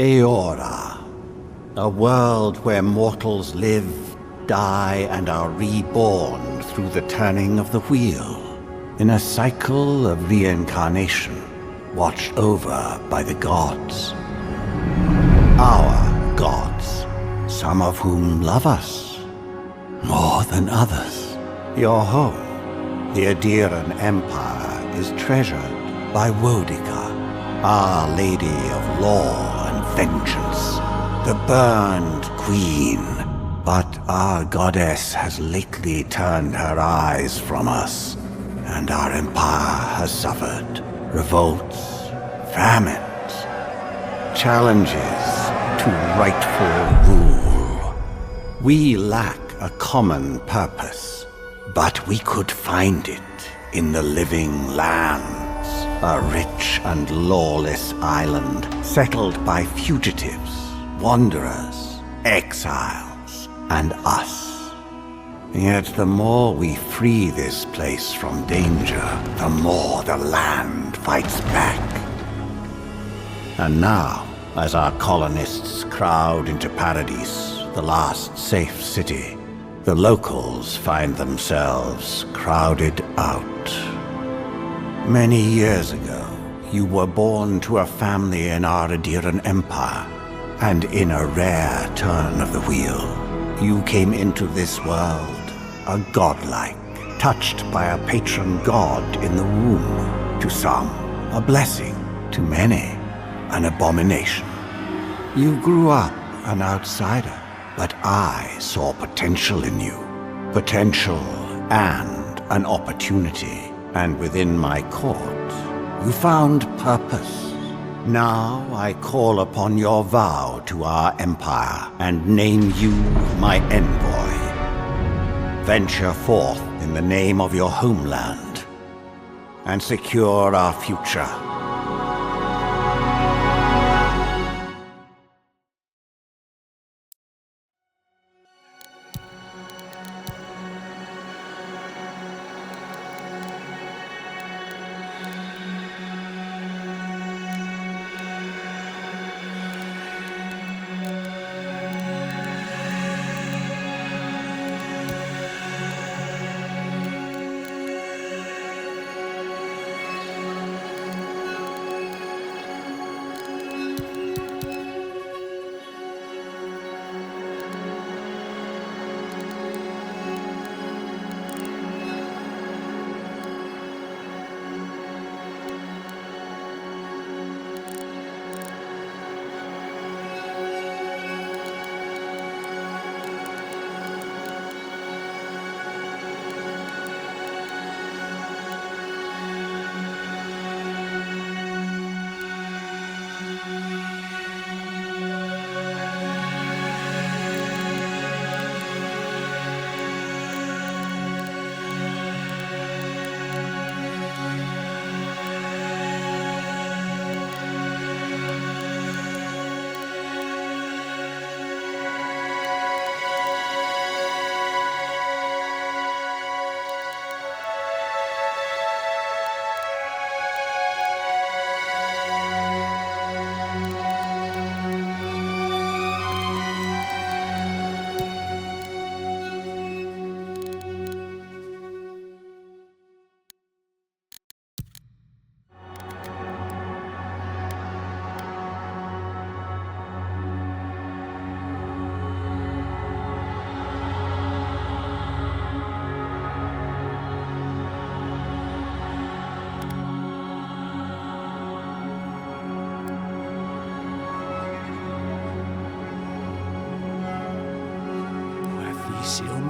Eora, a world where mortals live, die, and are reborn through the turning of the wheel, in a cycle of reincarnation, watched over by the gods. Our gods, some of whom love us more than others. Your home, the Adiran Empire, is treasured by Wodica, Our Lady of Law and Vengeance, the Burned Queen. But our goddess has lately turned her eyes from us, and our empire has suffered revolts, famines, challenges to rightful rule. We lack a common purpose, but we could find it in the living lands, a rich and lawless island settled by fugitives, wanderers, exiles, and us. Yet the more we free this place from danger, the more the land fights back. And now, as our colonists crowd into Paradis, the last safe city, the locals find themselves crowded out. Many years ago, you were born to a family in our Adiran Empire, and in a rare turn of the wheel, you came into this world a godlike, touched by a patron god in the womb. To some, a blessing; to many, an abomination. You grew up an outsider, but I saw potential in you. Potential and an opportunity. And within my court, you found purpose. Now I call upon your vow to our empire and name you my envoy. Venture forth in the name of your homeland and secure our future.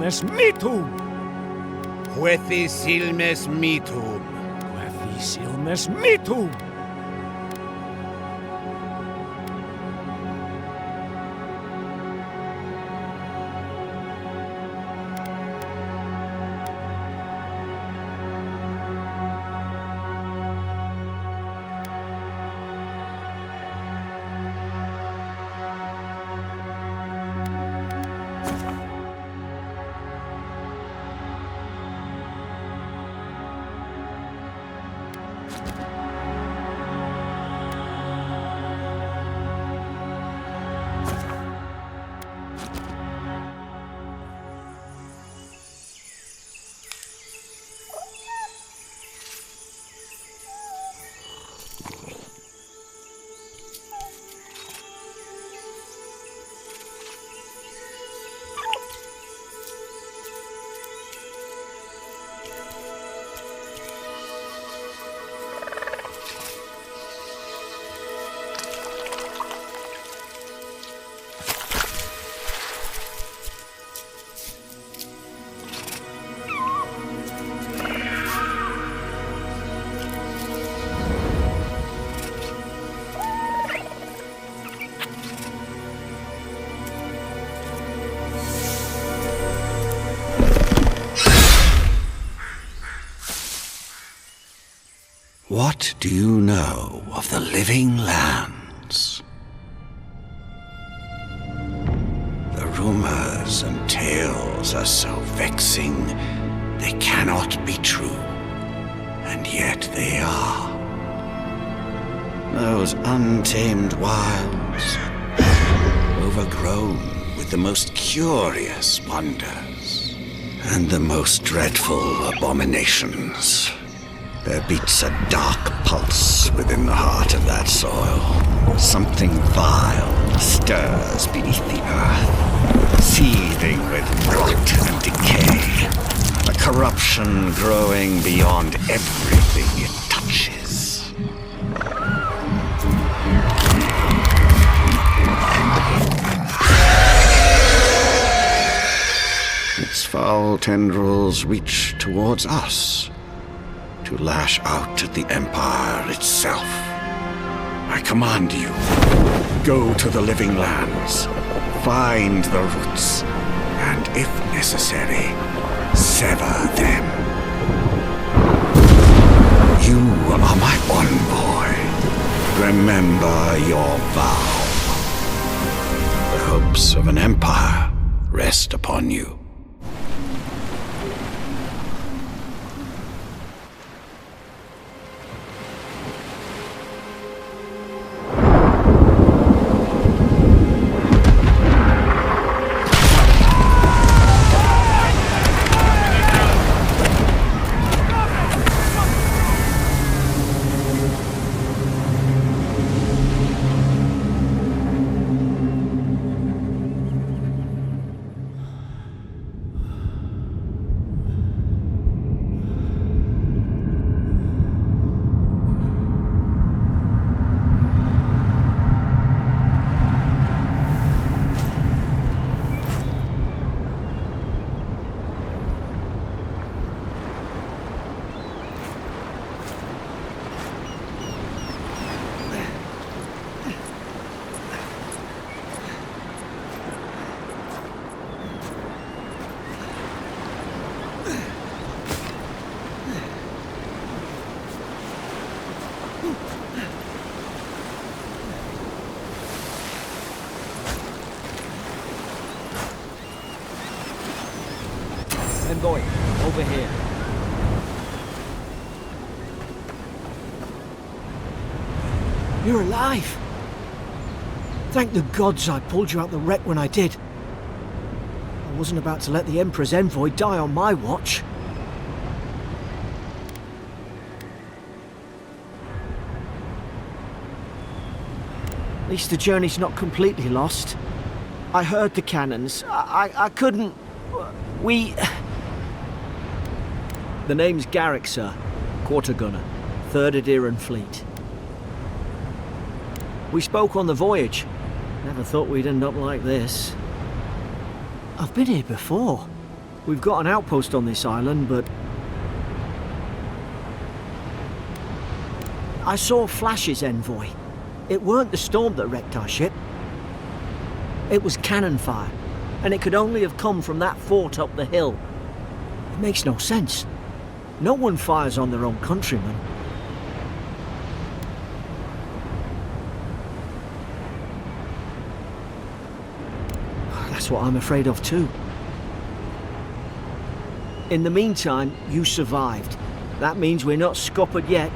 Ilmes mitum! Juecis ilmes mitum! Juecis ilmes mitum! What do you know of the living lands? The rumors and tales are so vexing, they cannot be true. And yet they are. Those untamed wilds, overgrown with the most curious wonders and the most dreadful abominations. There beats a dark pulse within the heart of that soil. Something vile stirs beneath the earth, seething with rot and decay. A corruption growing beyond everything it touches. Its foul tendrils reach towards us, to lash out at the Empire itself. I command you, go to the living lands, find the roots, and if necessary, sever them. You are my envoy. Remember your vow. The hopes of an empire rest upon you. Envoy, over here. You're alive! Thank the gods I pulled you out the wreck when I did. I wasn't about to let the Emperor's envoy die on my watch. At least the journey's not completely lost. I heard the cannons. I couldn't... We... The name's Garrick, sir. Quarter gunner. 3rd Adiran Fleet. We spoke on the voyage. Never thought we'd end up like this. I've been here before. We've got an outpost on this island, but... I saw flashes, Envoy. It weren't the storm that wrecked our ship. It was cannon fire, and it could only have come from that fort up the hill. It makes no sense. No one fires on their own countrymen. That's what I'm afraid of too. In the meantime, you survived. That means we're not scuppered yet.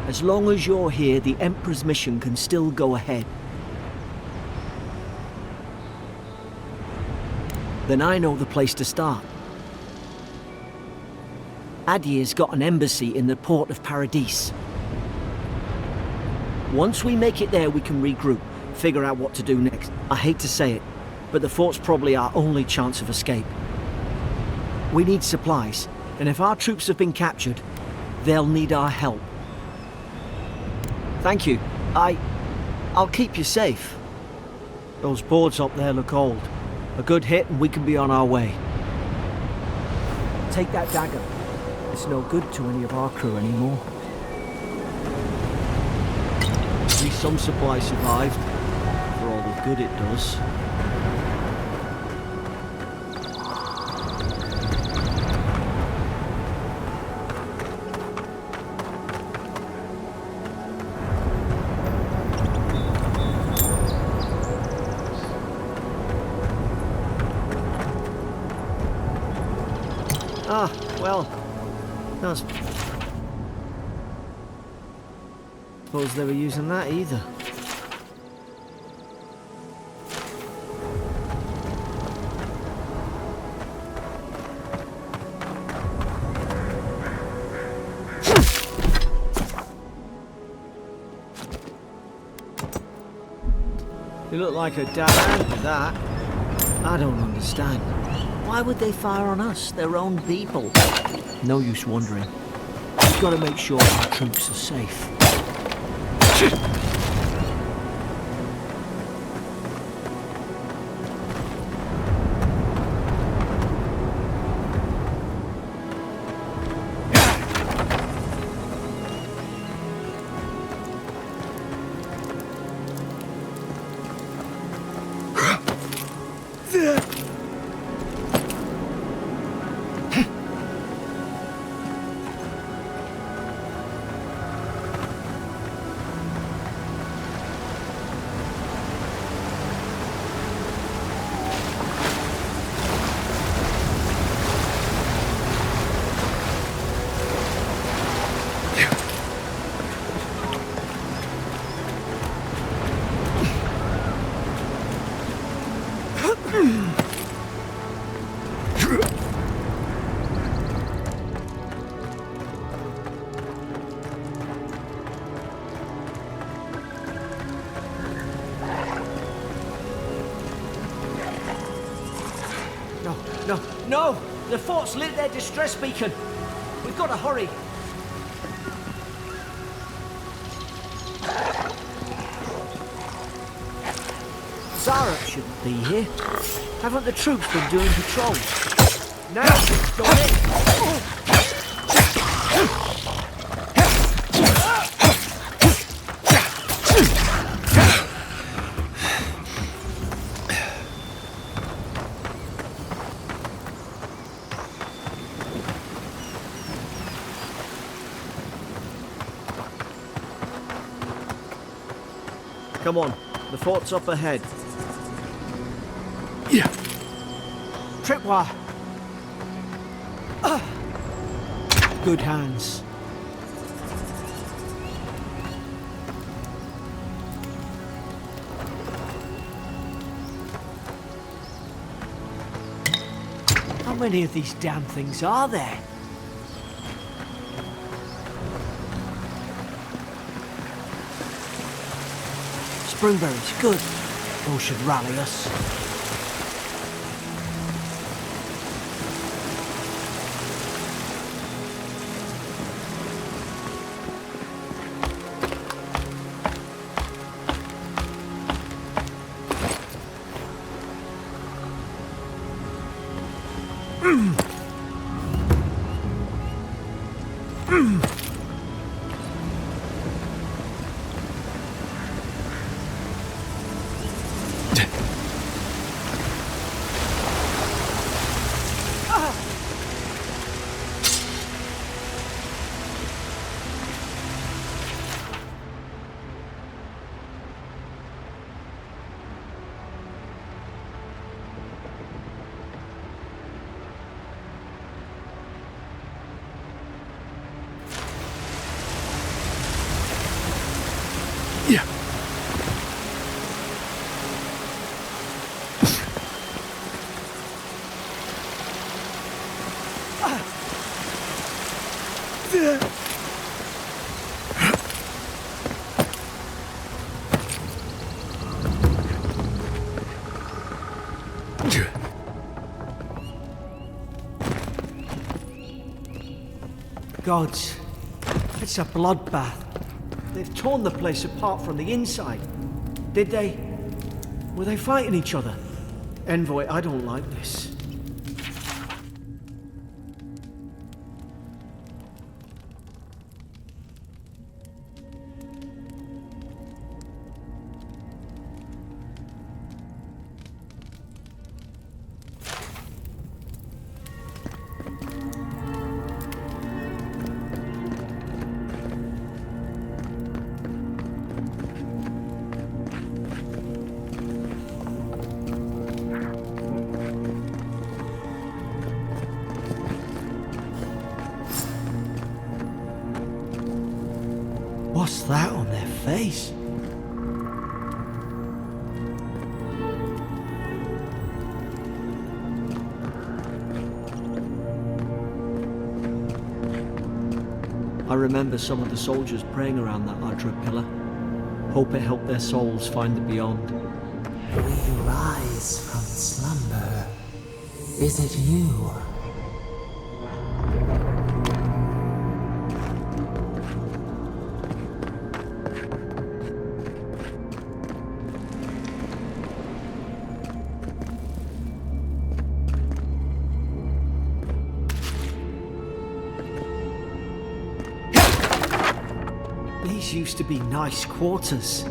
As long as you're here, the Emperor's mission can still go ahead. Then I know the place to start. Adir's got an embassy in the port of Paradis. Once we make it there, we can regroup, figure out what to do next. I hate to say it, but the fort's probably our only chance of escape. We need supplies, and if our troops have been captured, they'll need our help. Thank you. I'll keep you safe. Those boards up there look old. A good hit and we can be on our way. Take that dagger. It's no good to any of our crew anymore. At least some supplies survived, for all the good it does. Ah, well, that's... Suppose they were using that either. You look like a dad hand with that. I don't understand. Why would they fire on us, their own people? No use wondering. We've got to make sure our troops are safe. No! The fort's lit their distress beacon! We've got to hurry! Zara shouldn't be here. Haven't the troops been doing patrols? Now she's got it! Come on, the fort's up ahead. Yeah. Tripwire. Good hands. How many of these damn things are there? Springberries, good. Those should rally us. Yeah. Gods, it's a bloodbath. They've torn the place apart from the inside. Did they? Were they fighting each other? Envoy, I don't like this. What's that on their face? I remember some of the soldiers praying around that Adra pillar. Hope it helped their souls find the beyond. We rise from slumber. Is it you? These used to be nice quarters.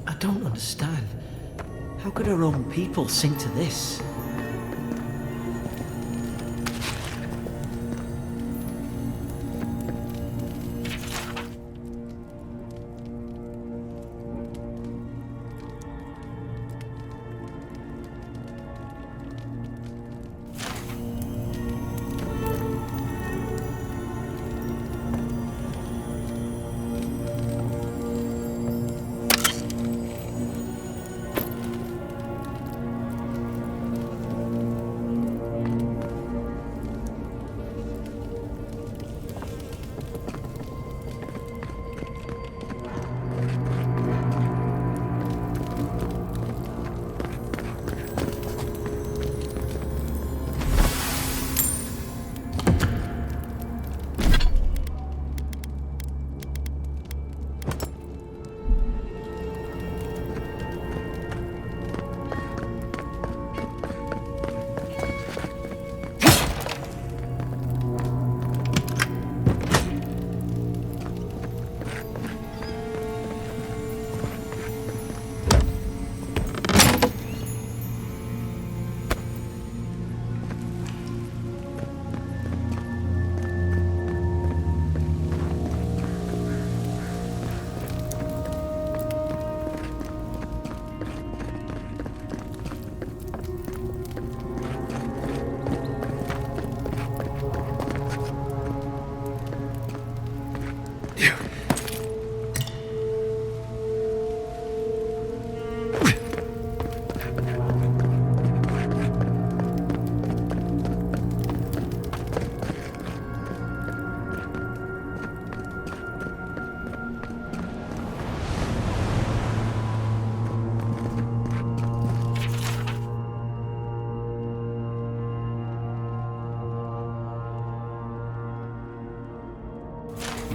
I don't understand. How could our own people sink to this?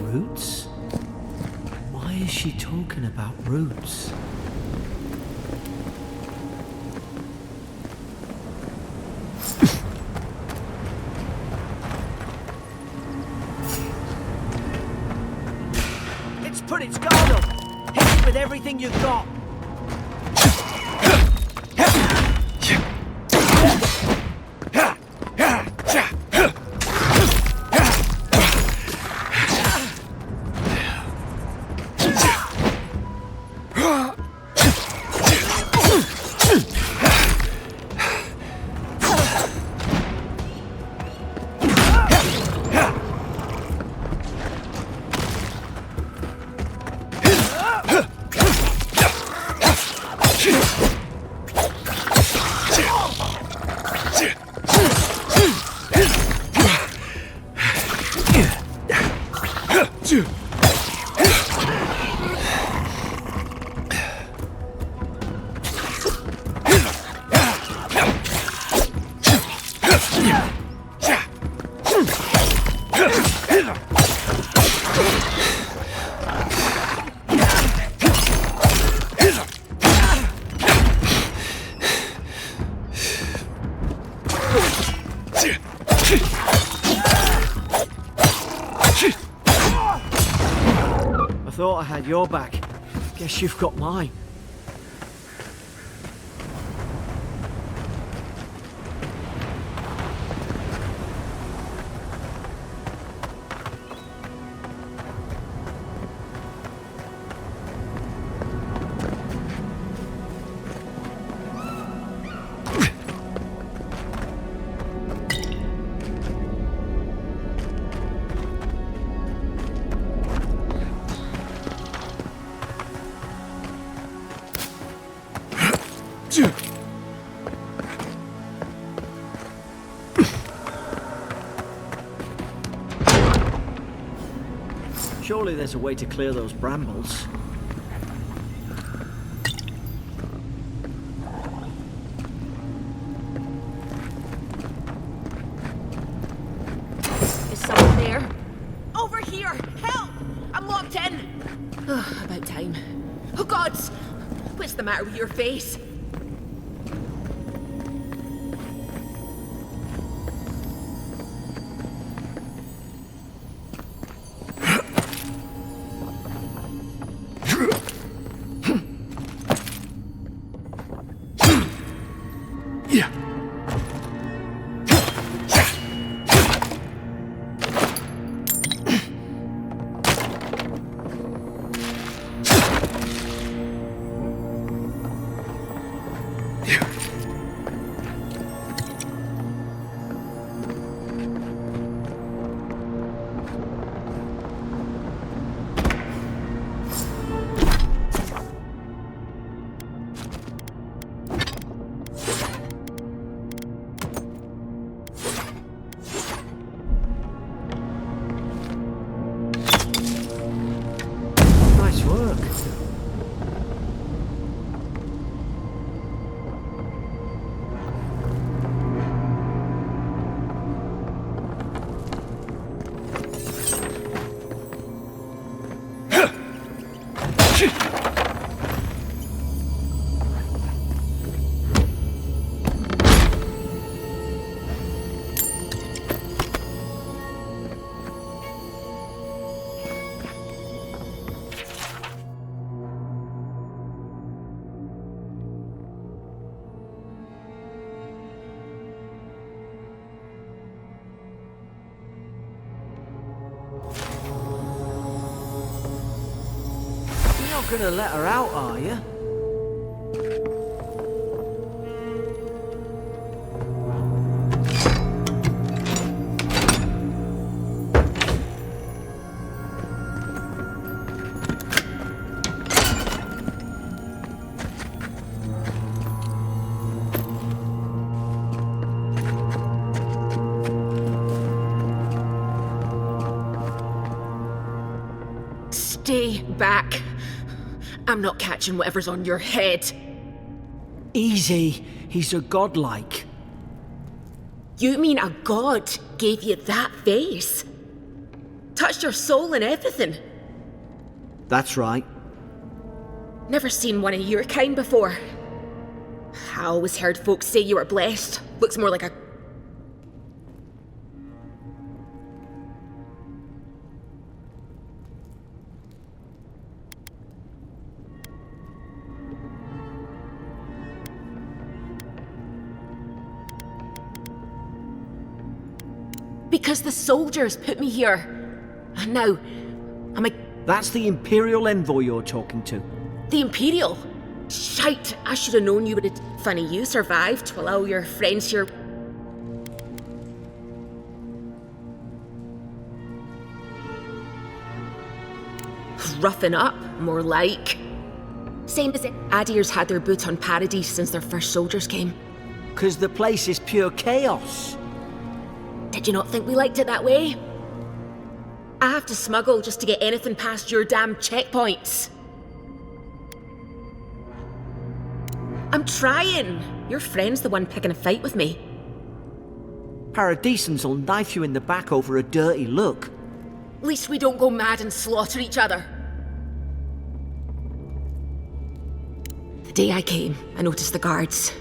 Roots? Why is she talking about roots? everything you've got. I thought I had your back. Guess you've got mine. Surely there's a way to clear those brambles. Is someone there? Over here! Help! I'm locked in! Oh, about time. Oh gods! What's the matter with your face? You're not gonna let her out, are you? Stay back. I'm not catching whatever's on your head. Easy. He's a godlike. You mean a god gave you that face? Touched your soul and everything? That's right. Never seen one of your kind before. I always heard folks say you were blessed. Looks more like a... Because the soldiers put me here. And now, am I... That's the Imperial envoy you're talking to. The Imperial? Shite, I should have known you would have... Funny you survived while all your friends here... Roughing up, more like. Same as Adir's had their boot on Paradis since their first soldiers came. 'Cause the place is pure chaos. Did you not think we liked it that way? I have to smuggle just to get anything past your damn checkpoints. I'm trying. Your friend's the one picking a fight with me. Paradisans will knife you in the back over a dirty look. At least we don't go mad and slaughter each other. The day I came, I noticed the guards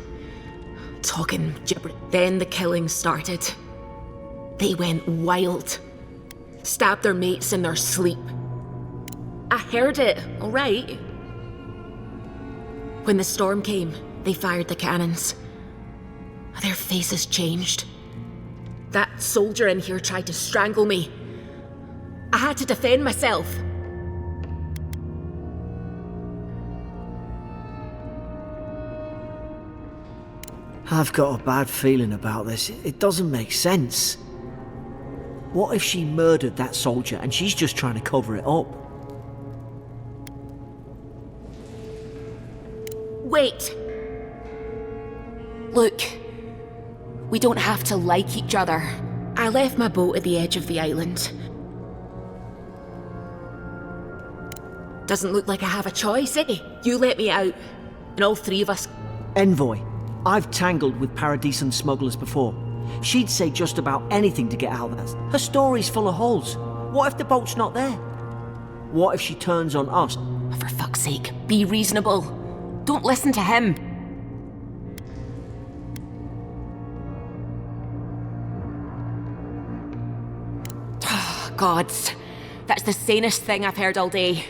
talking gibberish. Then the killing started. They went wild. Stabbed their mates in their sleep. I heard it, all right. When the storm came, they fired the cannons. Their faces changed. That soldier in here tried to strangle me. I had to defend myself. I've got a bad feeling about this. It doesn't make sense. What if she murdered that soldier and she's just trying to cover it up? Wait. Look, we don't have to like each other. I left my boat at the edge of the island. Doesn't look like I have a choice, eh? You let me out, and all three of us... Envoy, I've tangled with Paradisan smugglers before. She'd say just about anything to get out of that. Her story's full of holes. What if the boat's not there? What if she turns on us? For fuck's sake, be reasonable. Don't listen to him. Gods, that's the sanest thing I've heard all day.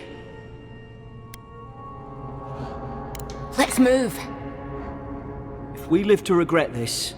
Let's move. If we live to regret this...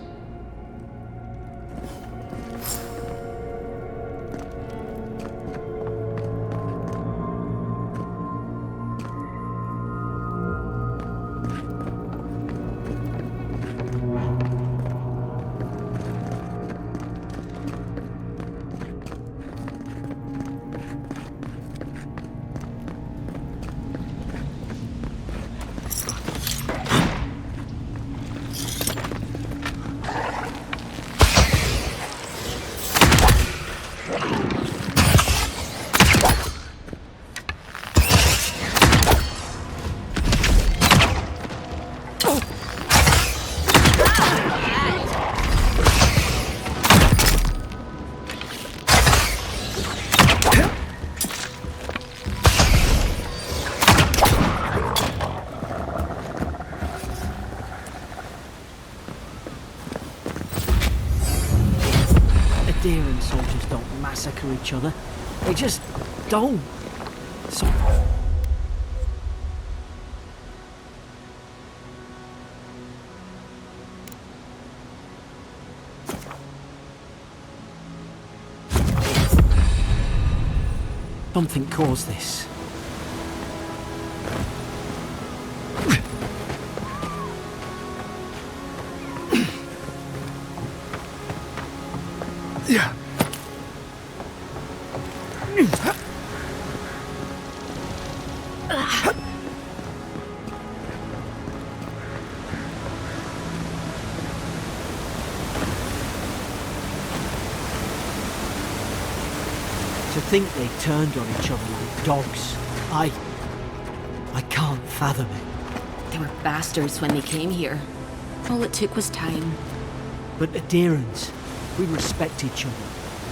Adherent soldiers don't massacre each other. They just don't. So something caused this. Yeah. To think they turned on each other like dogs. I can't fathom it. They were bastards when they came here. All it took was time. But adherents, we respect each other.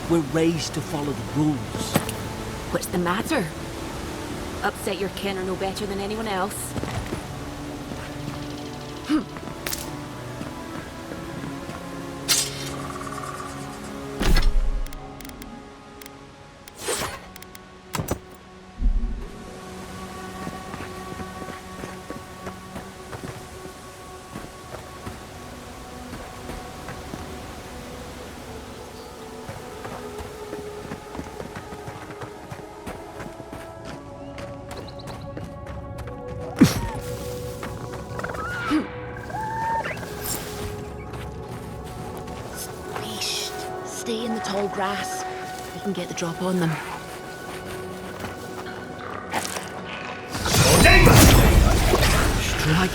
We're raised to follow the rules. What's the matter? Upset your kin are no better than anyone else. Stay in the tall grass. We can get the drop on them. Strike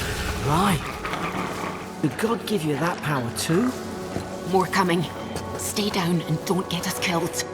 right. Did God give you that power too? More coming. Stay down and don't get us killed.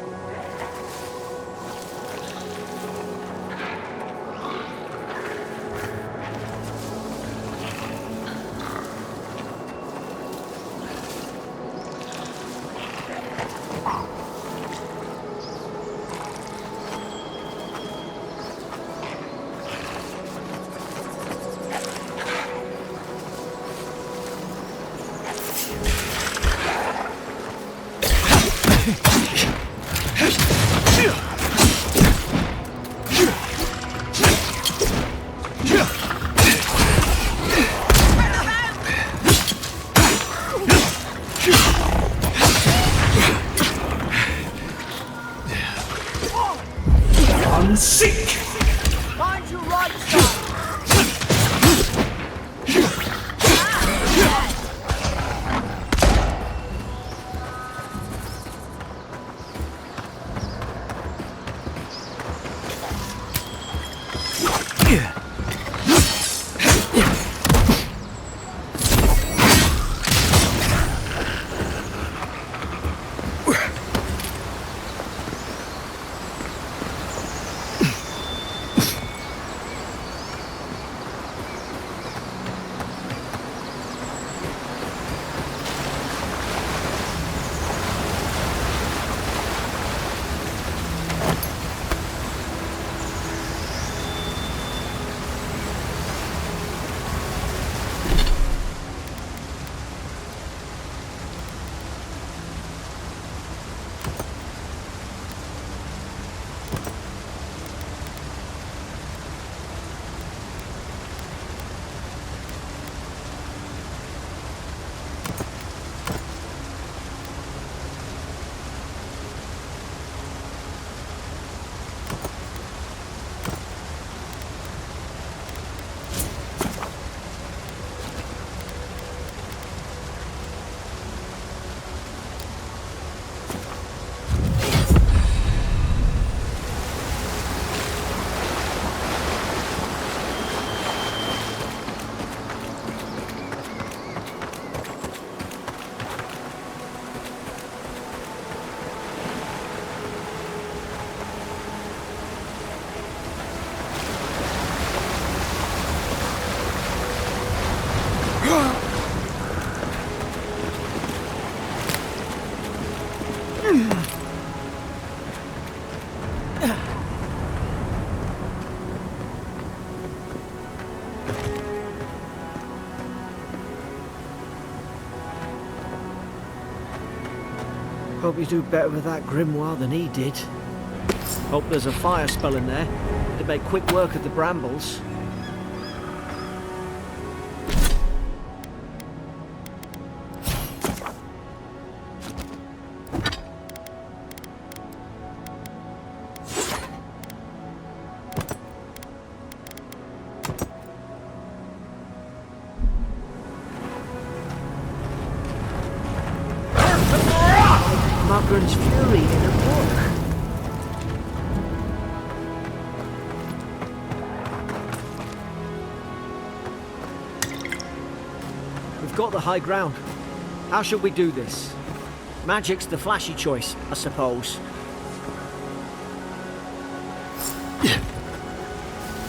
Hope you do better with that grimoire than he did. Hope there's a fire spell in there to make quick work of the brambles. Margaret's fury in a book. We've got the high ground. How should we do this? Magic's the flashy choice, I suppose.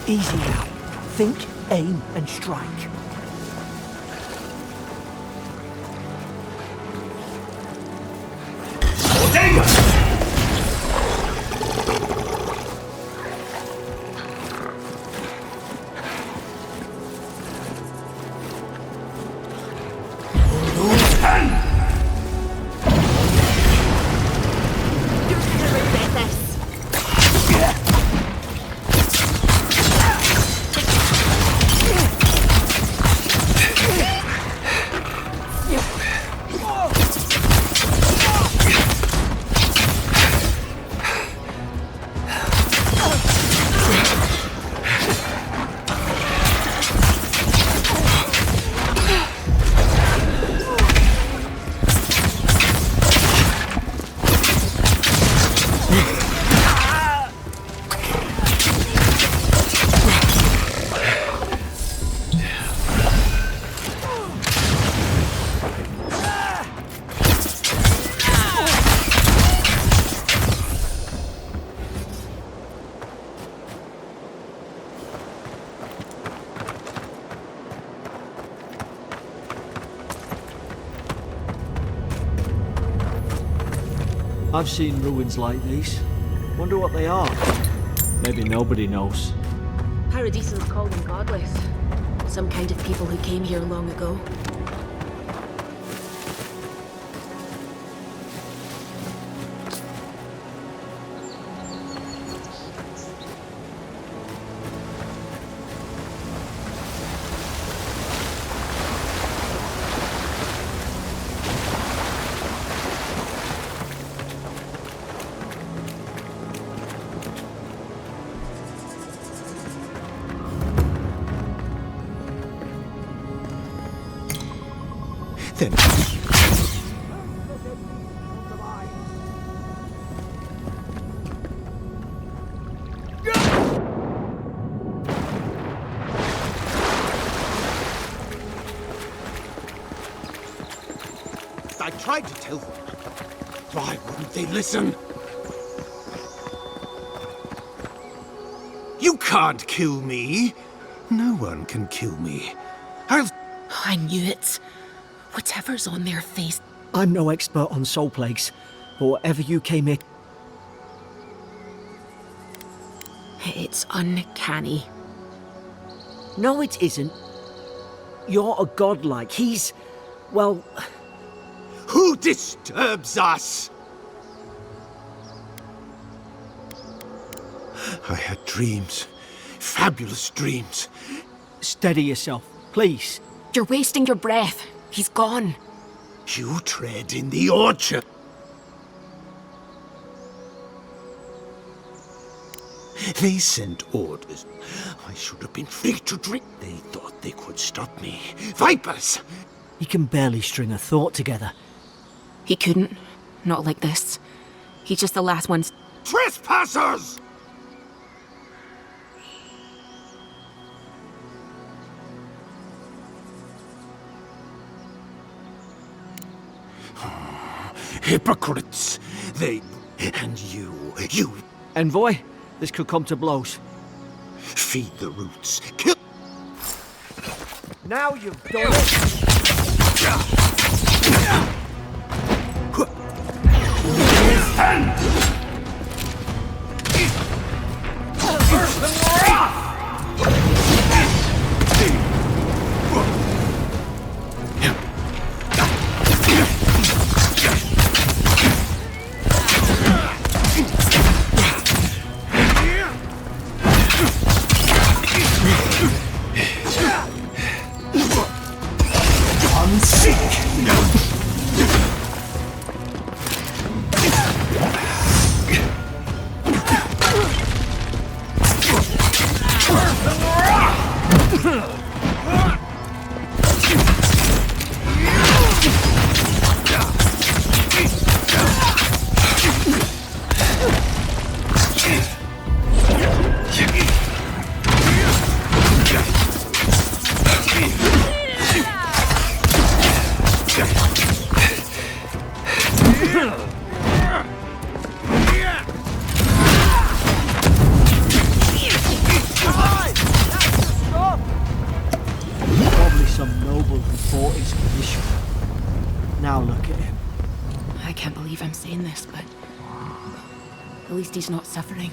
Easy now. Think, aim, and strike. I've seen ruins like these. Wonder what they are. Maybe nobody knows. Paradisans call them godless. Some kind of people who came here long ago. Then I tried to tell them. Why wouldn't they listen? You can't kill me. No one can kill me. I knew it. Whatever's on their face. I'm no expert on soul plagues, but whatever you came here... It's uncanny. No, it isn't. You're a godlike. He's... well... Who disturbs us? I had dreams. Fabulous dreams. Steady yourself, please. You're wasting your breath. He's gone. You tread in the orchard. They sent orders. I should have been free to drink. They thought they could stop me. Vipers! He can barely string a thought together. He couldn't. Not like this. He's just the last one. Trespassers! Hypocrites! They... and you... Envoy, this could come to blows. feed the roots. Kill... Now you've done it! He's not suffering.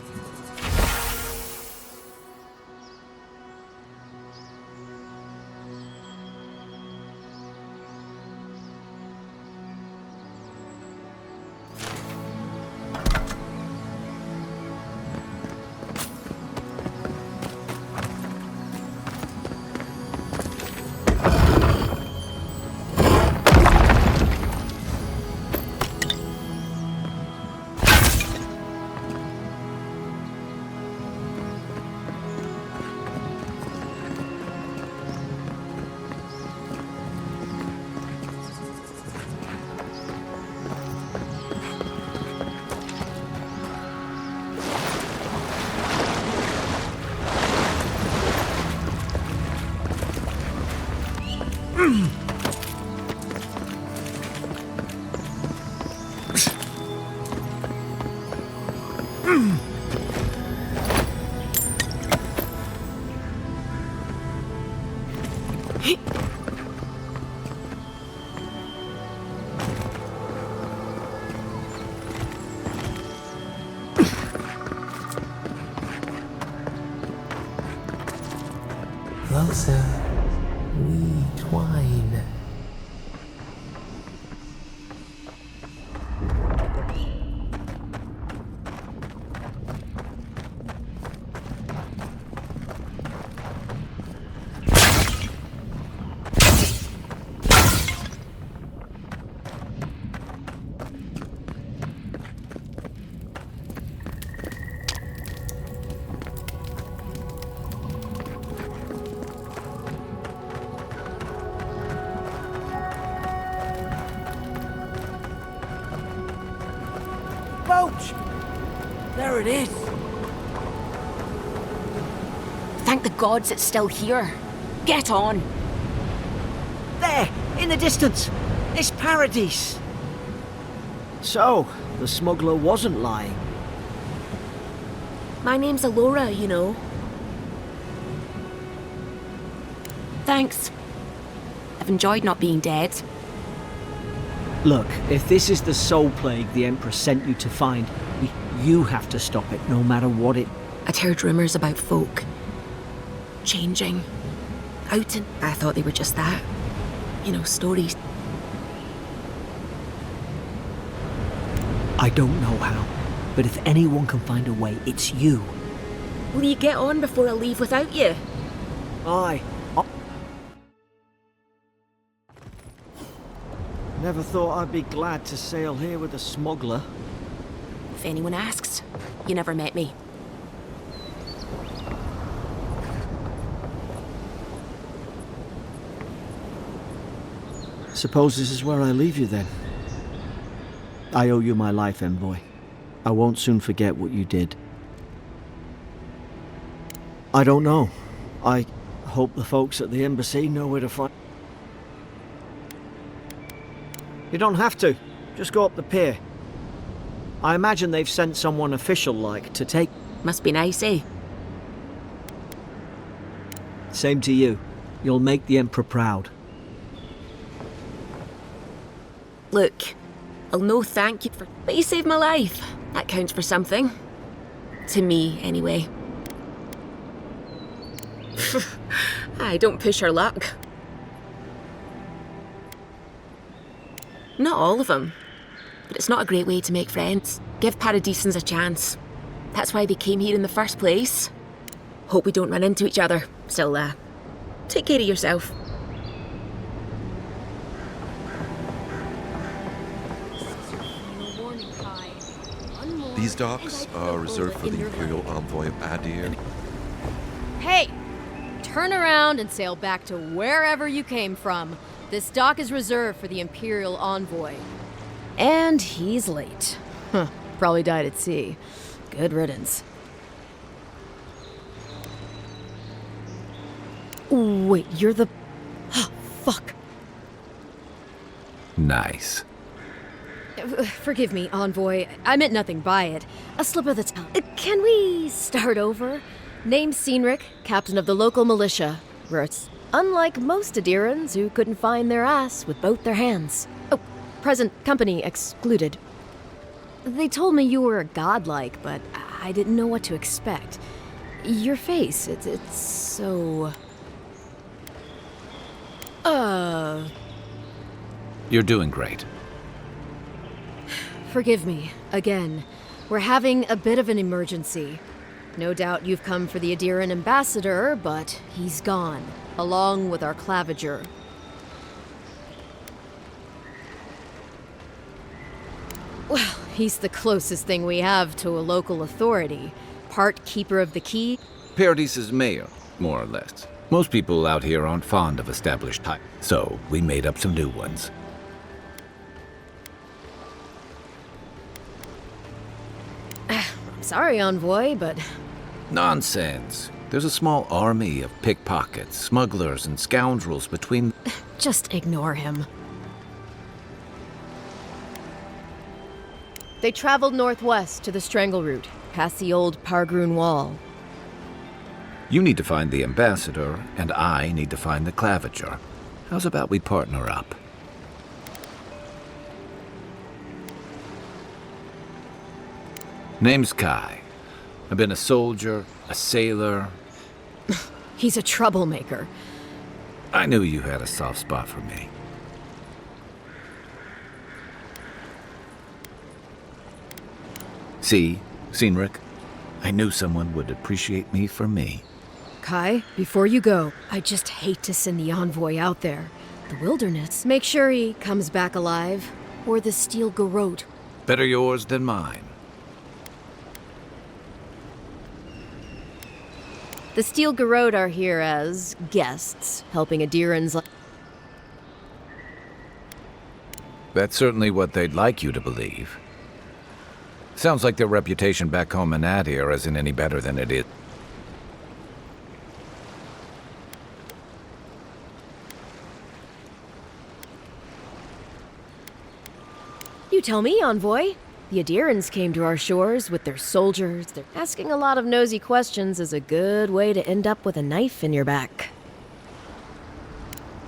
closer, we twine. There it is! Thank the gods it's still here. Get on. There! In the distance! It's Paradis! So, the smuggler wasn't lying. My name's Alora, you know. Thanks. I've enjoyed not being dead. Look, if this is the soul plague the Empress sent you to find, you have to stop it, no matter what it... I'd heard rumours about folk changing, out, and I thought they were just that. You know, stories. I don't know how, but if anyone can find a way, it's you. Will you get on before I leave without you? Aye. Never thought I'd be glad to sail here with a smuggler. If anyone asks, you never met me. Suppose this is where I leave you then. I owe you my life, envoy. I won't soon forget what you did. I don't know. I hope the folks at the embassy know where to find... You don't have to. Just go up the pier. I imagine they've sent someone official-like to take... Must be nice, eh? Same to you. You'll make the Emperor proud. Look, I'll no thank you for... But you saved my life. That counts for something. To me, anyway. I don't push her luck. Not all of them. But it's not a great way to make friends. Give Paradisans a chance. That's why they came here in the first place. Hope we don't run into each other. Still, take care of yourself. These docks are reserved for the Imperial Envoy Adir. Hey! Turn around and sail back to wherever you came from. This dock is reserved for the Imperial Envoy. And he's late. Huh, probably died at sea. Good riddance. Wait, you're the... Fuck. Nice. Forgive me, Envoy. I meant nothing by it. A slip of the tongue. Can we start over? Name's Cynric, captain of the local militia. Roots. Unlike most Adirans who couldn't find their ass with both their hands. Oh, present company excluded. They told me you were godlike, but I didn't know what to expect. Your face, it's so... You're doing great. Forgive me, again. We're having a bit of an emergency. No doubt you've come for the Adiran ambassador, but he's gone, along with our Clavígero. Well, he's the closest thing we have to a local authority. Part keeper of the key. Paradis' mayor, more or less. Most people out here aren't fond of established titles, so we made up some new ones. Sorry, Envoy, but... Nonsense. There's a small army of pickpockets, smugglers, and scoundrels between... Just ignore him. They traveled northwest to the Strangle Route, past the old Pargroon Wall. You need to find the ambassador, and I need to find the Clavígero. How's about we partner up? Name's Kai. I've been a soldier, a sailor... He's a troublemaker. I knew you had a soft spot for me. See, Cynric, I knew someone would appreciate me for me. Kai, before you go, I just hate to send the envoy out there. The wilderness. Make sure he comes back alive. Or the steel garrote. Better yours than mine. The steel garrote are here as guests, helping Adirans. That's certainly what they'd like you to believe. Sounds like their reputation back home in Adir isn't any better than it is. You tell me, envoy. The Adirans came to our shores with their soldiers. They're asking a lot of nosy questions is a good way to end up with a knife in your back.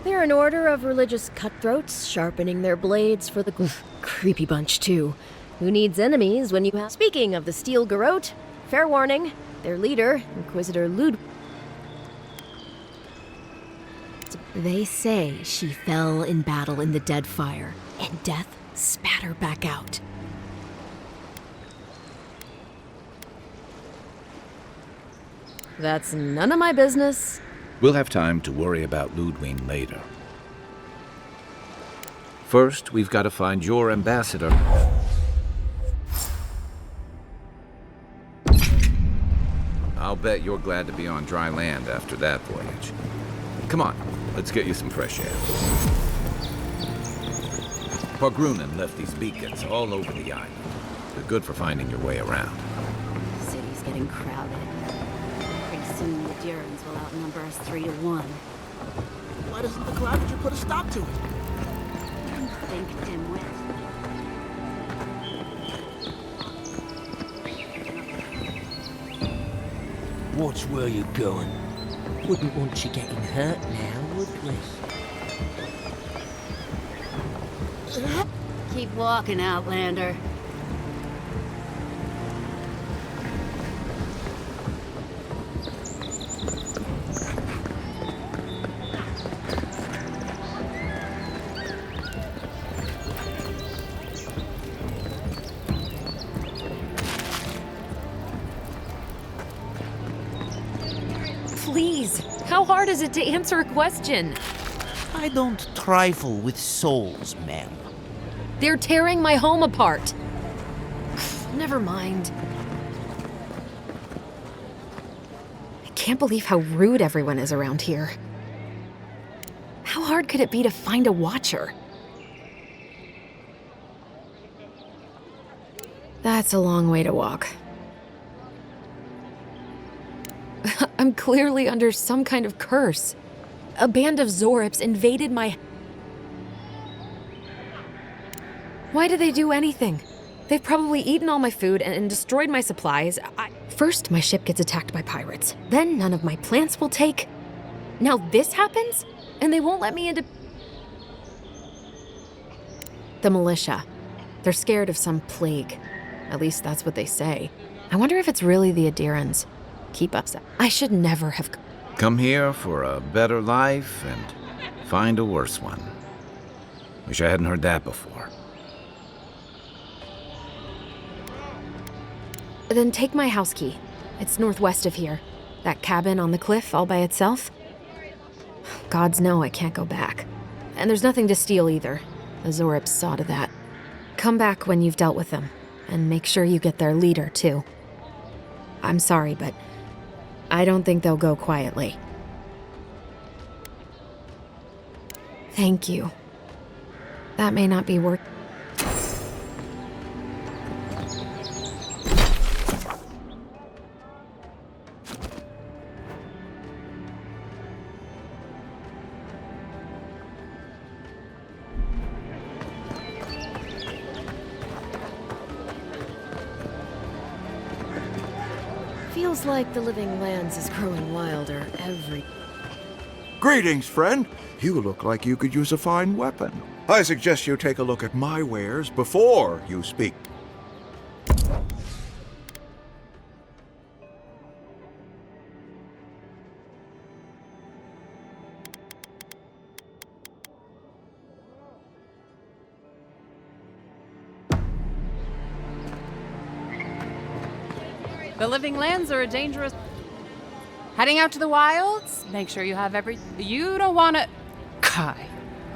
They're an order of religious cutthroats, sharpening their blades for the creepy bunch, too. Who needs enemies when you have... Speaking of the steel garrote, fair warning, their leader, Inquisitor Lud... They say she fell in battle in the Deadfire, and death spat her back out. That's none of my business. We'll have time to worry about Ludwig later. First, we've got to find your ambassador. I'll bet you're glad to be on dry land after that voyage. Come on, let's get you some fresh air. Pargrunen left these beacons all over the island. They're good for finding your way around. The city's getting crowded. Pretty soon the Adirans will outnumber us 3-1. Why doesn't the Clavígero put a stop to it? Think, dimwit. Watch where you're going. Wouldn't want you getting hurt now, would we? Keep walking, Outlander. Please, how hard is it to answer a question? I don't trifle with souls, ma'am. They're tearing my home apart. Never mind. I can't believe how rude everyone is around here. How hard could it be to find a watcher? That's a long way to walk. I'm clearly under some kind of curse. A band of Zorips invaded my... Why do they do anything? They've probably eaten all my food and destroyed my supplies. First, my ship gets attacked by pirates. Then none of my plants will take. Now this happens? And they won't let me into... The militia. They're scared of some plague. At least that's what they say. I wonder if it's really the Adirans. Keep upset. I should never have... Come here for a better life and find a worse one. Wish I hadn't heard that before. Then take my house key. It's northwest of here. That cabin on the cliff all by itself. Gods know I can't go back. And there's nothing to steal either. The Zorips saw to that. Come back when you've dealt with them. And make sure you get their leader, too. I'm sorry, but I don't think they'll go quietly. Thank you. That may not be work. Feels like the living lands is growing wilder every... Greetings, friend. You look like you could use a fine weapon. I suggest you take a look at my wares before you speak. The living lands are a dangerous... Heading out to the wilds? Make sure you have every... You don't want to... Kai,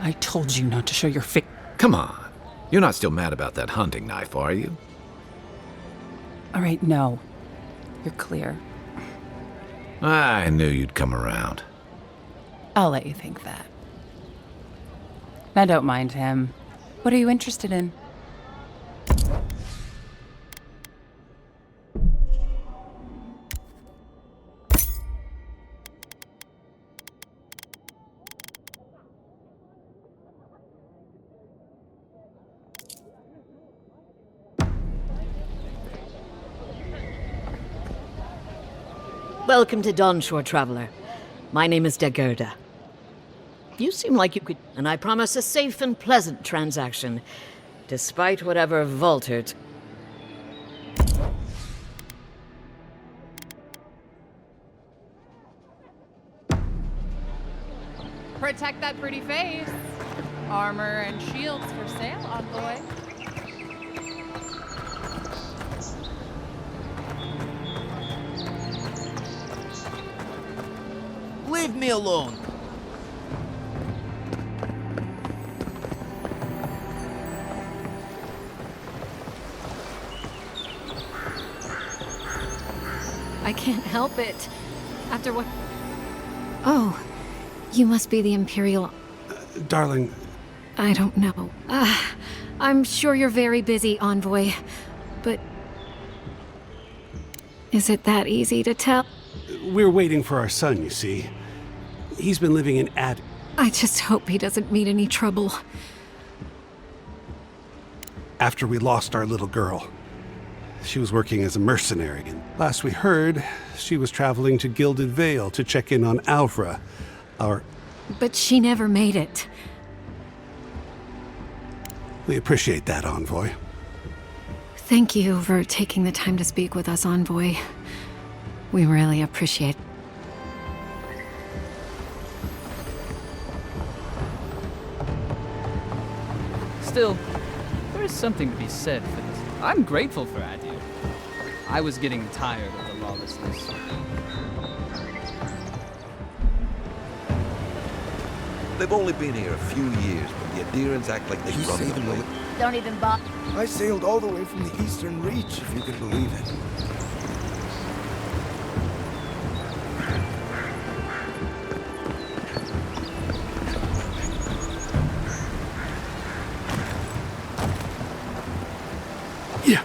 I told you not to show your face. Come on. You're not still mad about that hunting knife, are you? All right, no. You're clear. I knew you'd come around. I'll let you think that. Now don't mind him. What are you interested in? Welcome to Dawnshore, traveler. My name is Dagerda. You seem like you could, and I promise a safe and pleasant transaction, despite whatever Voltert. Protect that pretty face. Armor and shields for sale, envoy. Leave me alone. I can't help it. After what... Oh, you must be the Imperial... Darling... I don't know. I'm sure you're very busy, Envoy. But... Is it that easy to tell? We're waiting for our son, you see. He's been living in I just hope he doesn't meet any trouble. After we lost our little girl. She was working as a mercenary, and last we heard, she was traveling to Gilded Vale to check in on Alvra, our... But she never made it. We appreciate that, Envoy. Thank you for taking the time to speak with us, Envoy. We really appreciate it. Still, there is something to be said for this. I'm grateful for Adir. I was getting tired of the lawlessness. They've only been here a few years, but the Adirans act like they run the place. Don't even bother. I sailed all the way from the Eastern Reach, if you can believe it. Yeah.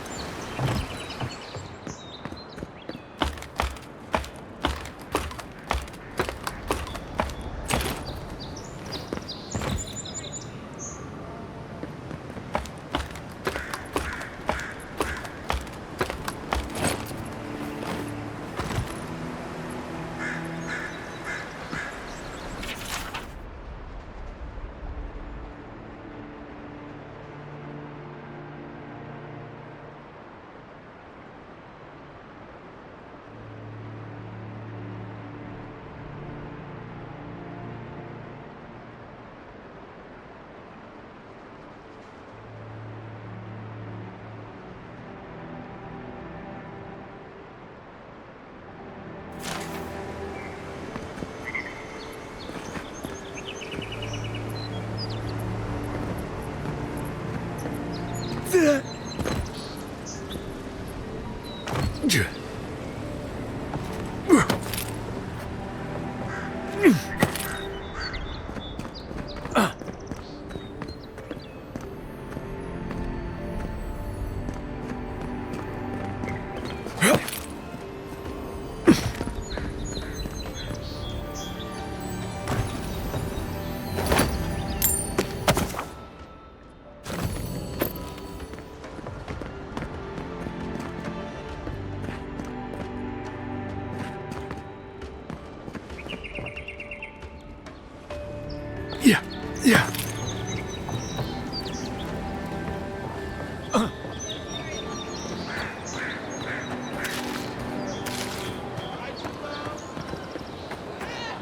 Yeah.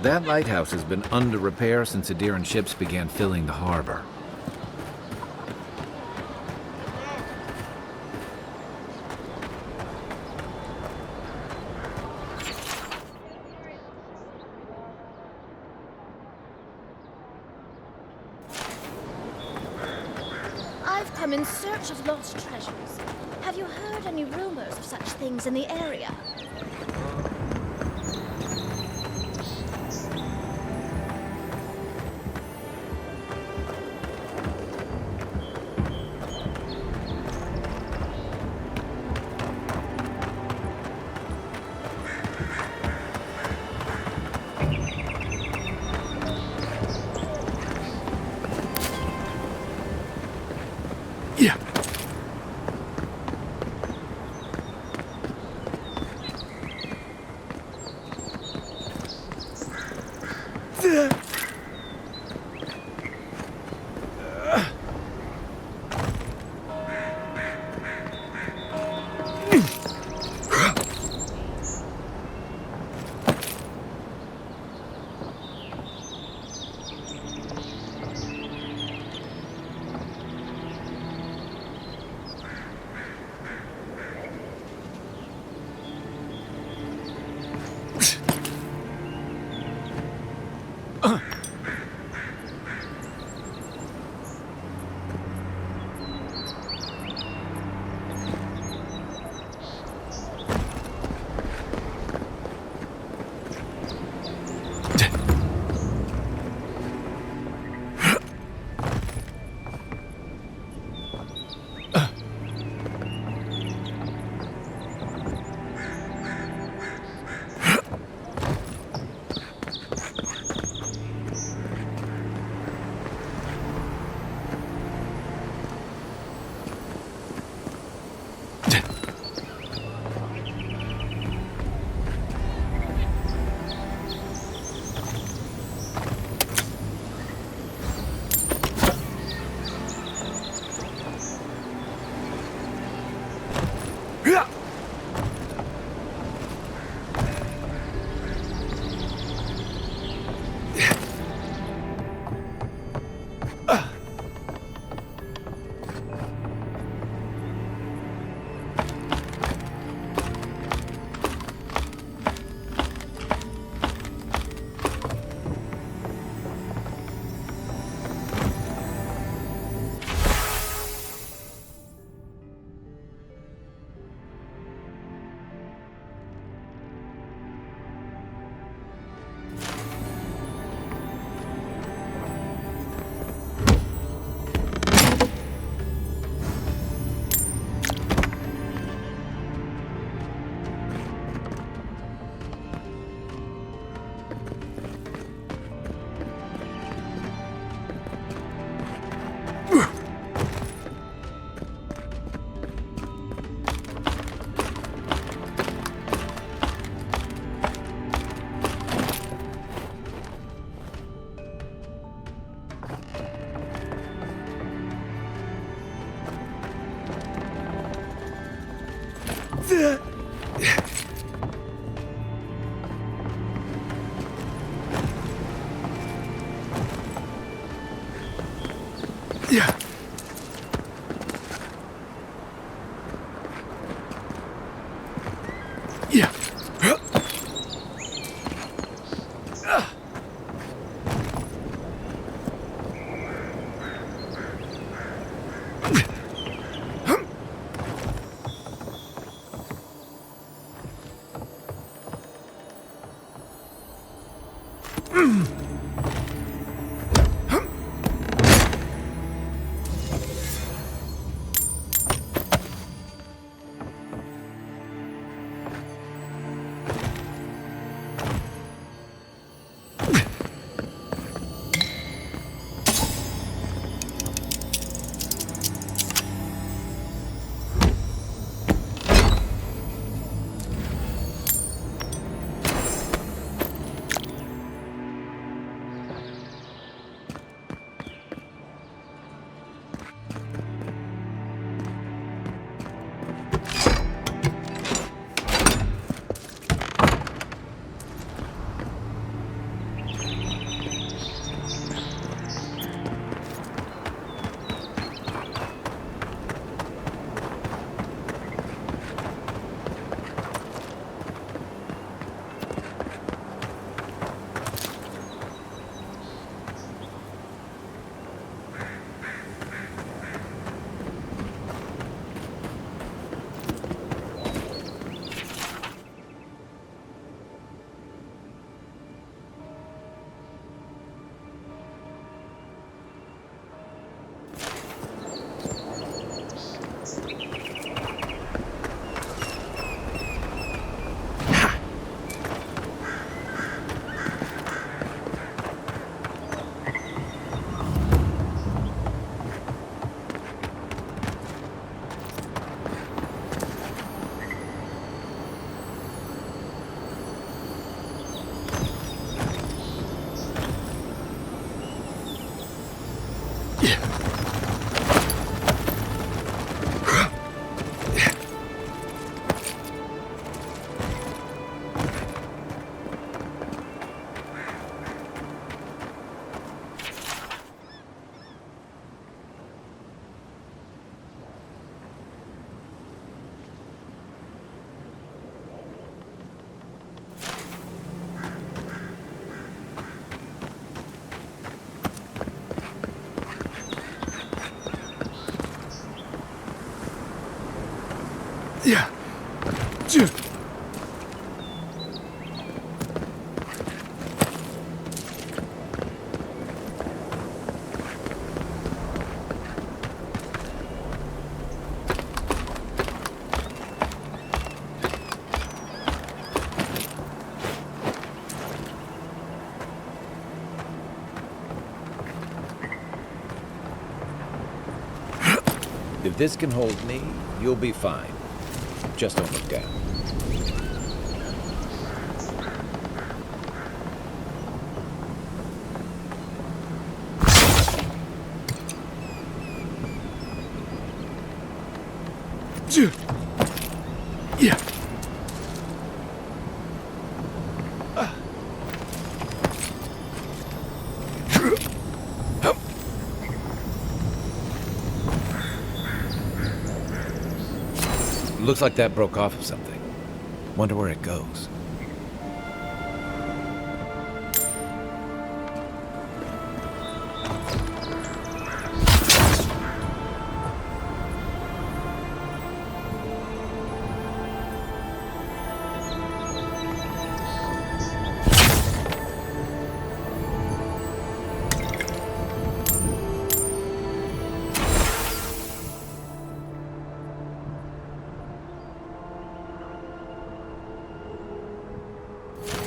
That lighthouse has been under repair since Adiran ships began filling the harbor. come in search of lost treasures. Have you heard any rumors of such things in the area? Yeah. If this can hold me, you'll be fine. Just don't look down. Yeah. Looks like that broke off of something. Wonder where it goes.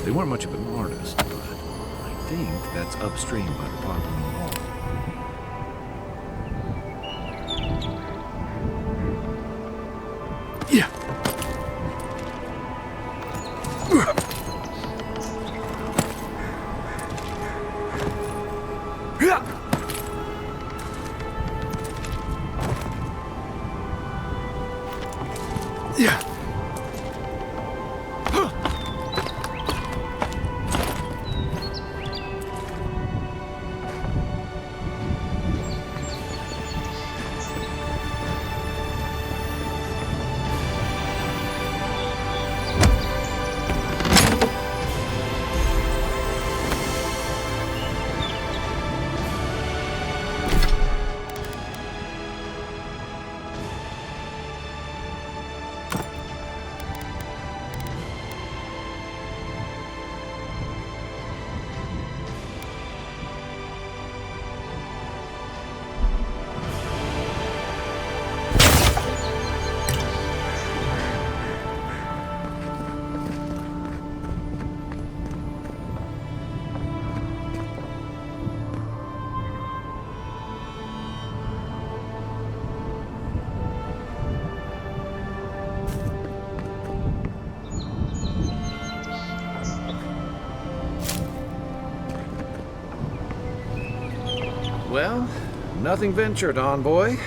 They weren't much of an artist, but I think that's upstream by the part on the wall. Yeah. Yeah. Well, nothing ventured, envoy.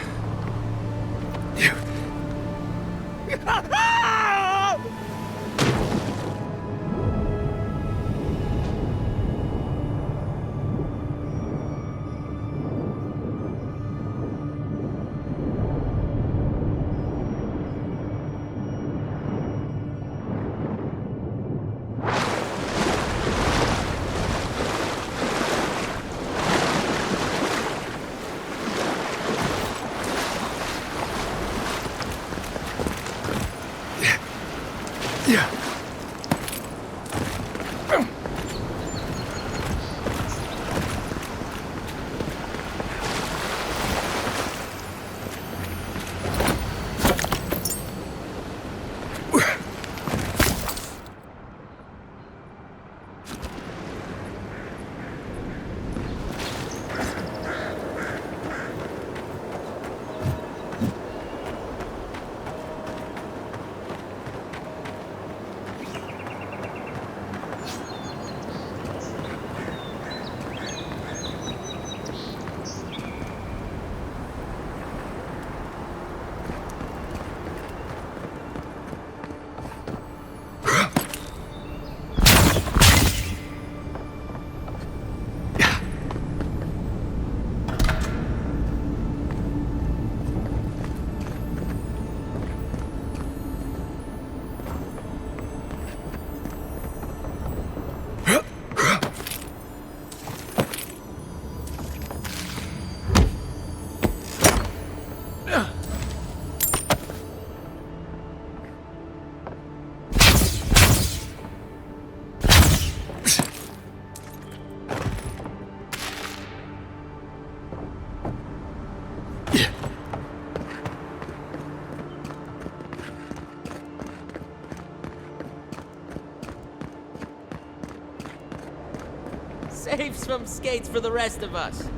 Save some skates for the rest of us.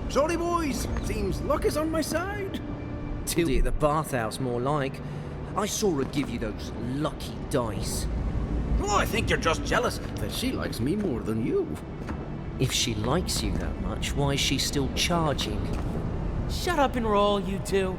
Sorry, boys. Seems luck is on my side. Duty at the bathhouse, more like. I saw her give you those lucky dice. Oh, I think you're just jealous that she likes me more than you. If she likes you that much, why is she still charging? Shut up and roll, you two.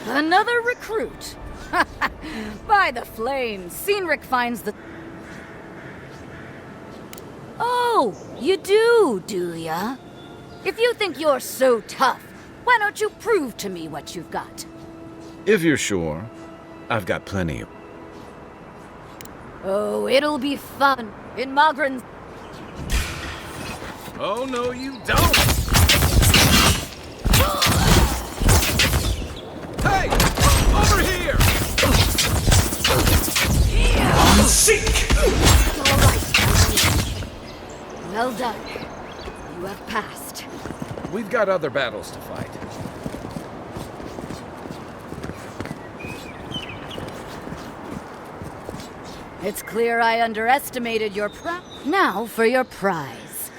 Another recruit. By the flames, Cynric finds the... Oh, you do ya? If you think you're so tough, why don't you prove to me what you've got? If you're sure, I've got plenty. Oh, it'll be fun in Mogren's... Oh, no, you don't! Hey! Over here! I'm sick! All right. Well done. You have passed. We've got other battles to fight. It's clear I underestimated your Now for your prize.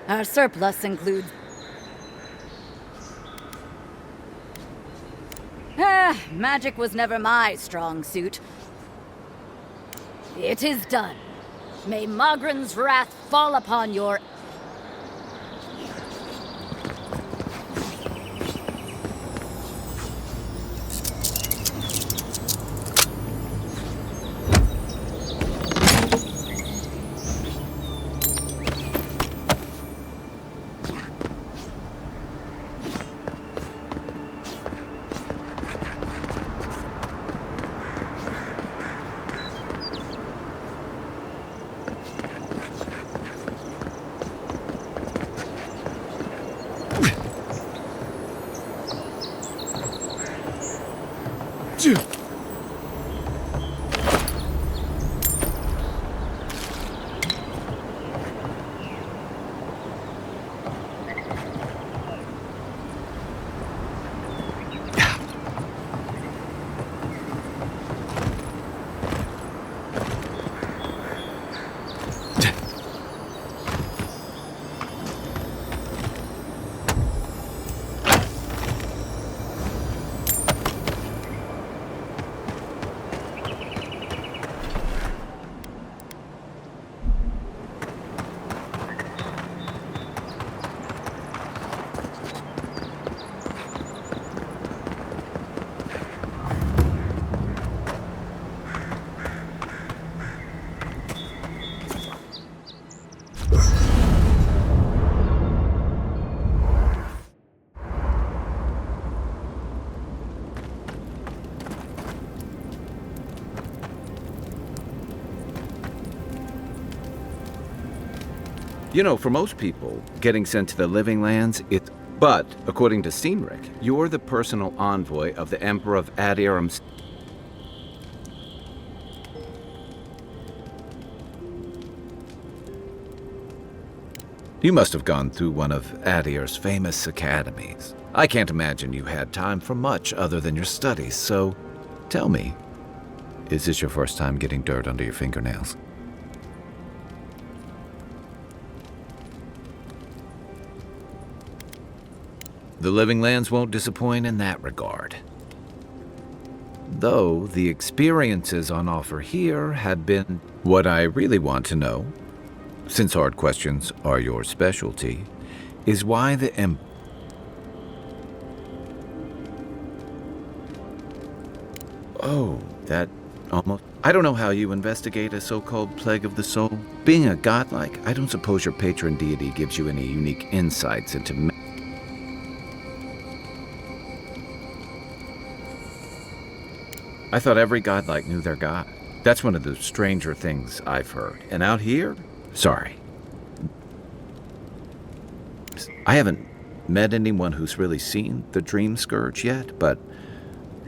Our surplus includes... magic was never my strong suit. It is done. May Mogren's wrath fall upon your... You know, for most people, getting sent to the Living Lands, it's... But, according to Cynric, you're the personal envoy of the Emperor of Adirum's... You must have gone through one of Adir's famous academies. I can't imagine you had time for much other than your studies, so tell me, is this your first time getting dirt under your fingernails? The Living Lands won't disappoint in that regard. Though the experiences on offer here had been what I really want to know, since hard questions are your specialty, is why the Oh, that almost... I don't know how you investigate a so-called plague of the soul. Being a godlike, I don't suppose your patron deity gives you any unique insights into... I thought every godlike knew their god. That's one of the stranger things I've heard. And out here? Sorry. I haven't met anyone who's really seen the Dream Scourge yet, but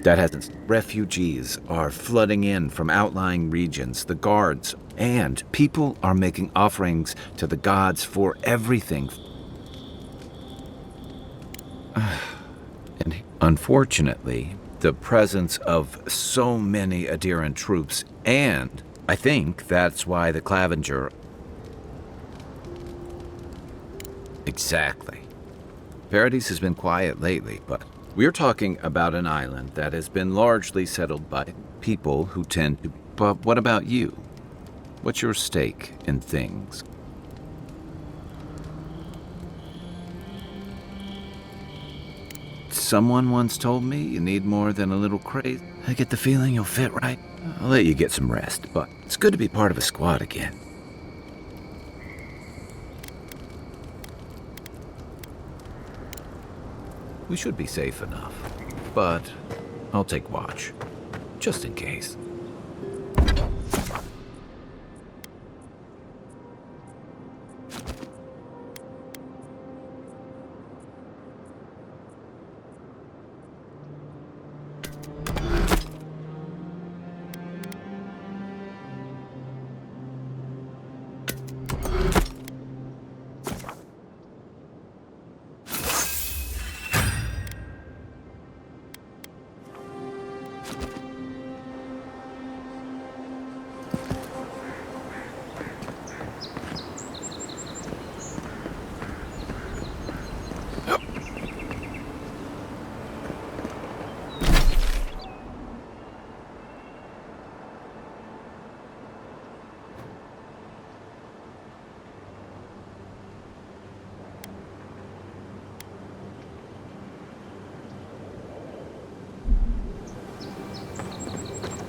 that hasn't... Refugees are flooding in from outlying regions, the guards, and people are making offerings to the gods for everything. And unfortunately, the presence of so many adherent troops, and I think that's why the Clavígero... Exactly. Paradis has been quiet lately, but we're talking about an island that has been largely settled by people who tend to... But what about you? What's your stake in things? Someone once told me you need more than a little craze. I get the feeling you'll fit right. I'll let you get some rest, but it's good to be part of a squad again. We should be safe enough, but I'll take watch, just in case.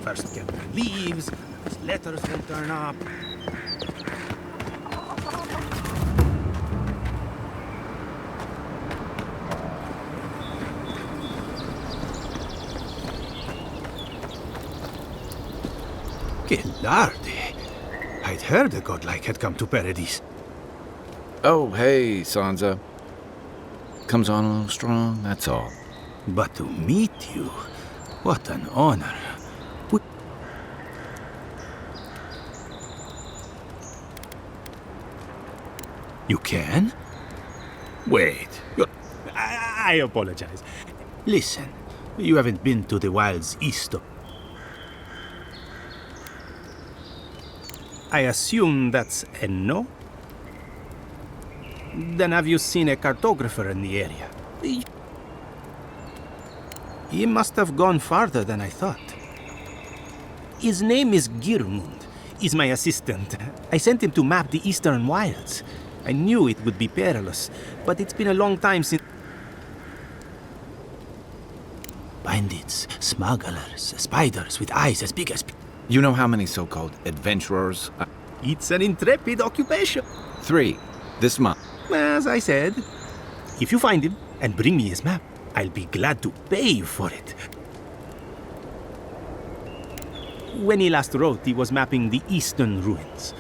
First captain leaves, his letters will turn up. Que larde! I'd heard a godlike had come to Paradis. Oh, hey, Sansa. Comes on a little strong, that's all. But to meet you, what an honor. You can? Wait. I apologize. Listen, you haven't been to the wilds east of... I assume that's a no? Then have you seen a cartographer in the area? He must have gone farther than I thought. His name is Girmund. He's my assistant. I sent him to map the eastern wilds. I knew it would be perilous, but it's been a long time since... Bandits, smugglers, spiders with eyes as big as... You know how many so-called adventurers... It's an intrepid occupation. 3, this month. As I said, if you find him and bring me his map, I'll be glad to pay you for it. When he last wrote, he was mapping the eastern ruins.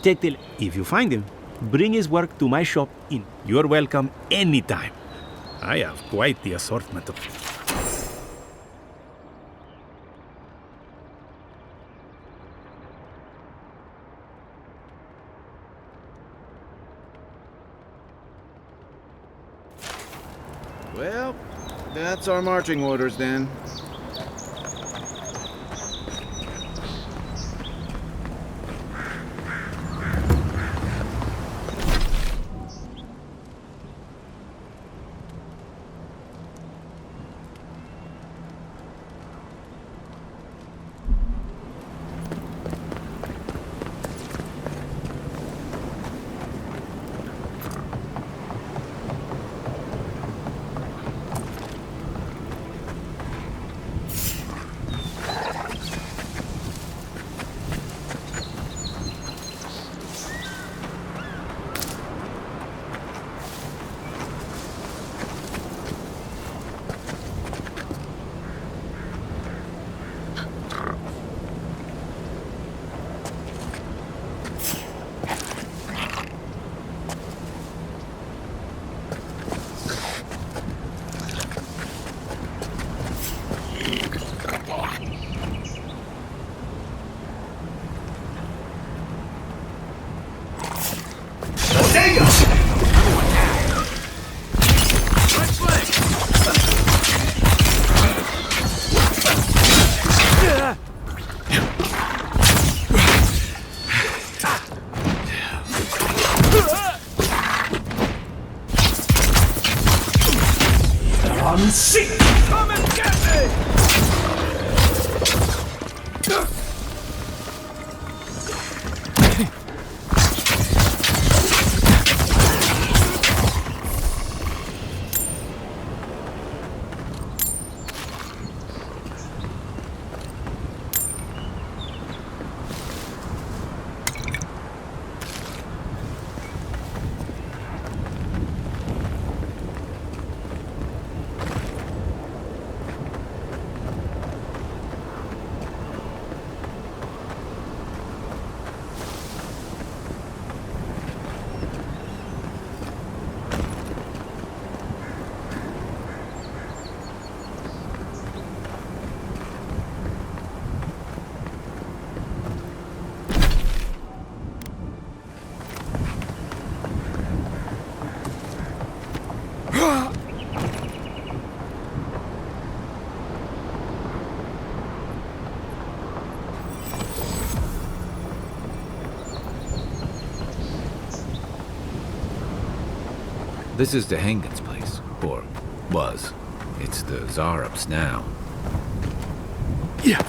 If you find him, bring his work to my shop in. You're welcome anytime. I have quite the assortment of... Well, that's our marching orders then. Come see! Come and get me! This is Delengans' place, or was. It's the Zarup's now. Yeah.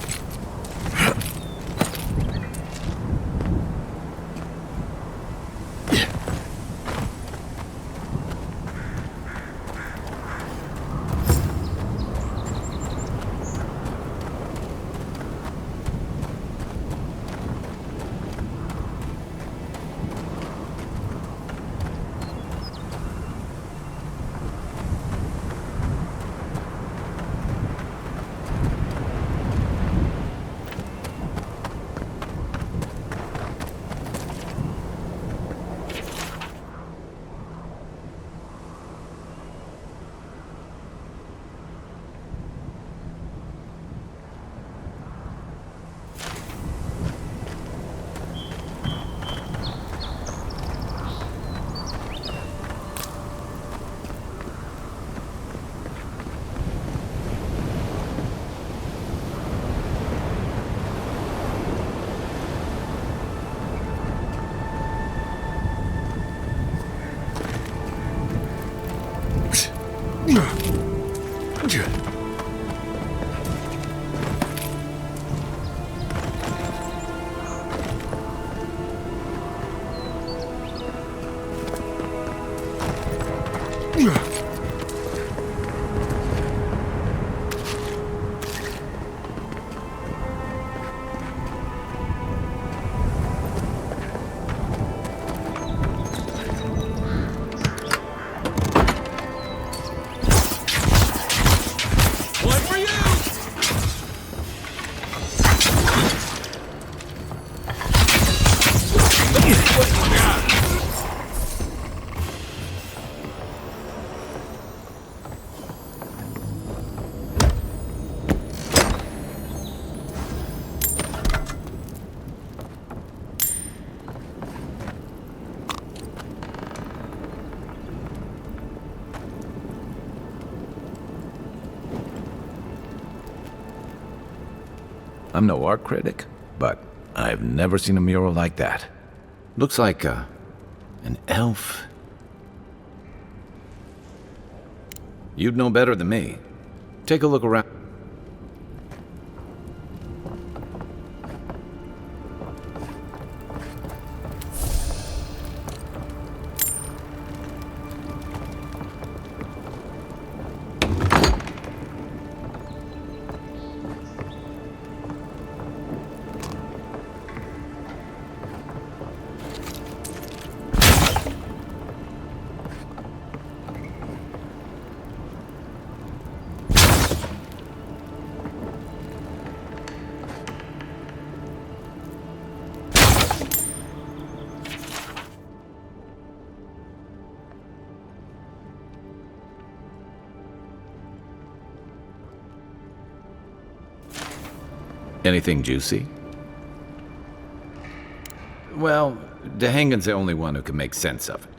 I'm no art critic, but I've never seen a mural like that. Looks like an elf. You'd know better than me. Take a look around. Anything juicy? Well, Delengans' the only one who can make sense of it.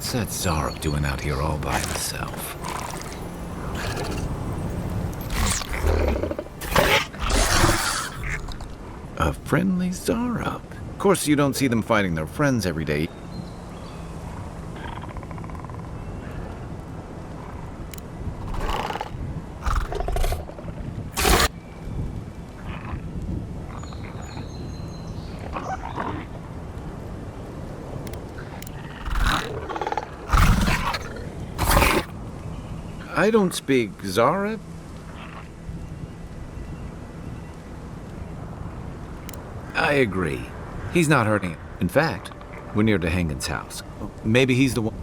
What's that Zarok doing out here all by himself? A friendly Zarok. Of course, you don't see them fighting their friends every day. I don't speak Zarok. I agree. He's not hurting it. In fact, we're near Delengans' house. Maybe he's the one.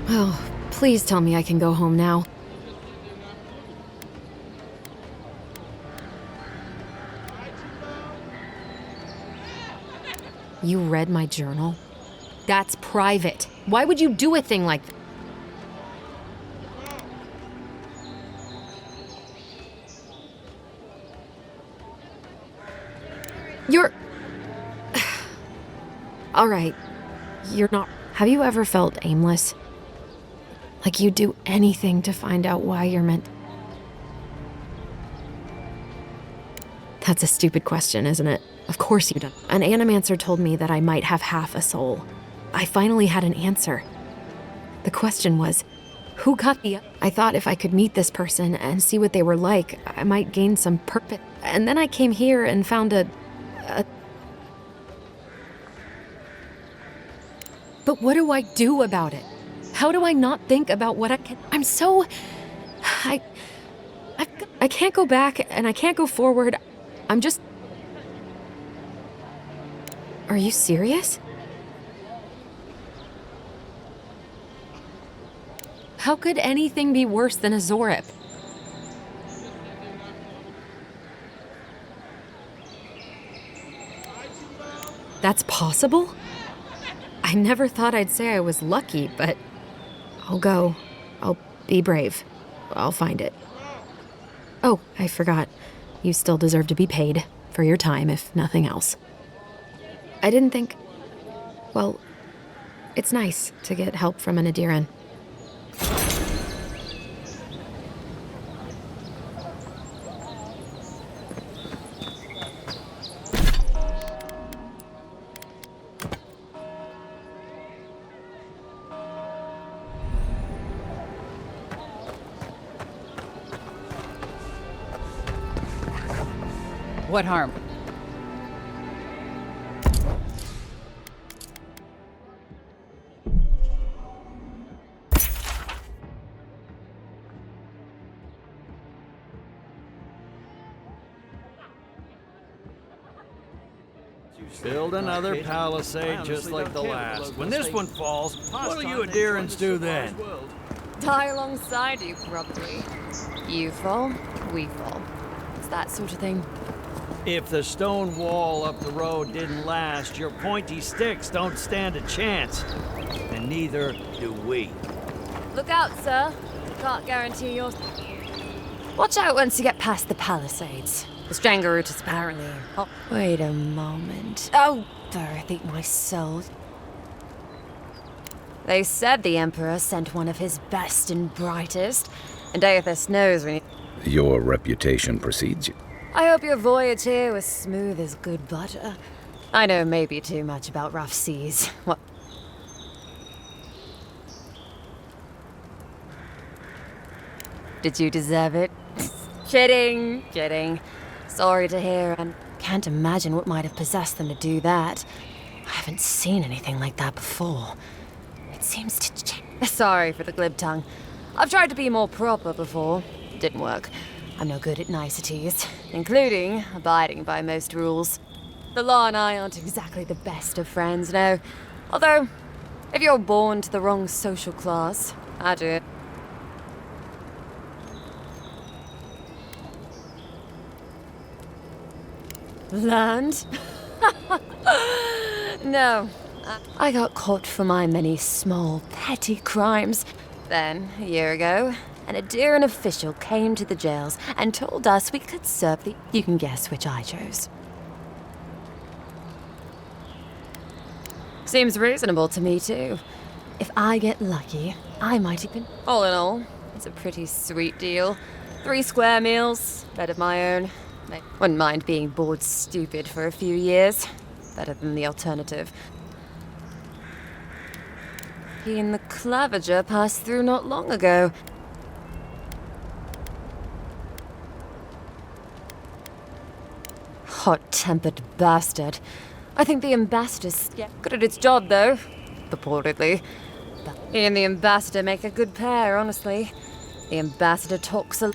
Oh, please tell me I can go home now. You read my journal? That's private. Why would you do a thing like that? You're... All right. You're not... Have you ever felt aimless? Like you'd do anything to find out why you're meant... That's a stupid question, isn't it? Of course you don't. An animancer told me that I might have half a soul. I finally had an answer. The question was, who got the... I thought if I could meet this person and see what they were like, I might gain some purpose. And then I came here and found a... But what do I do about it? How do I not think about what I can... I'm so... I can't go back and I can't go forward. I'm just... Are you serious? How could anything be worse than a Zorip? That's possible? I never thought I'd say I was lucky, but... I'll go. I'll be brave. I'll find it. Oh, I forgot. You still deserve to be paid for your time, if nothing else. I didn't think... Well, it's nice to get help from an Adiran. What harm? Build another palisade just like the last. When this one falls, what will you Adirans do then? Die alongside you, probably. You fall, we fall. It's that sort of thing. If the stone wall up the road didn't last, your pointy sticks don't stand a chance. And neither do we. Look out, sir. Can't guarantee yours. Watch out once you get past the palisades. The Strangler route is apparently... Oh, wait a moment. Oh, Birth, eat my soul. They said the Emperor sent one of his best and brightest, and Eothas knows when he... Your reputation precedes you. I hope your voyage here was smooth as good butter. I know maybe too much about rough seas. What? Did you deserve it? Kidding. Sorry to hear, and can't imagine what might have possessed them to do that. I haven't seen anything like that before. It seems to... Sorry for the glib tongue. I've tried to be more proper before. Didn't work. I'm no good at niceties, including abiding by most rules. The law and I aren't exactly the best of friends, no. Although, if you're born to the wrong social class, I do. Land? No. I got caught for my many small, petty crimes. Then, a year ago, an Adairan official came to the jails and told us we could serve the... You can guess which I chose. Seems reasonable to me, too. If I get lucky, I might even... All in all, it's a pretty sweet deal. 3 square meals, bed of my own. Wouldn't mind being bored stupid for a few years. Better than the alternative. He and the Clavígero passed through not long ago. Hot-tempered bastard. I think the ambassador's good at its job, though. Purportedly. But he and the ambassador make a good pair, honestly. The ambassador talks a...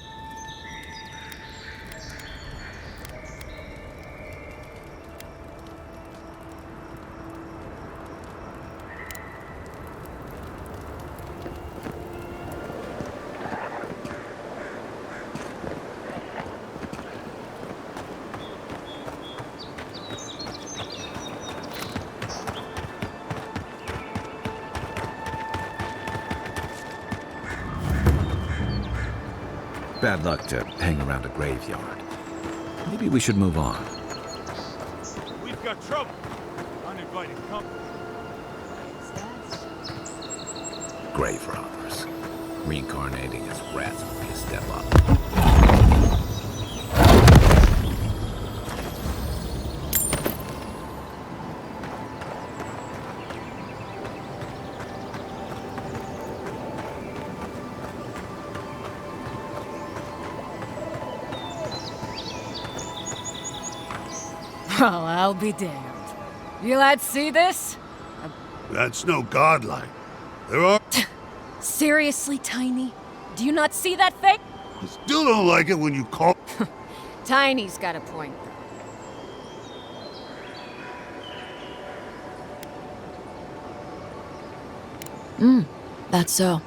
Bad luck to hang around a graveyard. Maybe we should move on. We've got trouble. Uninvited company. Grave robbers. Reincarnating as rats would be a step up. Well, I'll be damned. You lads see this? That's no godlike. There are... Seriously, Tiny? Do you not see that fake? I still don't like it when you call... Tiny's got a point, though. That's so.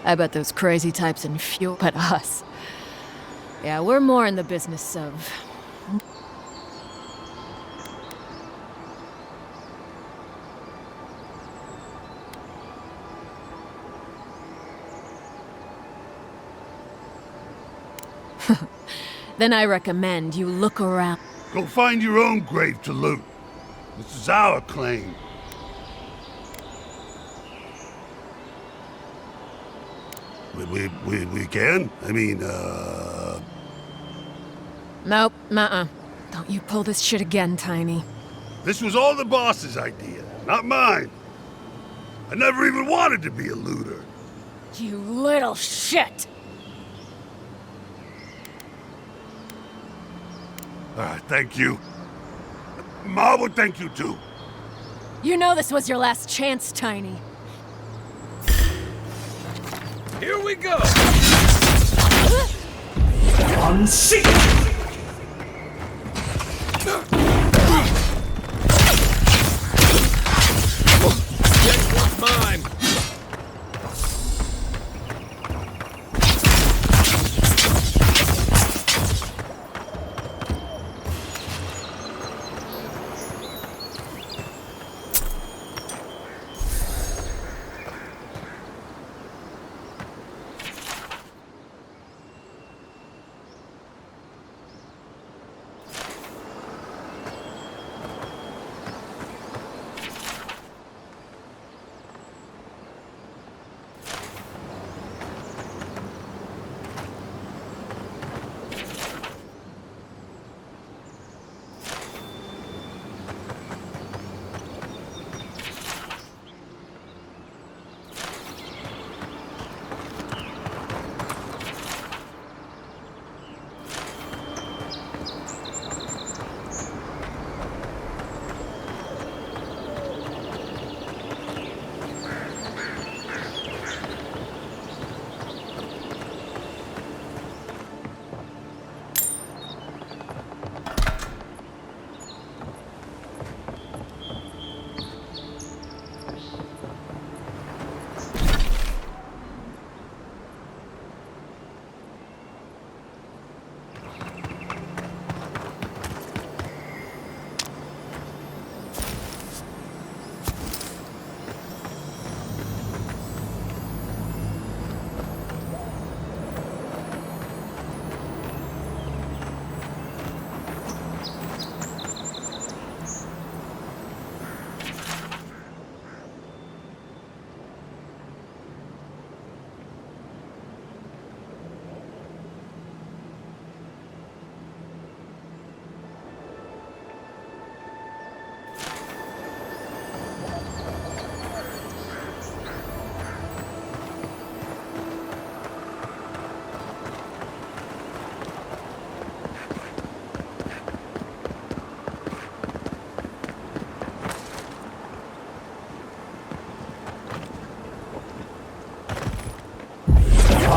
I bet those crazy types in Fior, but us. Yeah, we're more in the business of... Then I recommend you look around. Go find your own grave to loot. This is our claim. We can? I mean, Nope, Don't you pull this shit again, Tiny. This was all the boss's idea, not mine. I never even wanted to be a looter. You little shit! Thank you. Ma would thank you too. You know this was your last chance, Tiny. Here we go! Unseen! Get what's mine!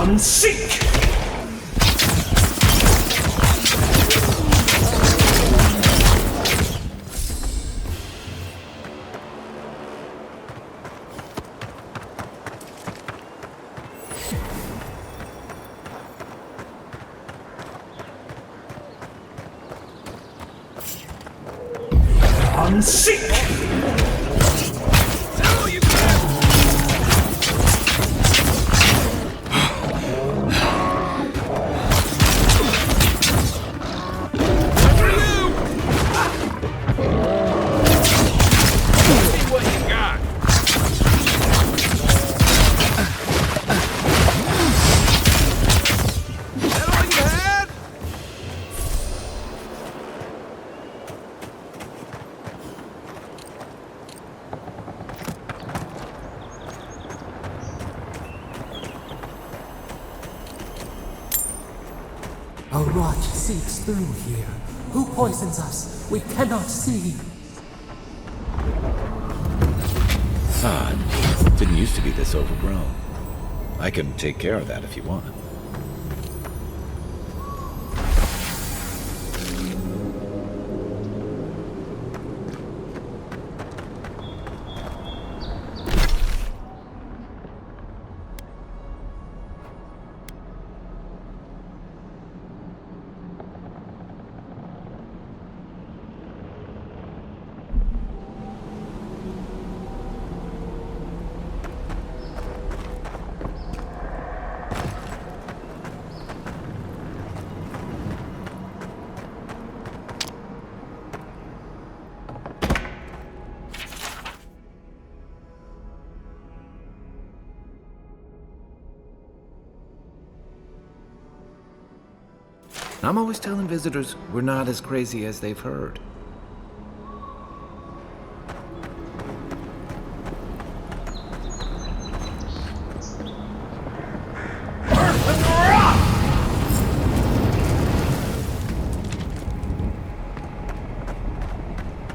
Unseek! Unseek! A rot seeps through here. Who poisons us? We cannot see. Didn't used to be this overgrown. I can take care of that if you want. I'm always telling visitors we're not as crazy as they've heard.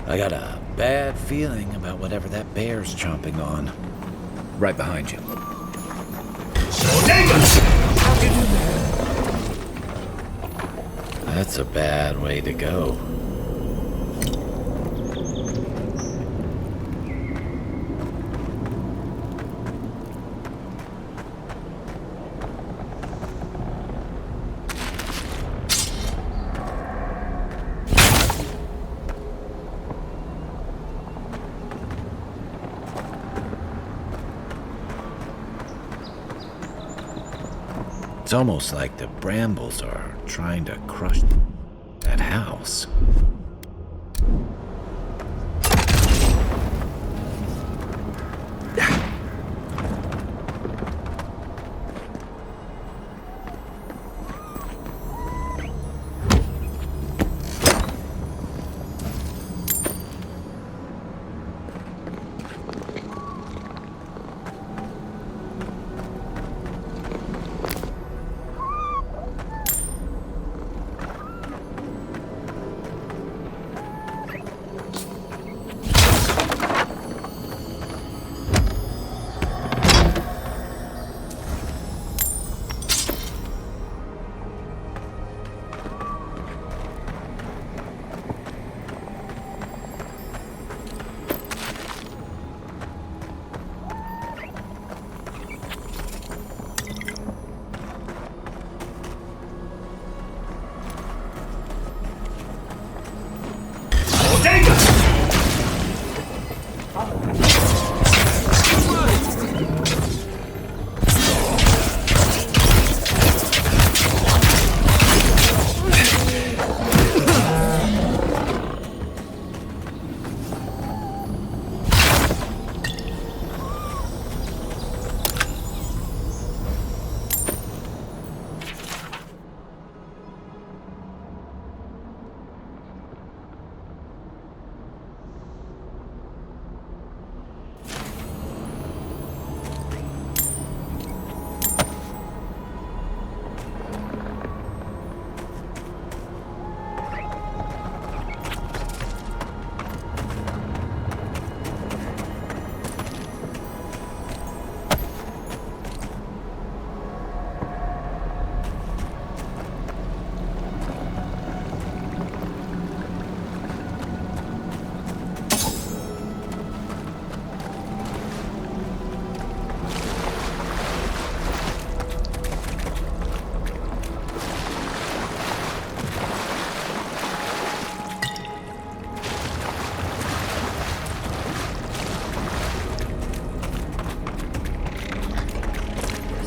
I got a bad feeling about whatever that bear's chomping on. Right behind you. That's a bad way to go. It's almost like the brambles are trying to crush that house.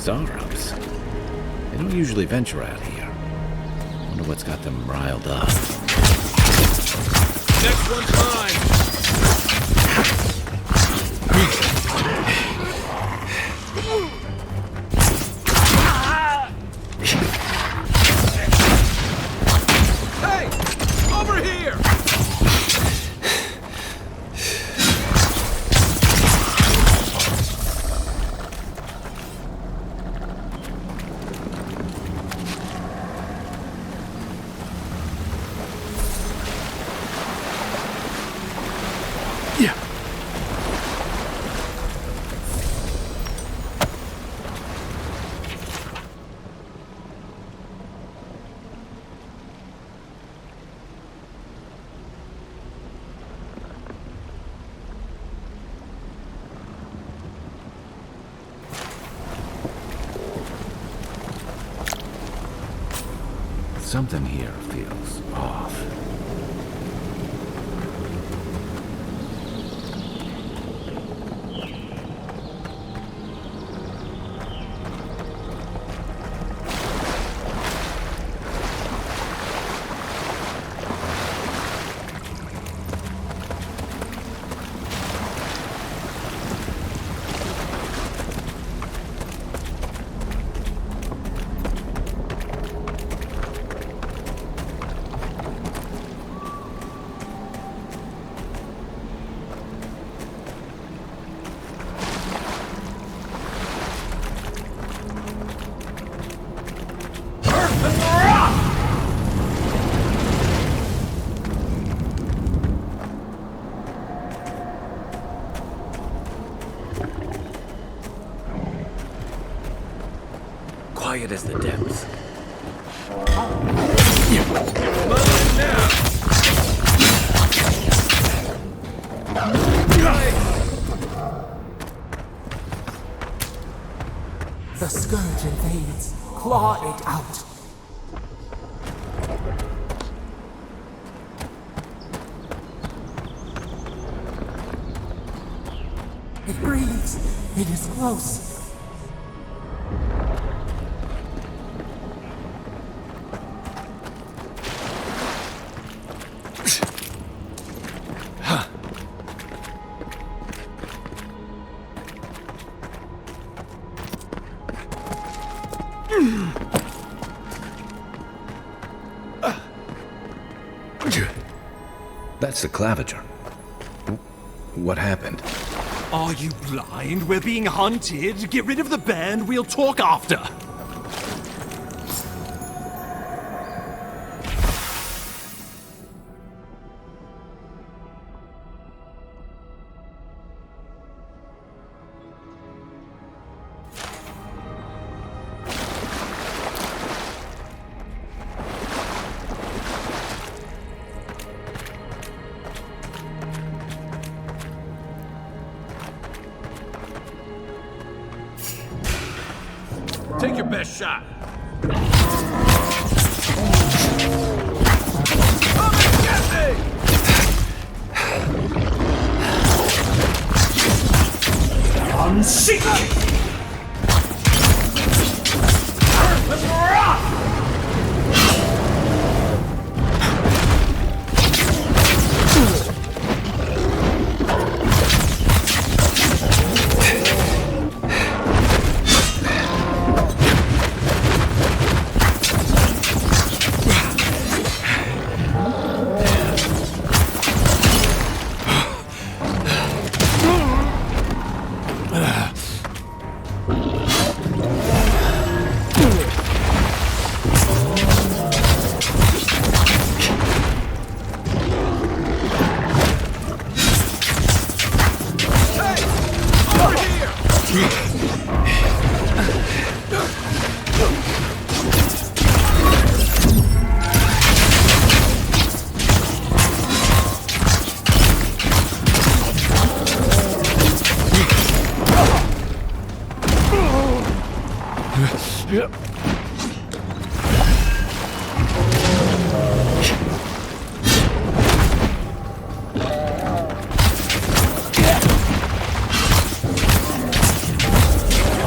Zarops. They don't usually venture out here. Wonder what's got them riled up. Next one's mine! Hey! Over here! Something here feels off. Quiet as the depths. The scourge invades. Claw it out. It breathes. It is close. That's the Clavígero. What happened? Are you blind? We're being hunted. Get rid of the band. We'll talk after. Take your best shot. Come and get me! Unseek!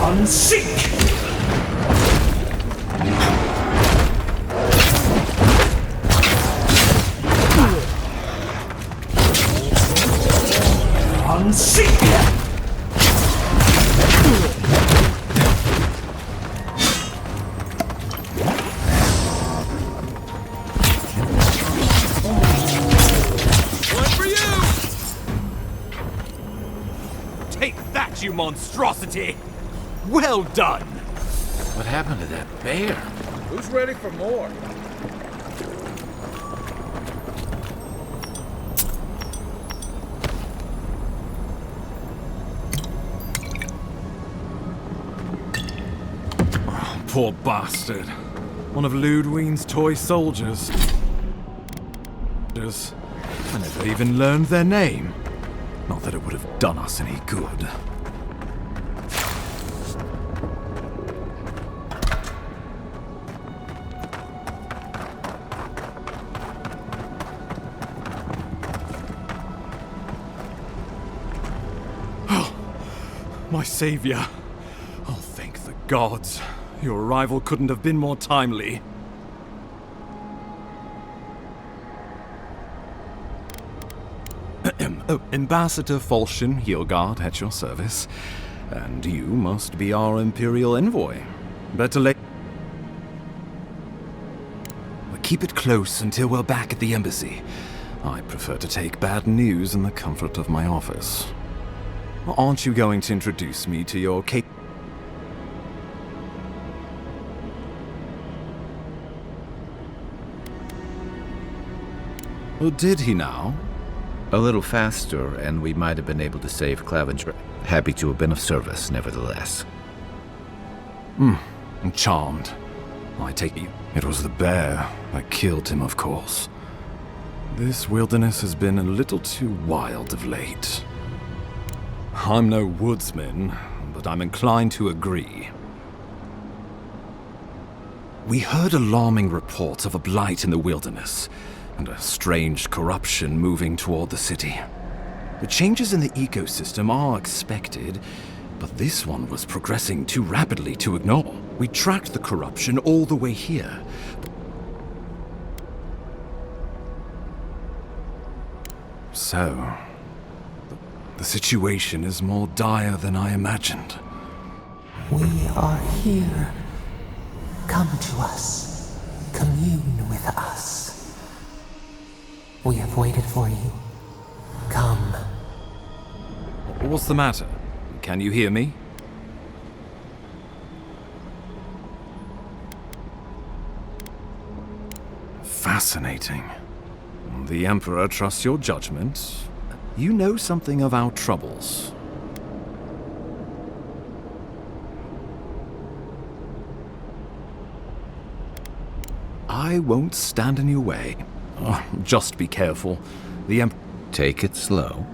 Unseek! see! One for you! Take that, you monstrosity! Well done! What happened to that bear? Who's ready for more? Poor bastard. One of Ludwine's toy soldiers. I never even learned their name. Not that it would have done us any good. Oh, my savior. Oh, thank the gods. Your arrival couldn't have been more timely. Oh, Ambassador Falchion Hildegard at your service. And you must be our Imperial envoy. Better late. But keep it close until we're back at the embassy. I prefer to take bad news in the comfort of my office. Aren't you going to introduce me to your Or did he now? A little faster, and we might have been able to save Clavígero. Happy to have been of service, nevertheless. I'm charmed. I take it was the bear that killed him, of course. This wilderness has been a little too wild of late. I'm no woodsman, but I'm inclined to agree. We heard alarming reports of a blight in the wilderness, and a strange corruption moving toward the city. The changes in the ecosystem are expected, but this one was progressing too rapidly to ignore. We tracked the corruption all the way here. So, the situation is more dire than I imagined. We are here. Come to us. Commune with us. We have waited for you. Come. What's the matter? Can you hear me? Fascinating. The Emperor trusts your judgment. You know something of our troubles. I won't stand in your way. Just be careful. The Emperor... Take it slow.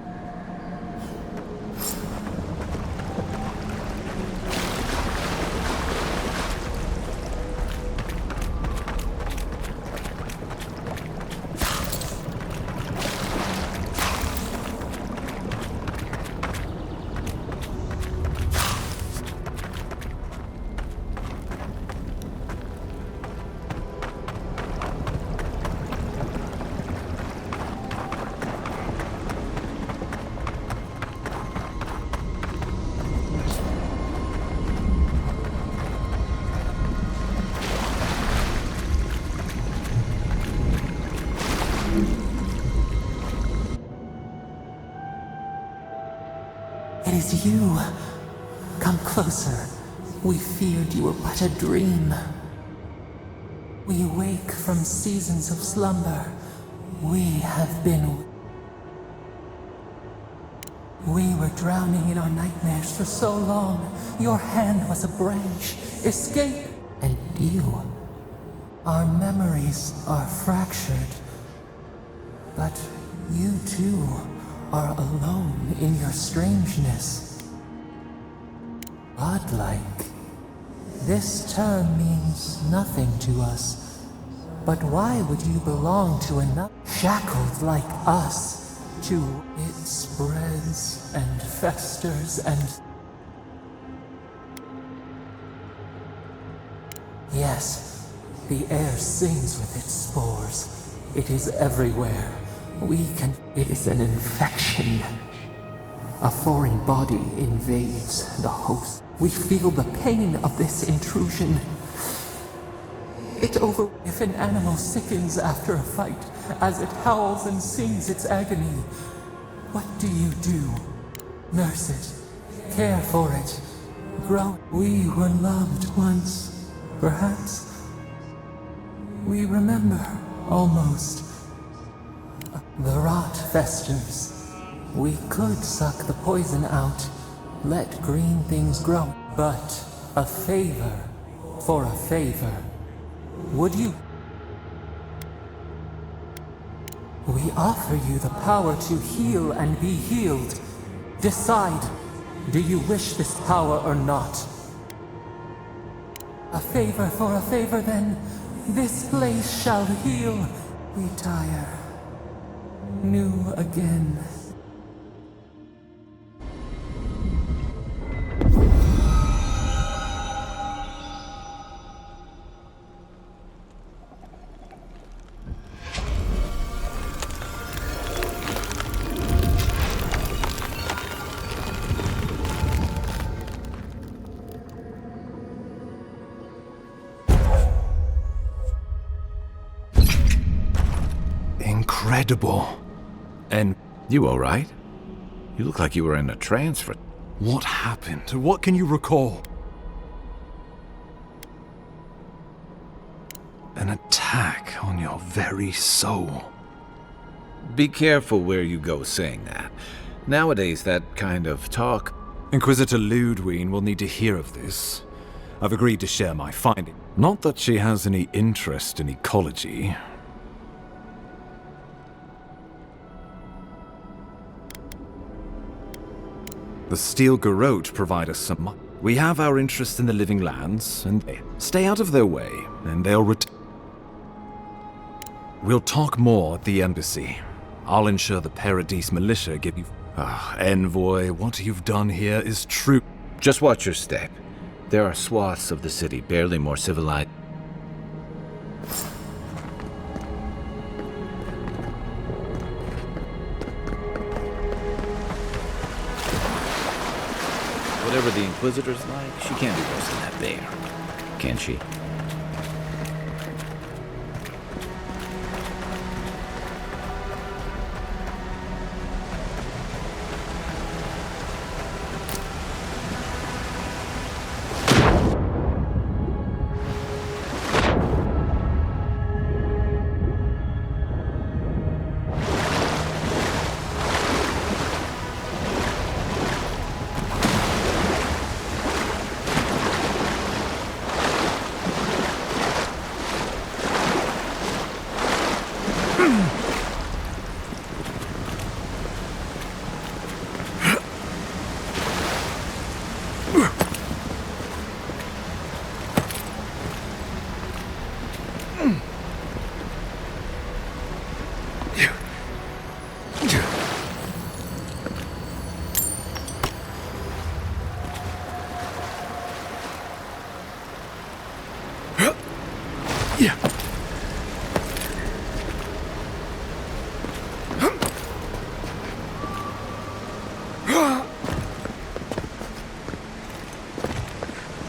It is you. Come closer. We feared you were but a dream. We wake from seasons of slumber. We have been... We were drowning in our nightmares for so long. Your hand was a branch. Escape! And you. Our memories are fractured. But you too are alone in your strangeness. Godlike. This term means nothing to us. But why would you belong to another? Shackled like us. To it spreads and festers and... Yes, the air sings with its spores. It is everywhere. We can... It is an infection. A foreign body invades the host. We feel the pain of this intrusion. If an animal sickens after a fight, as it howls and sings its agony, what do you do? Nurse it, care for it, grow. We were loved once, perhaps. We remember, almost. The rot festers. We could suck the poison out, let green things grow. But a favor for a favor. Would you? We offer you the power to heal and be healed. Decide, do you wish this power or not? A favor for a favor then, this place shall heal. We tire, new again. Incredible. And you all right? You look like you were in a trance for... What happened? What can you recall? An attack on your very soul. Be careful where you go saying that. Nowadays, that kind of talk... Inquisitor Ludwine will need to hear of this. I've agreed to share my finding. Not that she has any interest in ecology. The Steel Garrote provide us some... We have our interest in the living lands, and stay out of their way, and they'll We'll talk more at the embassy. I'll ensure the Paradis militia give you... Envoy, what you've done here is true. Just watch your step. There are swaths of the city barely more civilized. Whatever the Inquisitor's like, she can't be worse than that bear. Can she?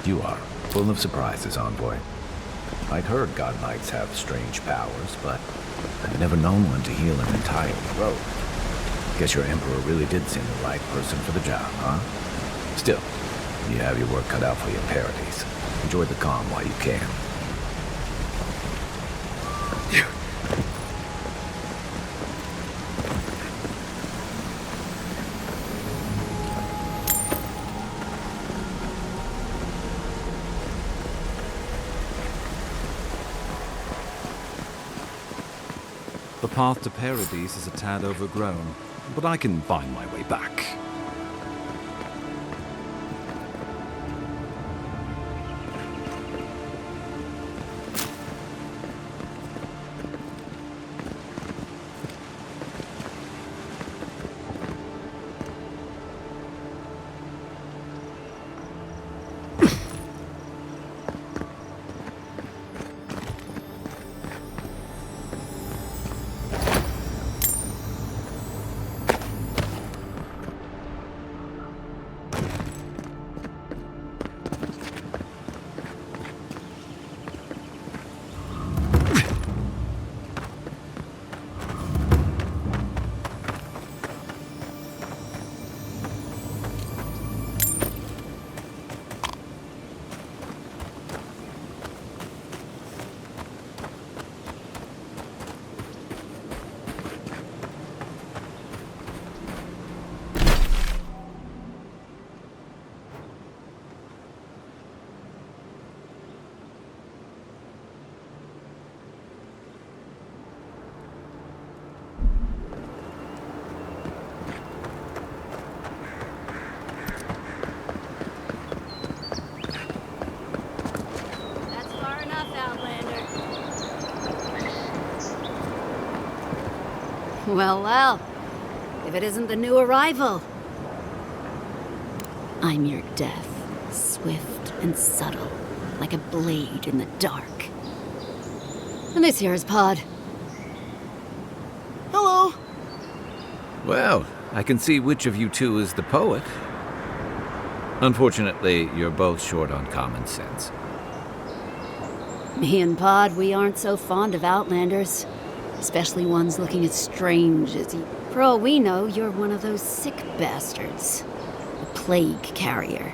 You are full of surprises, Envoy. I'd heard God Knights have strange powers, but I've never known one to heal an entire road. Guess your Emperor really did seem the right person for the job, huh? Still, you have your work cut out for your Paradis. Enjoy the calm while you can. The path to Paradis is a tad overgrown, but I can find my way back. Well, well. If it isn't the new arrival. I'm your death, swift and subtle, like a blade in the dark. And this here is Pod. Hello. Well, I can see which of you two is the poet. Unfortunately, you're both short on common sense. Me and Pod, we aren't so fond of outlanders. Especially ones looking as strange as you. For all we know, you're one of those sick bastards. A plague carrier.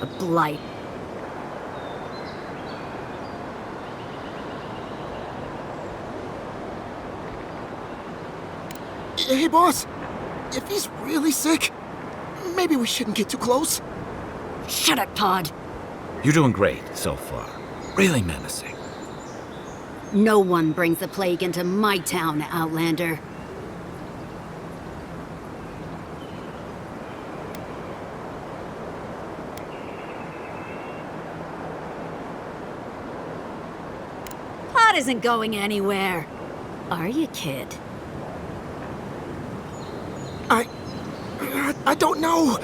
A blight. Hey, boss. If he's really sick, maybe we shouldn't get too close. Shut up, Pod. You're doing great so far. Really menacing. No one brings the plague into my town, Outlander. Pod isn't going anywhere. Are you, kid? I don't know.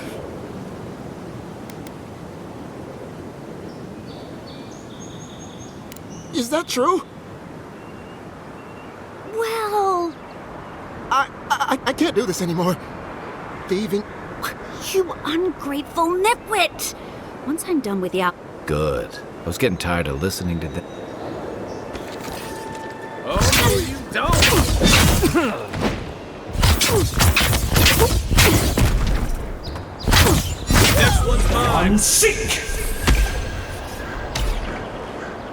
Is that true? Well... I can't do this anymore. Thieving... You ungrateful nitwit! Once I'm done with you... Good. I was getting tired of listening to that. Oh, you don't! This one's mine! I'm sick!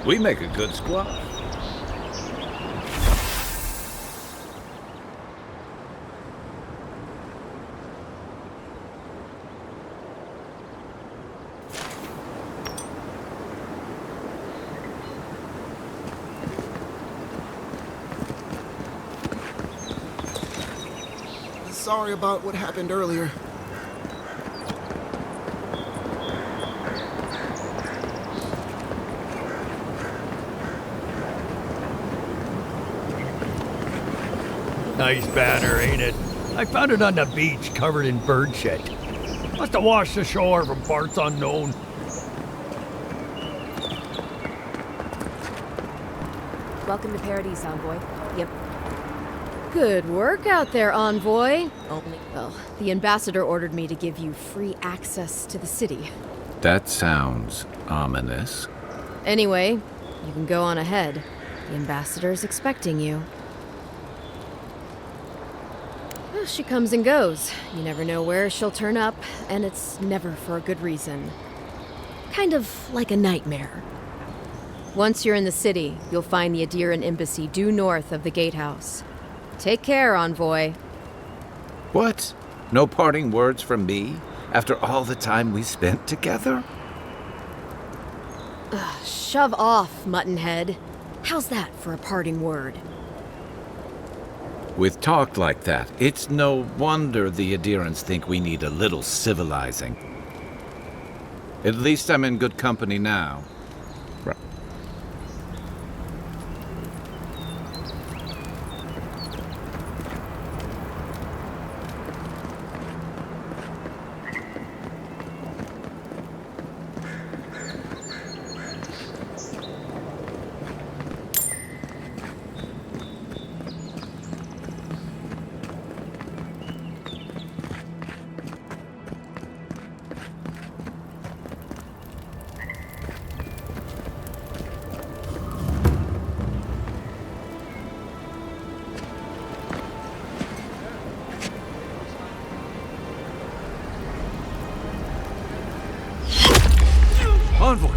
We make a good squad. Sorry about what happened earlier. Nice banner, ain't it? I found it on the beach, covered in bird shit. Must have washed ashore from parts unknown. Welcome to Paradis, Envoy. Yep. Good work out there, Envoy. Only, well, the ambassador ordered me to give you free access to the city. That sounds ominous. Anyway, you can go on ahead. The ambassador's expecting you. Well, she comes and goes. You never know where she'll turn up, and it's never for a good reason. Kind of like a nightmare. Once you're in the city, you'll find the Adiran embassy due north of the gatehouse. Take care, Envoy. What? No parting words from me? After all the time we spent together? Shove off, Muttonhead. How's that for a parting word? With talk like that, it's no wonder the Adirans think we need a little civilizing. At least I'm in good company now. Envoy!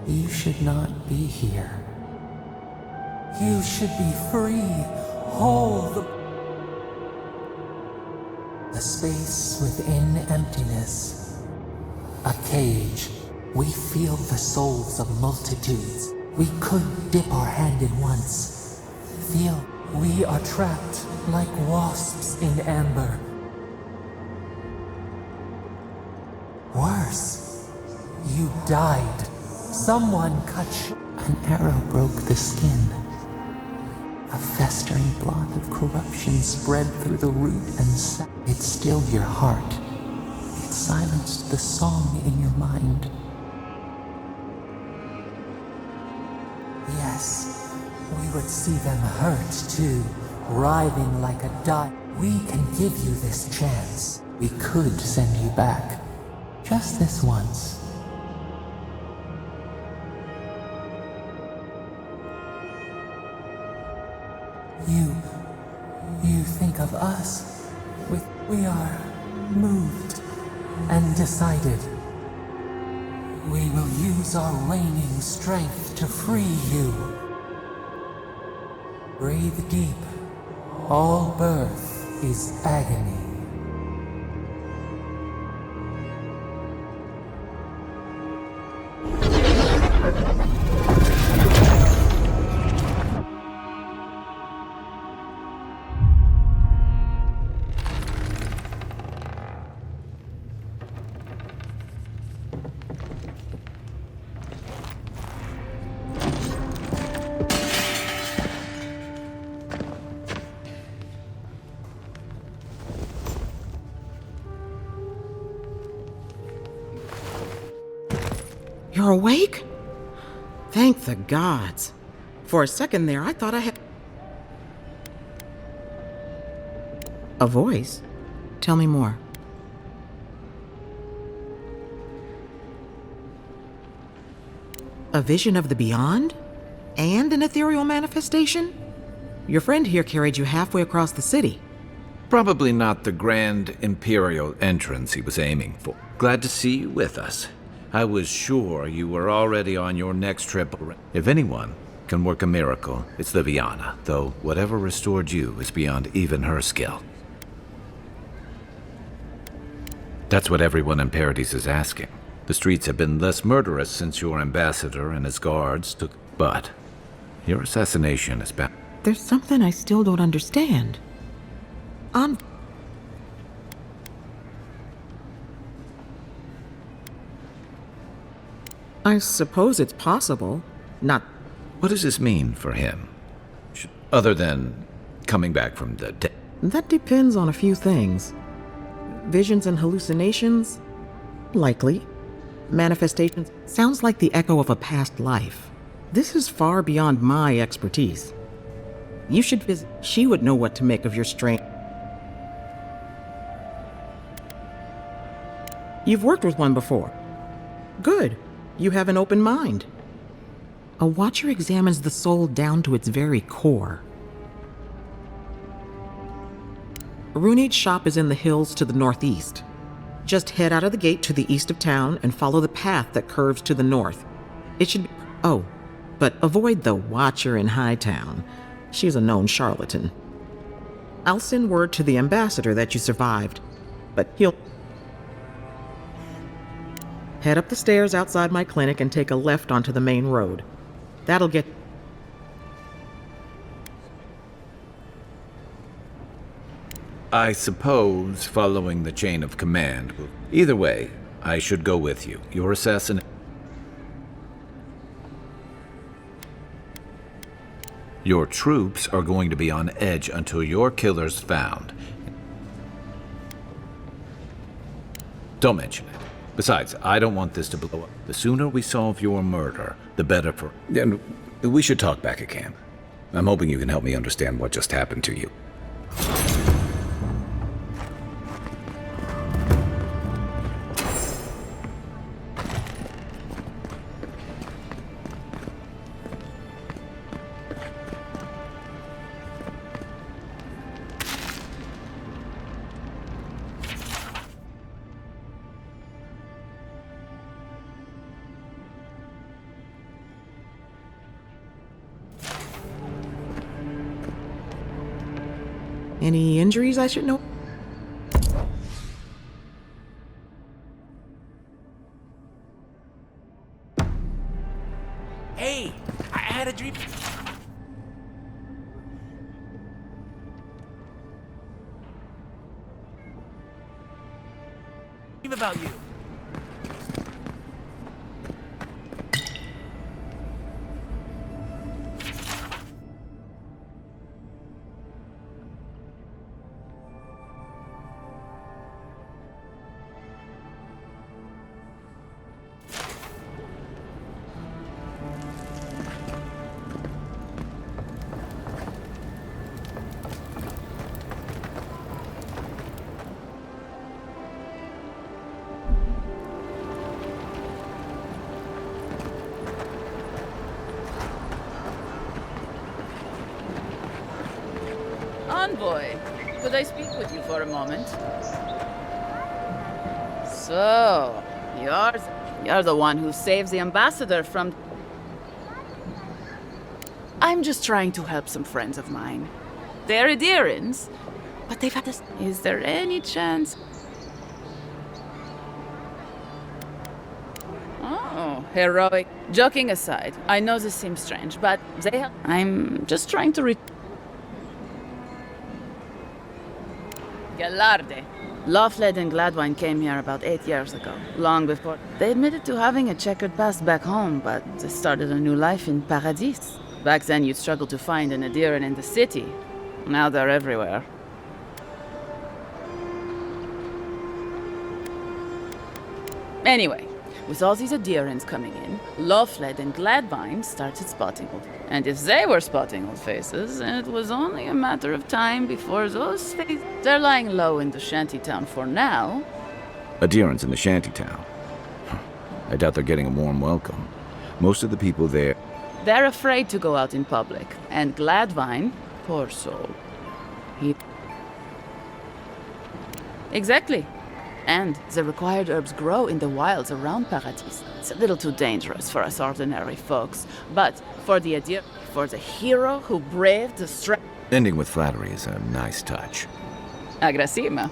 You should not be here. You should be free, whole, the space within emptiness. A cage. We feel the souls of multitudes. We could dip our hand in once. Feel we are trapped like wasps in amber. Worse, you died. Someone cut you. An arrow broke the skin. A festering blot of corruption spread through the root and it stilled your heart. It silenced the song in your mind. Yes, we would see them hurt too, writhing like a dot. We can give you this chance. We could send you back. Just this once. You think of us. We are moved and decided. We will use our waning strength to free you. Breathe deep. All birth is agony. You're awake? Thank the gods. For a second there, I thought I had... A voice? Tell me more. A vision of the beyond? And an ethereal manifestation? Your friend here carried you halfway across the city. Probably not the grand imperial entrance he was aiming for. Glad to see you with us. I was sure you were already on your next trip. If anyone can work a miracle, it's the Viana, though whatever restored you is beyond even her skill. That's what everyone in Paradis is asking. The streets have been less murderous since your ambassador and his guards took... But your assassination is bad. There's something I still don't understand. I suppose it's possible. Not... What does this mean for him? Other than coming back from the dead? That depends on a few things. Visions and hallucinations? Likely. Manifestations? Sounds like the echo of a past life. This is far beyond my expertise. You should visit. She would know what to make of your strange... You've worked with one before. Good. You have an open mind. A watcher examines the soul down to its very core. Runyd's shop is in the hills to the northeast. Just head out of the gate to the east of town and follow the path that curves to the north. It should be... Oh, but avoid the watcher in Hightown. She's a known charlatan. I'll send word to the ambassador that you survived, but he'll... Head up the stairs outside my clinic and take a left onto the main road. That'll get... I suppose following the chain of command. Either way, I should go with you. Your assassin... Your troops are going to be on edge until your killer's found. Don't mention it. Besides, I don't want this to blow up. The sooner we solve your murder, the better for... And we should talk back at camp. I'm hoping you can help me understand what just happened to you. Any injuries I should know? Hey, I had a dream. About you. Envoy, could I speak with you for a moment? So, you're the one who saves the ambassador from... I'm just trying to help some friends of mine. They're Adherans, but they've had this... Is there any chance... Oh, heroic. Joking aside, I know this seems strange, but I'm just trying to Galarde. Lofled and Gladwine came here about 8 years ago, long before. They admitted to having a checkered past back home, but they started a new life in Paradis. Back then, you'd struggle to find an Adheran in the city. Now they're everywhere. Anyway, with all these Adherans coming in, Lofled and Gladwine started spotting old. And if they were spotting old faces, it was only a matter of time before those faces... They're lying low in the shantytown for now. Adherents in the shantytown. I doubt they're getting a warm welcome. Most of the people there... They're afraid to go out in public. And Gladwine, poor soul, he... Exactly. And the required herbs grow in the wilds around Paradis. It's a little too dangerous for us ordinary folks, but for the hero who braved the strength... Ending with flattery is a nice touch. Agrasima.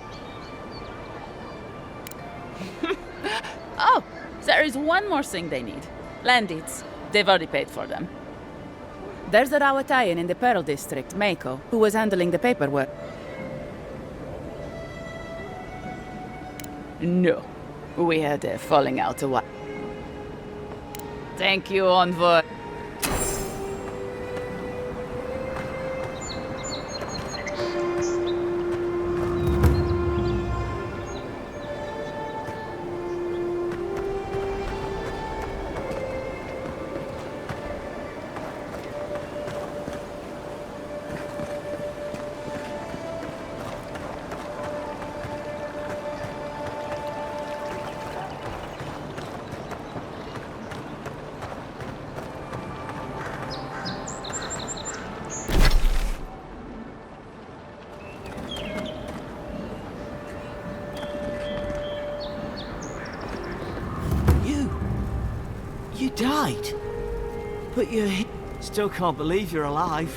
Oh, there is one more thing they need. Land deeds. They've already paid for them. There's a Rawatayan in the Pearl District, Mako, who was handling the paperwork. No. We had a falling out a while. Thank you, Envoy. You died? But you still can't believe you're alive.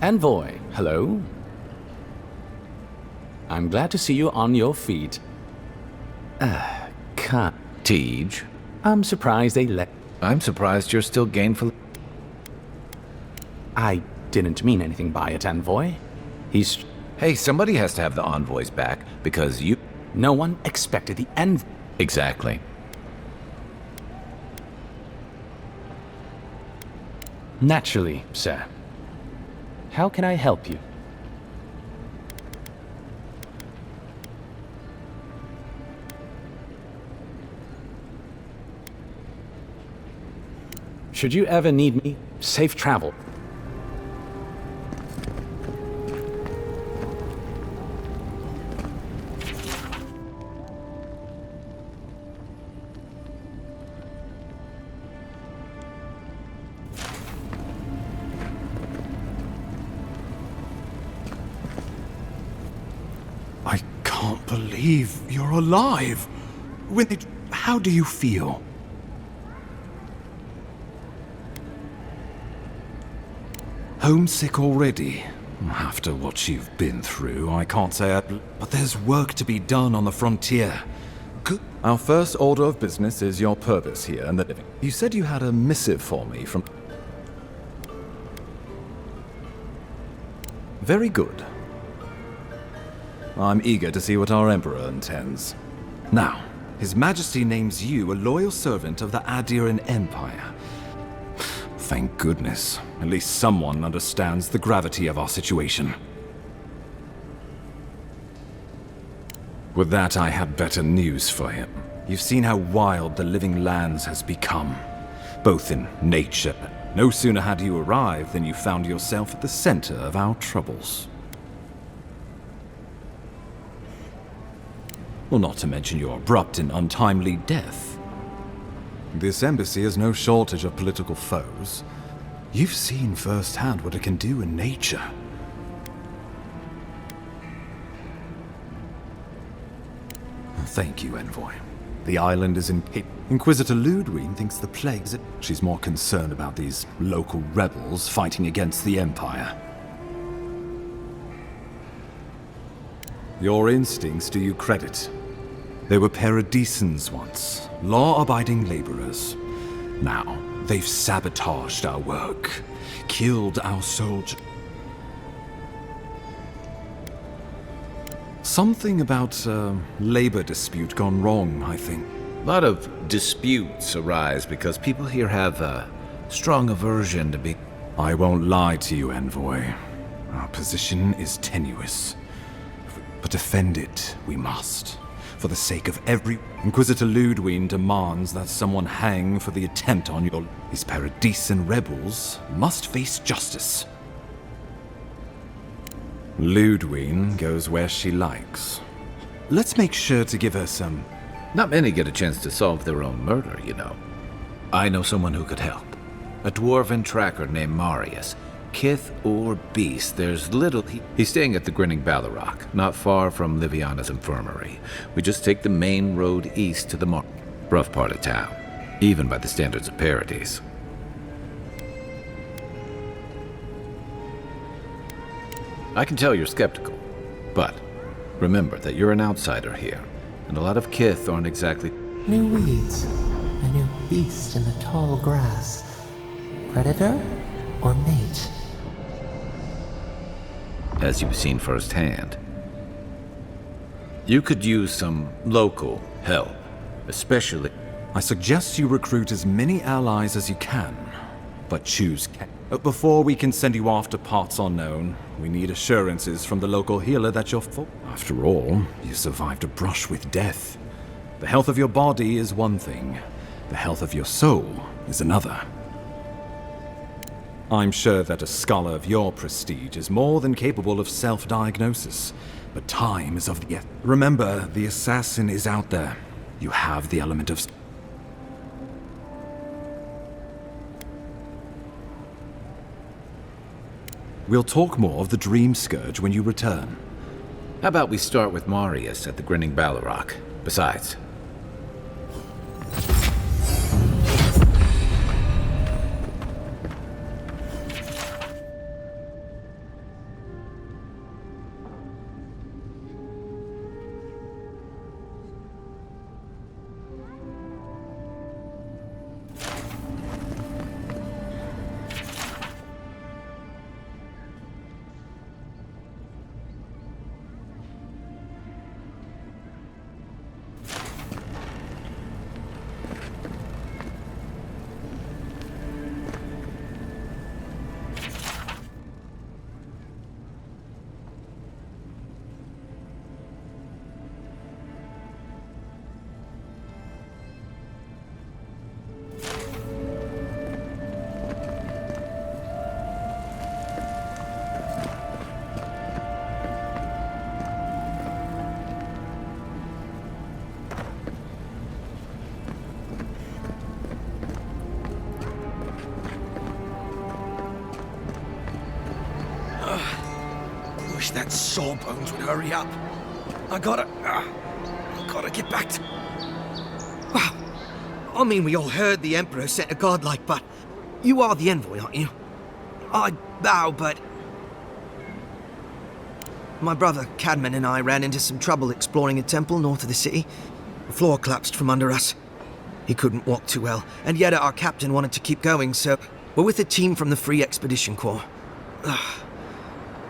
Envoy, hello. I'm glad to see you on your feet. Can't. Tej. I'm surprised they let... I'm surprised you're still gainful. I didn't mean anything by it, Envoy. He's... Hey, somebody has to have the envoys back, because you... No one expected the envoy. Exactly. Naturally, sir. How can I help you? Should you ever need me, safe travel. I can't believe you're alive. How do you feel? Homesick already? After what you've been through, I can't say but there's work to be done on the frontier. Our first order of business is your purpose here and the living. You said you had a missive for me from... Very good. I'm eager to see what our Emperor intends. Now, His Majesty names you a loyal servant of the Adiran Empire. Thank goodness. At least someone understands the gravity of our situation. With that, I had better news for him. You've seen how wild the Living Lands has become, both in nature. No sooner had you arrived than you found yourself at the center of our troubles. Well, not to mention your abrupt and untimely death. This embassy has no shortage of political foes. You've seen firsthand what it can do in nature. Thank you, Envoy. The island is in... Inquisitor Ludwig thinks the plague's... She's more concerned about these local rebels fighting against the Empire. Your instincts do you credit. They were Paradisans once, law-abiding laborers. Now, they've sabotaged our work, killed our soldiers. Something about a labor dispute gone wrong, I think. A lot of disputes arise because people here have a strong aversion to be... I won't lie to you, Envoy. Our position is tenuous. But defend it, we must. For the sake of every... Inquisitor Ludwig demands that someone hang for the attempt on your... These Paradisan rebels must face justice. Ludwig goes where she likes. Let's make sure to give her some... Not many get a chance to solve their own murder, you know. I know someone who could help. A dwarven tracker named Marius. Kith or beast, there's little... He's staying at the Grinning Balarok, not far from Liviana's infirmary. We just take the main road east to the rough part of town, even by the standards of Paradis. I can tell you're skeptical, but remember that you're an outsider here, and a lot of Kith aren't exactly... New weeds, a new beast in the tall grass. Predator or mate? As you've seen firsthand. You could use some local help, especially... I suggest you recruit as many allies as you can, but choose... Before we can send you off to parts unknown, we need assurances from the local healer that you're full. After all, you survived a brush with death. The health of your body is one thing. The health of your soul is another. I'm sure that a scholar of your prestige is more than capable of self-diagnosis, but time is of the... Remember, the assassin is out there. You have the element of... We'll talk more of the Dream Scourge when you return. How about we start with Marius at the Grinning Balarok? Besides... wish that sawbones would hurry up. I gotta get back to... Wow. I mean, we all heard the Emperor sent a godlike, but you are the envoy, aren't you? I bow, but... My brother, Cadman, and I ran into some trouble exploring a temple north of the city. The floor collapsed from under us. He couldn't walk too well, and yet our captain wanted to keep going, so we're with a team from the Free Expedition Corps.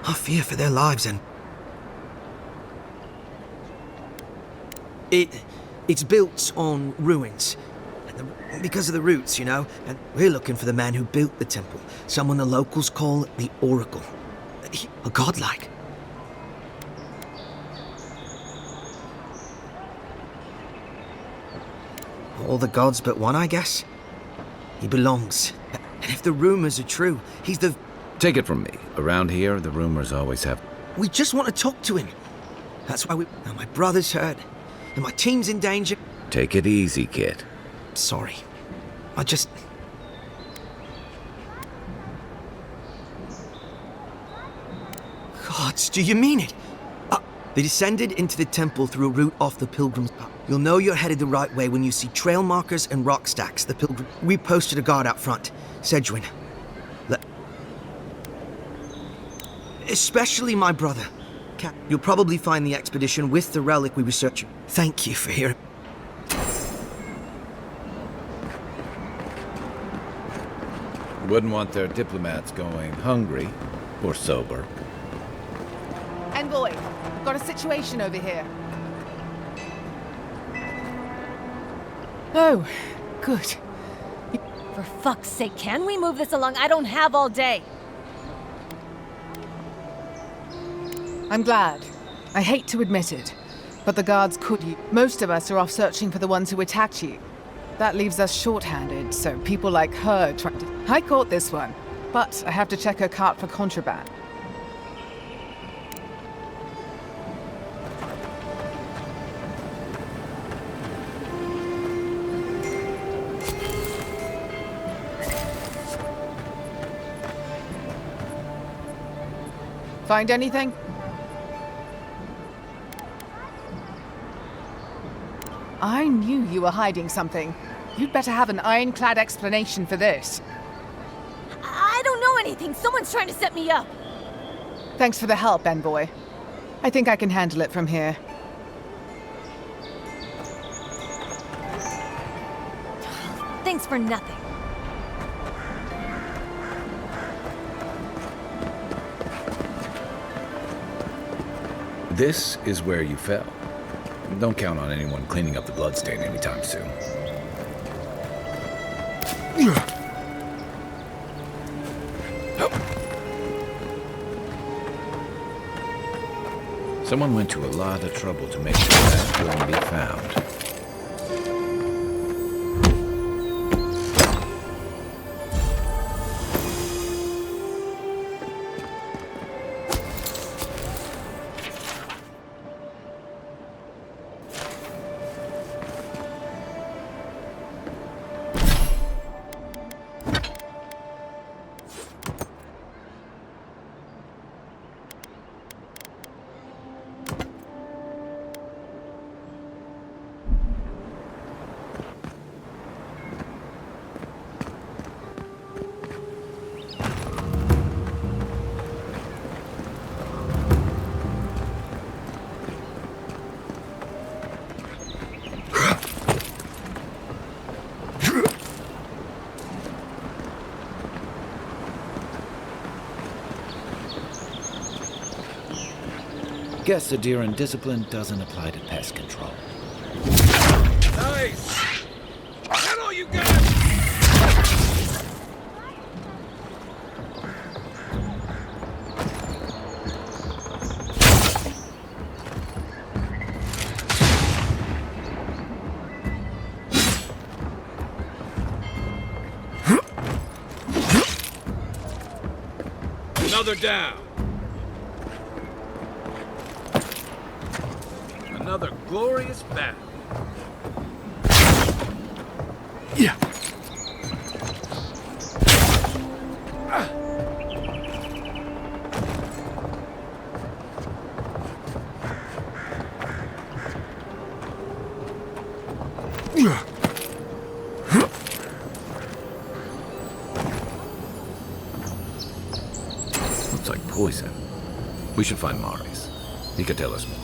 I fear for their lives, and... It's built on ruins. Because of the roots, you know, and we're looking for the man who built the temple. Someone the locals call the Oracle. A godlike. All the gods but one, I guess. He belongs. And if the rumors are true, he's the... Take it from me. Around here, the rumors always have... We just want to talk to him. That's why Now, my brother's hurt, and my team's in danger. Take it easy, kid. Sorry. I just... Gods, do you mean it? They descended into the temple through a route off the Pilgrim's Path. You'll know you're headed the right way when you see trail markers and rock stacks. The Pilgrim... We posted a guard out front. Sedgwin. Especially my brother. You'll probably find the expedition with the relic we researched. Thank you for hearing. Wouldn't want their diplomats going hungry or sober. Envoy, I've got a situation over here. Oh, good. For fuck's sake, can we move this along? I don't have all day. I'm glad. I hate to admit it, but the guards could. Most of us are off searching for the ones who attacked you. That leaves us short-handed, so people like her trying to... I caught this one, but I have to check her cart for contraband. Find anything? I knew you were hiding something. You'd better have an ironclad explanation for this. I don't know anything. Someone's trying to set me up. Thanks for the help, Envoy. I think I can handle it from here. Thanks for nothing. This is where you fell. Don't count on anyone cleaning up the bloodstain anytime soon. Someone went to a lot of trouble to make sure that couldn't be found. Guess the deer and discipline doesn't apply to pest control. Nice! That all you got? Another down. Another glorious battle. Yeah. poison. We should find Marius. He could tell us more.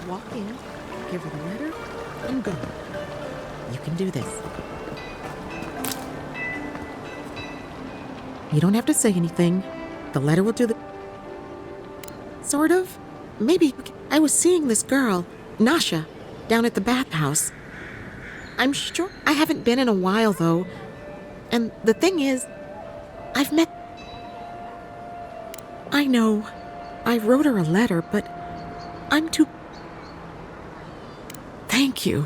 Walk in, give her the letter, and go. You can do this. You don't have to say anything. The letter will do the... Sort of. Maybe. I was seeing this girl, Nasha, down at the bathhouse. I'm sure I haven't been in a while, though. And the thing is, I've met... I know. I wrote her a letter, but I'm too... Thank you.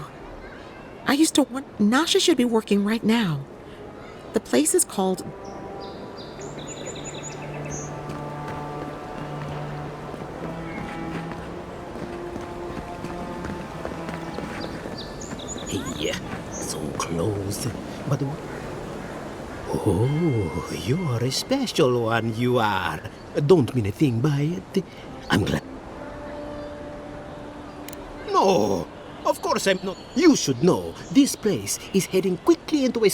I used to want... Nasha should be working right now. The place is called... Hey, so close. But... Oh, you're a special one, you are. Don't mean a thing by it. I'm glad... No! Of course I'm not. You should know. This place is heading quickly into a...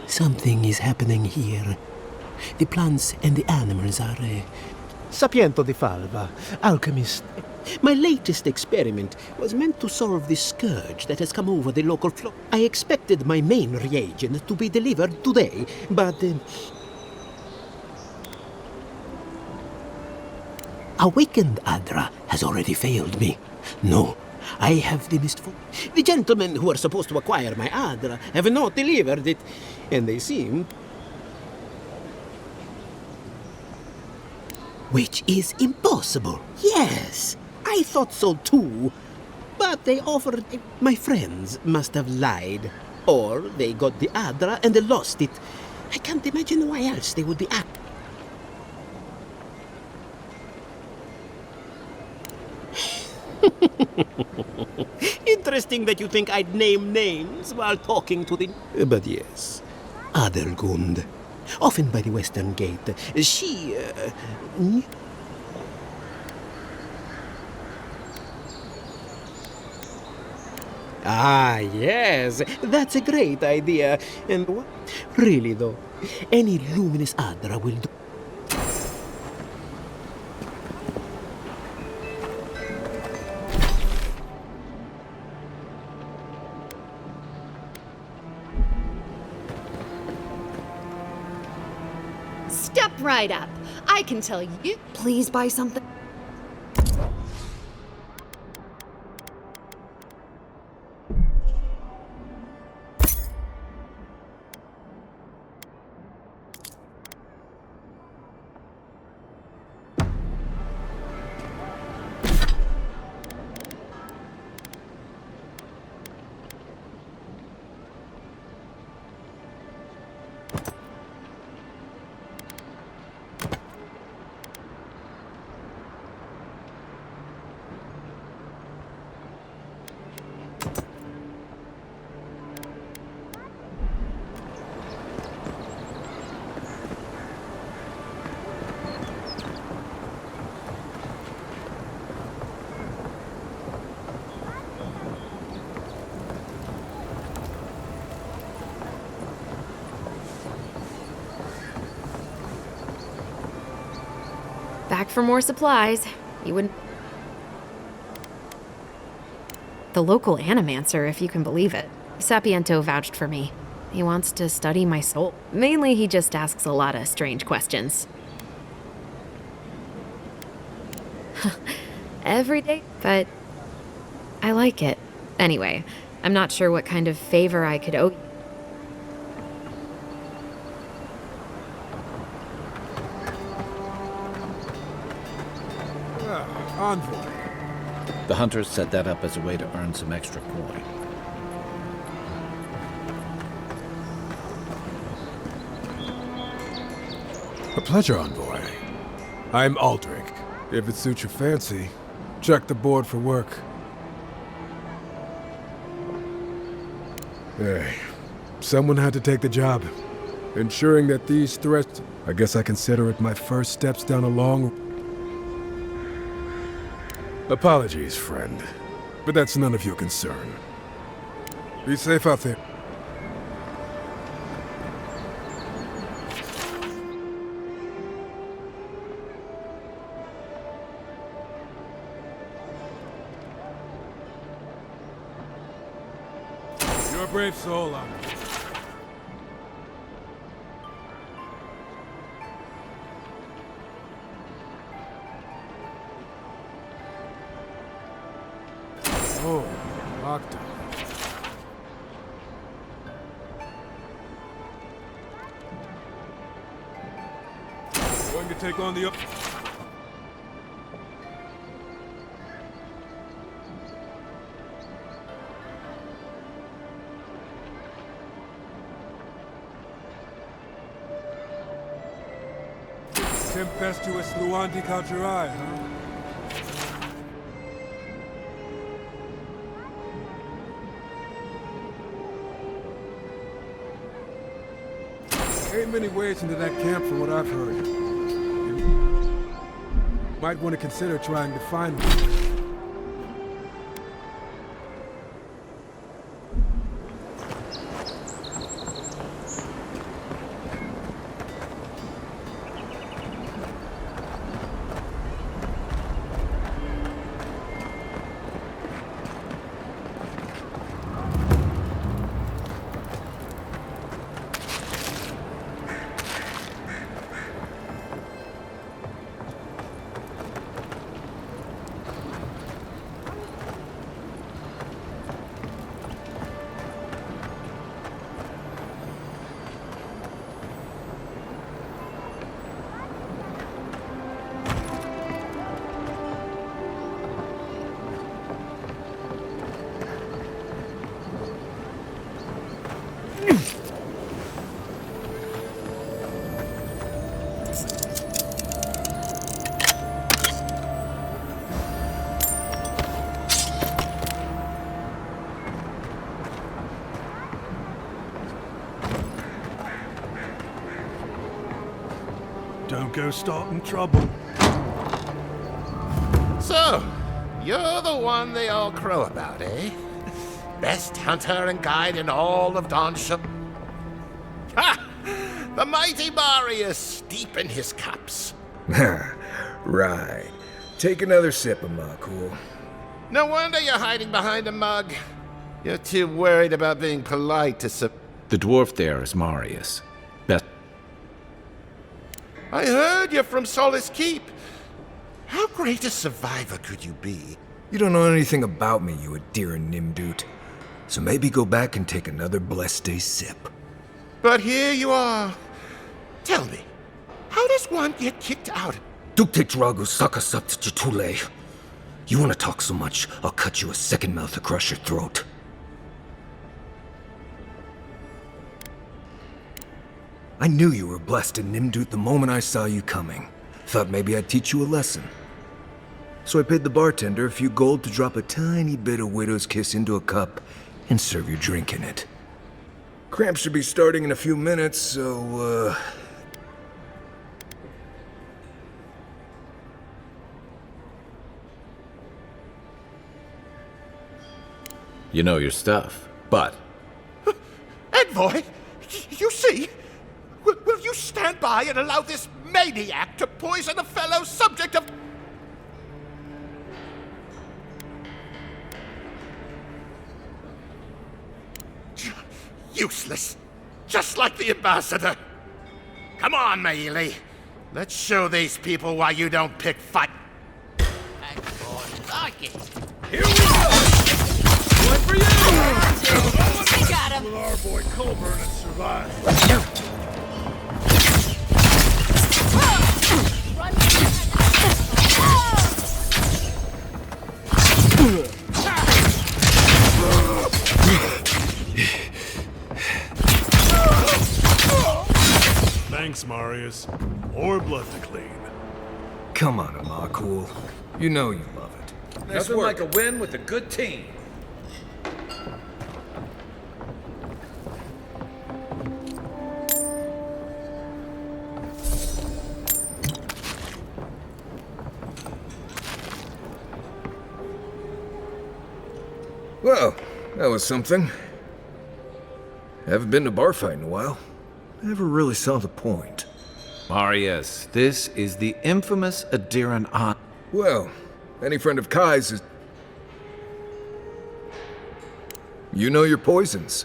Something is happening here. The plants and the animals are... Sapiento di Falva, alchemist. My latest experiment was meant to solve the scourge that has come over the local floor. I expected my main reagent to be delivered today, but... Awakened Adra has already failed me. No, I have the misfortune. The gentlemen who are supposed to acquire my Adra have not delivered it, and they seem... Which is impossible. Yes, I thought so too. But they offered... My friends must have lied. Or they got the Adra and they lost it. I can't imagine why else they would be acting. Interesting that you think I'd name names while talking to the... But yes, Adelgund, often by the western gate. She... Ah, yes, that's a great idea. And what? Really, though, any luminous Adra will do. Step right up. I can tell you. Please buy something. Back for more supplies. You wouldn't... The local animancer, if you can believe it. Sapiento vouched for me. He wants to study my soul. Mainly, he just asks a lot of strange questions. Every day, but I like it. Anyway, I'm not sure what kind of favor I could owe you. Envoy. The hunters set that up as a way to earn some extra coin. A pleasure, Envoy. I'm Aldrich. If it suits your fancy, check the board for work. Hey, someone had to take the job. Ensuring that these threats... I guess I consider it my first steps down a long... Apologies, friend. But that's none of your concern. Be safe out there. You're a brave soul, Alta. Oh, Octa. Going to take on the... Tempestuous Luanti Calcerai, huh? Ain't many ways into that camp from what I've heard. You might want to consider trying to find one. Don't go starting trouble. So, you're the one they all crow about, eh? Best hunter and guide in all of Donsham. Ha! The mighty Marius, deep in his cups. Right. Take another sip of my cool. No wonder you're hiding behind a mug. You're too worried about being polite to The dwarf there is Marius. I heard you're from Solace Keep. How great a survivor could you be? You don't know anything about me, you Adira Nimdut. So maybe go back and take another blessed day sip. But here you are. Tell me, how does one get kicked out? Dukte Drago Sakasat Jitule. You want to talk so much, I'll cut you a second mouth across your throat. I knew you were blessed in Nimdut the moment I saw you coming. Thought maybe I'd teach you a lesson. So I paid the bartender a few gold to drop a tiny bit of Widow's Kiss into a cup and serve your drink in it. Cramps should be starting in a few minutes, so, You know your stuff, but... Envoy, you see? Will you stand by and allow this maniac to poison a fellow subject of... Useless. Just like the ambassador. Come on, Maili. Let's show these people why you don't pick fight. Like it. Here we go! One for you! We got him! Will our boy Colburn and survive? Thanks, Marius. More blood to clean. Come on, Amakul. You know you love it. Nothing like a win with a good team. Well, that was something. Haven't been to bar fight in a while. Never really saw the point. Marius, this is the infamous Adiran An. Well, any friend of Kai's is... You know your poisons.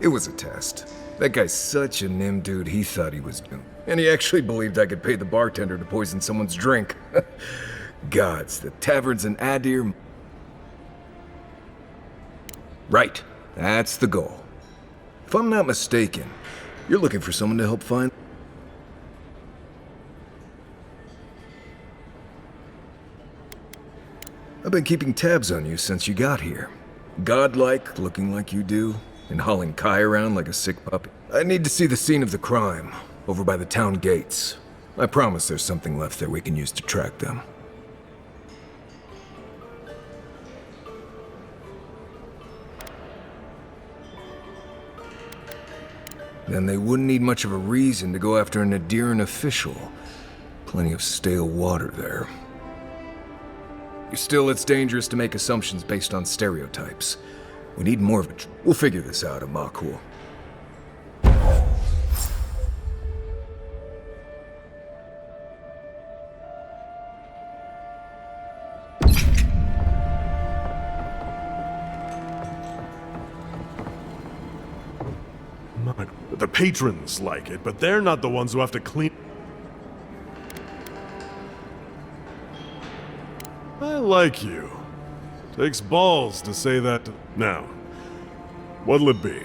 It was a test. That guy's such a nim dude, he thought he was doomed. And he actually believed I could pay the bartender to poison someone's drink. Gods, the taverns in Adir... Right, that's the goal. If I'm not mistaken, you're looking for someone to help find... I've been keeping tabs on you since you got here. Godlike, looking like you do, and hauling Kai around like a sick puppy. I need to see the scene of the crime, over by the town gates. I promise there's something left there we can use to track them. Then they wouldn't need much of a reason to go after an Adiran official. Plenty of stale water there. Still, it's dangerous to make assumptions based on stereotypes. We need more of it. We'll figure this out, Amakul. The patrons like it, but they're not the ones who have to clean... I like you. Takes balls to say that. Now, what'll it be?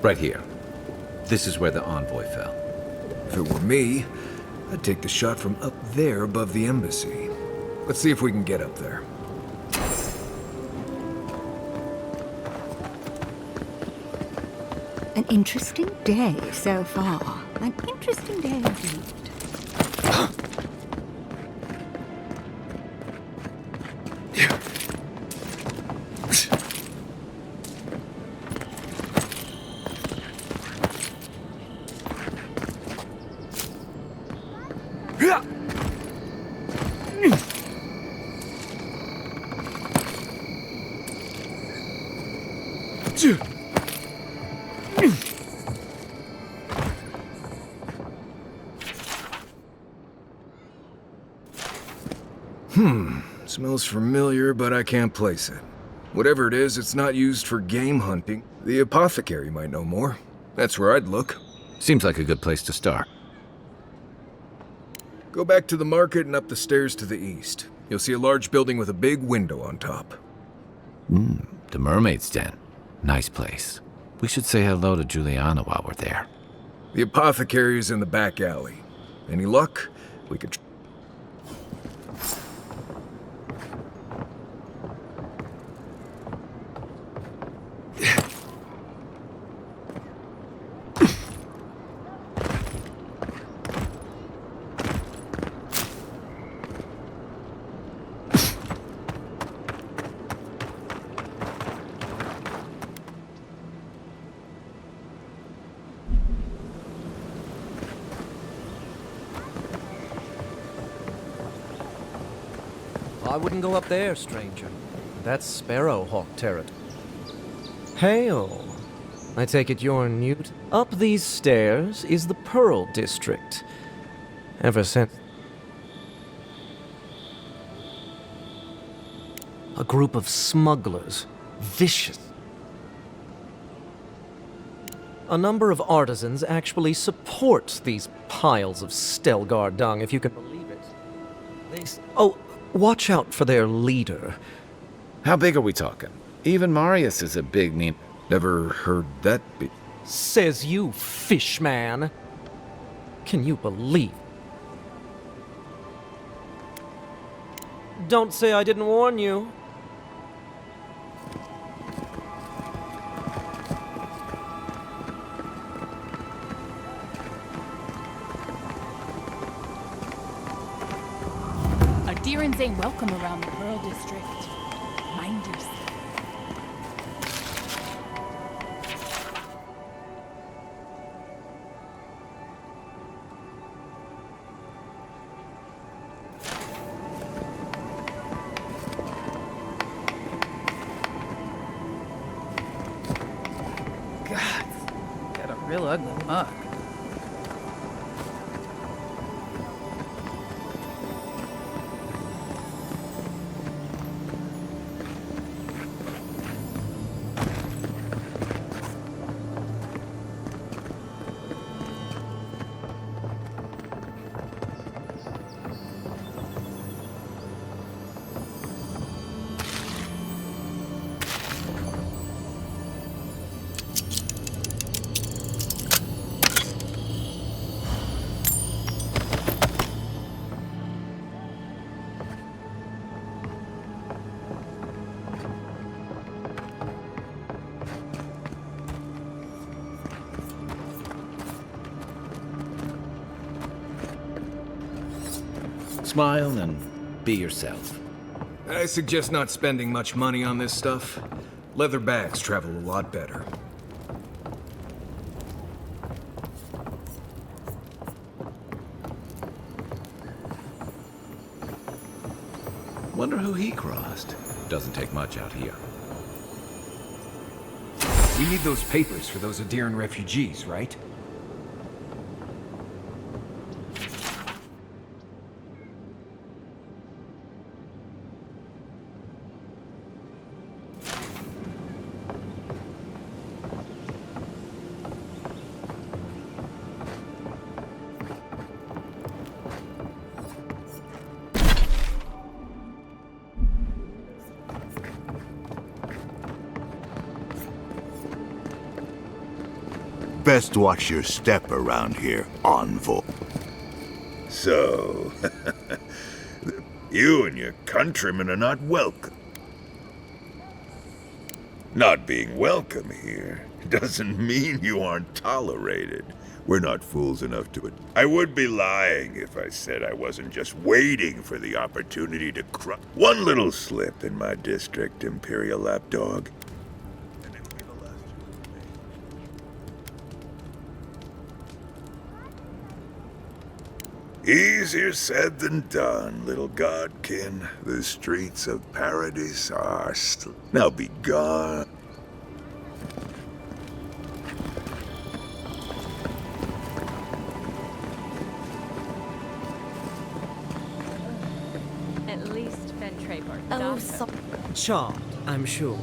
Right here. This is where the envoy fell. If it were me, I'd take the shot from up there above the embassy. Let's see if we can get up there. An interesting day so far. An interesting day indeed. Smells familiar, but I can't place it. Whatever it is, it's not used for game hunting. The apothecary might know more. That's where I'd look. Seems like a good place to start. Go back to the market and up the stairs to the east. You'll see a large building with a big window on top. The Mermaid's Den. Nice place. We should say hello to Juliana while we're there. The apothecary is in the back alley. Any luck? We could... I wouldn't go up there, stranger. That's Sparrowhawk territory. Hail. I take it you're new. Up these stairs is the Pearl District. Ever since... A group of smugglers. Vicious. A number of artisans actually support these piles of Stelgar dung, if you can believe it. Oh, watch out for their leader. How big are we talking? Even Marius is a big mean. Never heard that be. Says you, fishman. Can you believe? Don't say I didn't warn you. Deerins ain't welcome around the Pearl District. Mind yourself. God, got a real ugly mug. Smile and be yourself. I suggest not spending much money on this stuff. Leather bags travel a lot better. Wonder who he crossed. Doesn't take much out here. We need those papers for those Adiran refugees, right? Best watch your step around here, Envoy. So, you and your countrymen are not welcome. Not being welcome here doesn't mean you aren't tolerated. We're not fools enough to it. I would be lying if I said I wasn't just waiting for the opportunity to crush. One little slip in my district, Imperial Lapdog. Easier said than done, little godkin. The streets of Paradis are now be gone. At least Ventraport. Oh, charmed, I'm sure.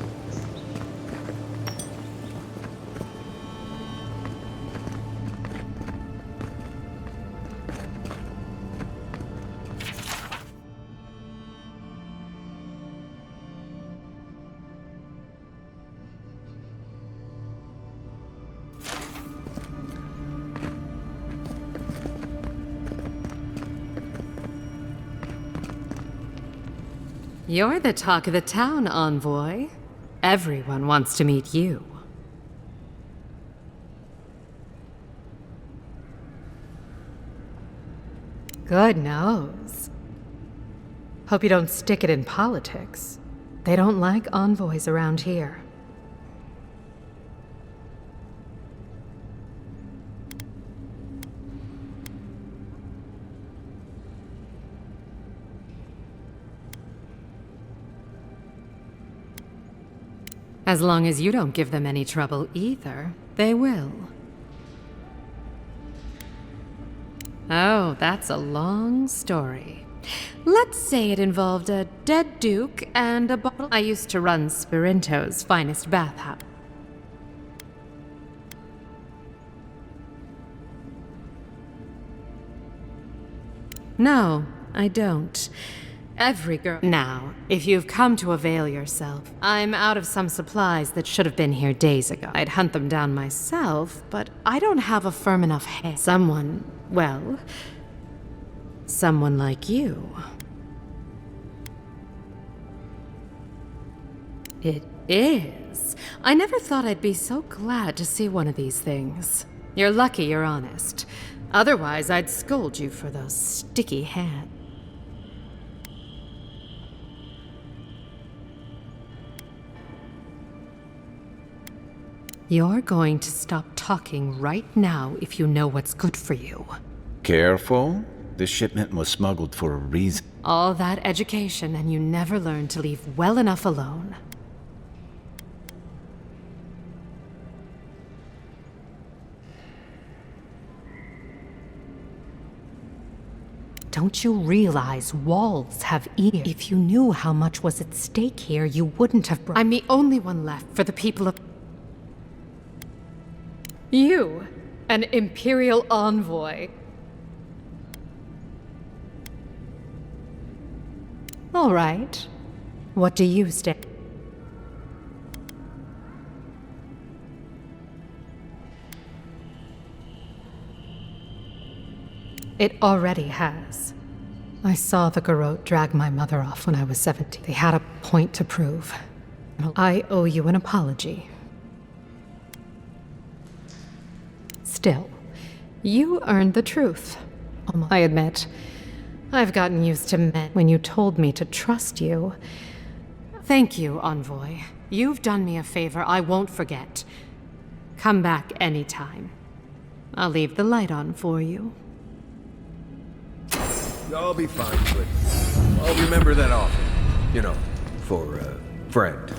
You're the talk of the town, Envoy. Everyone wants to meet you. Good nose. Hope you don't stick it in politics. They don't like envoys around here. As long as you don't give them any trouble either, they will. Oh, that's a long story. Let's say it involved a dead duke and a bottle. I used to run Sperinto's finest bathhouse. No, I don't. Every girl. Now, if you've come to avail yourself, I'm out of some supplies that should have been here days ago. I'd hunt them down myself, but I don't have a firm enough hand. Someone like you. It is. I never thought I'd be so glad to see one of these things. You're lucky you're honest. Otherwise, I'd scold you for those sticky hands. You're going to stop talking right now if you know what's good for you. Careful. This shipment was smuggled for a reason. All that education and you never learned to leave well enough alone. Don't you realize walls have ears? If you knew how much was at stake here, you wouldn't have brought— I'm the only one left for the people of— You, an Imperial envoy. All right. What do you stand? It already has. I saw the Garrote drag my mother off when I was 17. They had a point to prove. I owe you an apology. Still, you earned the truth. I admit, I've gotten used to men. When you told me to trust you. Thank you, Envoy. You've done me a favor I won't forget. Come back anytime. I'll leave the light on for you. I'll be fine, but I'll remember that often. You know, for a friend.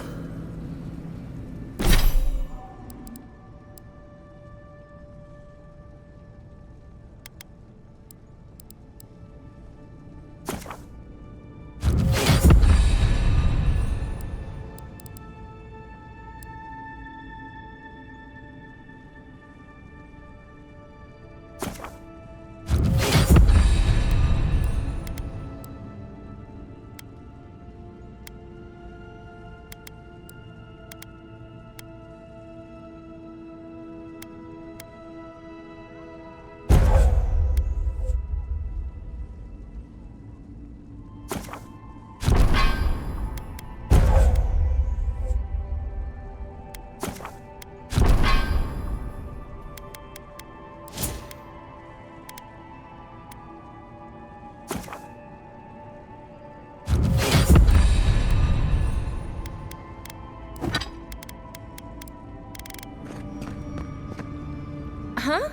Huh?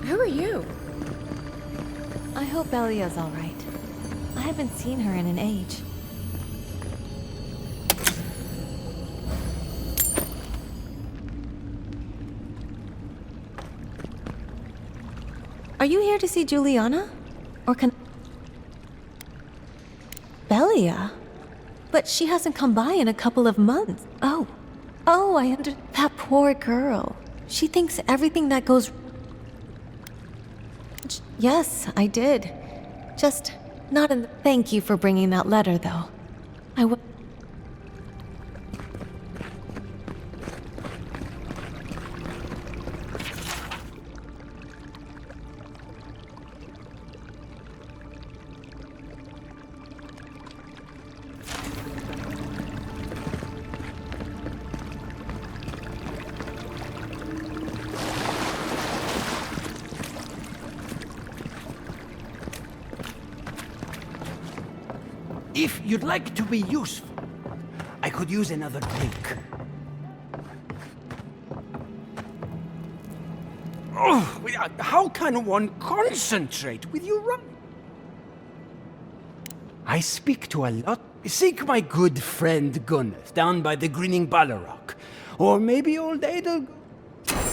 Who are you? I hope Elia's all right. I haven't seen her in an age. Are you here to see Juliana? Or can... Belia? But she hasn't come by in a couple of months. Oh, I understand. That poor girl. She thinks everything that goes... Yes, I did. Just not in... Thank you for bringing that letter, though. If you'd like to be useful, I could use another drink. Oh, how can one concentrate with you running? I speak to a lot. Seek my good friend Gunneth down by the grinning Balarok. Or maybe old Adel.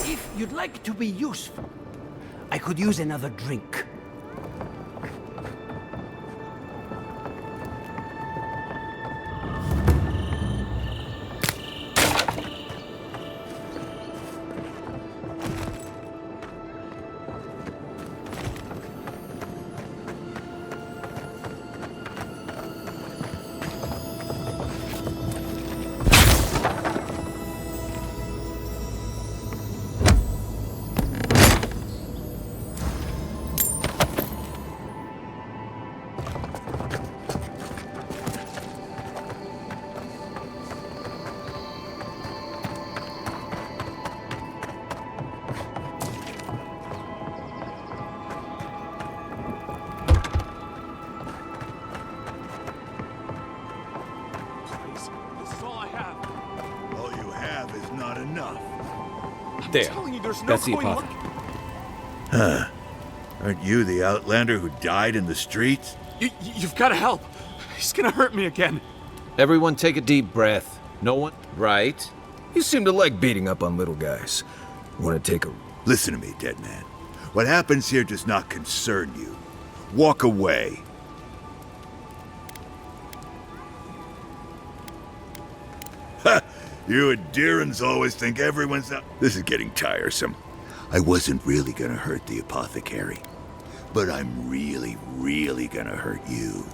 If you'd like to be useful, I could use another drink. There. That's the apothecary. Huh. Aren't you the outlander who died in the streets? You've got to help. He's gonna hurt me again. Everyone take a deep breath. No one... Right? You seem to like beating up on little guys. Want to take a... Listen to me, dead man. What happens here does not concern you. Walk away. Ha! You Adirans always think everyone's out. This is getting tiresome. I wasn't really gonna hurt the apothecary, but I'm really, really gonna hurt you.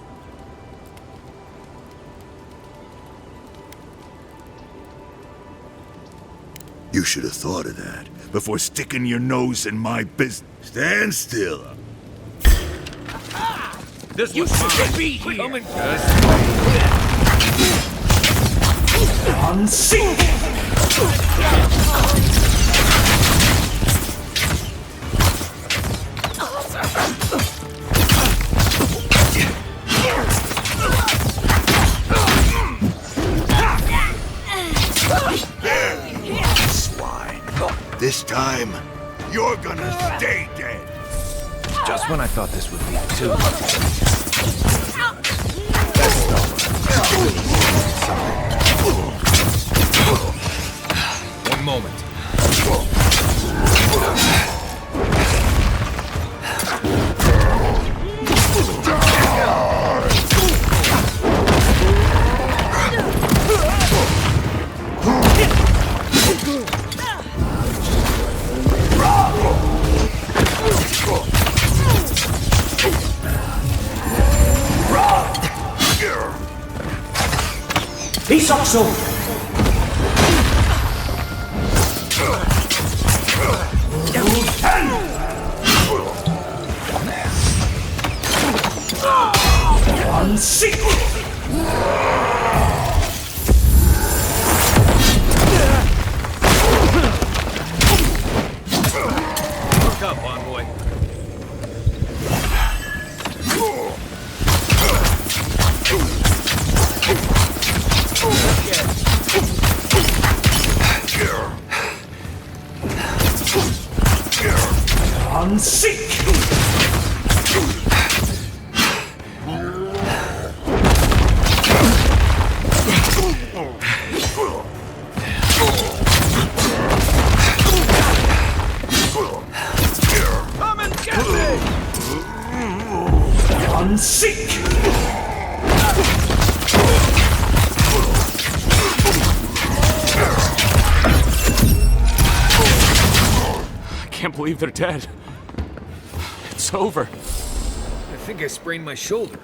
You should have thought of that before sticking your nose in my business. Stand still. This you should be here. Come and Unsink! Swine. This time, you're gonna stay dead. Just when I thought this would be too... One moment. Peace also. Look up, envoy. come and get me! I can't believe they're dead. It's over. I think I sprained my shoulder.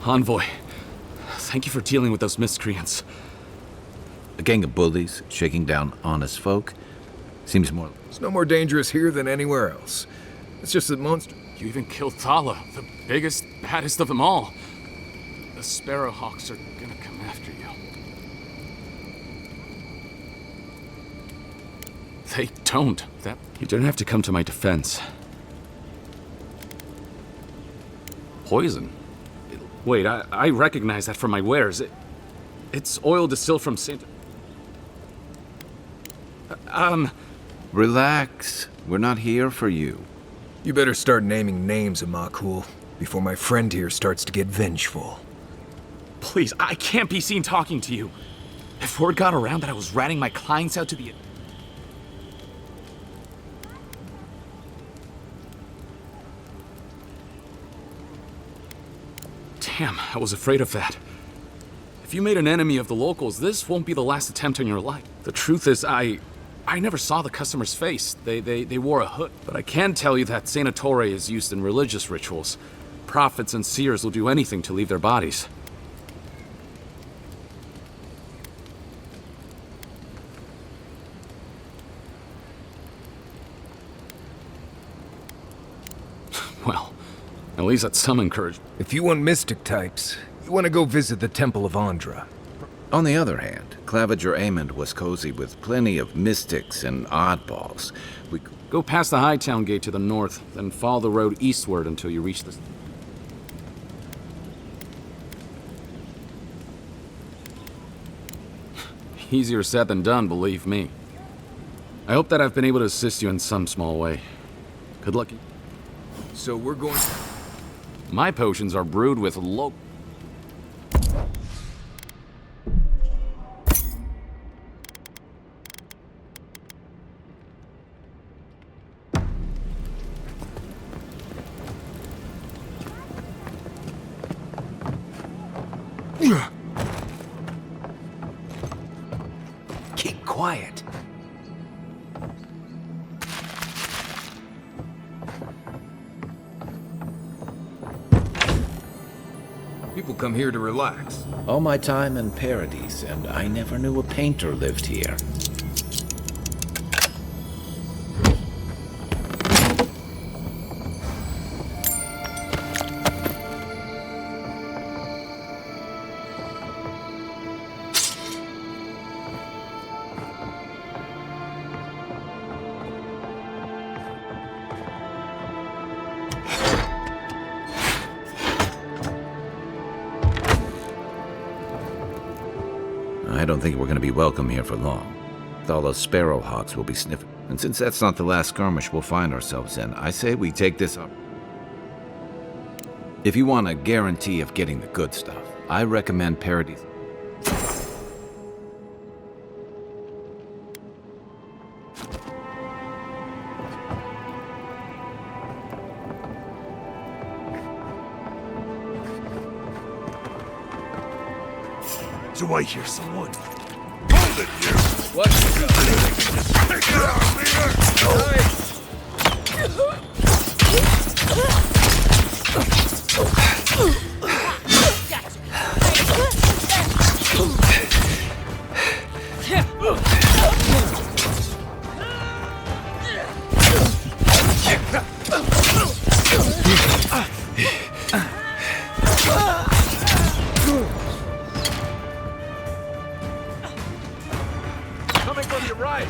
Envoy, thank you for dealing with those miscreants. A gang of bullies shaking down honest folk. Seems more... It's no more dangerous here than anywhere else. It's just that monster... You even killed Thala, the biggest, baddest of them all. The Sparrowhawks are gonna come after you. They don't. You don't have to come to my defense. poison. Wait, I recognize that from my wares. It's oil distilled from Saint... Relax. We're not here for you. You better start naming names, Amakul, before my friend here starts to get vengeful. Please, I can't be seen talking to you. If word got around that I was ratting my clients out to the... Damn, I was afraid of that. If you made an enemy of the locals, this won't be the last attempt on your life. The truth is, I never saw the customer's face. They wore a hood. But I can tell you that Sanatore is used in religious rituals. Prophets and seers will do anything to leave their bodies. Well, at least that's some encouragement. If you want mystic types, you want to go visit the Temple of Andra. On the other hand, Clavígero Amond was cozy with plenty of mystics and oddballs. We go past the Hightown Gate to the north, then follow the road eastward until you reach the... Easier said than done, believe me. I hope that I've been able to assist you in some small way. Good luck. So we're going... My potions are brewed with low... Keep quiet. People come here to relax. All my time in Paradis, and I never knew a painter lived here. I don't think we're going to be welcome here for long. All those sparrowhawks will be sniffing. And since that's not the last skirmish we'll find ourselves in, I say we take this up. If you want a guarantee of getting the good stuff, I recommend Paradis. Do I hear someone? Hold it, you! What's Take it out, leader! Coming from your right!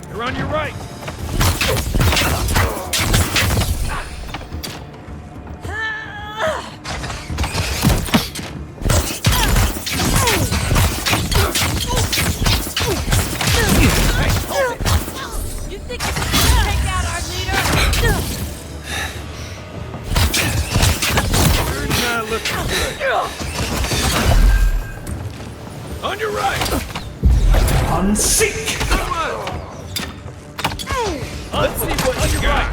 You're on your right! You think you can take out our leader? You're not looking good. On your right! Unseek! Let's see what you got!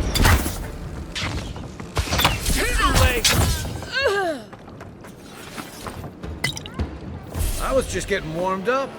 I was just getting warmed up.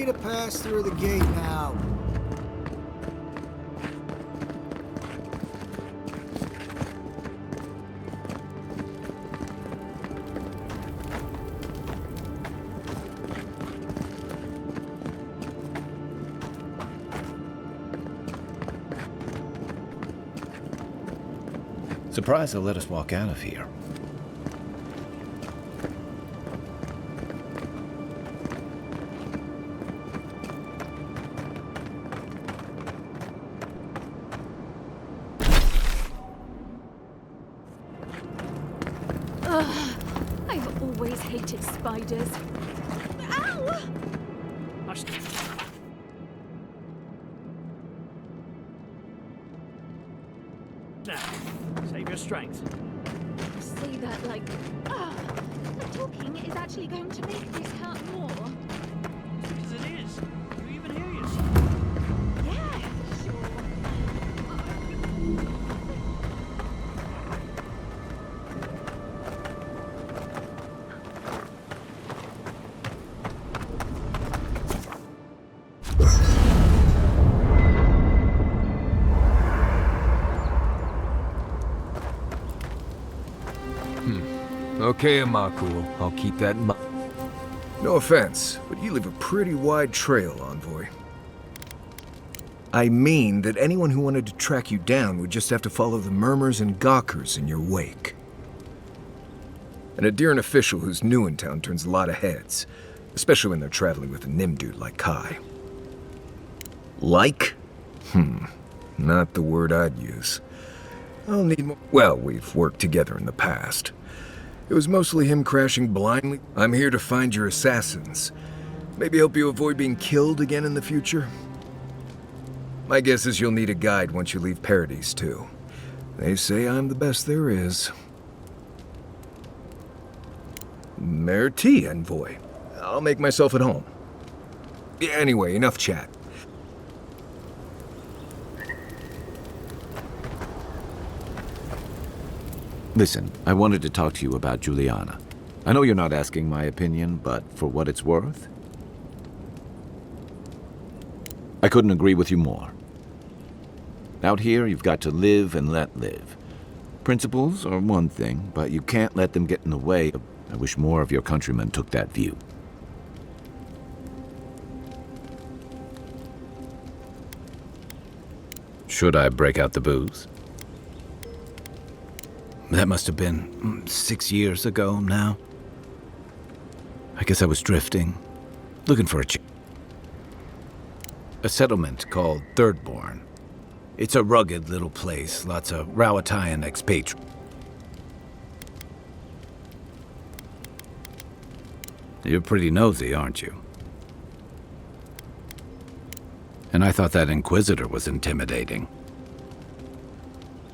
free to pass through the gate now. Surprised they'll let us walk out of here. Ugh, I've always hated spiders. Ow! Now, save your strength. Say that like, the talking is actually going to make this hurt more. Because it is. You even hear yourself. Yeah, sure. Okay, Amakul. I'll keep that in mind. No offense, but you leave a pretty wide trail, Envoy. I mean that anyone who wanted to track you down would just have to follow the murmurs and gawkers in your wake. An Adyrn official who's new in town turns a lot of heads, especially when they're traveling with a Nimdude like Kai. Like? Not the word I'd use. I'll need more. Well, we've worked together in the past. It was mostly him crashing blindly. I'm here to find your assassins. Maybe help you avoid being killed again in the future. My guess is you'll need a guide once you leave Paradis, too. They say I'm the best there is. Merci, Envoy. I'll make myself at home. Anyway, enough chat. Listen, I wanted to talk to you about Juliana. I know you're not asking my opinion, but for what it's worth, I couldn't agree with you more. Out here, you've got to live and let live. Principles are one thing, but you can't let them get in the way. I wish more of your countrymen took that view. Should I break out the booze? That must have been 6 years ago now. I guess I was drifting, looking for a settlement called Thirdborn. It's a rugged little place, lots of Rawatayan expatriates. You're pretty nosy, aren't you? And I thought that Inquisitor was intimidating.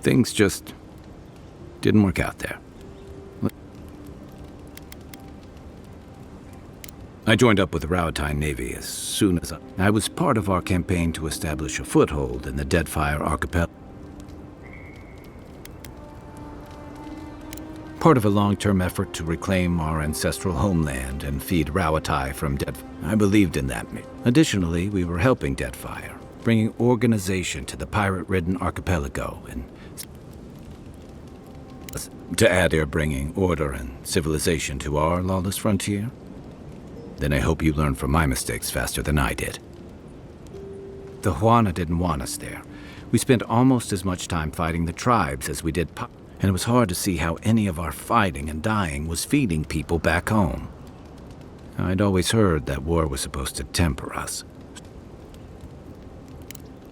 Things just didn't work out there. I joined up with the Rawatayan Navy as soon as I was part of our campaign to establish a foothold in the Deadfire Archipelago. Part of a long-term effort to reclaim our ancestral homeland and feed Rawatai from Deadfire. I believed in that. Additionally, we were helping Deadfire, bringing organization to the pirate-ridden archipelago and to add air bringing order and civilization to our lawless frontier. Then I hope you learn from my mistakes faster than I did. The Huana didn't want us there. We spent almost as much time fighting the tribes as we did and it was hard to see how any of our fighting and dying was feeding people back home. I'd always heard that war was supposed to temper us.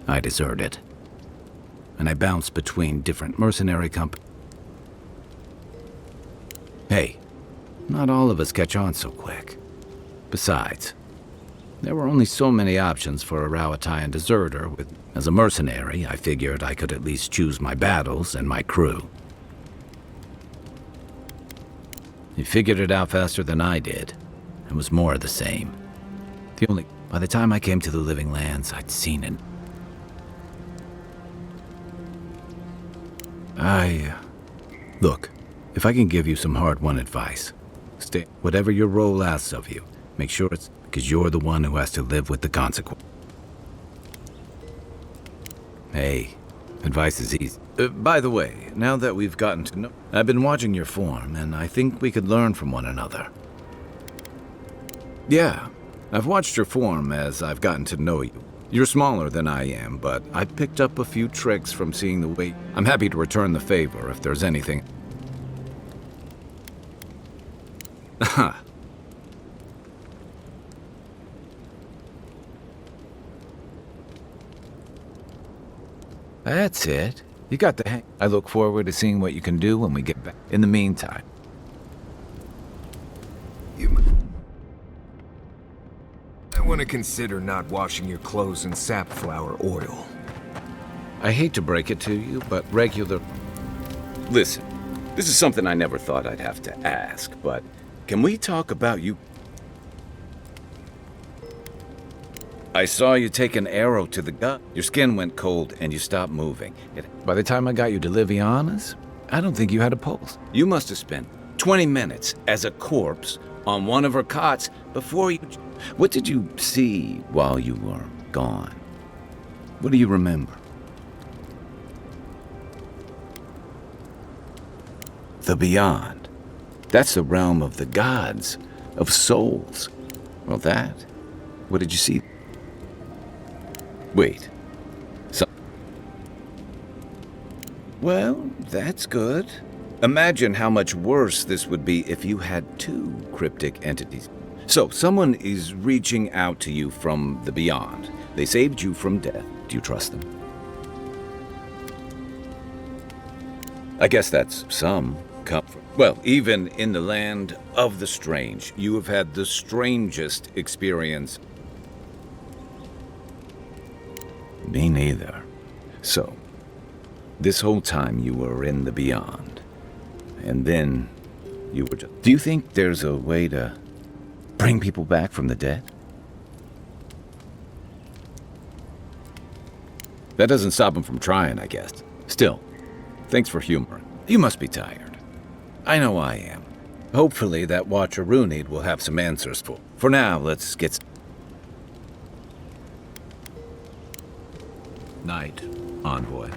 I deserted, and I bounced between different mercenary companies. Hey, not all of us catch on so quick. Besides, there were only so many options for a Rawatayan deserter. As a mercenary, I figured I could at least choose my battles and my crew. You figured it out faster than I did. It was more of the same. By the time I came to the Living Lands, I'd seen it. Look, if I can give you some hard-won advice, whatever your role asks of you, make sure it's because you're the one who has to live with the consequence. Hey, advice is easy. By the way, now that we've gotten to know... I've been watching your form, and I think we could learn from one another. Yeah, I've watched your form as I've gotten to know you. You're smaller than I am, but I picked up a few tricks from seeing the way... I'm happy to return the favor if there's anything... Aha. That's it. You got the hang. I look forward to seeing what you can do when we get back. In the meantime... I want to consider not washing your clothes in safflower oil. I hate to break it to you, but regular... Listen, this is something I never thought I'd have to ask, but can we talk about you... I saw you take an arrow to the gut. Your skin went cold and you stopped moving. By the time I got you to Liviana's, I don't think you had a pulse. You must have spent 20 minutes as a corpse on one of her cots before you... What did you see while you were gone? What do you remember? The beyond. That's the realm of the gods, of souls. Well, that... What did you see? Wait. Well, that's good. Imagine how much worse this would be if you had two cryptic entities. So, someone is reaching out to you from the beyond. They saved you from death. Do you trust them? I guess that's some comfort. Well, even in the land of the strange, you have had the strangest experience. Me neither. So, this whole time you were in the beyond, and then you were just... Do you think there's a way to bring people back from the dead? That doesn't stop them from trying, I guess. Still, thanks for humoring. You must be tired. I know I am. Hopefully that Watcher Runyd will have some answers for. For now, let's get... Night, envoy.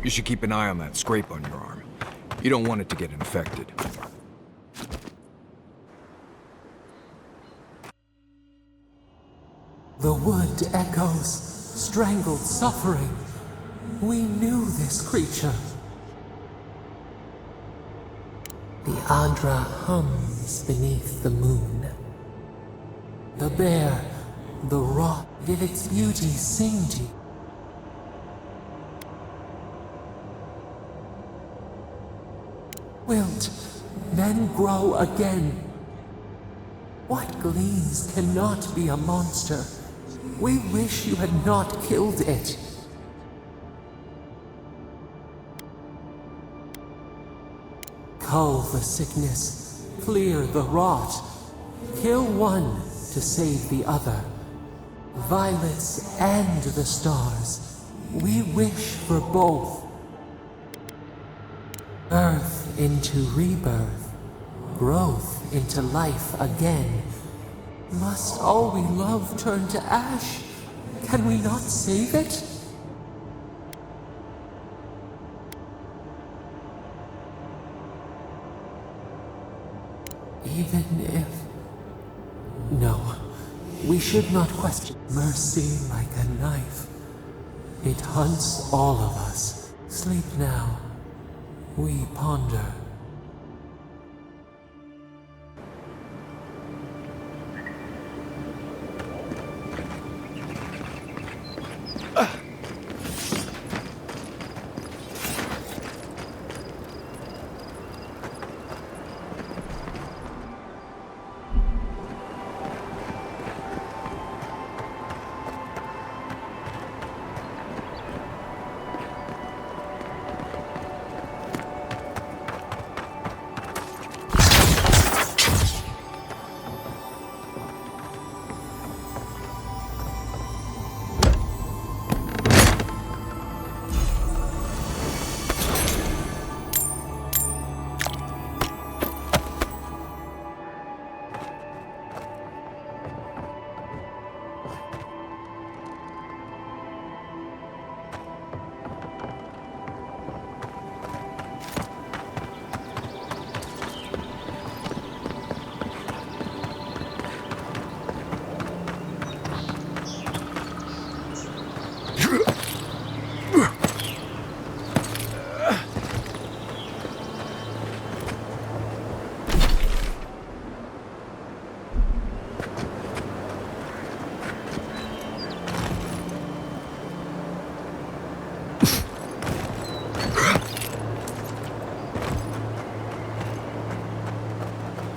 You should keep an eye on that scrape on your arm. You don't want it to get infected. The wood echoes, strangled suffering. We knew this creature. The Adra hums beneath the moon. The bear, the rock, did its beauty sing to you? Wilt then grow again. What gleams cannot be a monster? We wish you had not killed it. Cull the sickness, clear the rot. Kill one to save the other. Violets and the stars, we wish for both. Birth into rebirth, growth into life again. Must all we love turn to ash? Can we not save it? Even if... No, we should not question. Mercy like a knife. It hunts all of us. Sleep now. We ponder.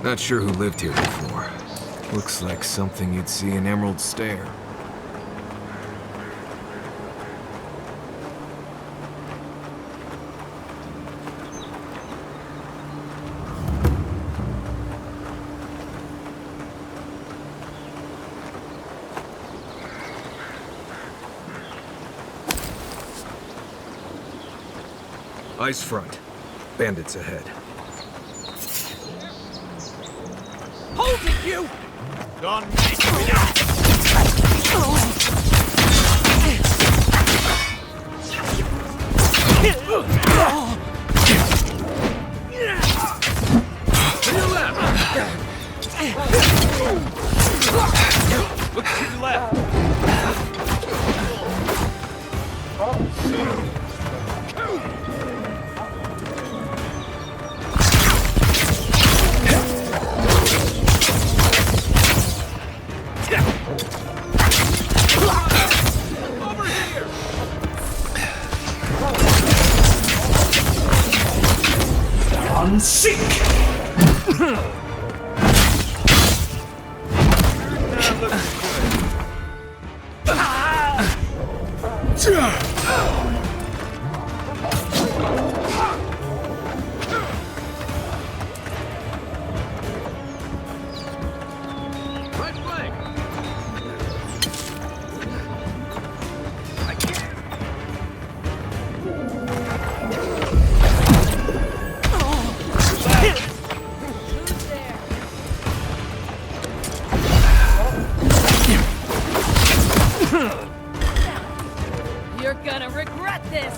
Not sure who lived here before. Looks like something you'd see in Emerald Stair. Ice front. Bandits ahead. Hold it, you! Don't make me To your left! Look to your left! Seek! Right flank! You're gonna regret this!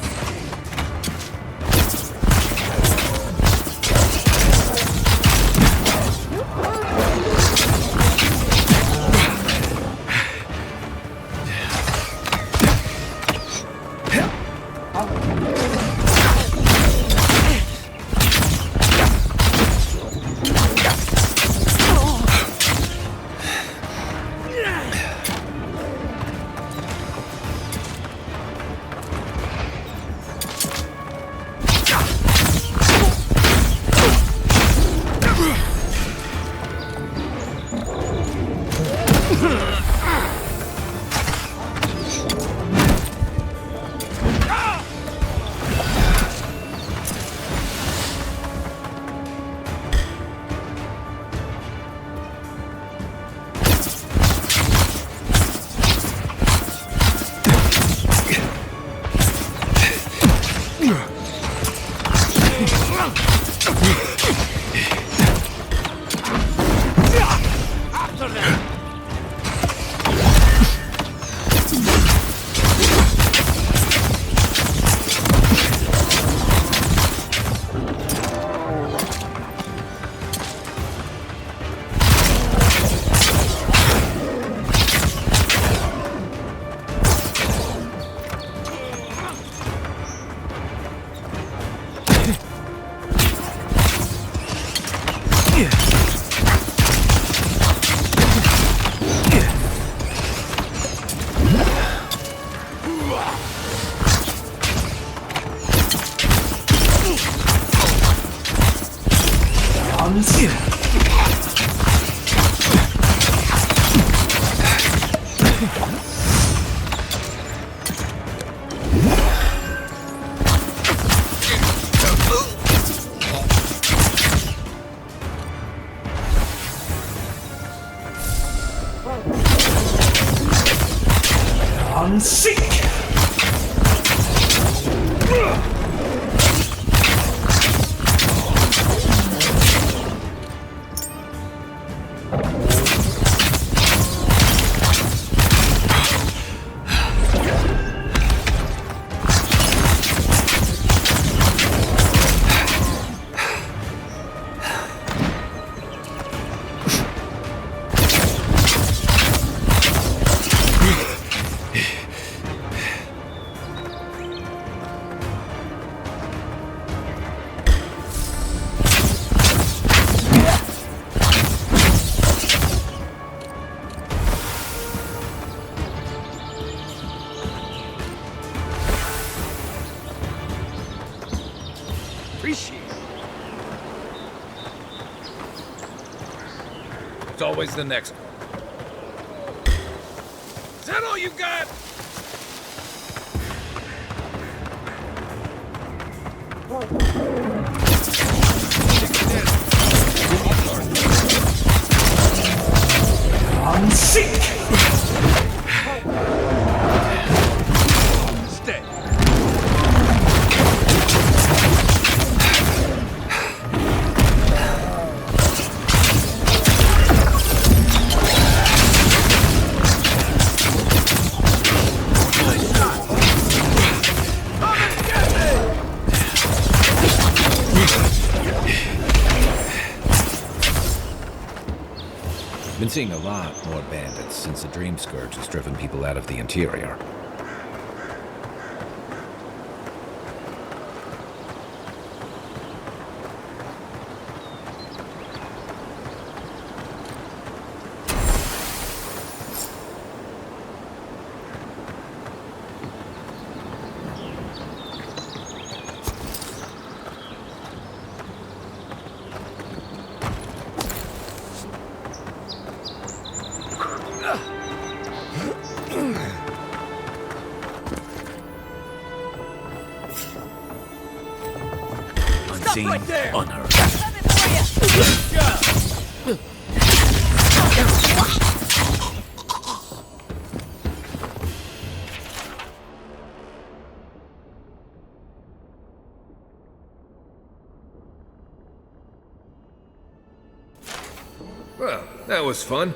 always the next one. Is that all you got? Unseek! Stay. Been seeing a lot more bandits since the Dream Scourge has driven people out of the interior. Right there. On her. Well, that was fun.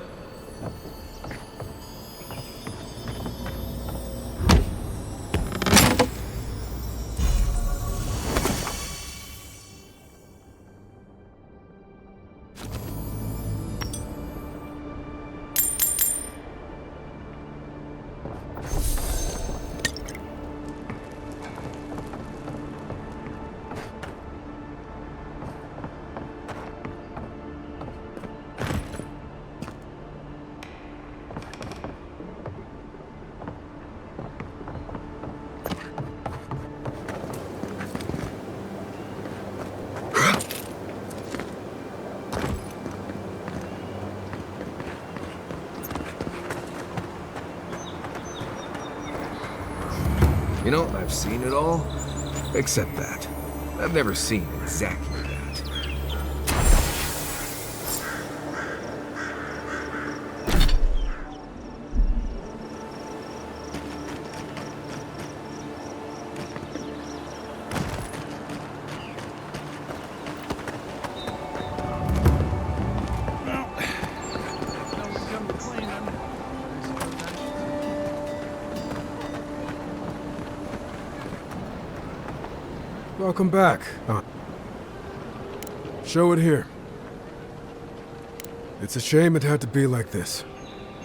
You know, I've seen it all, except that. I've never seen exactly that. Welcome back. Show it here. It's a shame it had to be like this.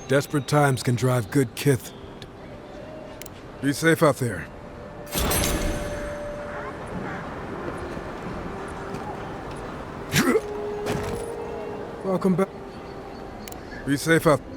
Desperate times can drive good kith. Be safe out there. Welcome back. Be safe out there.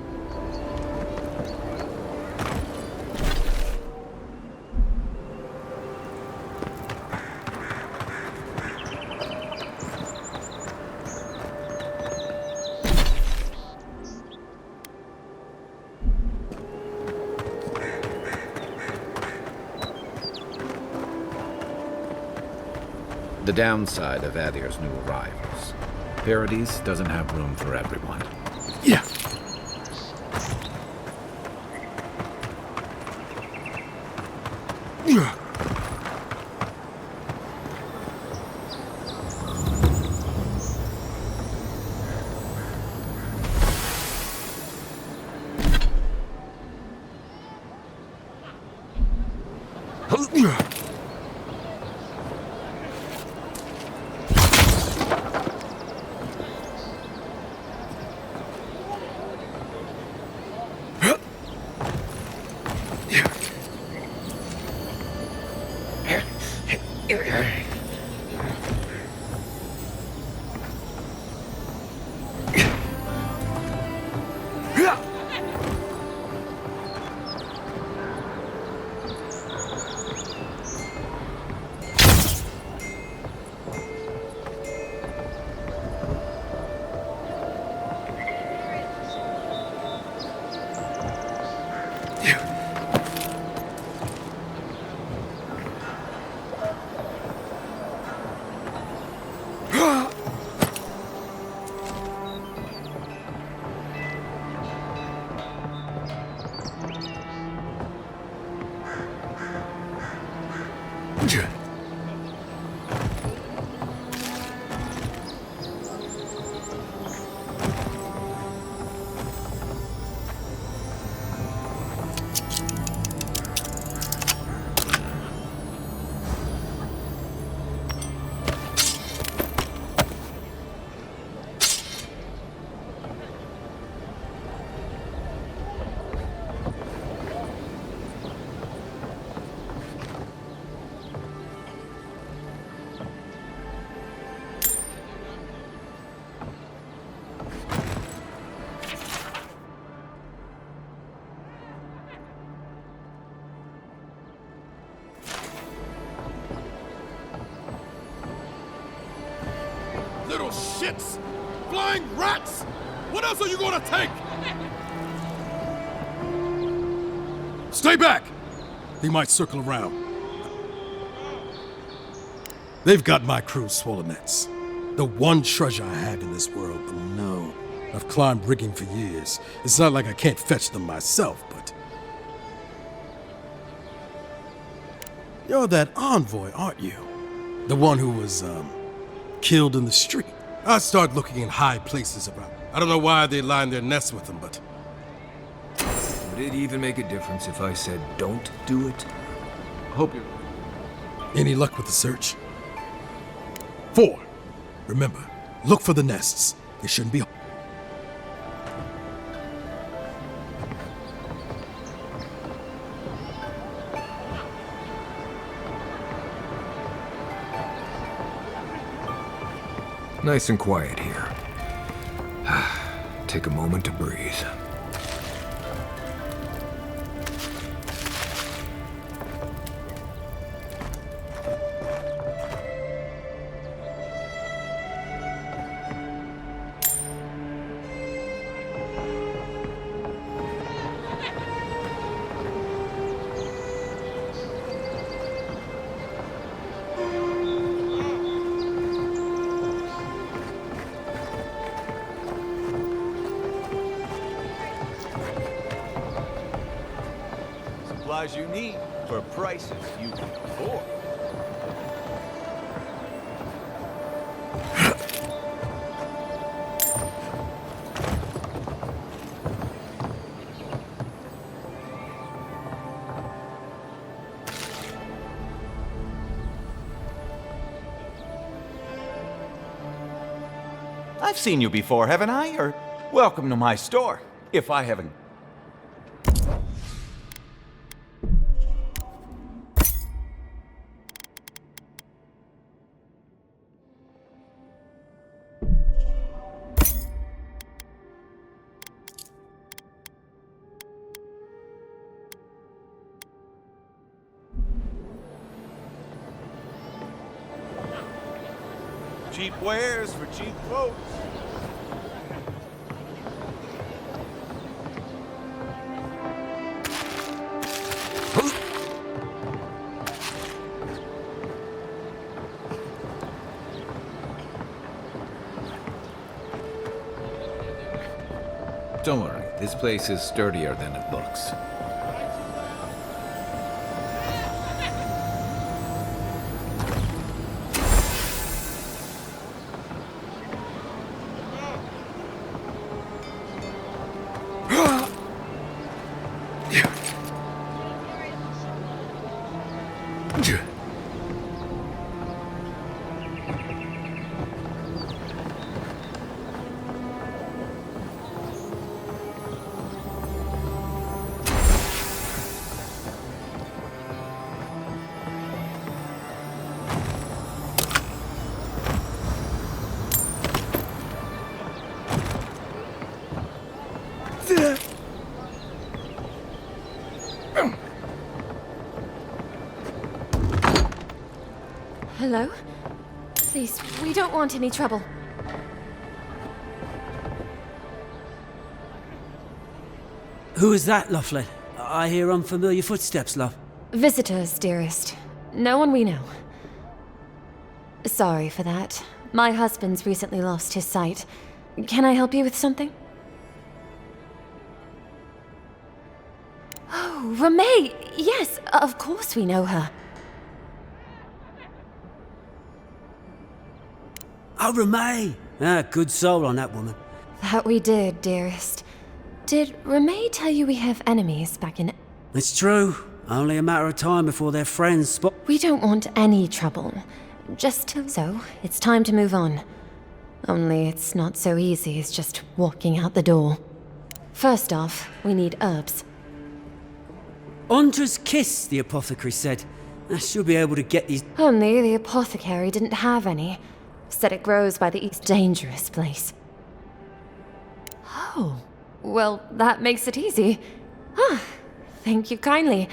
The downside of Adir's new arrivals. Paradis doesn't have room for everyone. Yeah. Little shits! Flying rats! What else are you gonna take? Stay back! They might circle around. They've got my crew's swollenets. The one treasure I had in this world, but no. I've climbed rigging for years. It's not like I can't fetch them myself, but... You're that envoy, aren't you? The one who was, killed in the street. I start looking in high places around. I don't know why they line their nests with them, but... Would it even make a difference if I said don't do it? Hope you... Any luck with the search? 4. Remember, look for the nests. They shouldn't be... Nice and quiet here. Take a moment to breathe. Supplies you need for prices you can afford. I've seen you before, haven't I? Or welcome to my store, if I haven't. Cheap wares for cheap folks. Don't worry, this place is sturdier than it looks. Hello? Please, we don't want any trouble. Who is that, Lovely? I hear unfamiliar footsteps, love. Visitors, dearest. No one we know. Sorry for that. My husband's recently lost his sight. Can I help you with something? Oh, Ramay! Yes, of course we know her. Oh, Remay! Ah, good soul on that woman. That we did, dearest. Did Remay tell you we have enemies back in... It's true. Only a matter of time before their friends spot... We don't want any trouble. So, it's time to move on. Only it's not so easy as just walking out the door. First off, we need herbs. Ondra's kiss, the apothecary said. I should be able to get these... Only the apothecary didn't have any. Said it grows by the east. Dangerous place. Oh, well, that makes it easy. Ah, thank you kindly.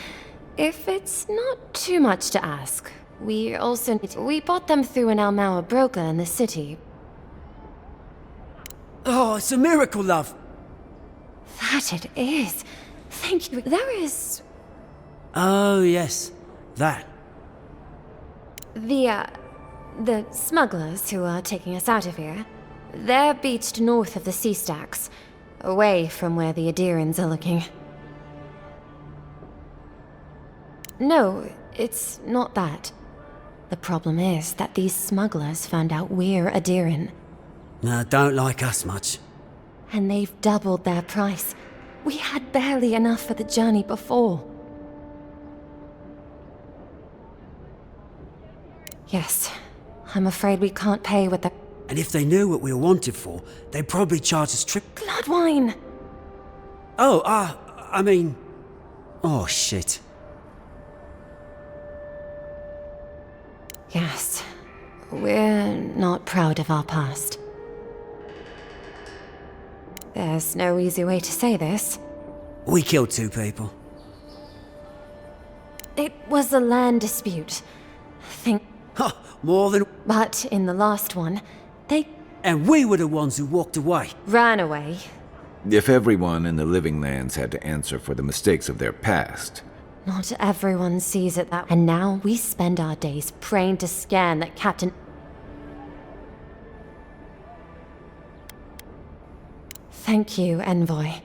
If it's not too much to ask, we bought them through an Almauer broker in the city. Oh, it's a miracle, love. That it is. Thank you. There is... Oh, yes. That. The smugglers who are taking us out of here, they're beached north of the sea stacks, away from where the Adirans are looking. No, it's not that. The problem is that these smugglers found out we're Adiran. No, don't like us much. And they've doubled their price. We had barely enough for the journey before. Yes, I'm afraid we can't pay with the... And if they knew what we were wanted for, they'd probably charge us Blood wine! Oh, I mean... Oh, shit. Yes, we're not proud of our past. There's no easy way to say this. We killed 2 people. It was a land dispute. More than... But in the last one, they... And we were the ones who walked away. Ran away. If everyone in the Living Lands had to answer for the mistakes of their past... Not everyone sees it that way. And now we spend our days praying to scan that Captain... Thank you, Envoy.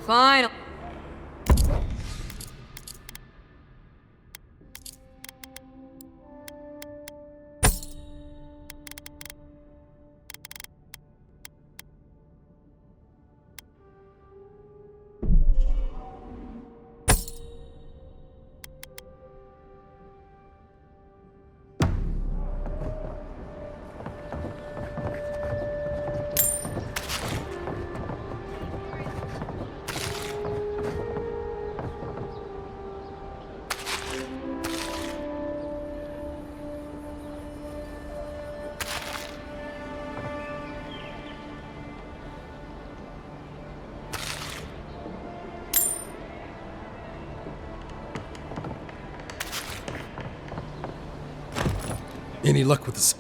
Final. Any luck with this?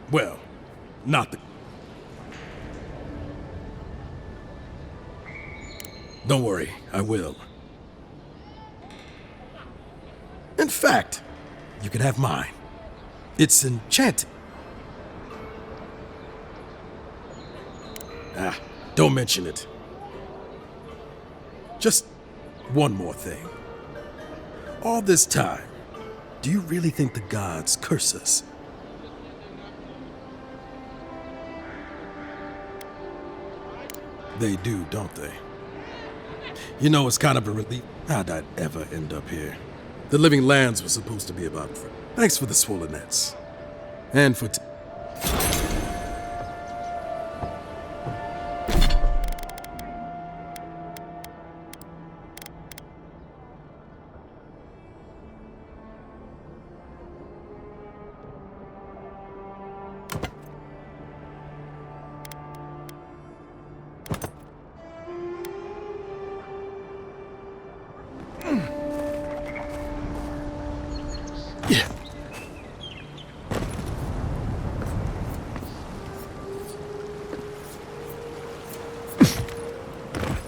Well, not the... Don't worry, I will. In fact, you can have mine. It's enchanted. Don't mention it. Just one more thing. All this time, do you really think the gods curse us? They do, don't they? You know, it's kind of a relief. How'd I ever end up here? The Living Lands was supposed to be about... Thanks for the swollen nets. And for...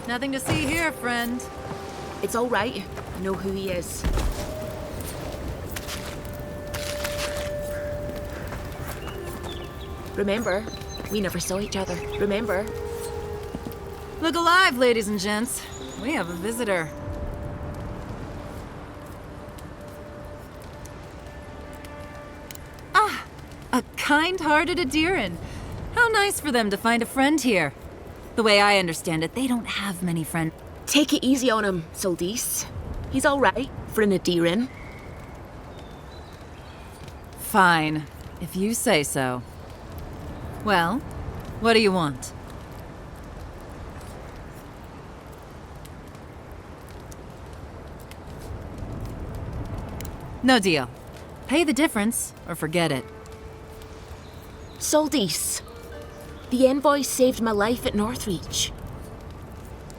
Nothing to see here, friend. It's all right. I know who he is. Remember, we never saw each other. Remember? Look alive, ladies and gents. We have a visitor. Ah, a kind-hearted Adiran. How nice for them to find a friend here. The way I understand it, they don't have many friends. Take it easy on him, Soldis. He's all right for an Adiran. Fine, if you say so. Well, what do you want? No deal. Pay the difference, or forget it. Soldis. The envoy saved my life at Northreach.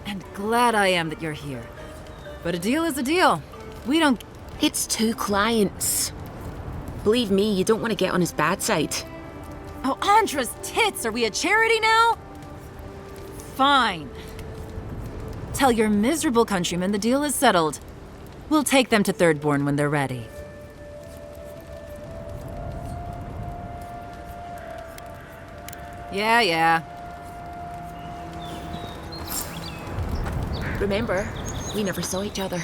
And glad I am that you're here. But a deal is a deal. We don't... It's 2 clients. Believe me, you don't want to get on his bad side. Oh, Andra's tits! Are we a charity now? Fine. Tell your miserable countrymen the deal is settled. We'll take them to Thirdborn when they're ready. Yeah. Remember, we never saw each other.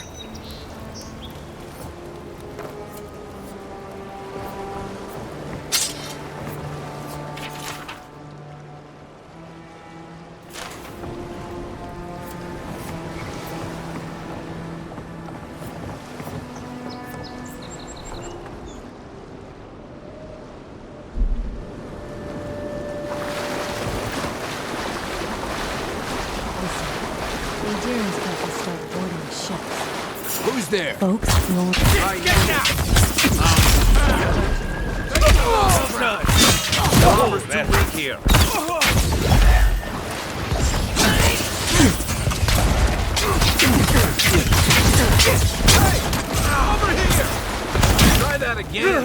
Who's there? Folks, Lord. Get down! Oh, too weak here. Over here! Try that again.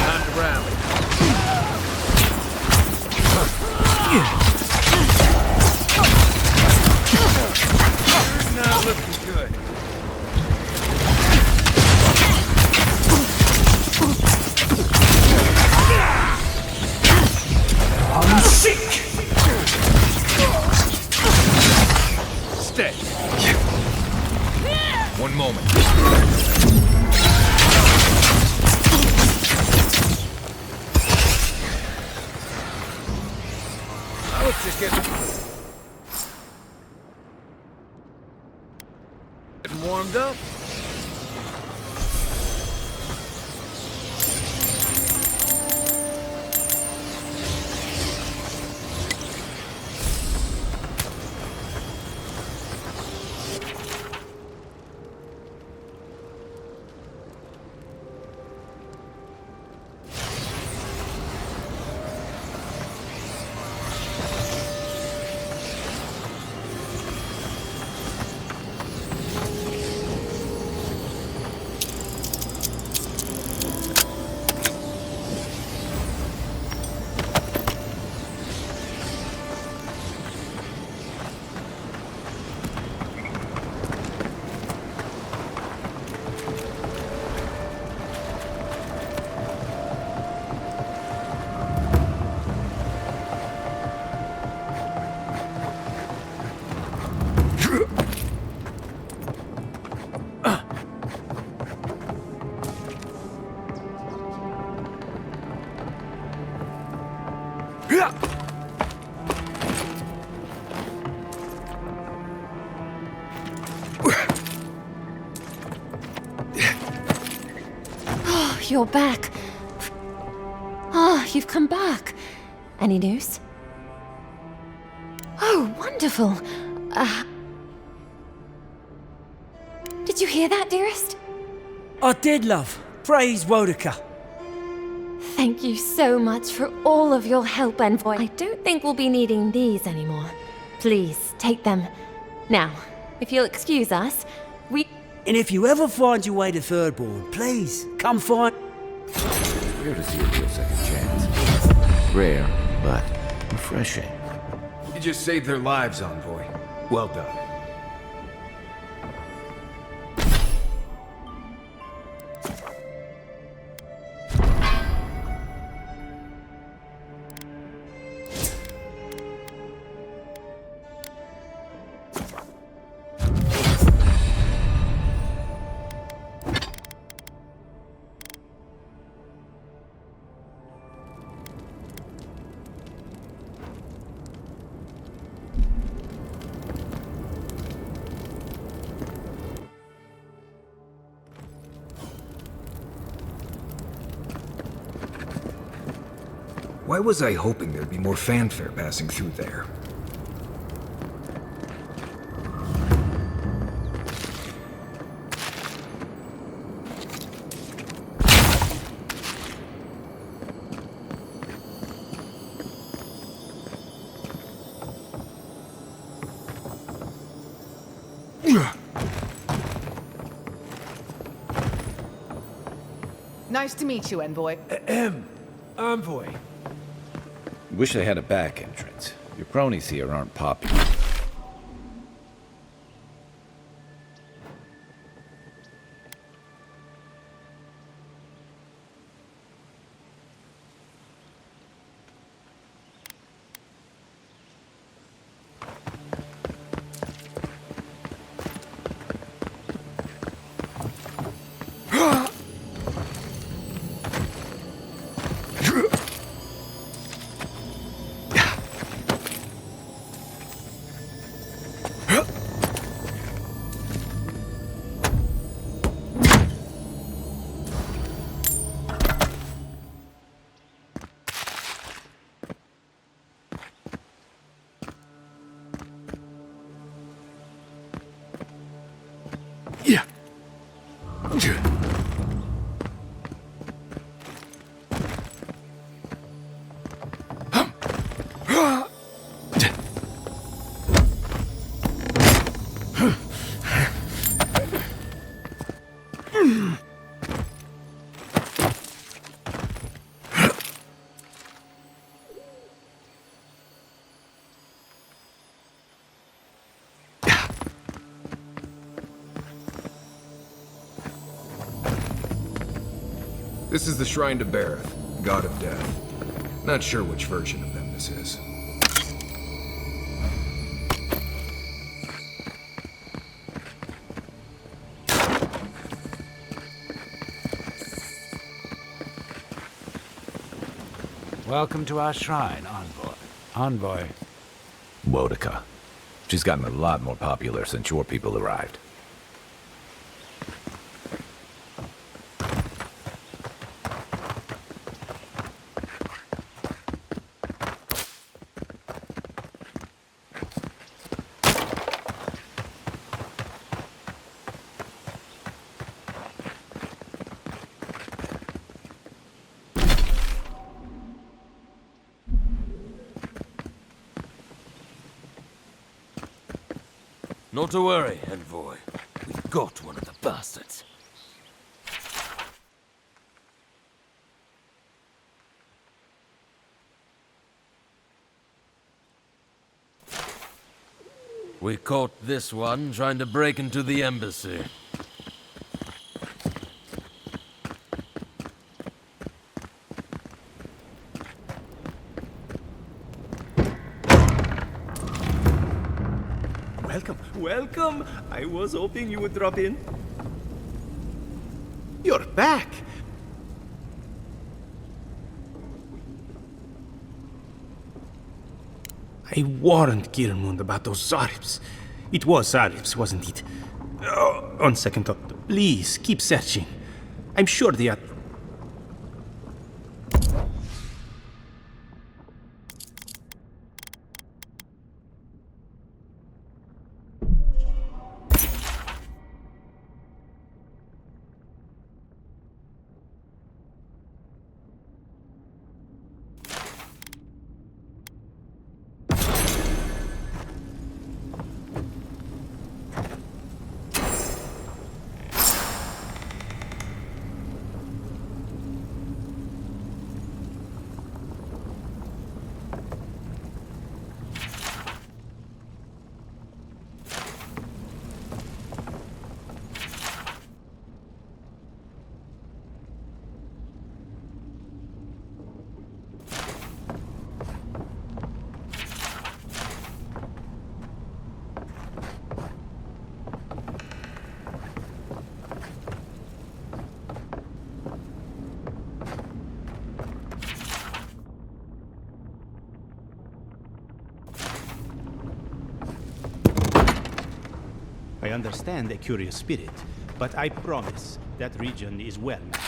Time to rally. Not looking good. I'm sick. Stay. One moment. Let's just get warmed up. you're back. Ah, you've come back. Any news? Oh, wonderful. Did you hear that, dearest? I did, love. Praise Wodaka. Thank you so much for all of your help, Envoy. I don't think we'll be needing these anymore. Please, take them. Now, if you'll excuse us, And if you ever find your way to Thirdborn, please, come find... It's rare to see a real second chance. Rare, but refreshing. You just saved their lives, Envoy. Well done. Why was I hoping there'd be more fanfare passing through there? Nice to meet you, Envoy. Envoy. Wish they had a back entrance. Your cronies here aren't popular. This is the Shrine to Bareth, God of Death. Not sure which version of them this is. Welcome to our shrine, Envoy. Wodaka. She's gotten a lot more popular since your people arrived. Not to worry, Envoy. We've got one of the bastards. We caught this one trying to break into the embassy. Welcome! I was hoping you would drop in. You're back! I warned Kirmund about those Zaribs. It was Zaribs, wasn't it? Oh, on second thought, please, keep searching. I'm sure they are... understand a curious spirit, but I promise that region is well managed.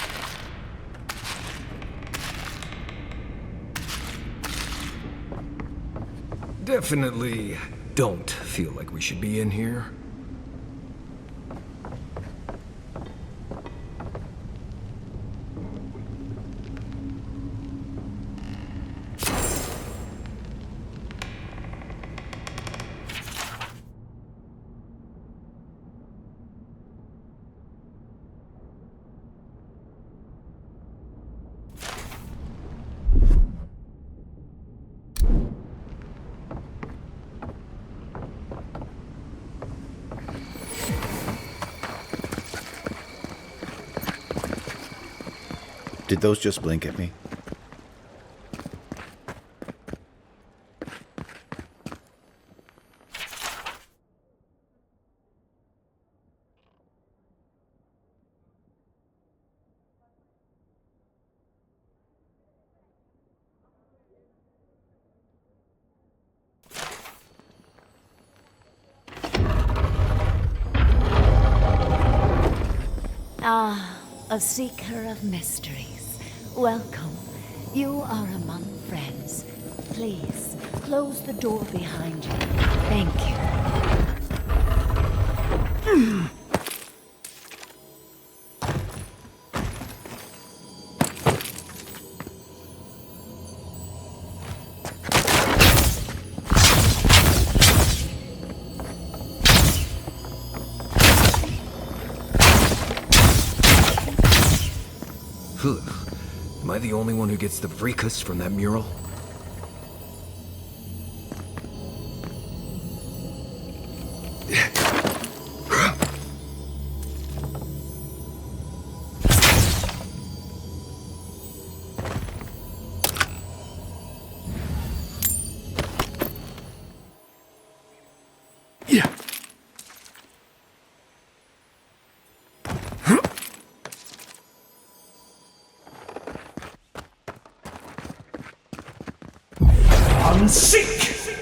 Definitely don't feel like we should be in here. Did those just blink at me? Ah, a seeker of mysteries. Welcome. You are among friends. Please, close the door behind you. Thank you. Am I the only one who gets the fracas from that mural? Sick!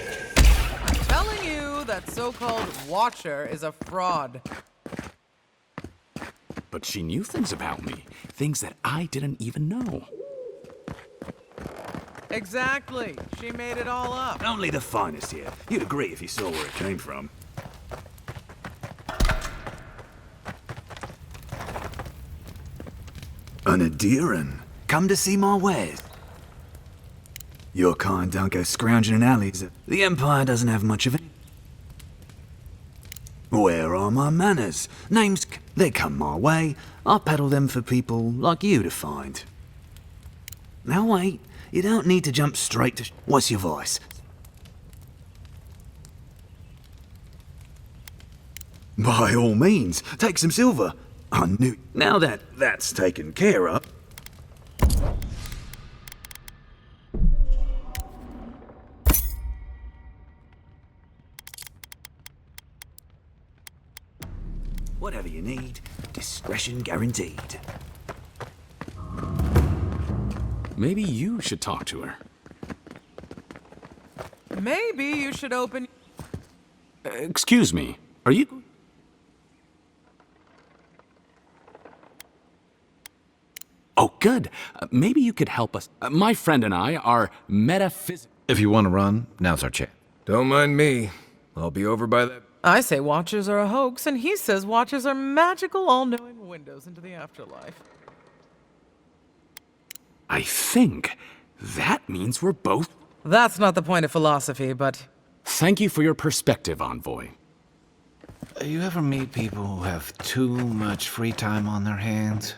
I'm telling you, that so-called Watcher is a fraud. But she knew things about me. Things that I didn't even know. Exactly. She made it all up. Only the finest here. You'd agree if you saw where it came from. An Adiran. Come to see my wares. Your kind don't go scrounging in alleys. The Empire doesn't have much of it. Where are my manners? Names, they come my way. I peddle them for people like you to find. Now wait, you don't need to jump straight to... What's your voice? By all means, take some silver. I knew... Now that's taken care of... Whatever you need, discretion guaranteed. Maybe you should talk to her. Maybe you should open... Excuse me, are you... Oh, good. Maybe you could help us. My friend and I are metaphysical. If you want to run, now's our chance. Don't mind me. I'll be over by that. I say Watchers are a hoax, and he says Watchers are magical, all-knowing windows into the afterlife. I think that means we're both... That's not the point of philosophy, but... Thank you for your perspective, Envoy. You ever meet people who have too much free time on their hands?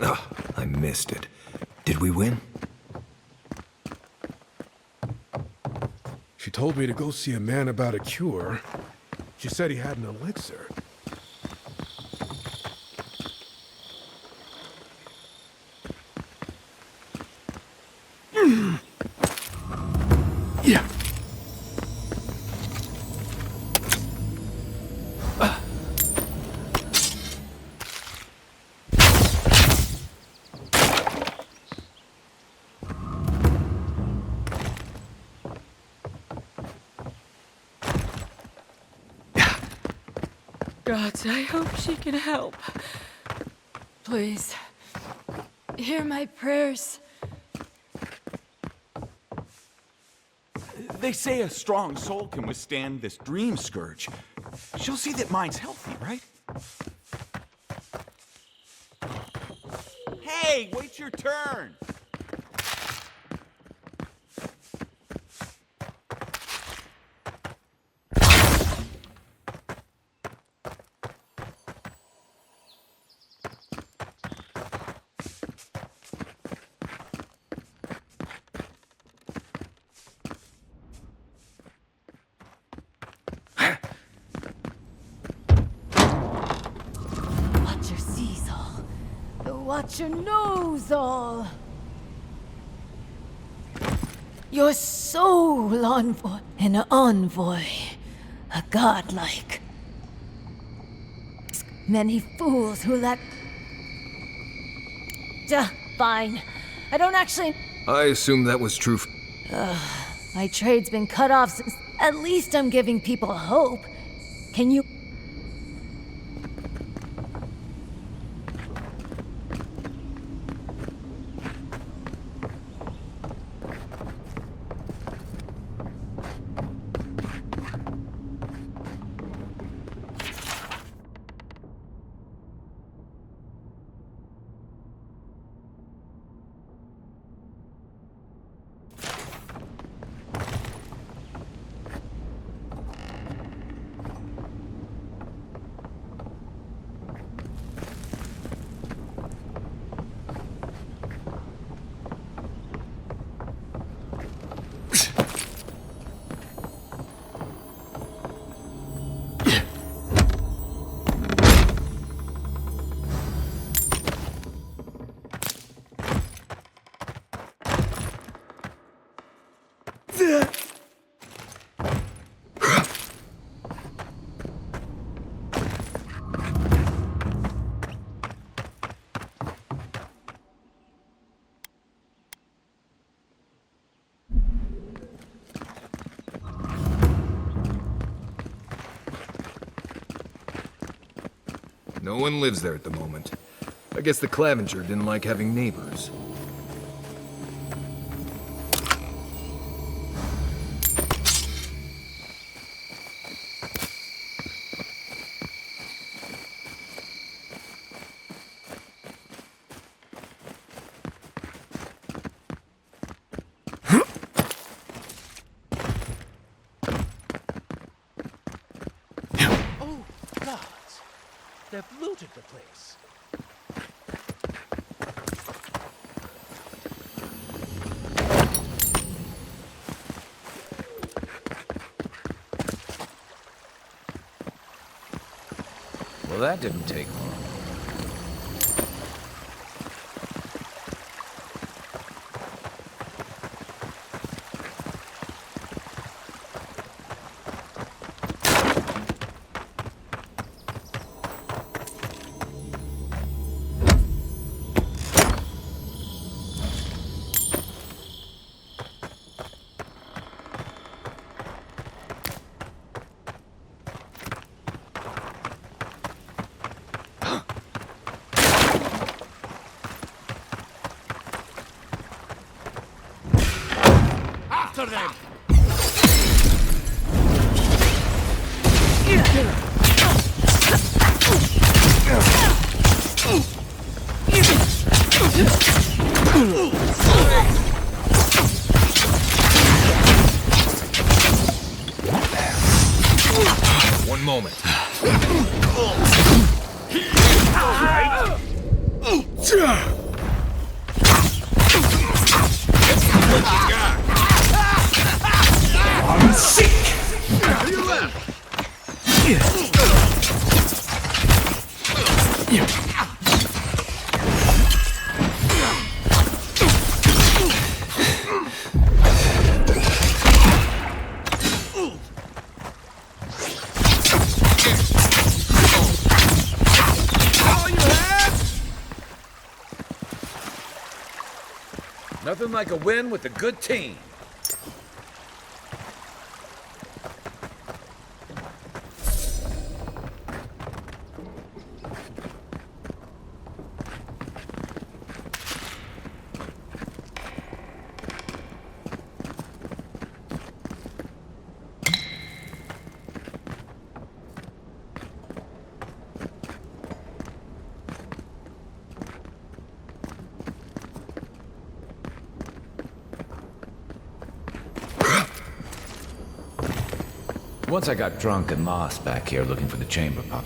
Oh, I missed it. Did we win? She told me to go see a man about a cure. She said he had an elixir. Yeah. gods, I hope she can help. Please, hear my prayers. They say a strong soul can withstand this dream scourge. She'll see that mine's healthy, right? Hey, wait your turn! Watch your seas all. Watch your nose all. Your soul envoy. An envoy. A godlike. Many fools who let... Fine. I don't actually... I assume that was true. My trade's been cut off since... At least I'm giving people hope. Can you... No one lives there at the moment. I guess the Clavígero didn't like having neighbors. They've looted the place. Well, that didn't take long. After them! One moment. I'm sick! You left! Nothing like a win with a good team. Once I got drunk and lost back here looking for the chamber pop.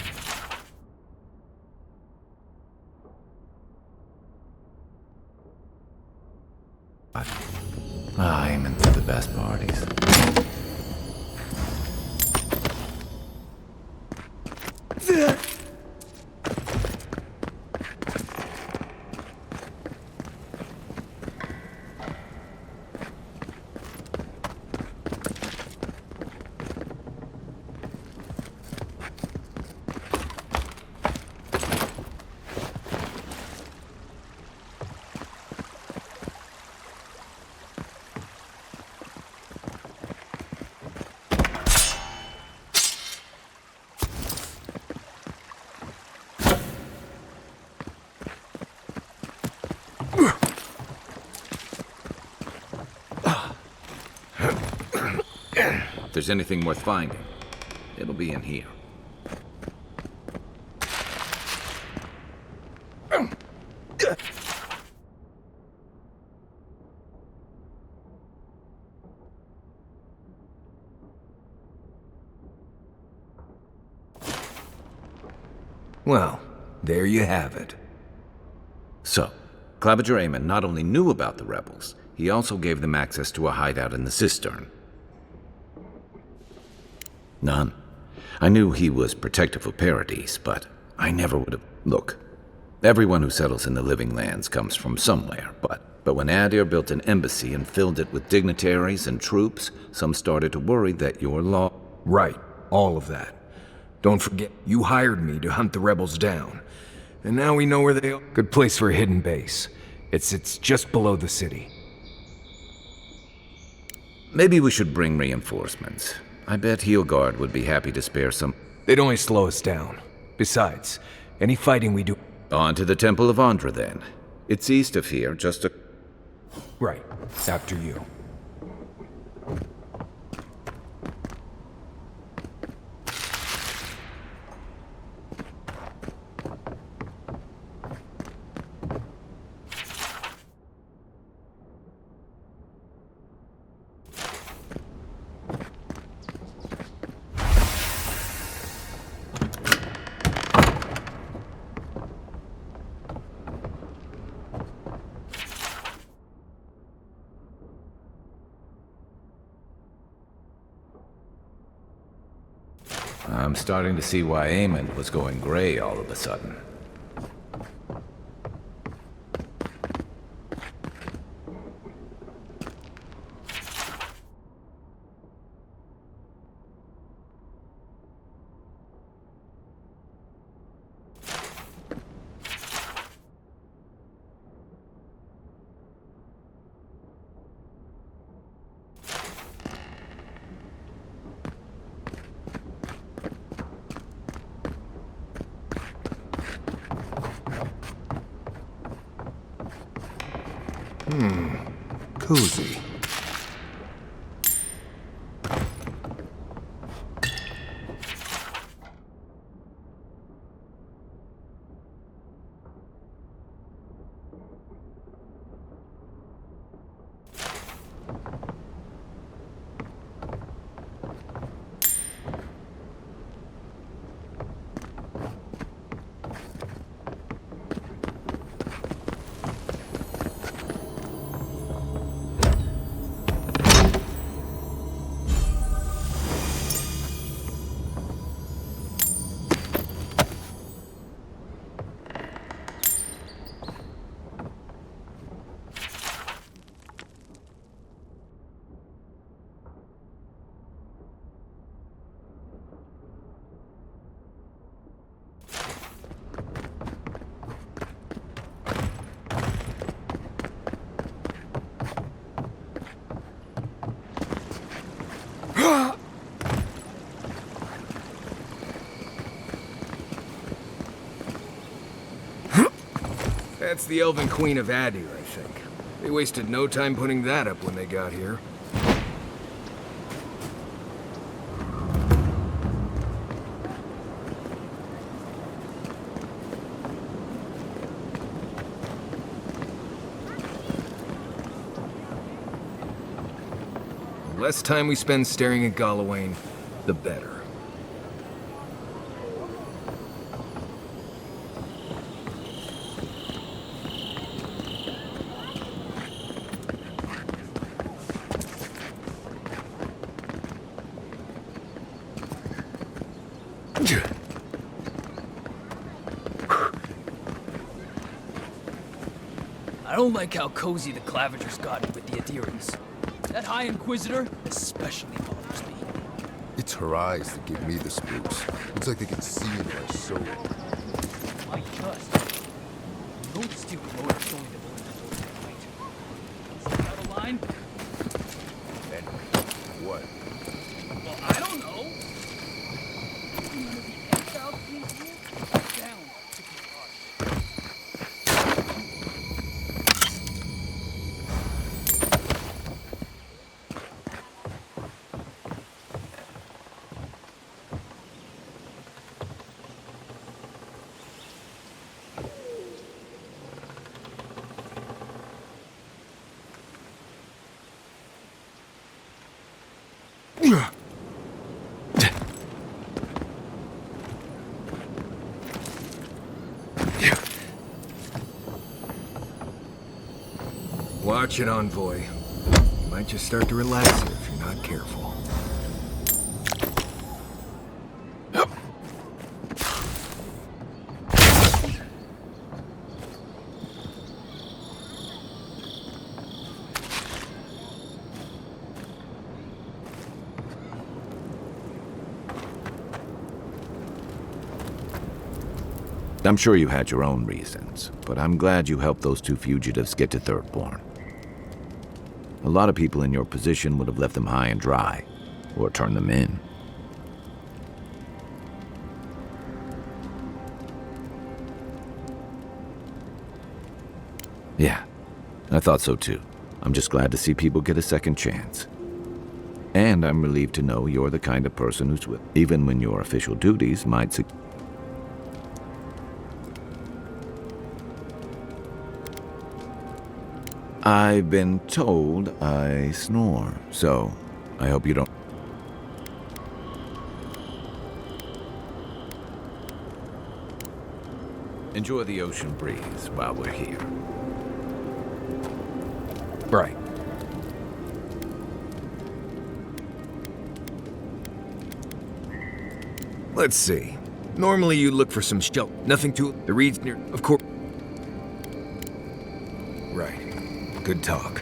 Aiming for the best parties. If there's anything worth finding, it'll be in here. Well, there you have it. So, Clavígero Aemon not only knew about the rebels, he also gave them access to a hideout in the cistern. None. I knew he was protective of Paradis, but I never would have... Look, everyone who settles in the living lands comes from somewhere, but when Adir built an embassy and filled it with dignitaries and troops, some started to worry that your law... Right, all of that. Don't forget, you hired me to hunt the rebels down. And now we know where they are. Good place for a hidden base. It's just below the city. Maybe we should bring reinforcements. I bet Heelguard would be happy to spare some... They'd only slow us down. Besides, any fighting we do... On to the Temple of Andra, then. It's east of here, just a... Right. After you. I'm starting to see why Aemon was going gray all of a sudden. Cozy. That's the Elven Queen of Adir, I think. They wasted no time putting that up when they got here. The less time we spend staring at Galawain, the better. I don't like how cozy the Clavígero's gotten with the adherents. That High Inquisitor especially bothers me. It's her eyes that give me the spooks. It's like they can see into our soul. I just noticed you promoted going to fight. Step out of line? And what? Well, I don't know. None of the exiles please you? Down to be harsh. Watch it, Envoy. You might just start to relax here if you're not careful. I'm sure you had your own reasons, but I'm glad you helped those two fugitives get to Thirdborn. A lot of people in your position would have left them high and dry, or turned them in. Yeah, I thought so too. I'm just glad to see people get a second chance. And I'm relieved to know you're the kind of person who's even when your official duties might I've been told I snore, so I hope you don't. Enjoy the ocean breeze while we're here. Right. Let's see. Normally you look for some shelter. Nothing to the reeds near, of course. Right. Good talk.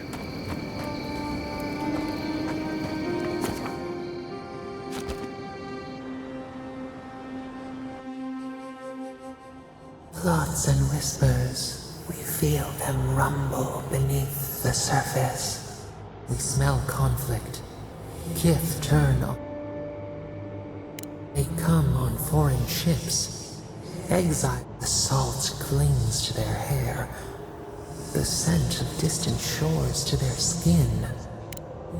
Thoughts and whispers, we feel them rumble beneath the surface. We smell conflict. Kith turn on. They come on foreign ships. Exile. The salt clings to their hair. The scent of distant shores to their skin.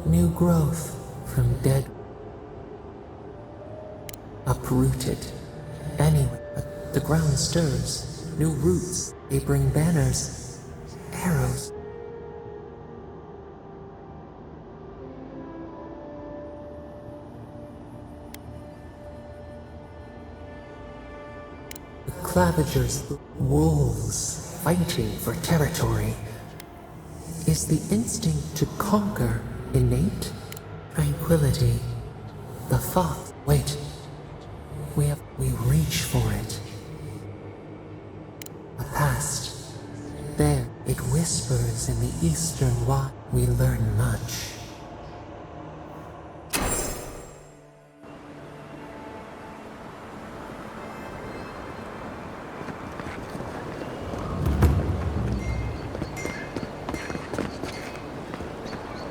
New growth from dead. Uprooted. Anyway, the ground stirs. New roots. They bring banners. Arrows. The Clavigers, wolves fighting for territory. Is the instinct to conquer innate? Tranquility. The thought. Wait. We reach for it. A past. There, it whispers in the eastern wild. We learn much.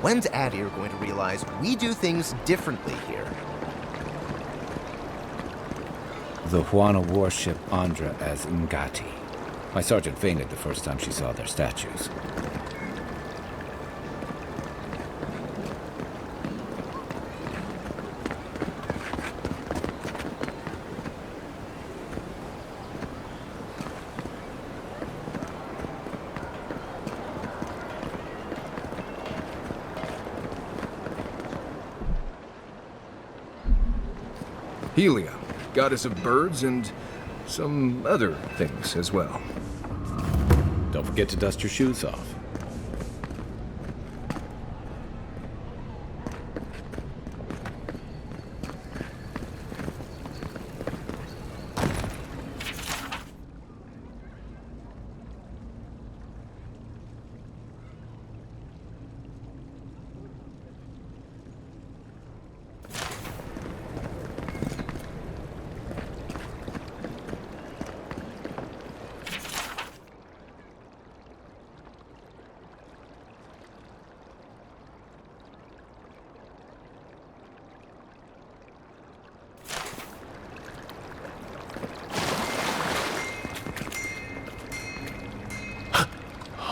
When's Adir going to realize we do things differently here? The Huana warship Andra as Ngati. My sergeant fainted the first time she saw their statues. Ilha, goddess of birds and some other things as well. Don't forget to dust your shoes off.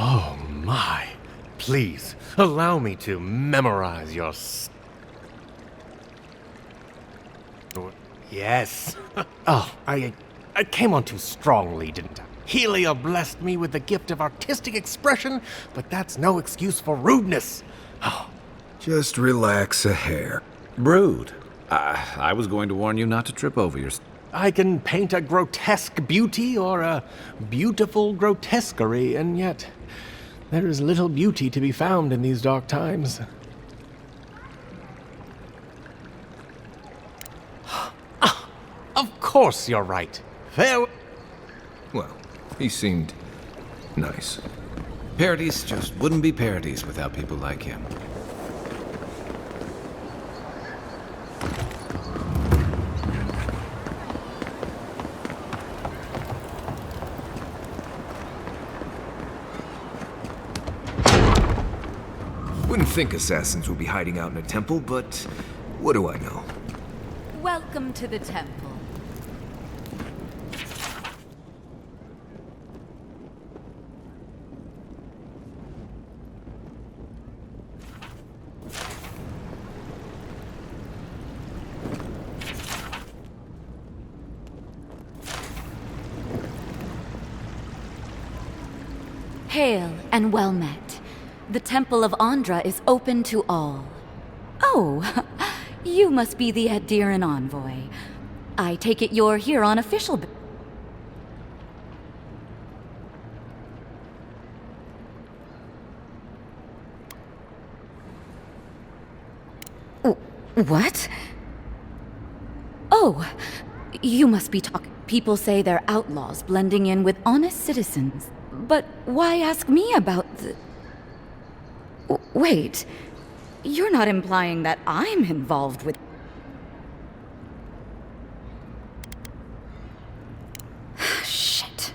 Oh my. Please, allow me to memorize your Yes. Oh, I came on too strongly, didn't I? Helia blessed me with the gift of artistic expression, but that's no excuse for rudeness. Oh. Just relax a hair. Rude. I was going to warn you not to trip over your... I can paint a grotesque beauty or a beautiful grotesquerie, and yet there is little beauty to be found in these dark times. Of course you're right. Well, he seemed nice. Paradis just wouldn't be Paradis without people like him. Wouldn't think assassins would be hiding out in a temple, but what do I know? Welcome to the temple. Hail and well met. The Temple of Andra is open to all. Oh, you must be the Addiran envoy. I take it you're here on official What? Oh, you must be talking. People say they're outlaws blending in with honest citizens. But why ask me about the... Wait, you're not implying that I'm involved with... Shit.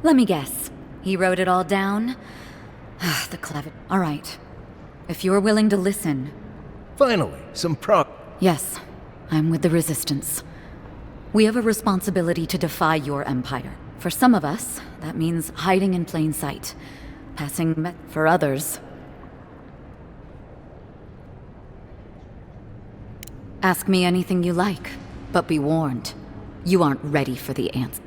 Let me guess. He wrote it all down? The Clavígero. All right. If you're willing to listen... Finally, some Yes, I'm with the Resistance. We have a responsibility to defy your empire. For some of us, that means hiding in plain sight. Passing for others... Ask me anything you like, but be warned. You aren't ready for the answer.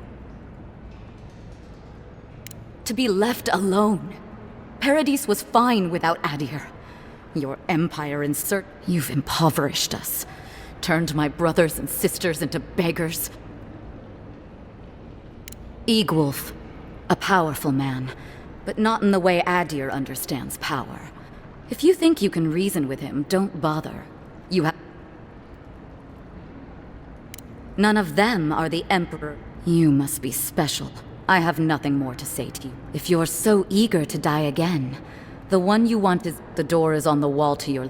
To be left alone. Paradis was fine without Adir. Your empire You've impoverished us. Turned my brothers and sisters into beggars. Egwulf, a powerful man, but not in the way Adir understands power. If you think you can reason with him, don't bother. You have... None of them are the Emperor. You must be special. I have nothing more to say to you. If you're so eager to die again, the one you want is... The door is on the wall to your...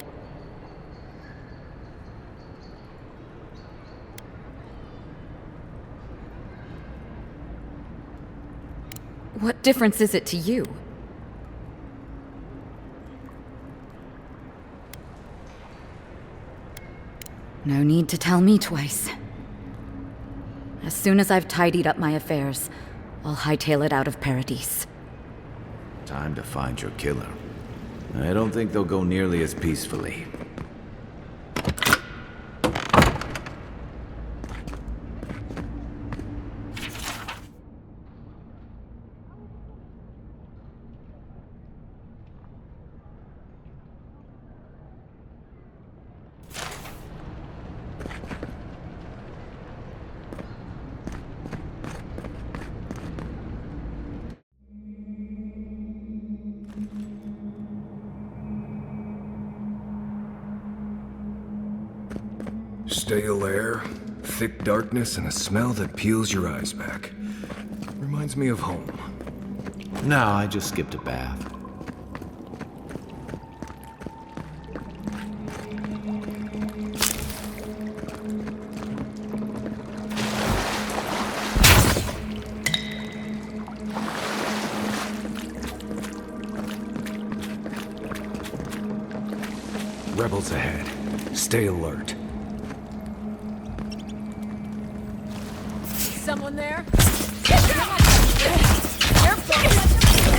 What difference is it to you? No need to tell me twice. As soon as I've tidied up my affairs, I'll hightail it out of Paradis. Time to find your killer. I don't think they'll go nearly as peacefully. Stale air, thick darkness, and a smell that peels your eyes back. Reminds me of home. No, I just skipped a bath. Rebels ahead. Stay alert. Someone there?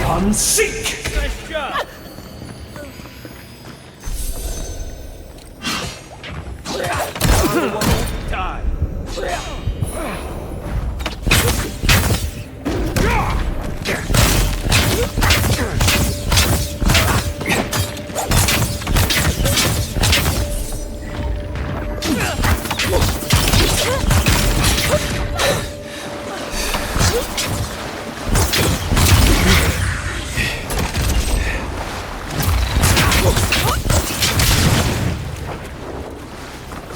Unseek! Nice job! Die!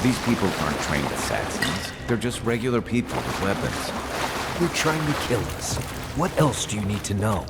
These people aren't trained assassins. They're just regular people with weapons. You're trying to kill us. What else do you need to know?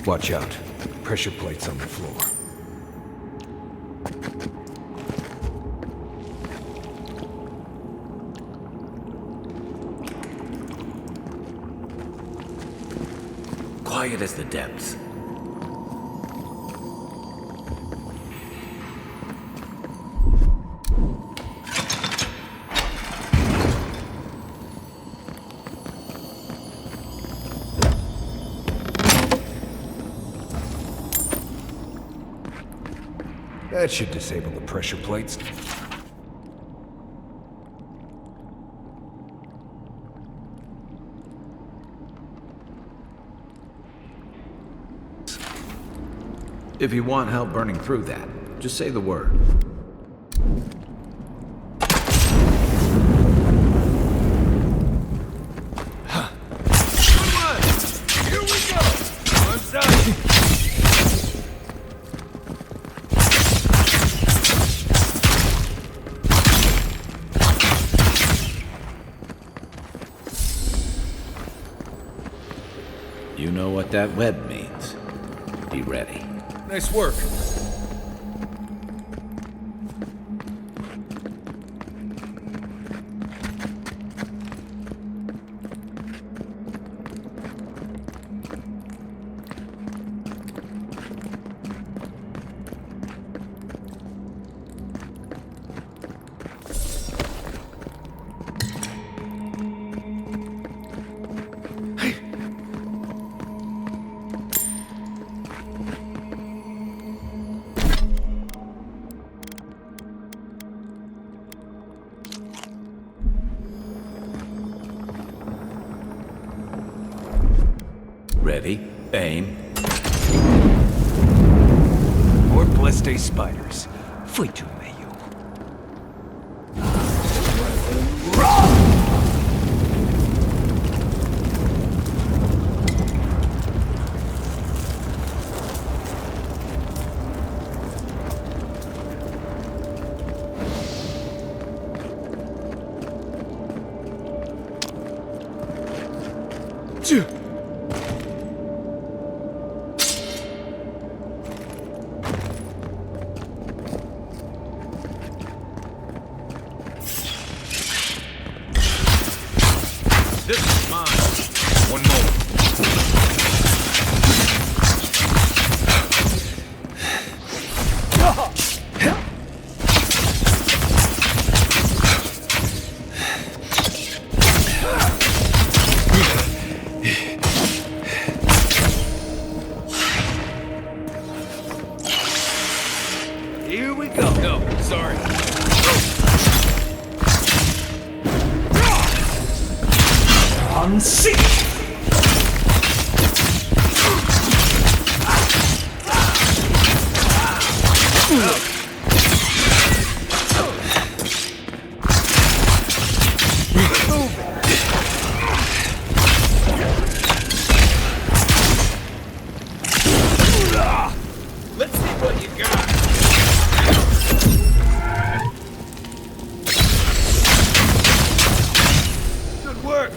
Watch out. Pressure plates on the floor. Quiet as the depths. That should disable the pressure plates. If you want help burning through that, just say the word. Here we go! I'm sorry. You know what that web means. Be ready. Nice work. Ready, aim. More blessed spiders. Fui to meio. This is mine. One moment. Unseat! Let's see what you got. Good work.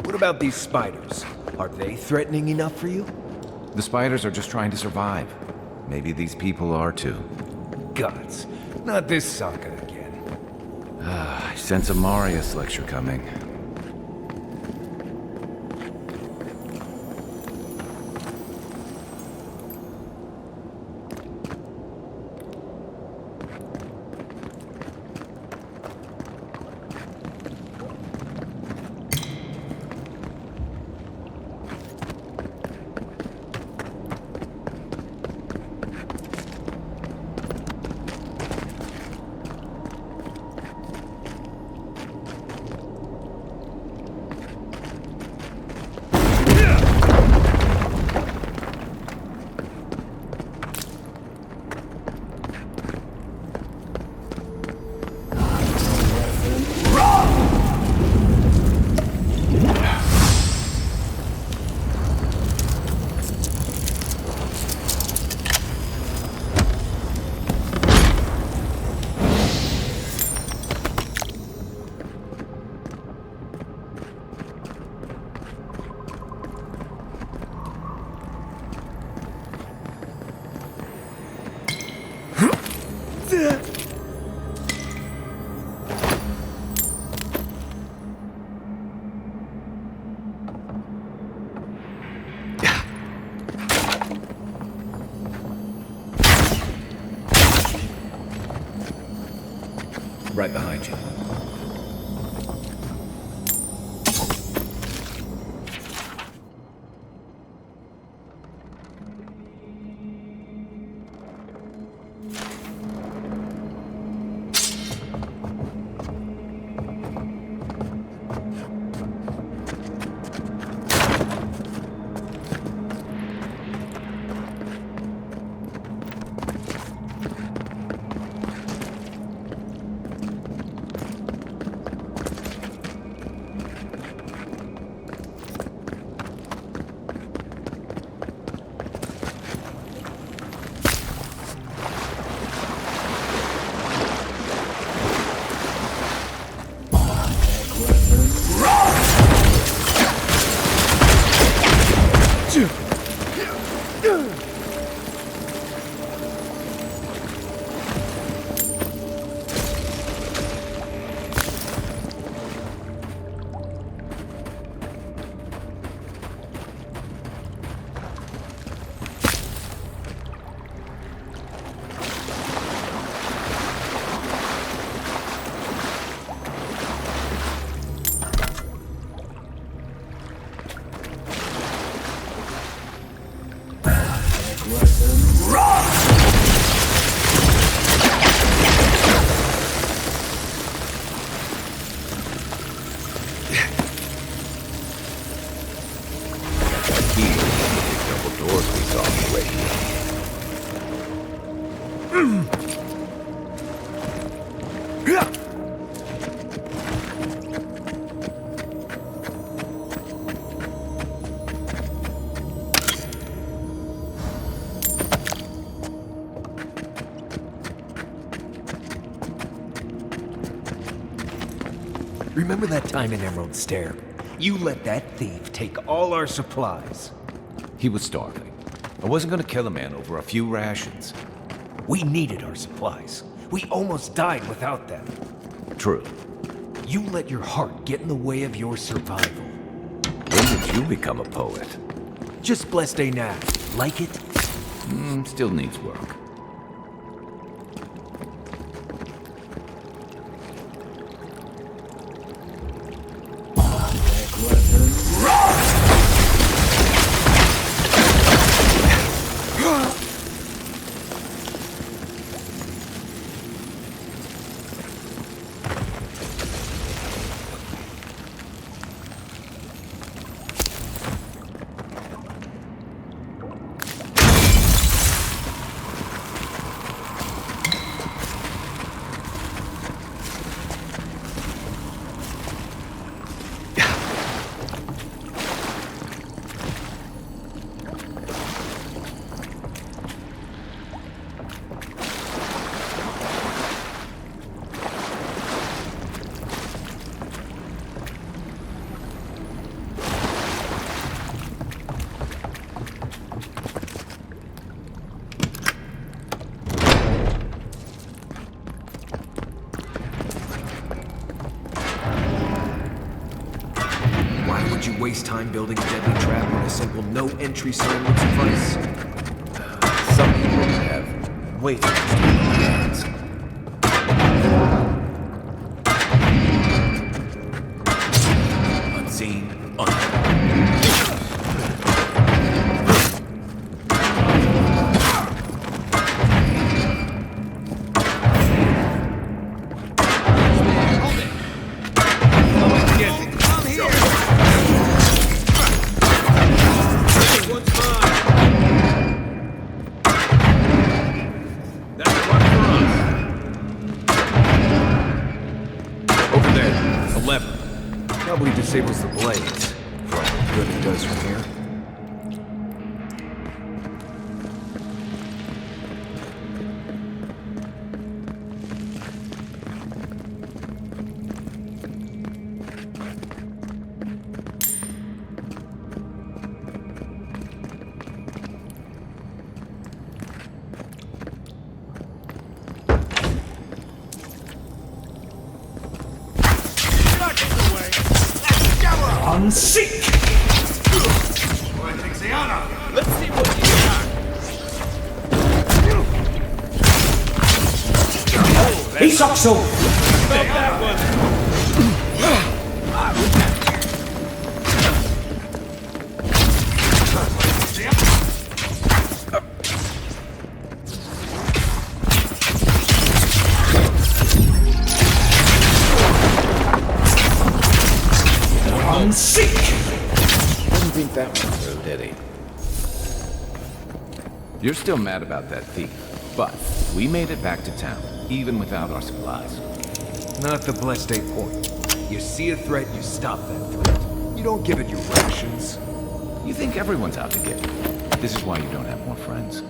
What about these spiders? Are they threatening enough for you? The spiders are just trying to survive. Maybe these people are too. Gods, not this saga again. I sense a Marius lecture coming. Right behind you. Remember that time in Emerald Stair? You let that thief take all our supplies. He was starving. I wasn't gonna kill a man over a few rations. We needed our supplies. We almost died without them. True. You let your heart get in the way of your survival. When did you become a poet? Just blessed a now. Like it? Still needs work. Why would you waste time building a deadly trap when a simple no-entry sign would suffice? Some people have way too much time on their hands. Unseen, Probably disables the blades. For all the good it does from here. Seek! Let's see what you got. Isokso! Stop that one! Seek! Didn't think that one through, did he? You're still mad about that thief, but we made it back to town, even without our supplies. Not the blessed 8 point. You see a threat, you stop that threat. You don't give it your rations. You think everyone's out to get you. This is why you don't have more friends.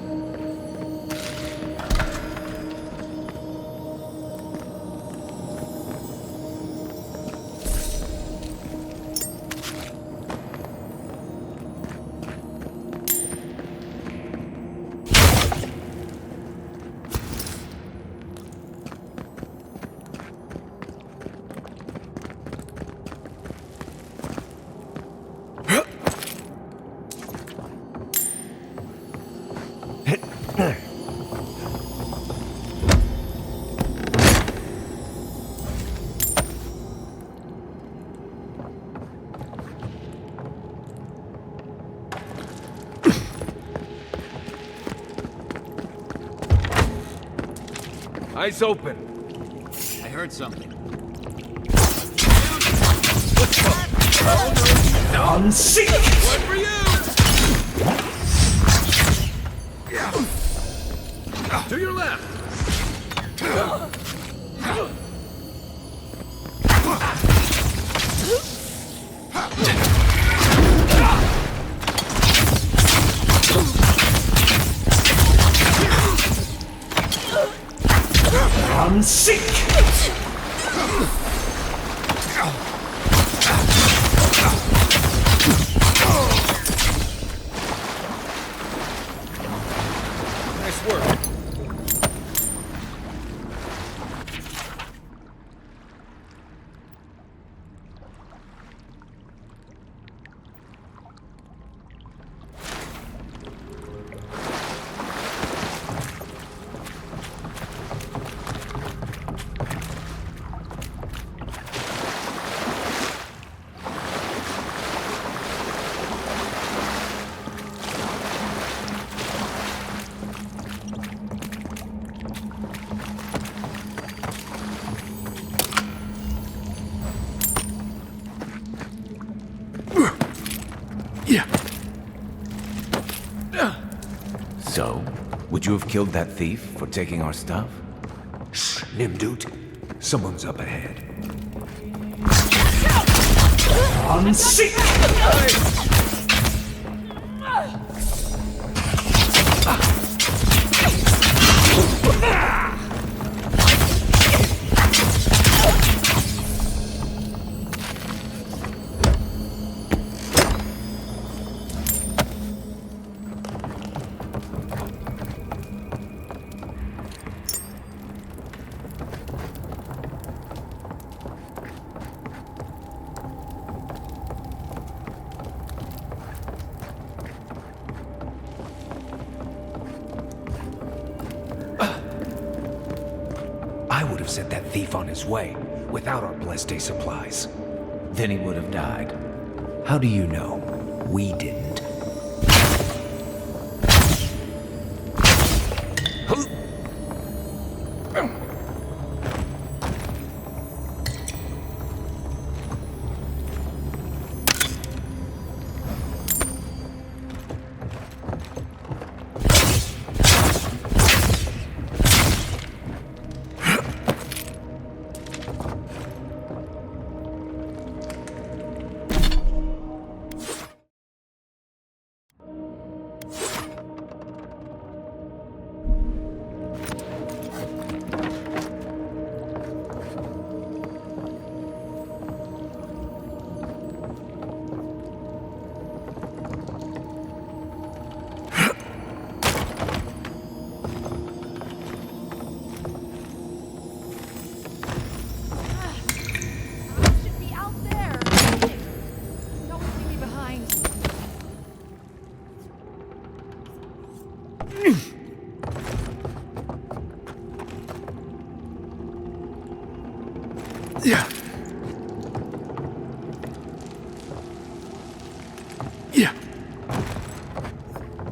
Eyes open. I heard something. Seek! One for you! To your left! Seek! Nice work. So, would you have killed that thief for taking our stuff? Shh, Nimdut. Someone's up ahead. Seek! have sent that thief on his way, without our blessed day supplies. Then he would have died. How do you know? We didn't.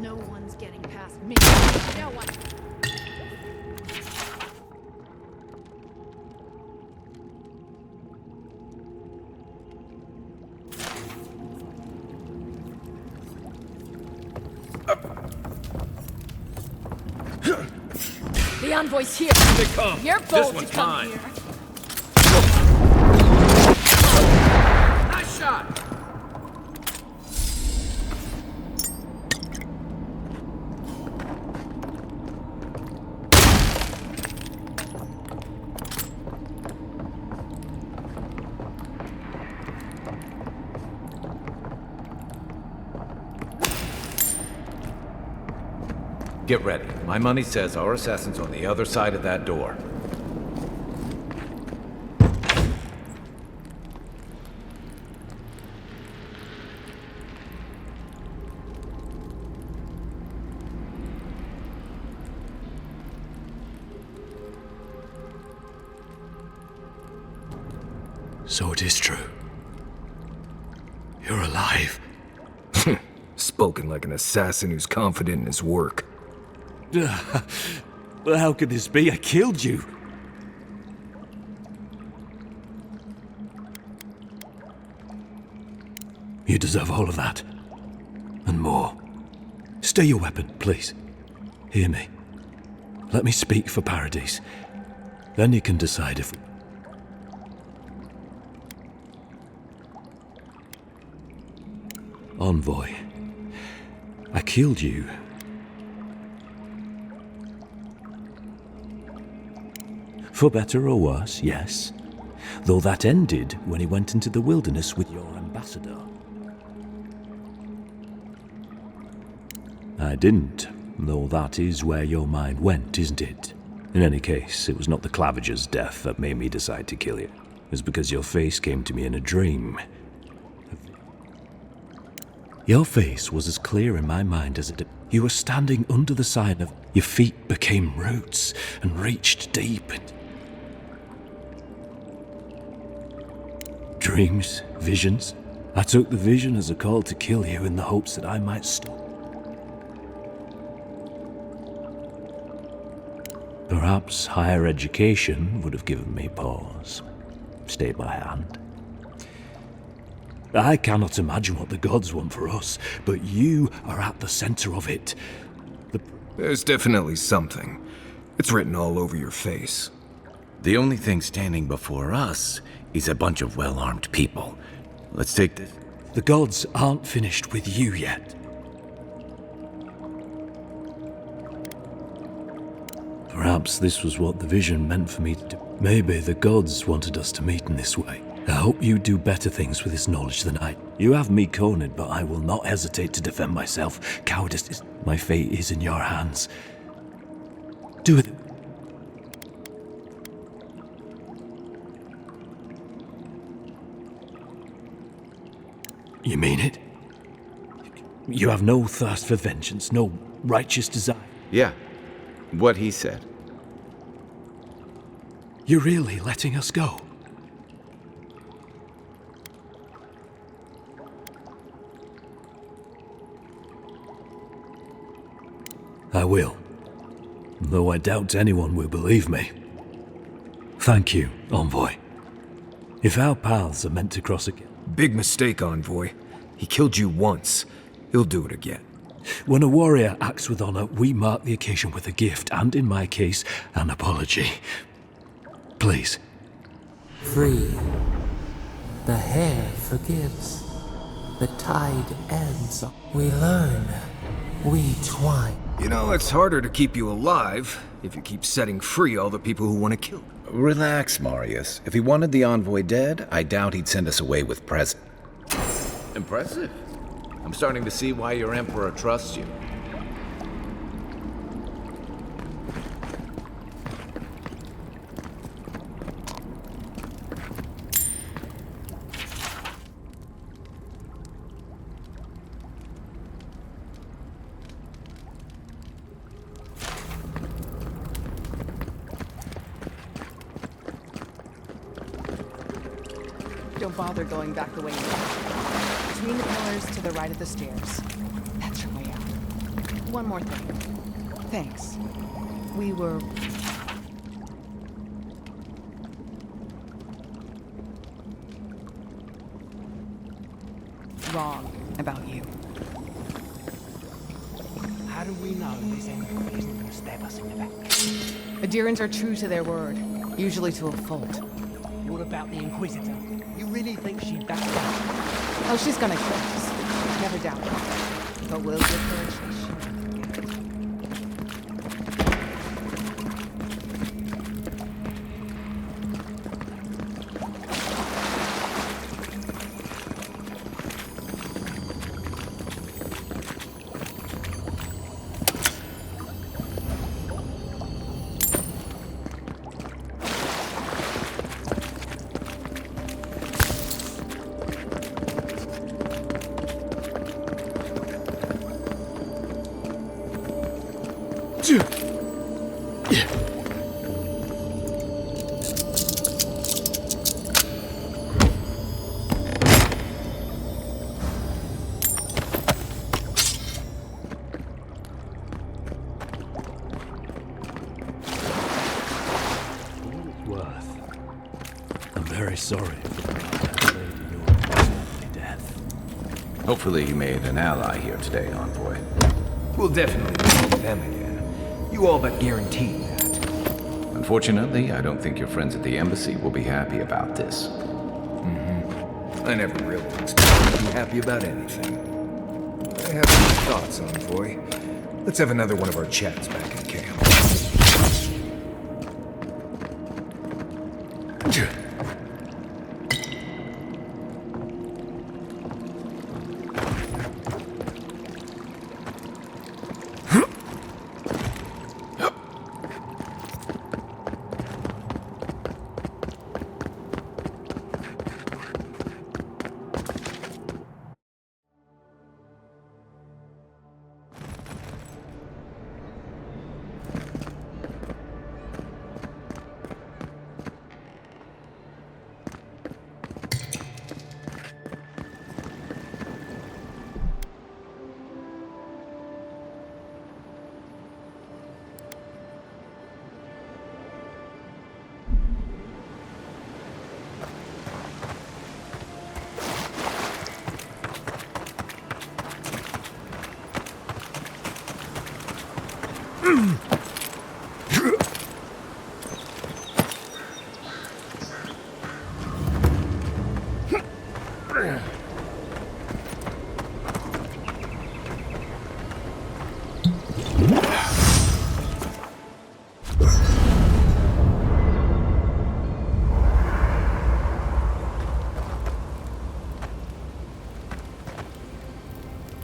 No one's getting past me. No one. The envoy's here. Here they come. You're This bold to one's come mine. here. Nice shot. Get ready. My money says our assassin's on the other side of that door. So it is true. You're alive. Spoken like an assassin who's confident in his work. Well, how could this be? I killed you. You deserve all of that. And more. Stay your weapon, please. Hear me. Let me speak for Paradis. Then you can decide if... Envoy. I killed you. For better or worse, yes. Though that ended when he went into the wilderness with your ambassador. I didn't, though that is where your mind went, isn't it? In any case, it was not the Clavigero's death that made me decide to kill you. It was because your face came to me in a dream. Your face was as clear in my mind as it... You were standing under the sign of... Your feet became roots and reached deep into... Dreams, visions. I took the vision as a call to kill you in the hopes that I might stop. Perhaps higher education would have given me pause. Stayed my hand. I cannot imagine what the gods want for us, but you are at the center of it. There's definitely something. It's written all over your face. The only thing standing before us is a bunch of well-armed people. Let's take this. The gods aren't finished with you yet. Perhaps this was what the vision meant for me to do. Maybe the gods wanted us to meet in this way. I hope you do better things with this knowledge than I. You have me cornered, but I will not hesitate to defend myself. Cowardice is... My fate is in your hands. Do it. You mean it? You have no thirst for vengeance, no righteous desire. Yeah, what he said. You're really letting us go? I will. Though I doubt anyone will believe me. Thank you, Envoy. If our paths are meant to cross again... Big mistake, Envoy. He killed you once. He'll do it again. When a warrior acts with honor, we mark the occasion with a gift, and in my case, an apology. Please. Free. The hair forgives. The tide ends. We learn. We twine. You know, it's harder to keep you alive if you keep setting free all the people who want to kill. Relax, Marius. If he wanted the envoy dead, I doubt he'd send us away with present. Impressive. I'm starting to see why your emperor trusts you. Don't bother going back the way you came. Between the pillars to the right of the stairs. That's your way out. One more thing. Thanks. We were... wrong about you. How do we know this emperor isn't going to stab us in the back? Adirans are true to their word, usually to a fault. What about the Inquisitor? You really think she'd back down? Oh, she's gonna kill us. Never doubt it. But we'll give her a chance. Sorry for your untimely death. Hopefully you made an ally here today, Envoy. We'll definitely meet them again. You all but guaranteed that. Unfortunately, I don't think your friends at the embassy will be happy about this. I never really expected to be happy about anything. I have some thoughts, Envoy. Let's have another one of our chats back in camp.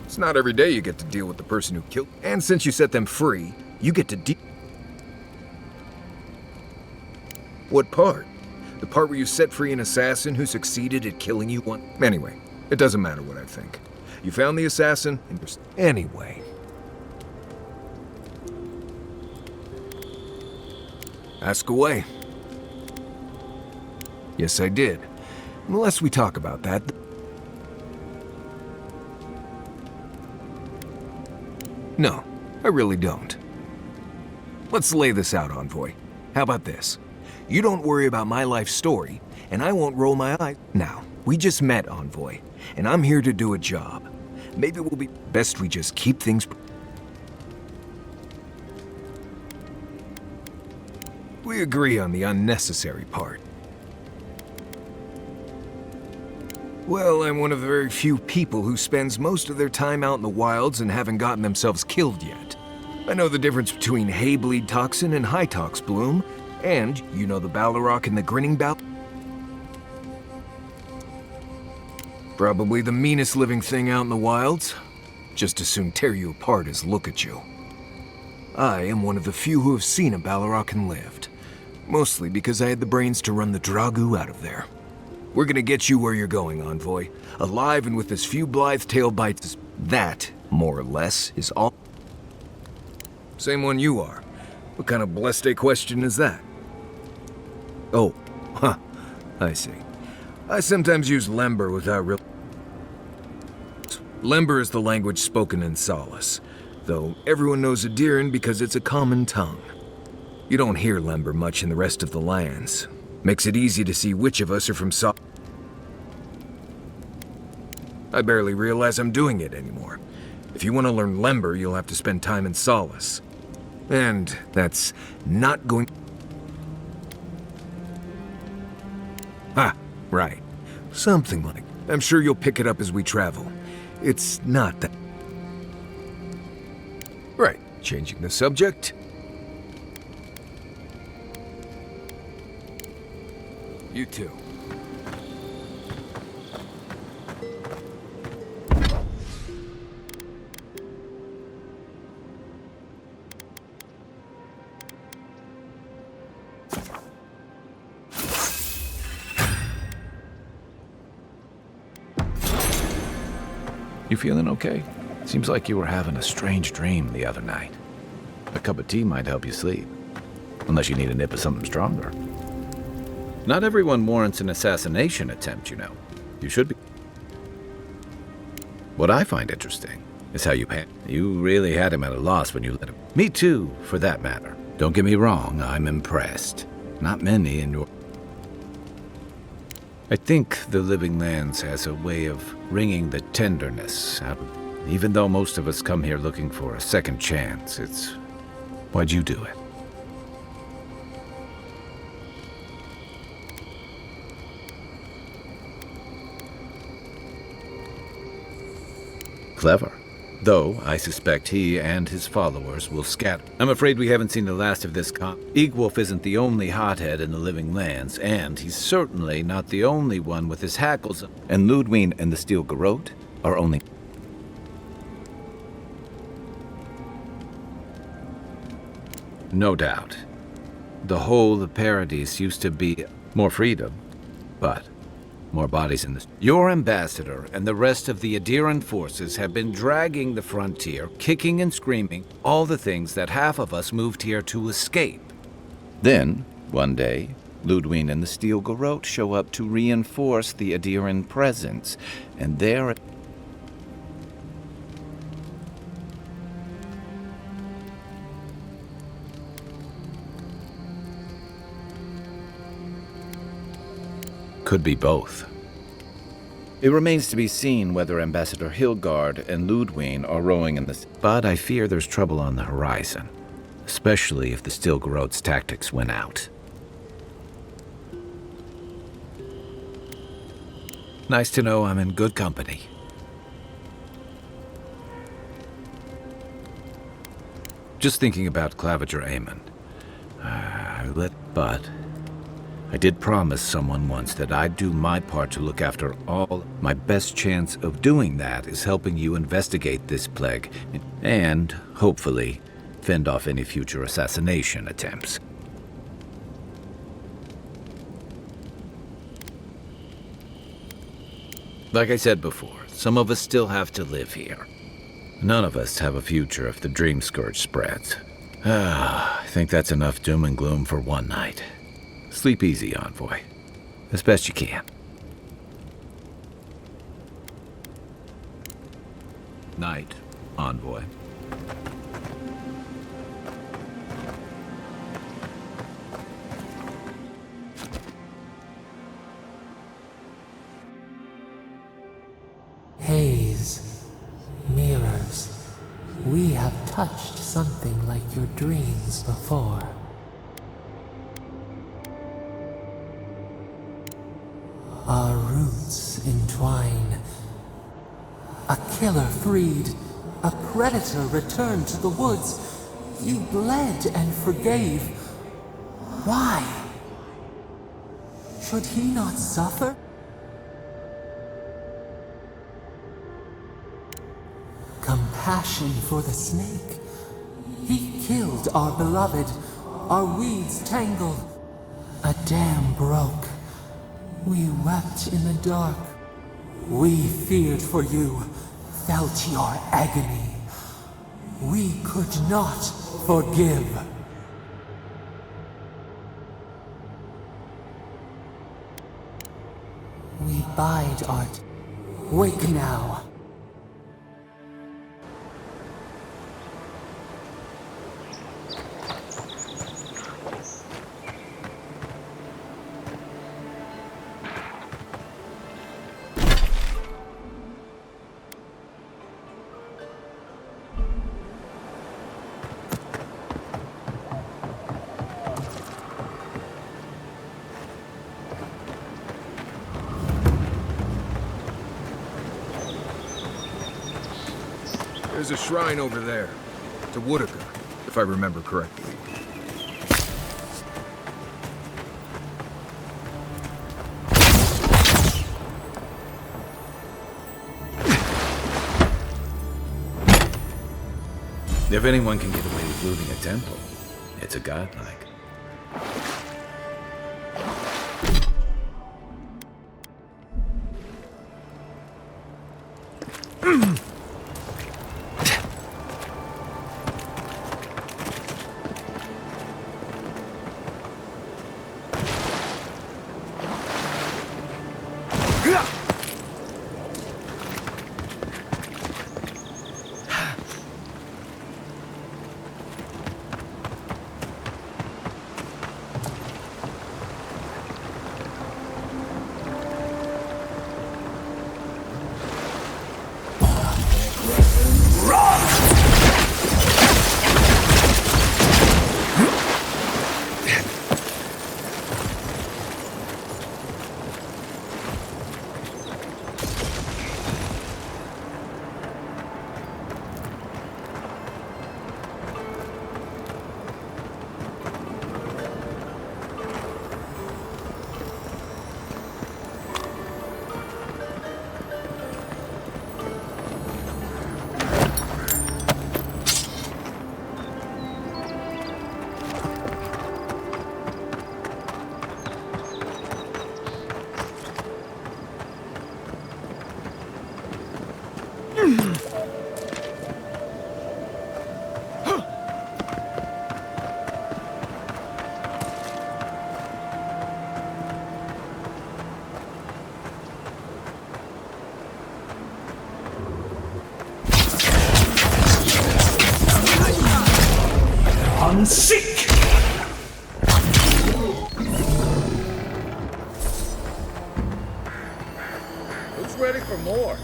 It's not every day you get to deal with the person who killed. And since you set them free, you get to What part? The part where you set free an assassin who succeeded at killing you one? Anyway, it doesn't matter what I think. You found the assassin, and you're... Anyway. Ask away. Yes, I did. Unless we talk about that. No, I really don't. Let's lay this out, Envoy. How about this? You don't worry about my life story, and I won't roll my eyes. Now, we just met, Envoy, and I'm here to do a job. Maybe we'll be best we just keep things... We agree on the unnecessary part. Well, I'm one of the very few people who spends most of their time out in the wilds and haven't gotten themselves killed yet. I know the difference between hay-bleed toxin and high-tox bloom, and you know the Balarok and the grinning bal... Probably the meanest living thing out in the wilds. Just as soon tear you apart as look at you. I am one of the few who have seen a Balarok and lived. Mostly because I had the brains to run the Dragu out of there. We're gonna get you where you're going, Envoy. Alive and with as few blithe tail bites. That, more or less, is all. Same one you are. What kind of blessed question is that? Oh, huh. I see. I sometimes use Lember without real... Lember is the language spoken in Solace, though everyone knows Adiran because it's a common tongue. You don't hear Lember much in the rest of the lands. Makes it easy to see which of us are from I barely realize I'm doing it anymore. If you want to learn Lember, you'll have to spend time in Solace. And that's not going... Ah, right. Something like... I'm sure you'll pick it up as we travel. It's not that... Right, changing the subject. You too. You feeling okay? Seems like you were having a strange dream the other night. A cup of tea might help you sleep. Unless you need a nip of something stronger. Not everyone warrants an assassination attempt, you know. You should be. What I find interesting is how you really had him at a loss when you let him. Me too, for that matter. Don't get me wrong, I'm impressed. Not many in your... I think the Living Lands has a way of wringing the tenderness out of... Even though most of us come here looking for a second chance, it's... Why'd you do it? Clever. Though, I suspect he and his followers will scatter. I'm afraid we haven't seen the last of this Egwolf isn't the only hothead in the Living Lands, and he's certainly not the only one with his hackles. And Ludwine and the Steel Garrote are only... No doubt. The whole of Paradis used to be more freedom, but... more bodies in this. Your ambassador and the rest of the Adiran forces have been dragging the frontier, kicking and screaming, all the things that half of us moved here to escape. Then, one day, Ludwine and the Steel Garrote show up to reinforce the Adiran presence, and there... Could be both. It remains to be seen whether Ambassador Hilgard and Ludwine are rowing in this, but I fear there's trouble on the horizon, especially if the Steel Garrote's tactics win out. Nice to know I'm in good company. Just thinking about Clavígero Aemon. But I did promise someone once that I'd do my part to look after all. My best chance of doing that is helping you investigate this plague and, hopefully, fend off any future assassination attempts. Like I said before, some of us still have to live here. None of us have a future if the Dream Scourge spreads. I think that's enough doom and gloom for one night. Sleep easy, Envoy. As best you can. Night, envoy. Haze, mirrors. We have touched something like your dreams before. Our roots entwine. A killer freed. A predator returned to the woods. You bled and forgave. Why? Should he not suffer? Compassion for the snake. He killed our beloved. Our weeds tangled. A dam broke. We wept in the dark. We feared for you, felt your agony. We could not forgive. We bide art. Wake now. There's a shrine over there, to Woodaka, if I remember correctly. If anyone can get away with looting a temple, it's a godlike. Sick! Who's ready for more?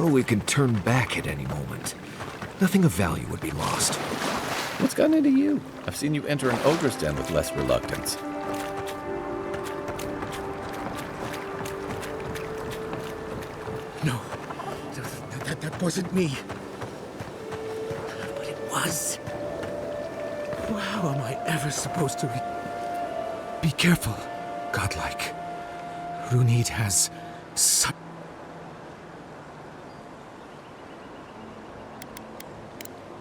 know we can turn back at any moment. Nothing of value would be lost. What's gotten into you? I've seen you enter an ogre's den with less reluctance. No, that wasn't me. But it was. How am I ever supposed to be careful, godlike? Runyd has such...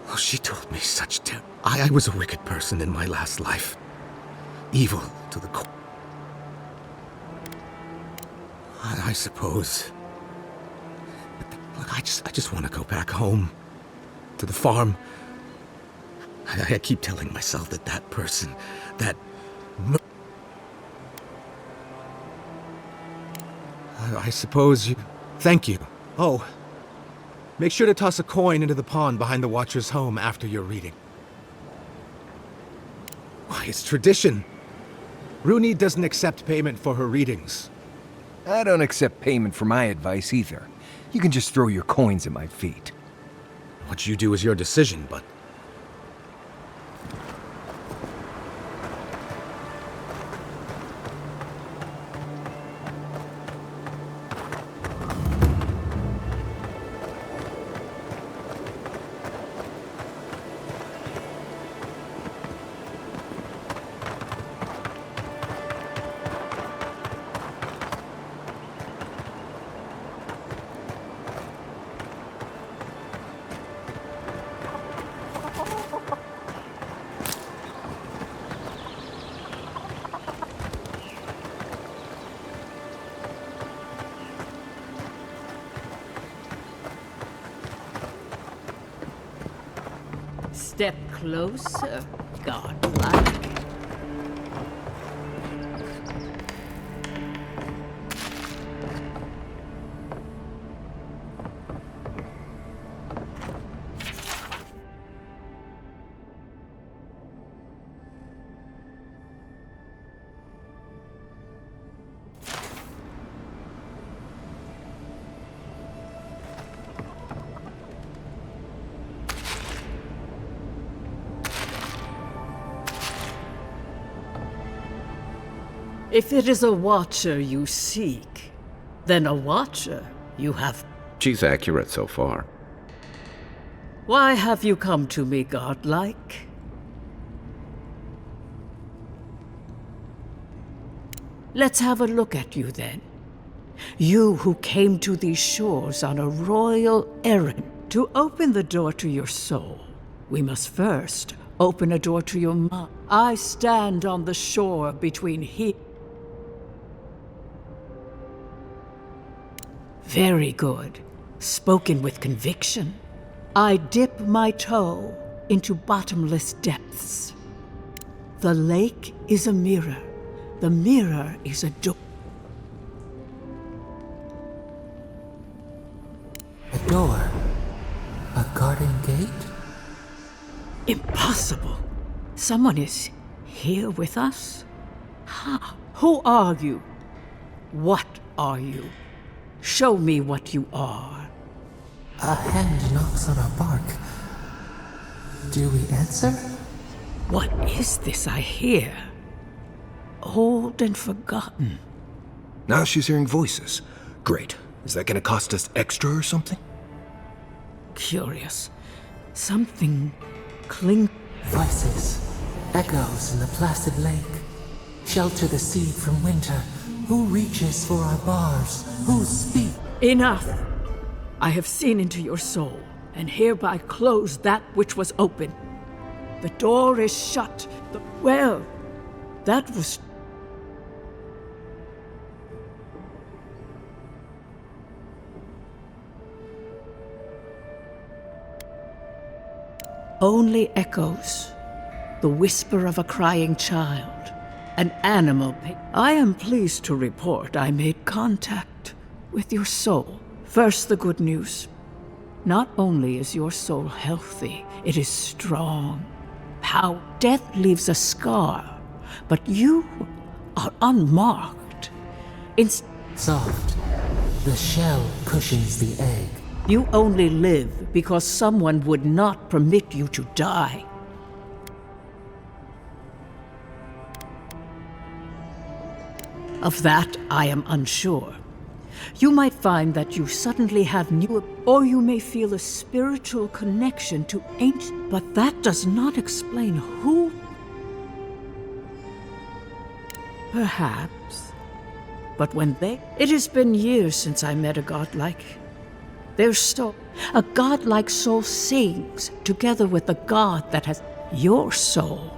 Oh, she told me such I was a wicked person in my last life. Evil to the core. I suppose. Look, I just want to go back home. To the farm. I keep telling myself that person, I suppose you... Thank you. Oh. Make sure to toss a coin into the pond behind the Watcher's home after your reading. Why, it's tradition. Runyd doesn't accept payment for her readings. I don't accept payment for my advice either. You can just throw your coins at my feet. What you do is your decision, but... Step closer, godlike. If it is a watcher you seek, then a watcher you have. She's accurate so far. Why have you come to me, godlike? Let's have a look at you then. You who came to these shores on a royal errand. To open the door to your soul, we must first open a door to your mind. I stand on the shore between here. Very good. Spoken with conviction. I dip my toe into bottomless depths. The lake is a mirror. The mirror is a door. A door? A garden gate? Impossible. Someone is here with us? How? Who are you? What are you? Show me what you are. A hand knocks on our bark. Do we answer? What is this I hear? Old and forgotten. Now she's hearing voices. Great. Is that gonna cost us extra or something? Curious. Something cling. Voices. Echoes in the placid lake. Shelter the seed from winter. Who reaches for our bars? Who speak? Enough! I have seen into your soul, and hereby close that which was open. The door is shut. Well, that was... Only echoes. The whisper of a crying child. An animal. I am pleased to report I made contact with your soul. First, the good news. Not only is your soul healthy, it is strong. How death leaves a scar, but you are unmarked. Soft. The shell cushions the egg. You only live because someone would not permit you to die. Of that, I am unsure. You might find that you suddenly have new, or you may feel a spiritual connection to ancient, but that does not explain who. Perhaps. But when it has been years since I met a godlike. Their soul, a godlike soul sings together with a god that has your soul.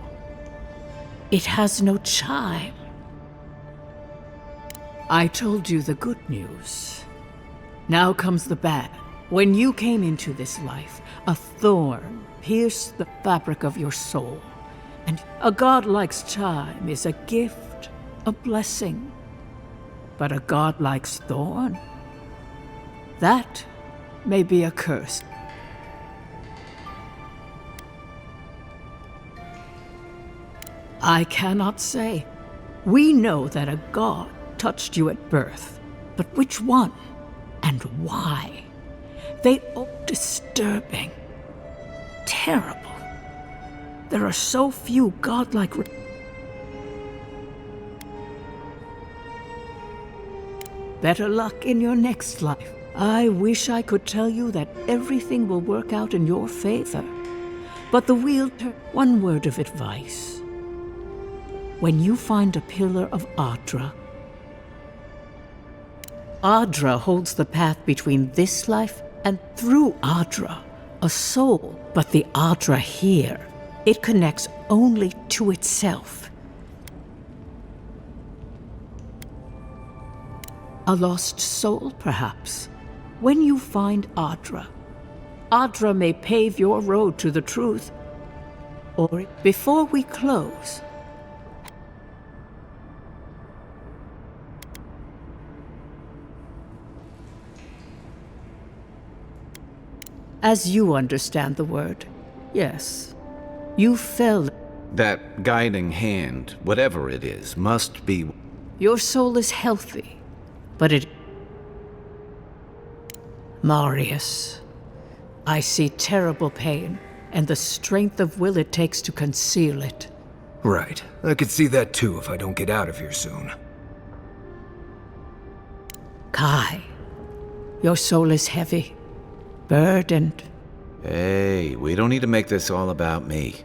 It has no chime. I told you the good news. Now comes the bad. When you came into this life, a thorn pierced the fabric of your soul. And a godlike's chime is a gift, a blessing. But a godlike's thorn? That may be a curse. I cannot say. We know that a god touched you at birth, but which one and why? They are disturbing, terrible. There are so few godlike. Better luck in your next life. I wish I could tell you that everything will work out in your favor, but the wheel turns. One word of advice. When you find a pillar of Adra, Adra holds the path between this life and through Adra, a soul. But the Adra here, it connects only to itself. A lost soul, perhaps. When you find Adra, Adra may pave your road to the truth. Or, before we close, as you understand the word, yes, you fell. That guiding hand, whatever it is, must be. Your soul is healthy, but it. Marius, I see terrible pain and the strength of will it takes to conceal it. Right. I could see that too if I don't get out of here soon. Kai, your soul is heavy, burdened. Hey, we don't need to make this all about me.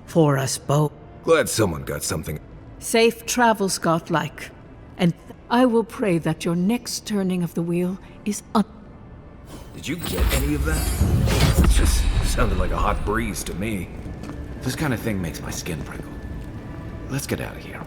For us both. Glad someone got something. Safe travels, godlike. And I will pray that your next turning of the wheel is Did you get any of that? It just sounded like a hot breeze to me. This kind of thing makes my skin prickle. Let's get out of here.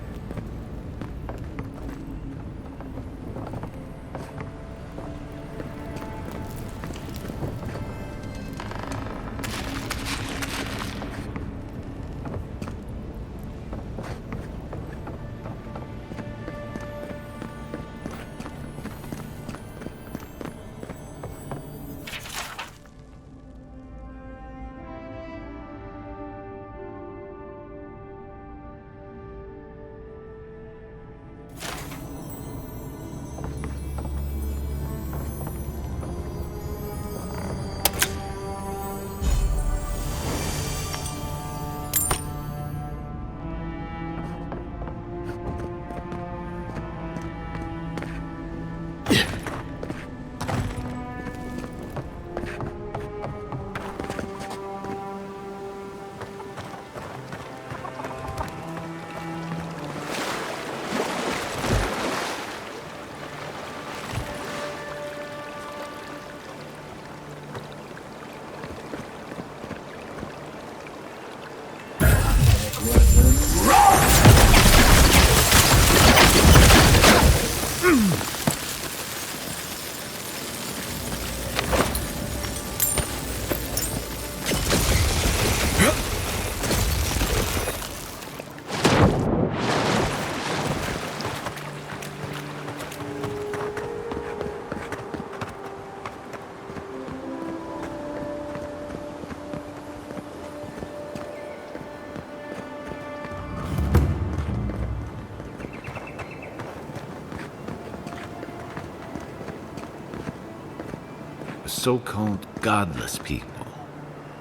so-called godless people.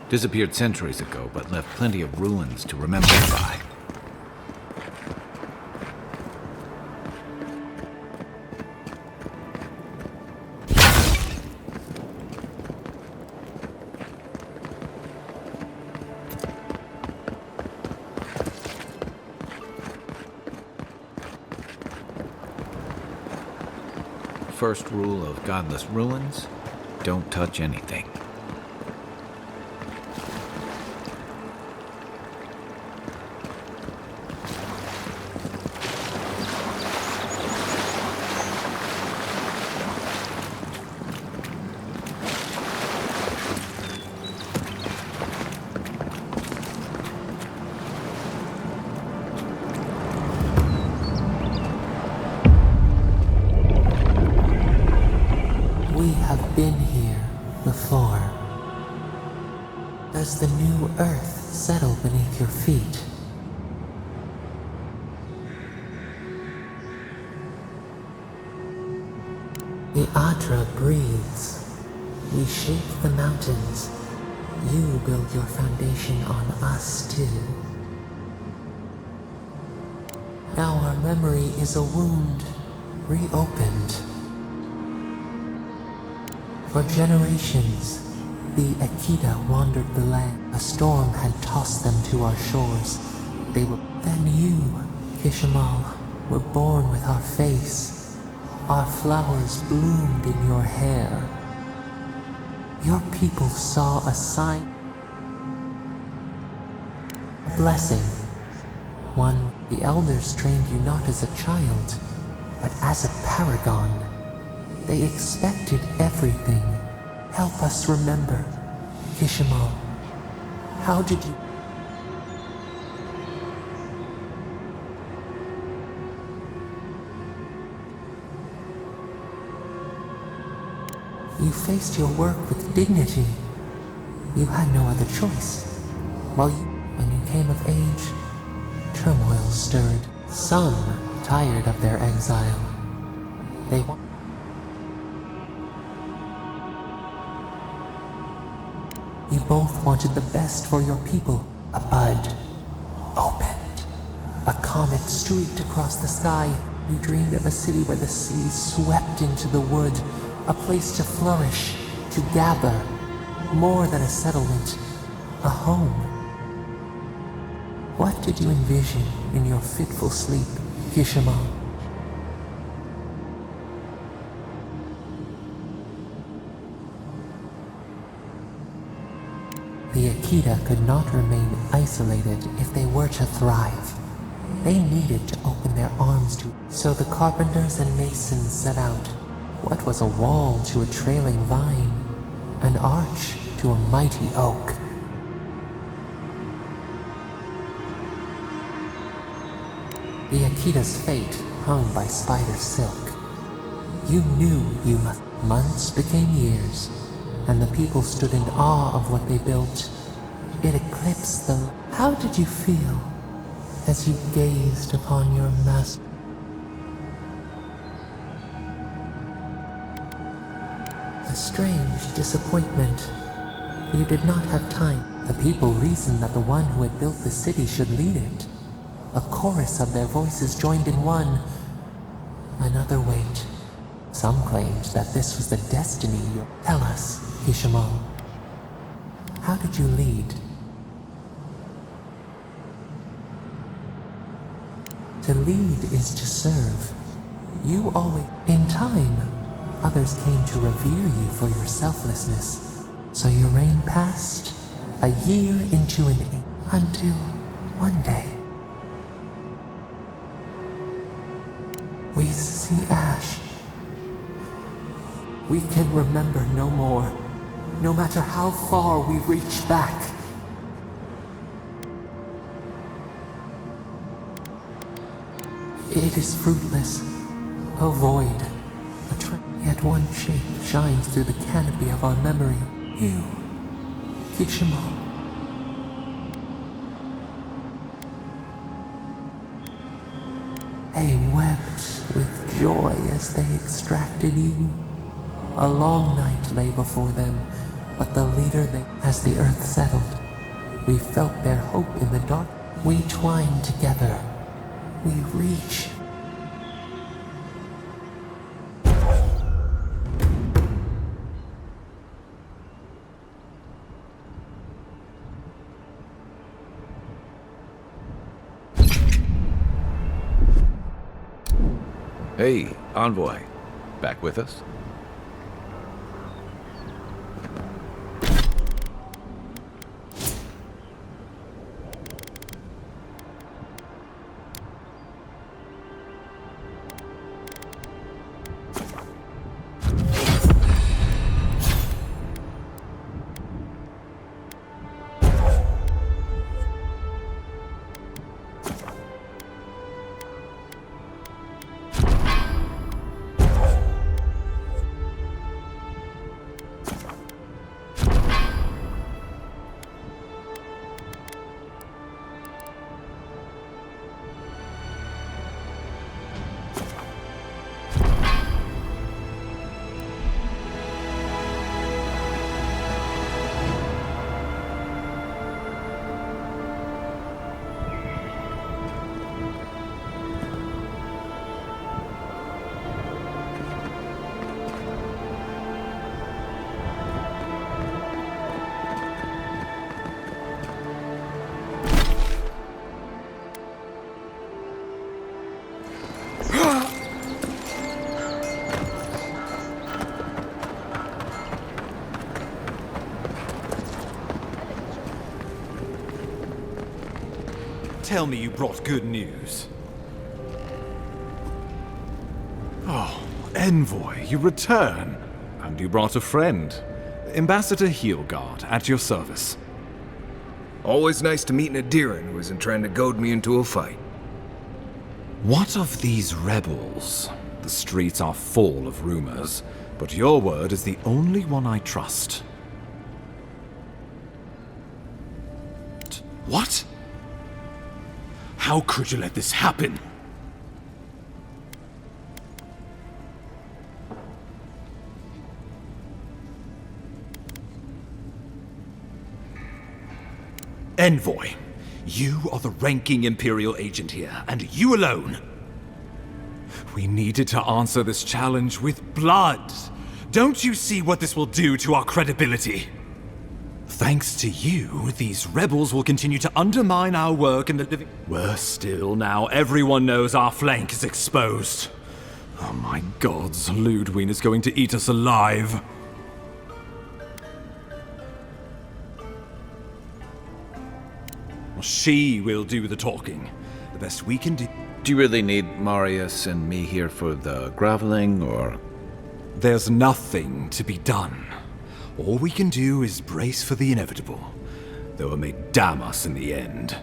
Disappeared centuries ago, but left plenty of ruins to remember by. First rule of godless ruins, don't touch anything. Been here before. Does the new earth settle beneath your feet? The Adra breathes. We shape the mountains. You build your foundation on us too. Now our memory is a wound reopened. For generations, the Akita wandered the land. A storm had tossed them to our shores. Then you, Kishimal, were born with our face. Our flowers bloomed in your hair. Your people saw a sign. A blessing. One, the elders trained you not as a child, but as a paragon. They expected everything. Help us remember. Kishimal, how did you... You faced your work with dignity. You had no other choice. When you came of age, turmoil stirred. Some, tired of their exile, You both wanted the best for your people. A bud opened. A comet streaked across the sky. You dreamed of a city where the sea swept into the wood. A place to flourish, to gather. More than a settlement. A home. What did you envision in your fitful sleep, Kishimal? The Akita could not remain isolated if they were to thrive. They needed to open their arms to... So the carpenters and masons set out. What was a wall to a trailing vine? An arch to a mighty oak. The Akita's fate hung by spider silk. You knew you must... Months became years. And the people stood in awe of what they built. It eclipsed them. How did you feel as you gazed upon your master? A strange disappointment. You did not have time. The people reasoned that the one who had built the city should lead it. A chorus of their voices joined in one. Another wait. Some claimed that this was the destiny you... Tell us, Kishimal. How did you lead? To lead is to serve. You always... In time, others came to revere you for your selflessness. So your reign passed, a year into an age, until one day. We see ash. We can remember no more, no matter how far we reach back. It is fruitless, a void, yet one shape shines through the canopy of our memory. You, Kishimal. They wept with joy as they extracted you. A long night lay before them, but the leader they, as the earth settled, we felt their hope in the dark. We twine together. We reach. Hey, Envoy. Back with us? Tell me you brought good news. Oh, Envoy, you return. And you brought a friend. Ambassador Heelguard, at your service. Always nice to meet an Adiran who isn't trying to goad me into a fight. What of these rebels? The streets are full of rumors, but your word is the only one I trust. What? How could you let this happen? Envoy, you are the ranking Imperial agent here, and you alone. We needed to answer this challenge with blood. Don't you see what this will do to our credibility? Thanks to you, these rebels will continue to undermine our work in the living... Worse still, now everyone knows our flank is exposed. Oh my gods, Ludwig is going to eat us alive. She will do the talking. The best we can do... Do you really need Marius and me here for the groveling, or...? There's nothing to be done. All we can do is brace for the inevitable, though it may damn us in the end.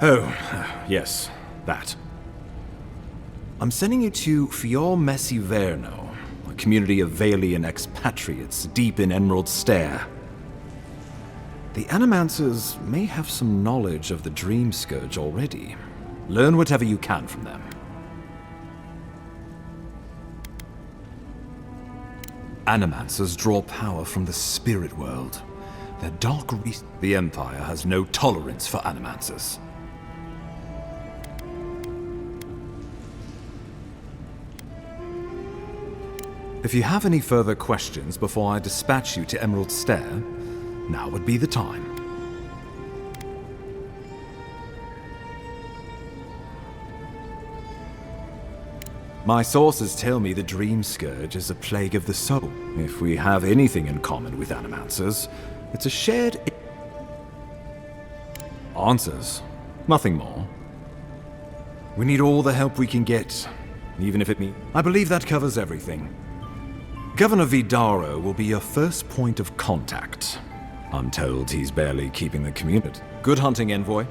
Oh, yes, that. I'm sending you to Fior Iverno, a community of Valian expatriates deep in Emerald Stair. The Animancers may have some knowledge of the Dream Scourge already. Learn whatever you can from them. Animancers draw power from the spirit world. Their dark The Empire has no tolerance for Animancers. If you have any further questions before I dispatch you to Emerald Stair, now would be the time. My sources tell me the Dream Scourge is a plague of the soul. If we have anything in common with Animancers, it's a shared... Answers. Nothing more. We need all the help we can get, even if it means... I believe that covers everything. Governor Vidaro will be your first point of contact. I'm told he's barely keeping the community. Good hunting, Envoy.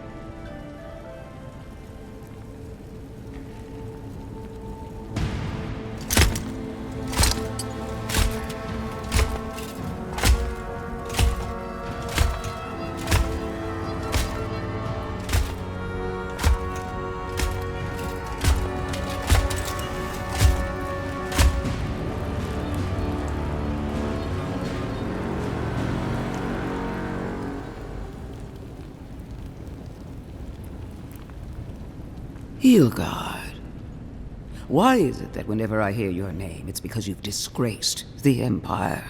Hilgard. Why is it that whenever I hear your name, it's because you've disgraced the Empire?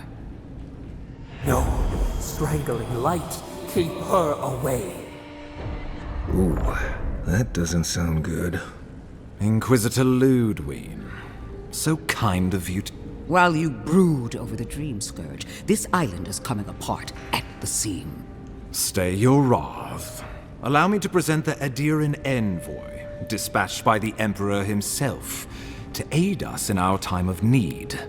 No, strangling light. Keep her away. Ooh, that doesn't sound good. Inquisitor Ludwig. So kind of you to... While you brood over the Dream Scourge, this island is coming apart at the seam. Stay your wrath. Allow me to present the Adiran envoy, dispatched by the Emperor himself, to aid us in our time of need.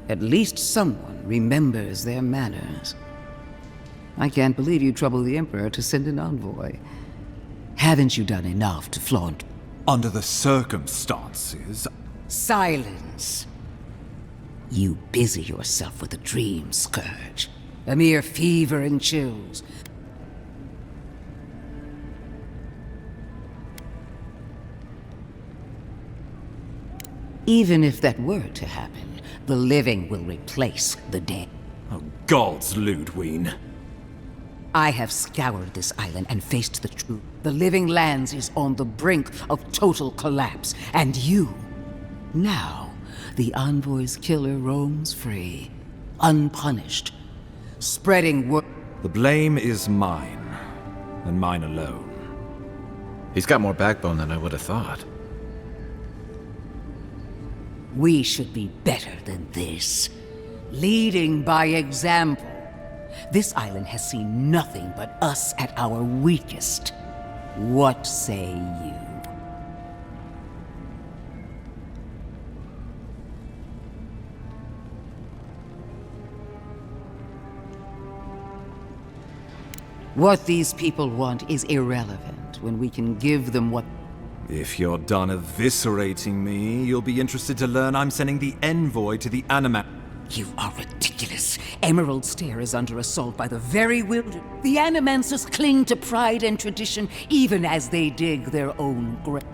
At least someone remembers their manners. I can't believe you troubled the Emperor to send an envoy. Haven't you done enough to flaunt? Under the circumstances... Silence. You busy yourself with the Dream Scourge. A mere fever and chills. Even if that were to happen, the living will replace the dead. Oh, gods, Ludwig. I have scoured this island and faced the truth. The Living Lands is on the brink of total collapse, and you... Now, the Envoy's killer roams free, unpunished, spreading word... The blame is mine, and mine alone. He's got more backbone than I would have thought. We should be better than this. Leading by example. This island has seen nothing but us at our weakest. What say you? What these people want is irrelevant when we can give them what... If you're done eviscerating me, you'll be interested to learn I'm sending the envoy to the Animat... You are ridiculous. Emerald Stair is under assault by the very wilderness. The Animancers cling to pride and tradition even as they dig their own grave.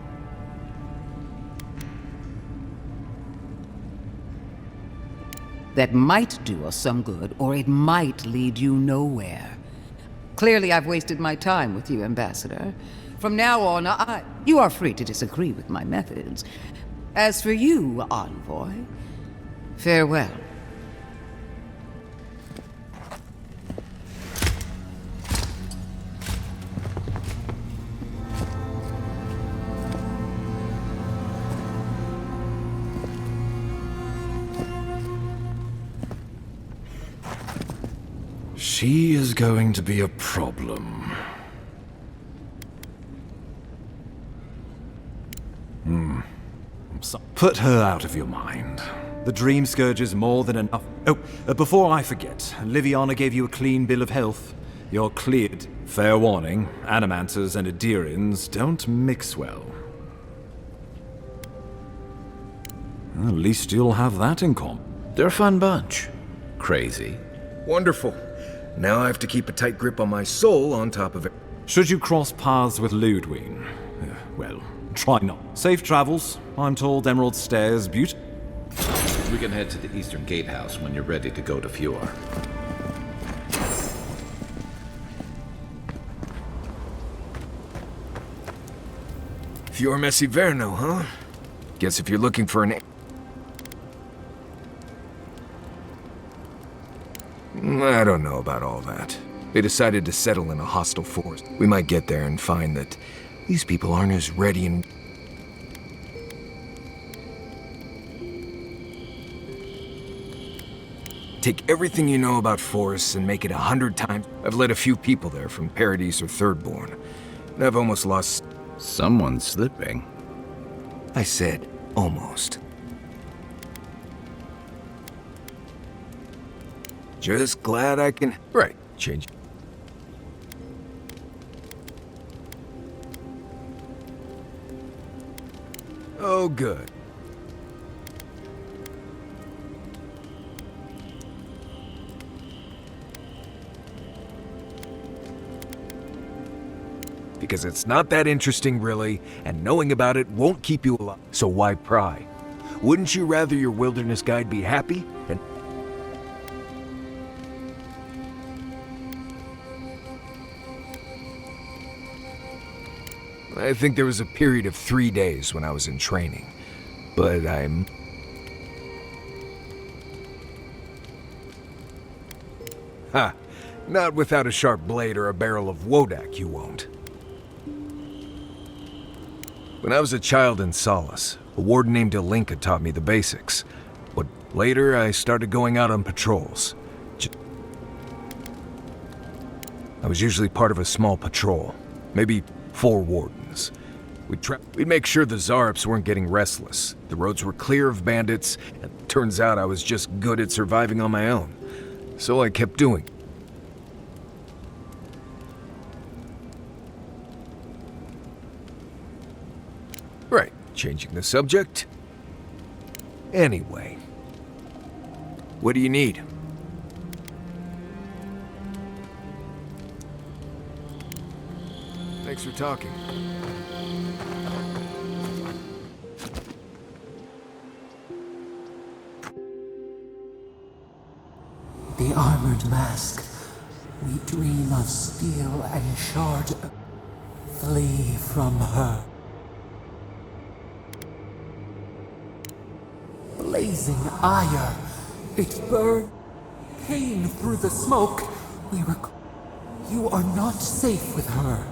That might do us some good, or it might lead you nowhere. Clearly I've wasted my time with you, Ambassador. From now on, you are free to disagree with my methods. As for you, Envoy, farewell. She is going to be a problem. So put her out of your mind. The Dream Scourge is more than enough. Oh, before I forget, Liviana gave you a clean bill of health. You're cleared. Fair warning, Animancers and Adirans don't mix well. At least you'll have that in common. They're a fun bunch. Crazy. Wonderful. Now I have to keep a tight grip on my soul on top of it. Should you cross paths with Ludwig? Well, try not. Safe travels. I'm told Emerald Stair is beautiful. We can head to the Eastern Gatehouse when you're ready to go to Fior. Fior Iverno, huh? Guess if you're looking for an... I don't know about all that. They decided to settle in a hostile force. We might get there and find that these people aren't as ready and... Take everything you know about forests and make it 100 times. I've led a few people there from Paradis or Thirdborn, and I've almost lost... Someone's slipping. I said, almost. Just glad I can... Right, change. Oh, good. Because it's not that interesting, really, and knowing about it won't keep you alive. So why pry? Wouldn't you rather your wilderness guide be happy and... I think there was a period of 3 days when I was in training. But I'm... Ha! Not without a sharp blade or a barrel of wodak, you won't. When I was a child in Solace, a warden named Ilinka taught me the basics. But later, I started going out on patrols. I was usually part of a small patrol, maybe 4 wardens. We'd make sure the Zarps weren't getting restless. The roads were clear of bandits, and it turns out I was just good at surviving on my own. So I kept doing it. Right, changing the subject. Anyway, what do you need? Thanks for talking. The armored mask. We dream of steel and shard. Flee from her. Blazing ire. It burned. Pain through the smoke. You are not safe with her.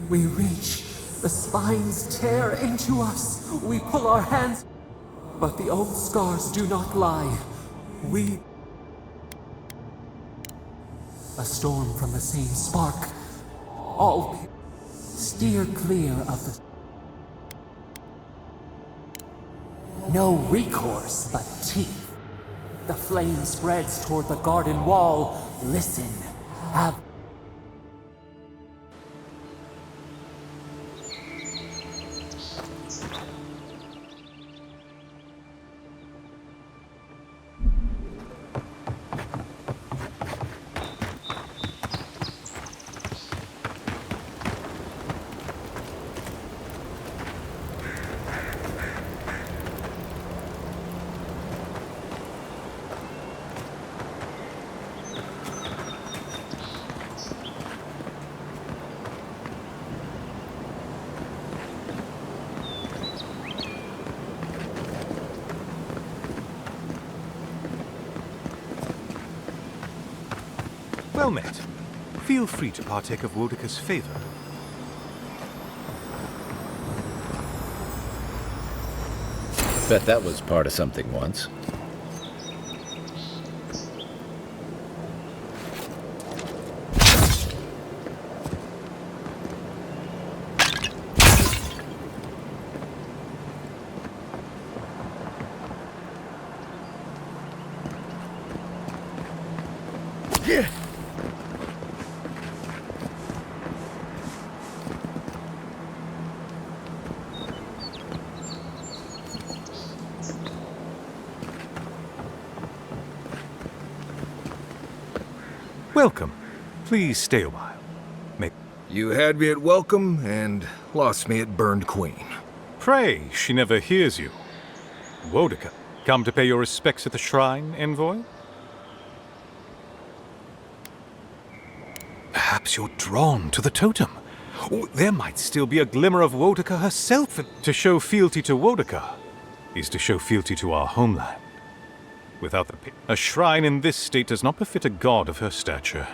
We reach. The spines tear into us. We pull our hands. But the old scars do not lie. A storm from the same spark. All steer clear of the... No recourse but teeth. The flame spreads toward the garden wall. Listen. Well met. Feel free to partake of Wodaka's favor. Bet that was part of something once. Welcome. Please stay a while. You had me at welcome and lost me at burned queen. Pray, she never hears you. Wodaka, come to pay your respects at the shrine, envoy? Perhaps you're drawn to the totem. Or there might still be a glimmer of Wodaka herself. To show fealty to Wodaka is to show fealty to our homeland. Without a shrine in this state does not befit a god of her stature.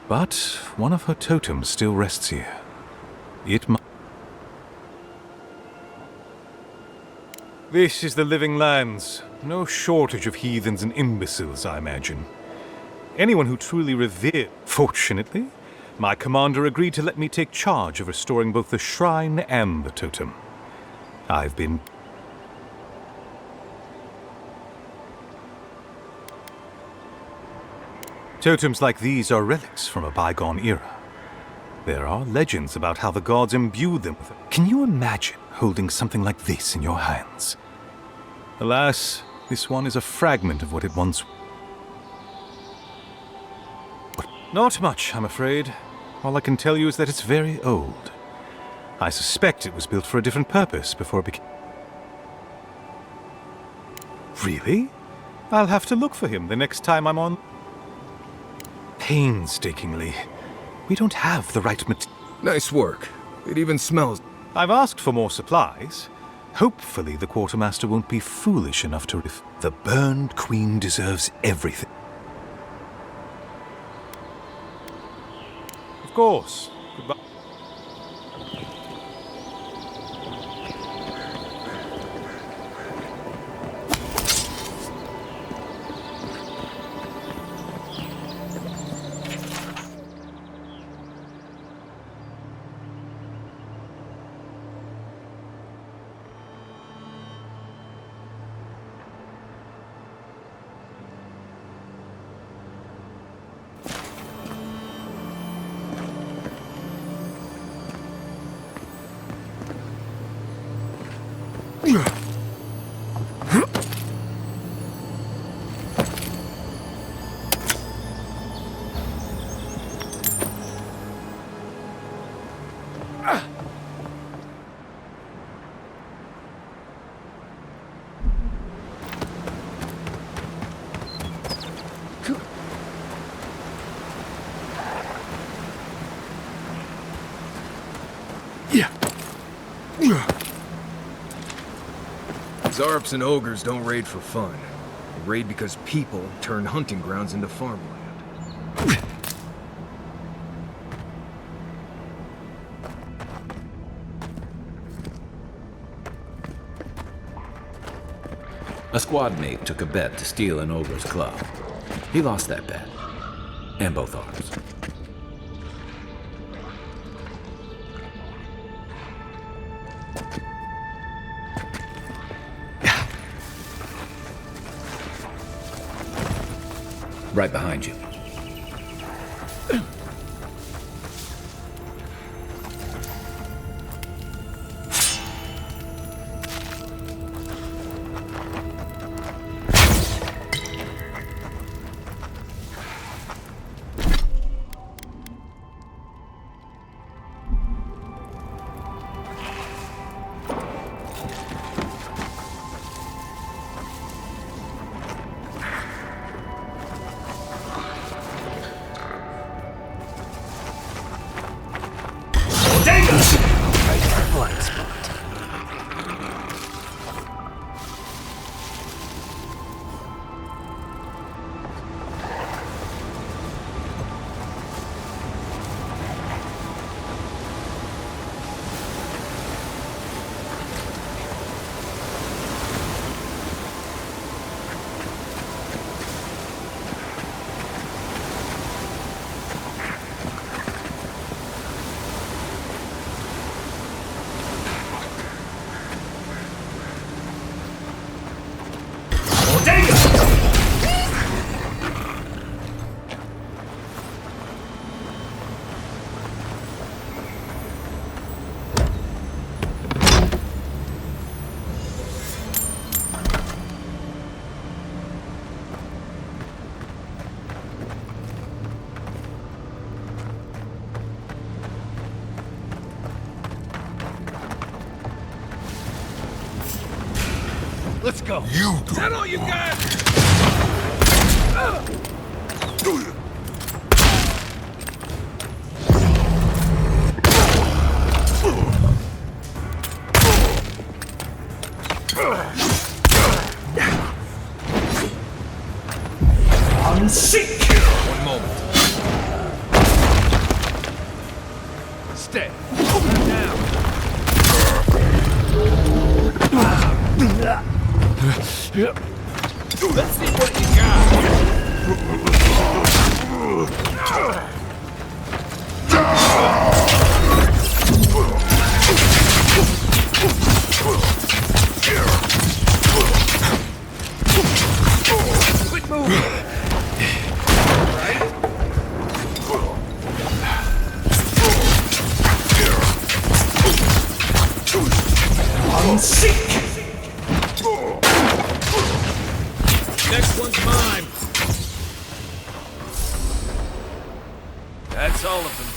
But one of her totems still rests here. It must... This is the living lands. No shortage of heathens and imbeciles, I imagine. Anyone who truly revered... Fortunately, my commander agreed to let me take charge of restoring both the shrine and the totem. I've been... Totems like these are relics from a bygone era. There are legends about how the gods imbued them with it. Can you imagine holding something like this in your hands? Alas, this one is a fragment of what it once... Not much, I'm afraid. All I can tell you is that it's very old. I suspect it was built for a different purpose before it became... Really? I'll have to look for him the next time I'm on. Painstakingly. We don't have the right material. Nice work. It even smells. I've asked for more supplies. Hopefully the quartermaster won't be foolish enough to The burned queen deserves everything. Of course. Goodbye. Zarps and ogres don't raid for fun. They raid because people turn hunting grounds into farmland. A squad mate took a bet to steal an ogre's club. He lost that bet. And both arms. Right behind you. Let's go. You Is that all you got? Unseek! One moment. Stay. Open now. Let's see what you Quick move. Right? Unseek! Next one's mine. That's all of them.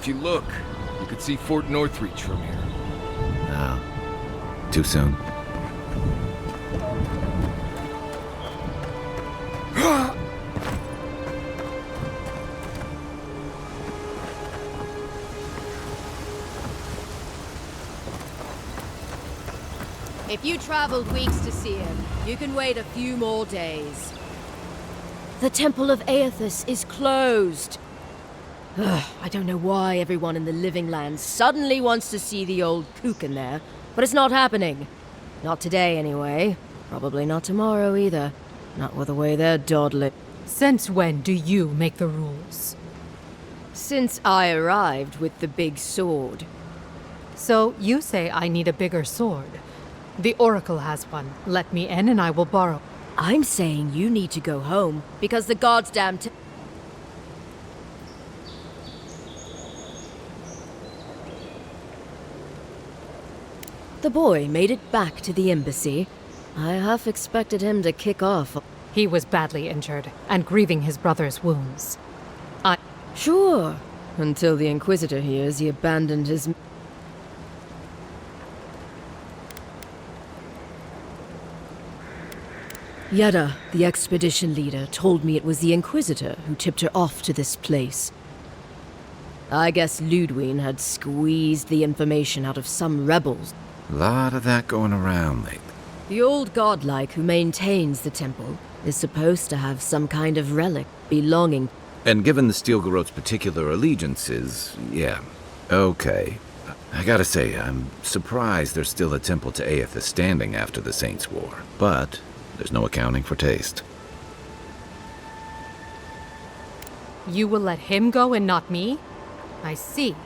If you look, you could see Fort Northreach from here. No. Too soon. If you traveled weeks to see him, you can wait a few more days. The Temple of Eothas is closed. Ugh, I don't know why everyone in the Living Lands suddenly wants to see the old kook in there, but it's not happening. Not today, anyway. Probably not tomorrow, either. Not with the way they're dawdling. Since when do you make the rules? Since I arrived with the big sword. So you say I need a bigger sword. The Oracle has one. Let me in and I will borrow. I'm saying you need to go home, because the goddamn The boy made it back to the embassy. I half expected him to kick off. He was badly injured, and grieving his brother's wounds. Sure. Until the Inquisitor hears he abandoned his... Yada, the expedition leader, told me it was the Inquisitor who tipped her off to this place. I guess Ludwig had squeezed the information out of some rebels. A lot of that going around lately. The old godlike who maintains the temple is supposed to have some kind of relic belonging... And given the Stilgarot's particular allegiances, yeah, okay. I gotta say, I'm surprised there's still a temple to Eothas standing after the Saints' War. But there's no accounting for taste. You will let him go and not me? I see.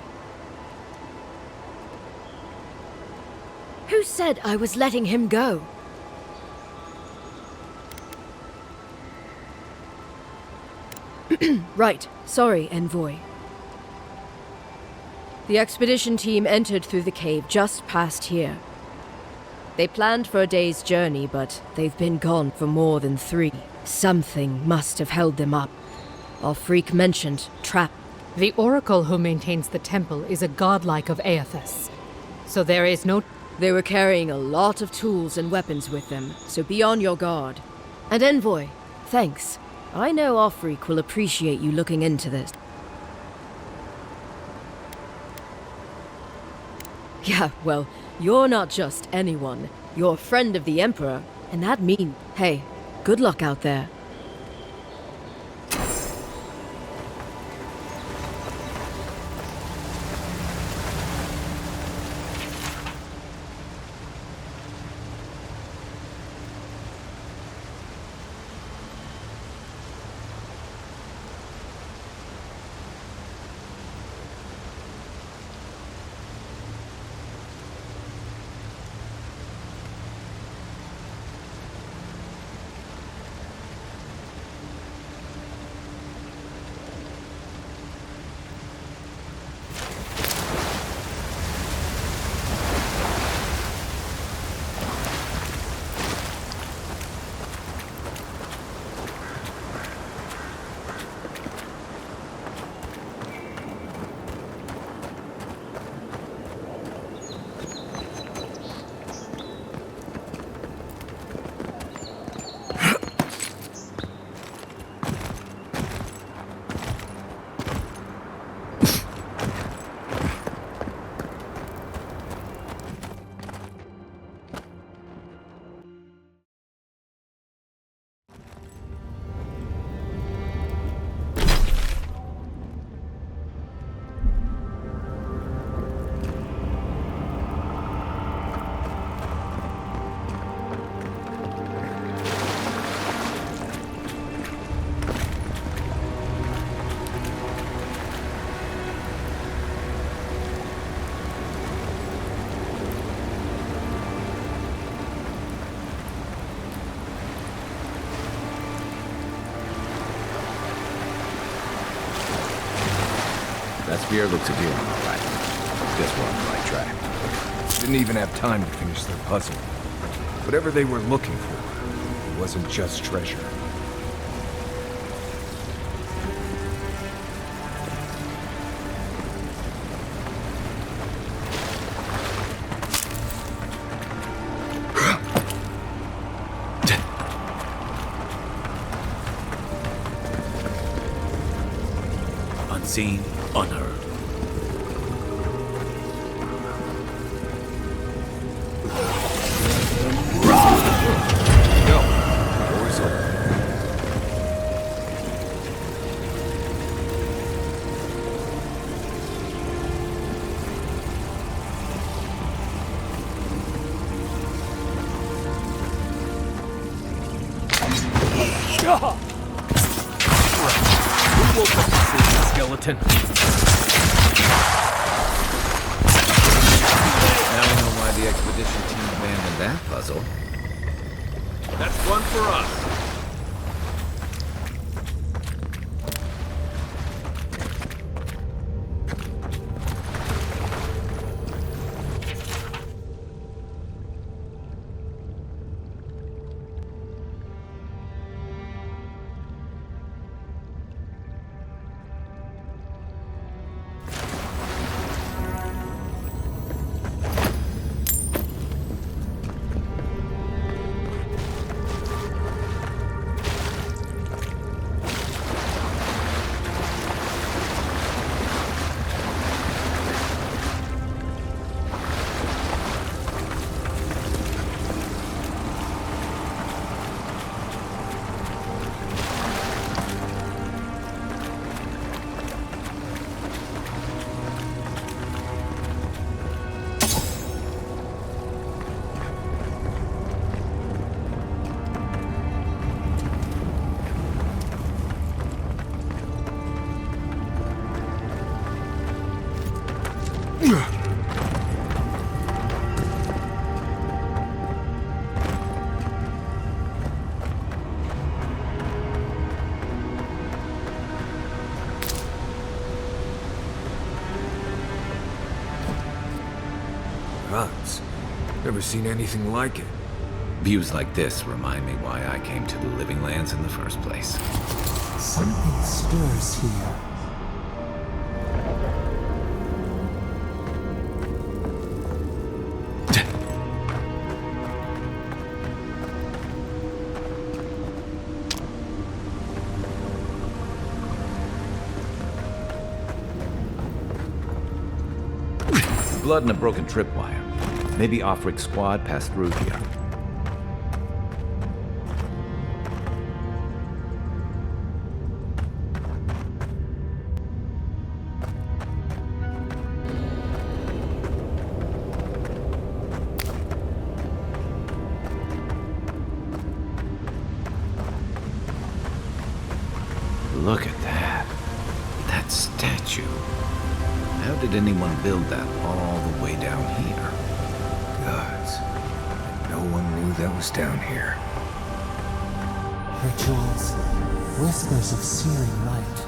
Who said I was letting him go? Right. Sorry, Envoy. The expedition team entered through the cave just past here. They planned for a day's journey, but they've been gone for more than 3. Something must have held them up. Our freak mentioned trap. The Oracle who maintains the temple is a godlike of Eothas. So there is no... They were carrying a lot of tools and weapons with them, so be on your guard. And Envoy, thanks. I know our freak will appreciate you looking into this. Yeah, well, you're not just anyone. You're a friend of the Emperor, and that means... Hey, good luck out there. That spear looks appealing, all right. Guess we're on the right track. Didn't even have time to finish their puzzle. Whatever they were looking for, it wasn't just treasure. unseen, unheard. Who woke up to see the skeleton? Now I know why the expedition team abandoned that puzzle. That's one for us. Nuts. Never seen anything like it. Views like this remind me why I came to the Living Lands in the first place. Something stirs here. Blood and a broken tripwire. Maybe Offric squad passed through here. Look at that. That statue. How did anyone build that all the way down here? Gods. No one knew that was down here. Rituals, whispers of searing light.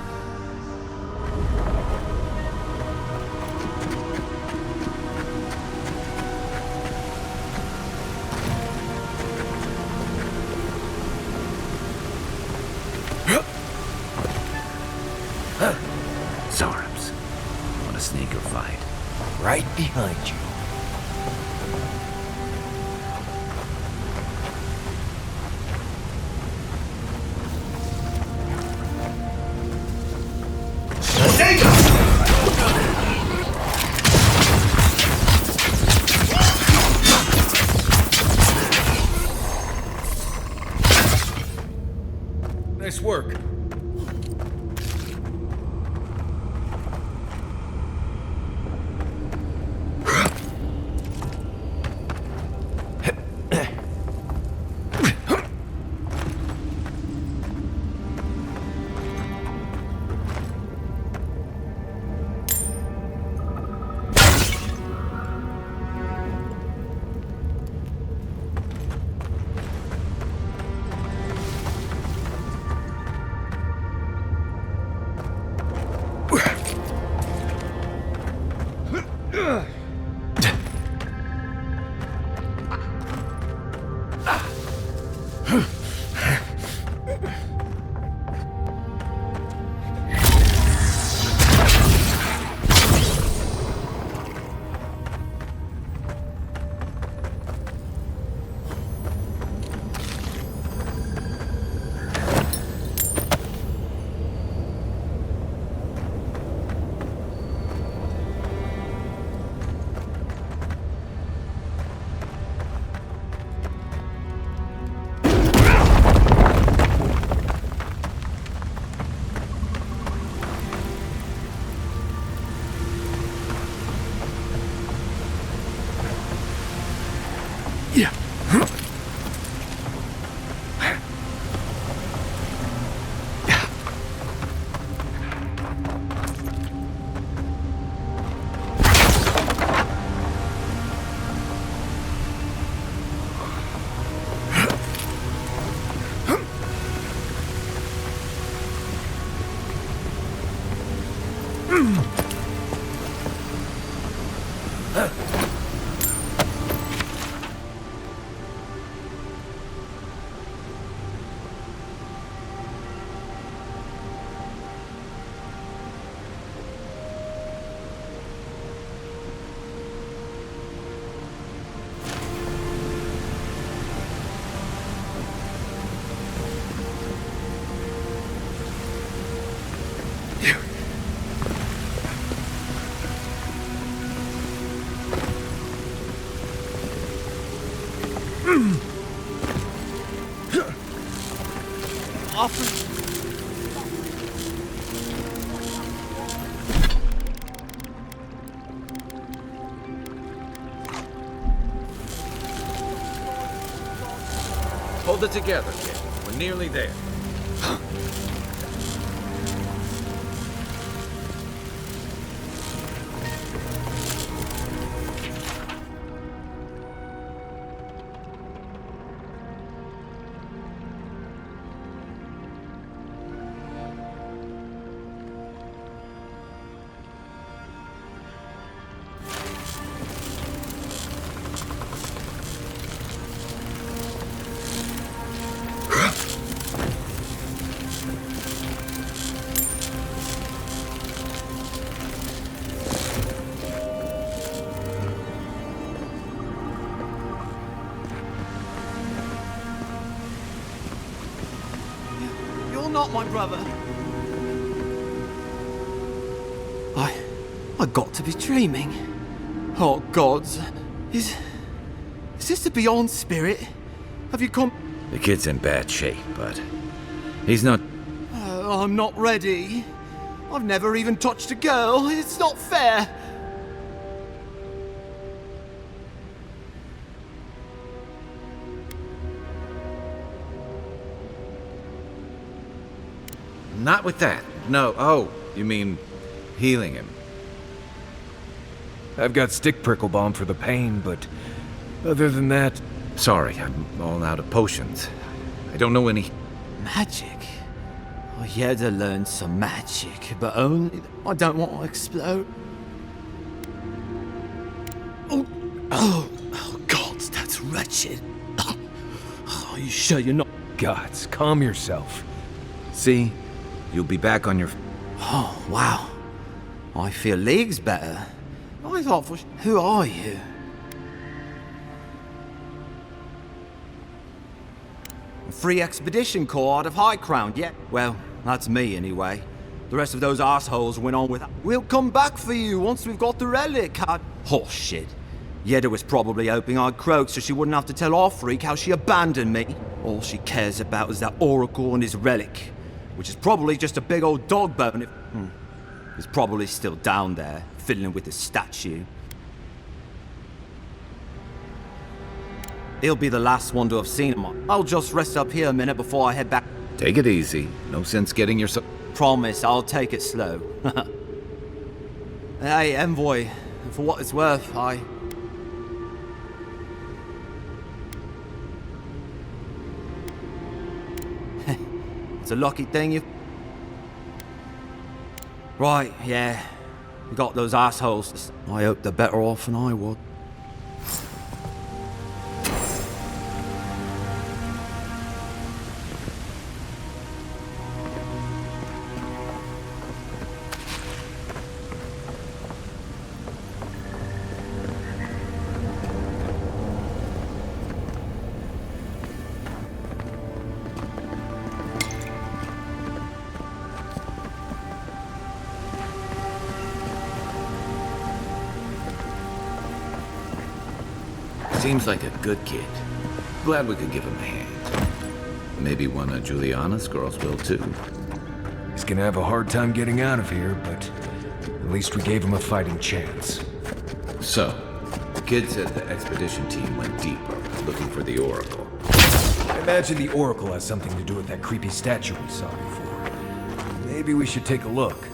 Sorabs. Want a sneaker fight? Right behind you. Nice work. Hold it together, kid. We're nearly there. Not my brother. I got to be dreaming. Oh gods, is this the Beyond Spirit? Have you come? The kid's in bad shape, but he's not. I'm not ready. I've never even touched a girl. It's not fair. Not with that. No. Oh, you mean healing him? I've got stick prickle balm for the pain, but other than that... Sorry, I'm all out of potions. I don't know any... Magic? I had to learn some magic, but only... I don't want to explode. Oh, God, that's wretched. Are you sure you're not... Gods, calm yourself. See? You'll be back on your... Oh, wow. I feel leagues better. I thought for... Who are you? A free expedition corps out of High Crown, yeah? Well, that's me anyway. The rest of those assholes went on with... We'll come back for you once we've got the relic. Horse shit. Yeda was probably hoping I'd croak so she wouldn't have to tell our freak how she abandoned me. All she cares about is that oracle and his relic. Which is probably just a big old dog bone. He's probably still down there, fiddling with his statue. He'll be the last one to have seen him. I'll just rest up here a minute before I head back. Take it easy. No sense getting yourself... Promise, I'll take it slow. Hey, Envoy, for what it's worth, It's a lucky thing you... Right, yeah. You got those assholes. I hope they're better off than I would. Seems like a good kid. Glad we could give him a hand. Maybe one of Juliana's girls will too. He's gonna have a hard time getting out of here, but at least we gave him a fighting chance. So, the kid said the expedition team went deeper, looking for the oracle. I imagine the oracle has something to do with that creepy statue we saw before. Maybe we should take a look.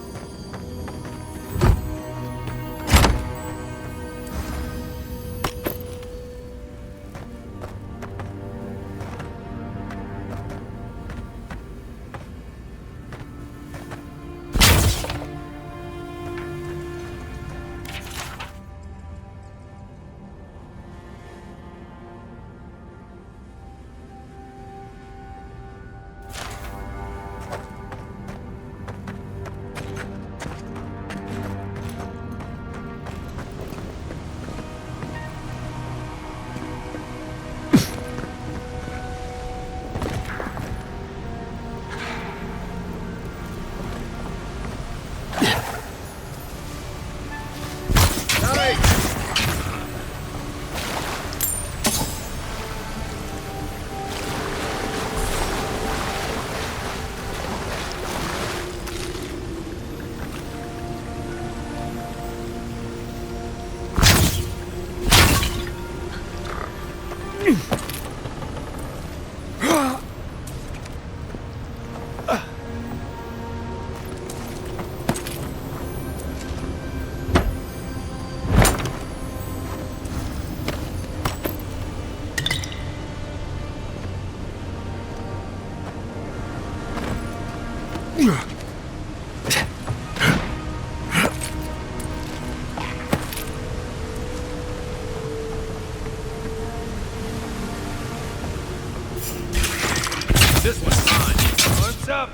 This one's mine. Arms up.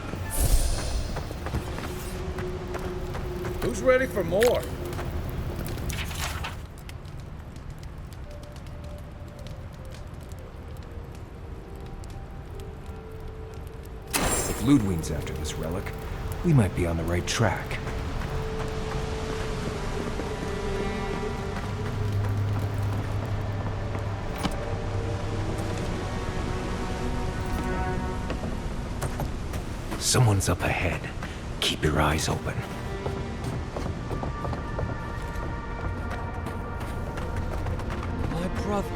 Who's ready for more? If Ludwig's after this relic, we might be on the right track. Someone's up ahead. Keep your eyes open. My brother.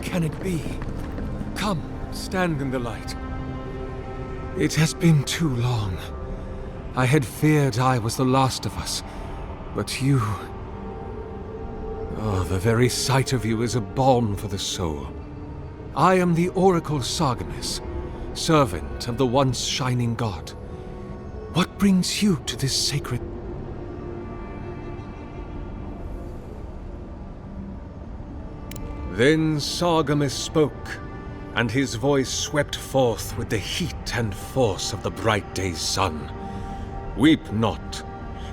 Can it be? Come, stand in the light. It has been too long. I had feared I was the last of us. But you... Oh, the very sight of you is a balm for the soul. I am the Oracle Sargamis, servant of the once shining god. What brings you to this sacred... Then Sargamis spoke, and his voice swept forth with the heat and force of the bright day's sun. Weep not,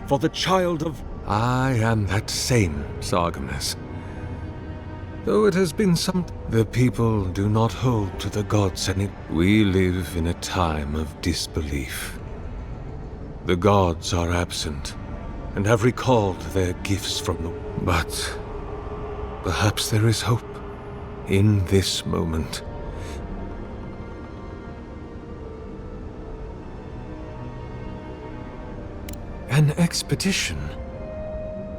for the child of... I am that same Sargamis. Though it has been some... The people do not hold to the gods any... We live in a time of disbelief. The gods are absent, and have recalled their gifts from the... But... perhaps there is hope in this moment. An expedition?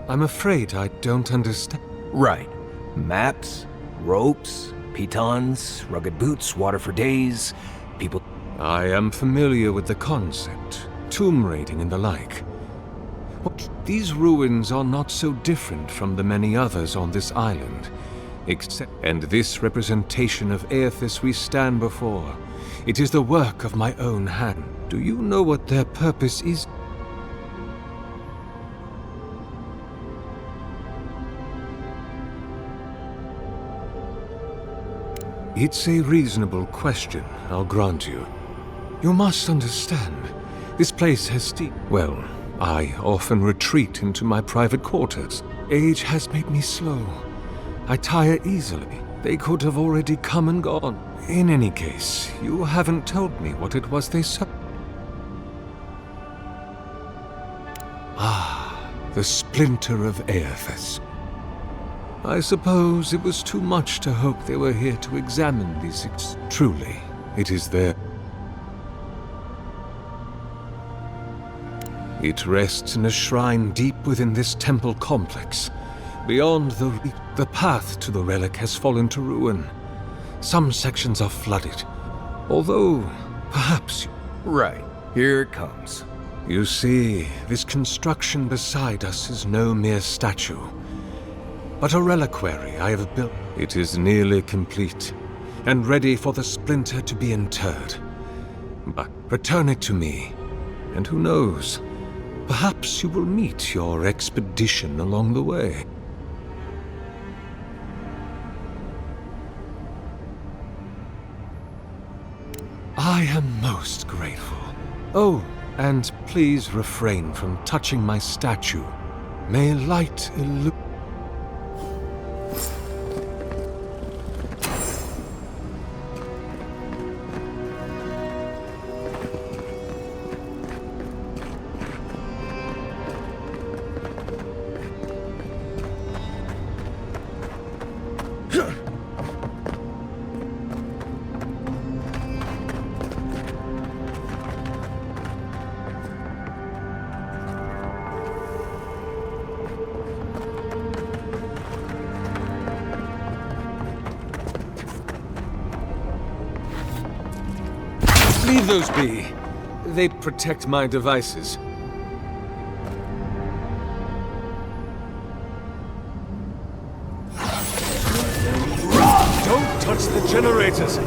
I'm afraid I don't understand. Right. Maps, ropes, pitons, rugged boots, water for days, people... I am familiar with the concept. Tomb raiding and the like. But these ruins are not so different from the many others on this island. And this representation of Eothas we stand before. It is the work of my own hand. Do you know what their purpose is? It's a reasonable question, I'll grant you. You must understand, this place has well, I often retreat into my private quarters. Age has made me slow. I tire easily. They could have already come and gone. In any case, you haven't told me what it was they said. Ah, the splinter of Eothas. I suppose it was too much to hope they were here to examine these... Truly, it is their... It rests in a shrine deep within this temple complex. Beyond the path to the relic has fallen to ruin. Some sections are flooded. Although, perhaps... Right. Here it comes. You see, this construction beside us is no mere statue, but a reliquary I have built. It is nearly complete, and ready for the splinter to be interred. But return it to me, and who knows, perhaps you will meet your expedition along the way. I am most grateful. Oh, and please refrain from touching my statue. May light illuminate. Leave those be. They protect my devices. Don't touch the generators!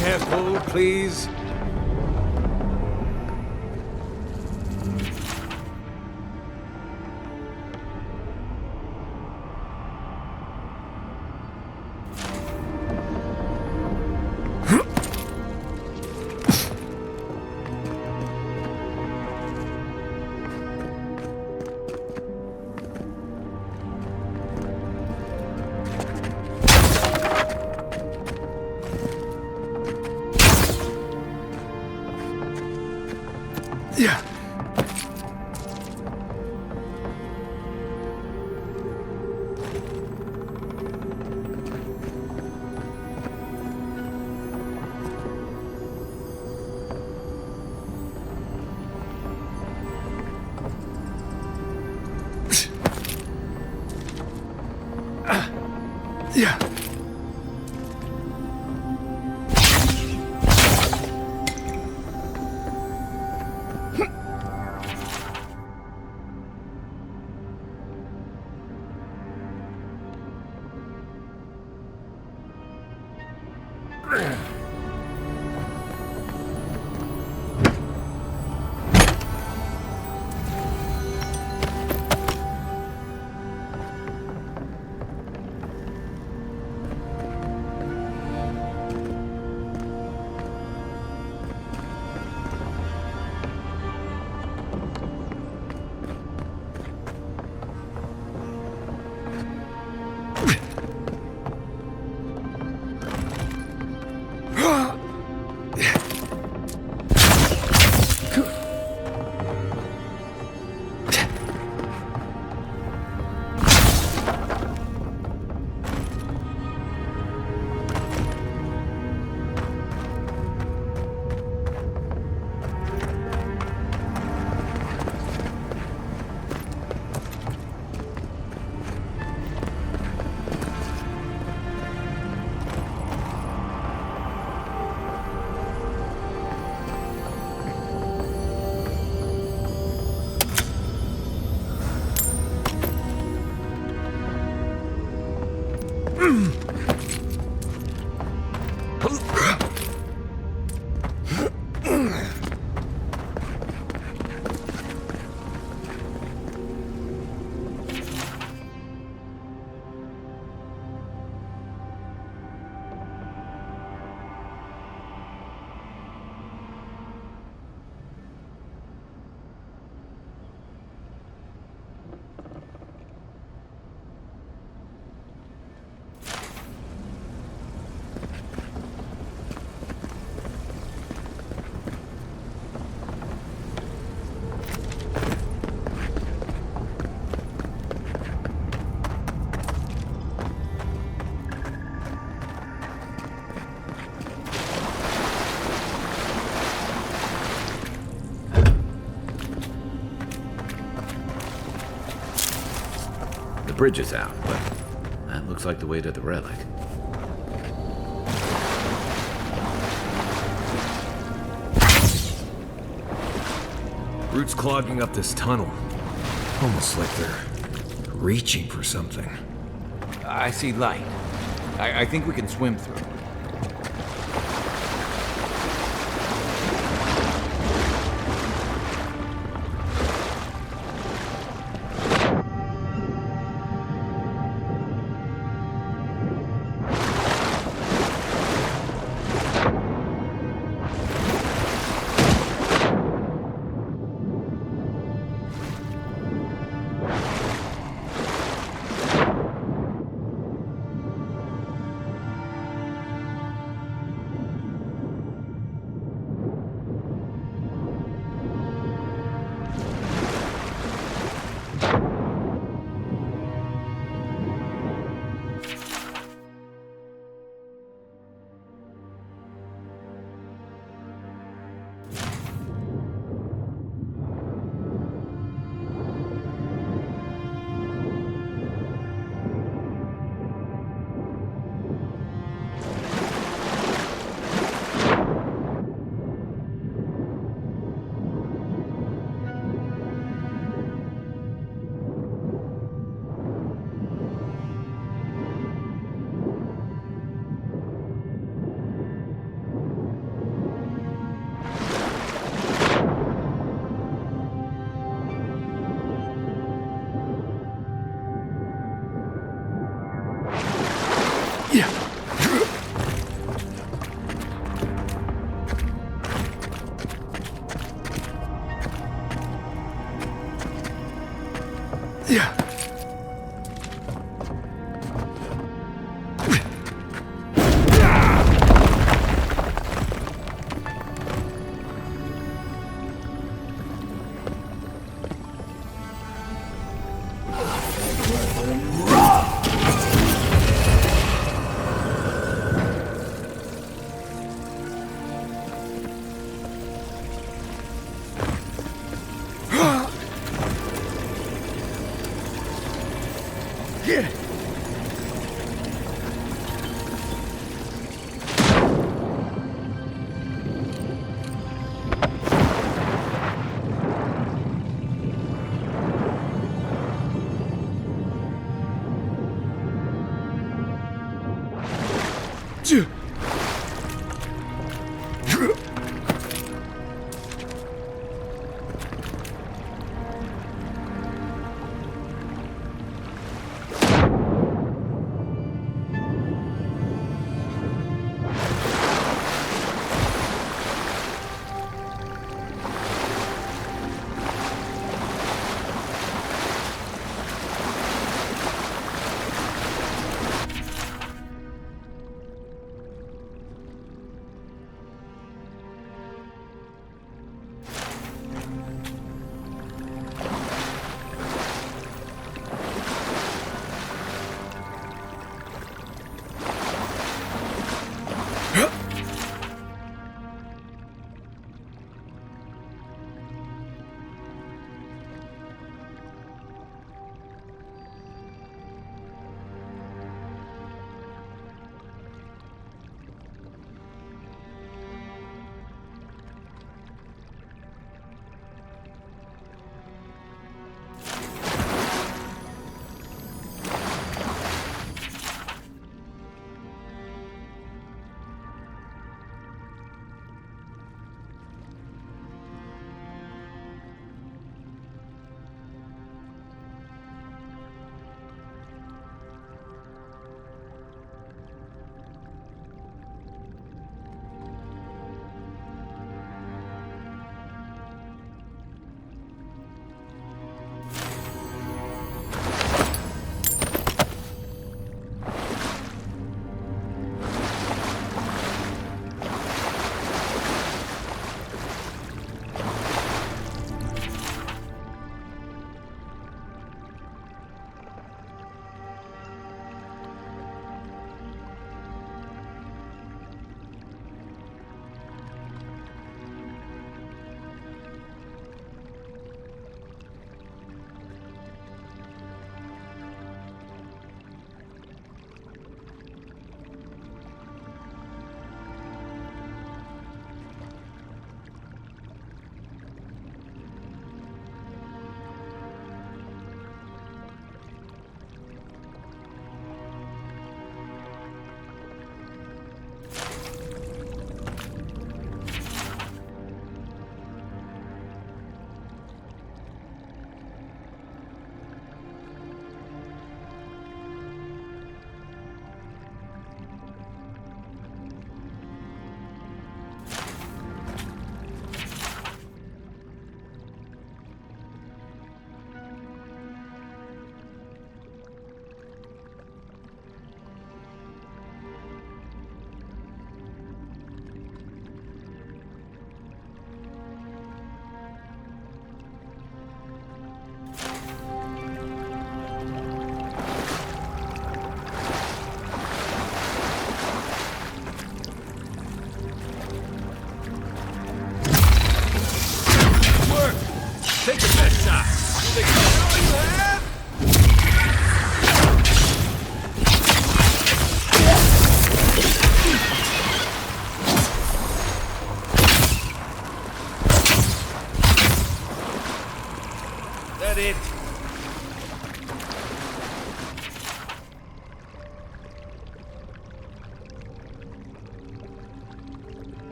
Careful, please. Yeah. Yeah. The bridge is out, but that looks like the way to the relic. Roots clogging up this tunnel. Almost like they're reaching for something. I see light. I think we can swim through.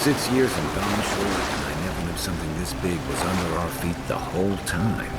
6 years and gone short, and I never knew something this big was under our feet the whole time.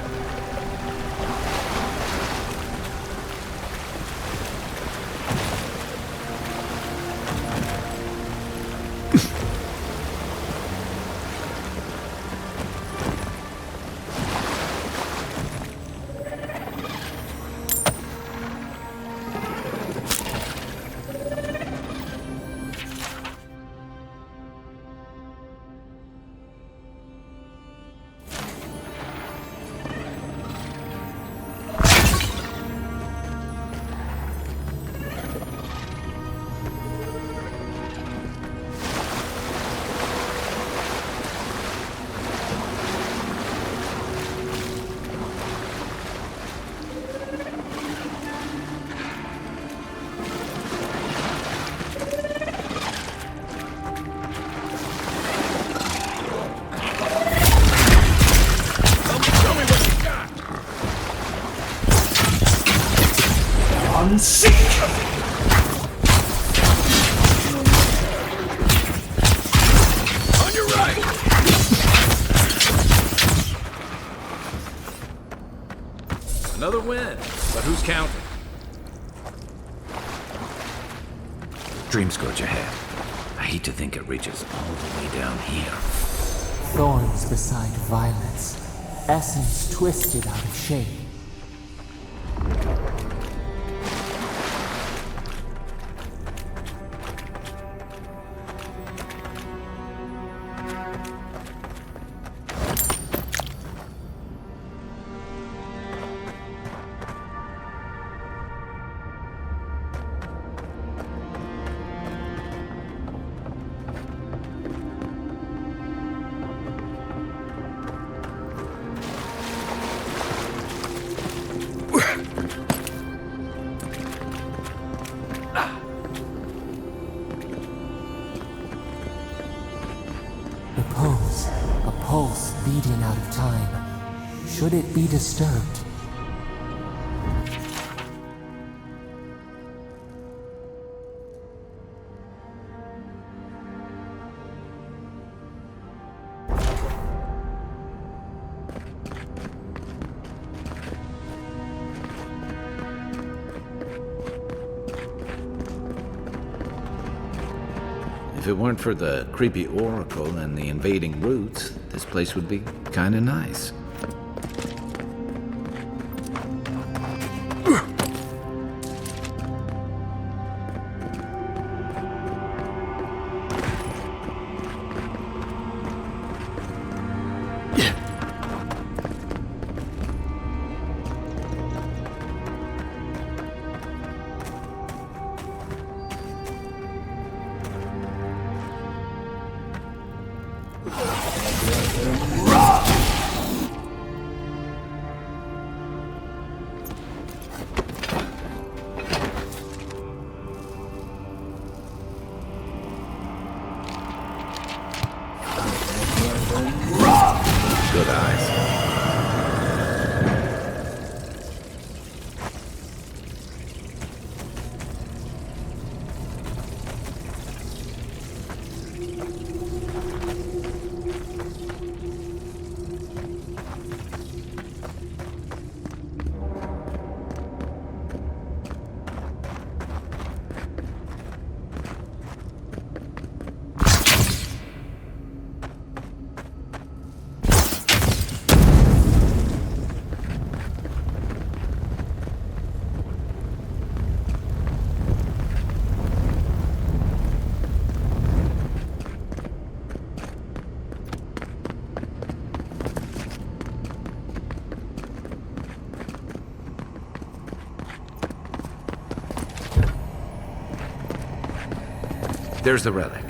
Seek! On your right! Another win, but who's counting? Dream Scourge ahead. I hate to think it reaches all the way down here. Thorns beside violets, essence twisted out of shape. A pulse beating out of time. Should it be disturbed? If it weren't for the creepy oracle and the invading roots, this place would be kinda nice. Good eyes. There's the relic.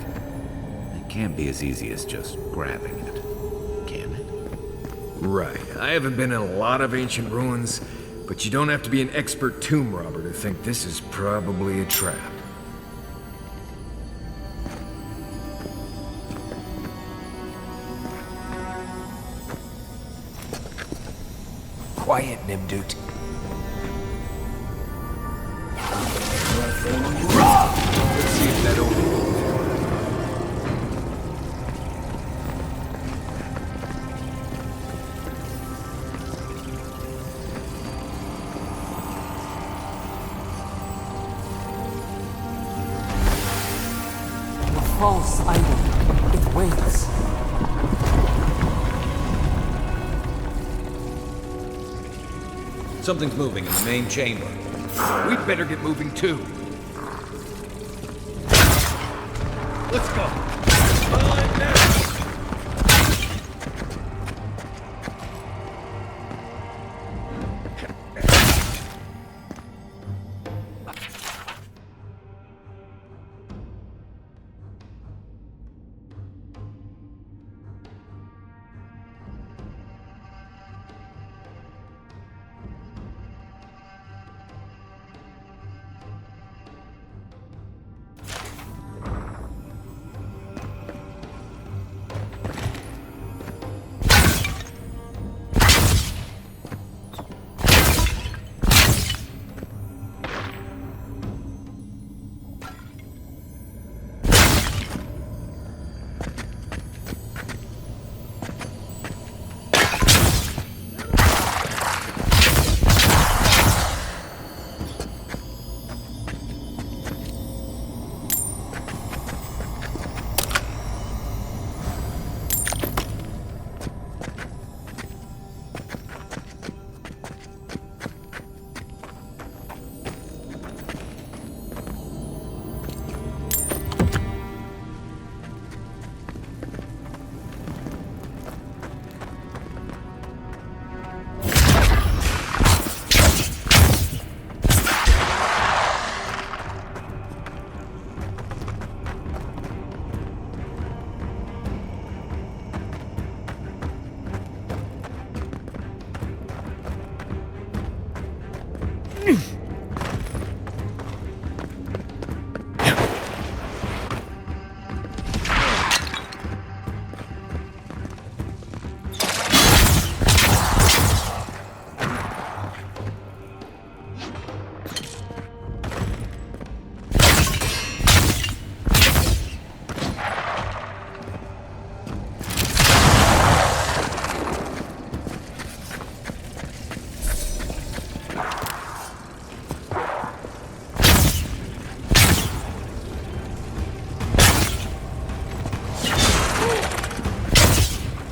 It can't be as easy as just grabbing it, can it? Right. I haven't been in a lot of ancient ruins, but you don't have to be an expert tomb robber to think this is probably a trap. Quiet, Nimdut. Let's see if that opens. false idol. It waits. Something's moving in the main chamber. We'd better get moving too. Let's go. On now.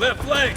Left leg!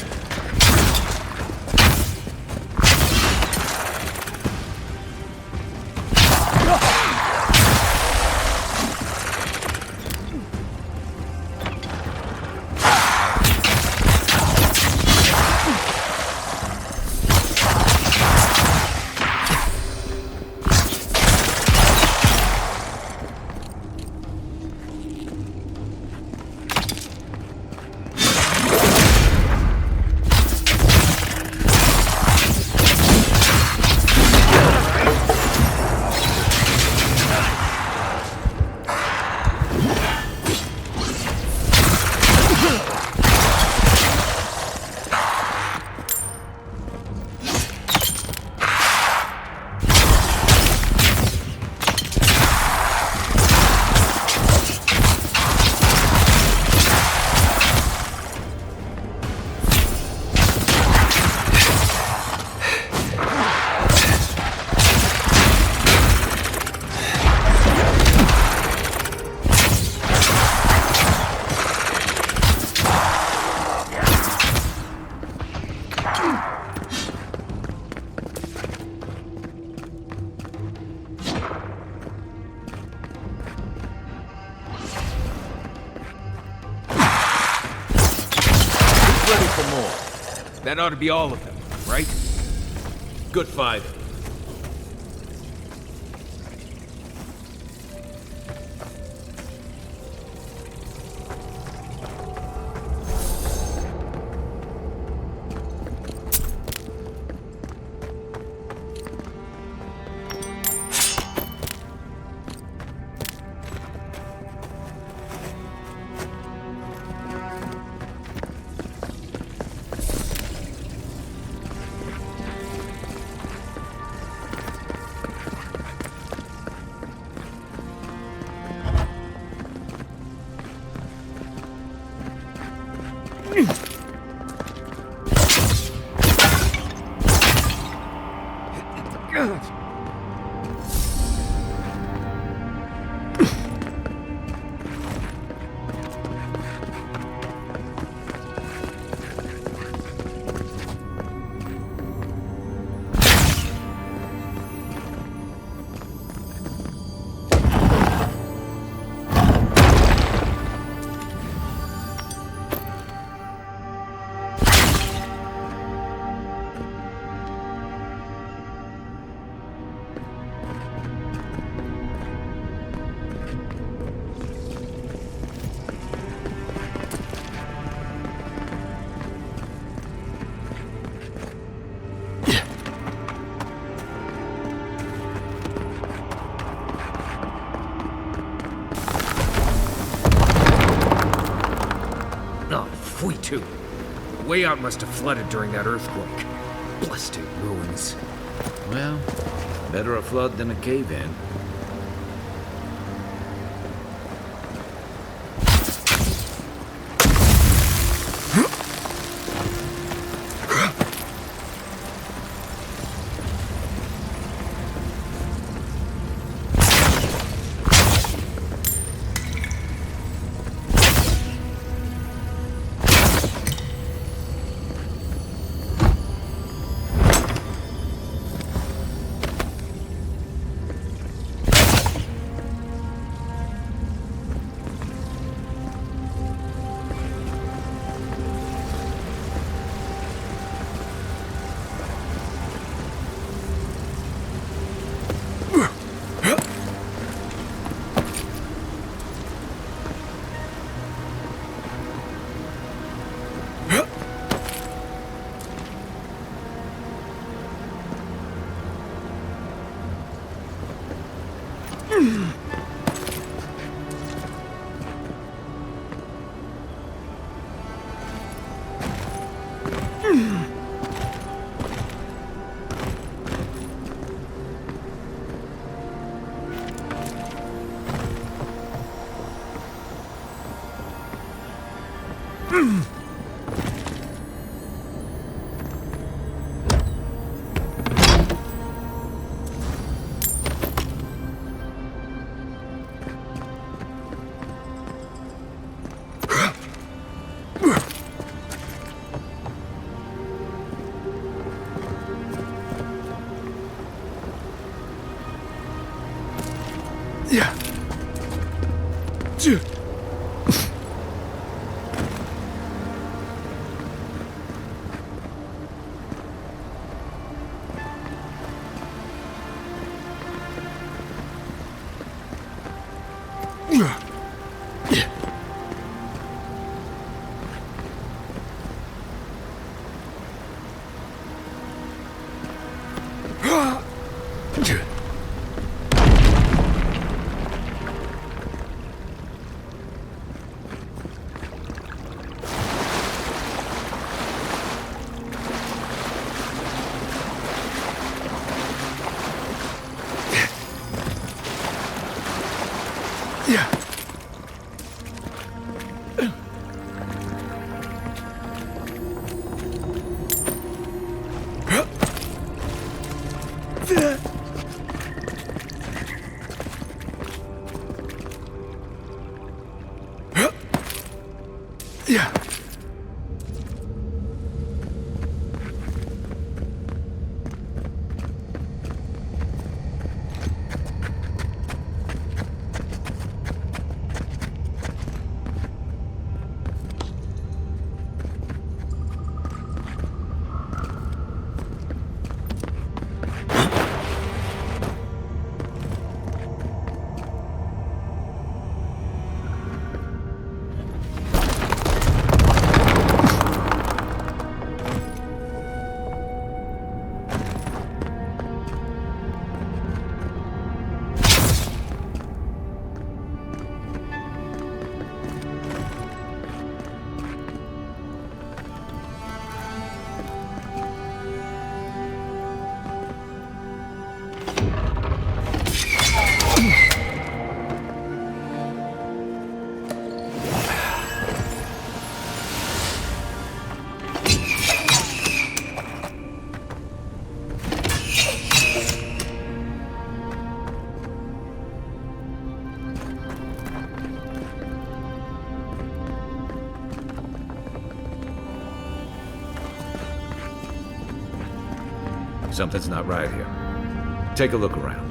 That ought to be all of them, right? Good fighting. Oh, fui too. The way out must have flooded during that earthquake. Blasted ruins. Well, better a flood than a cave-in. Something's not right here. Take a look around.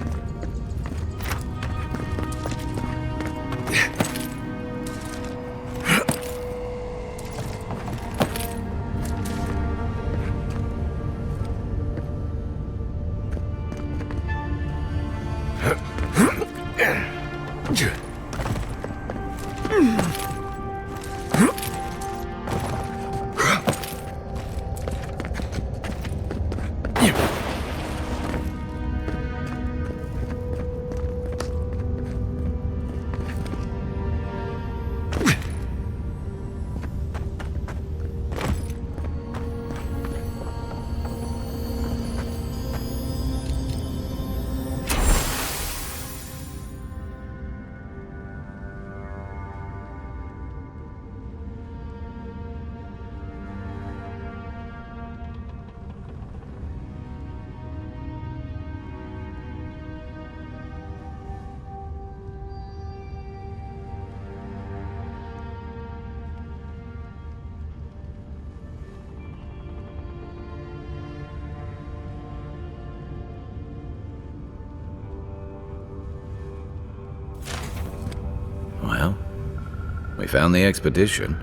We found the expedition.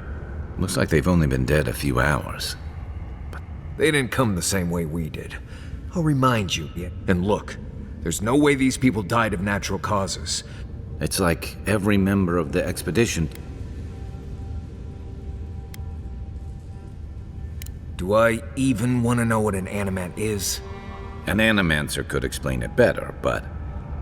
Looks like they've only been dead a few hours. They didn't come the same way we did. I'll remind you. And look, there's no way these people died of natural causes. It's like every member of the expedition... Do I even want to know what an animant is? An animancer could explain it better, but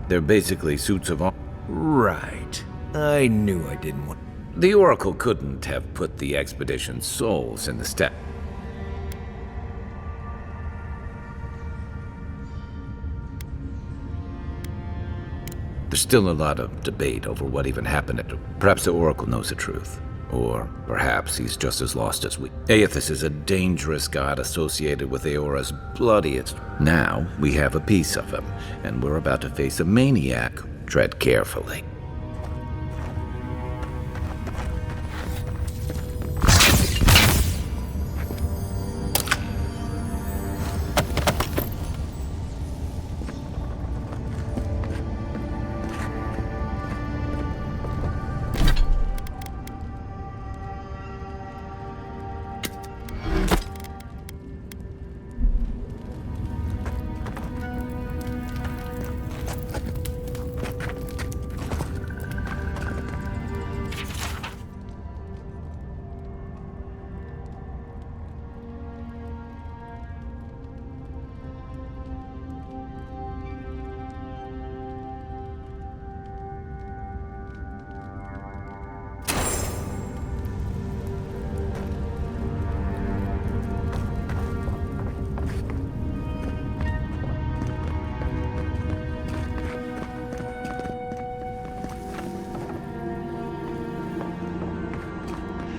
they're basically suits of armor. Right. I knew I didn't want... The Oracle couldn't have put the expedition's souls in the steppe. There's still a lot of debate over what even happened. Perhaps the Oracle knows the truth. Or perhaps he's just as lost as we. Eothas is a dangerous god associated with Eora's bloodiest. Now we have a piece of him, and we're about to face a maniac. Tread carefully.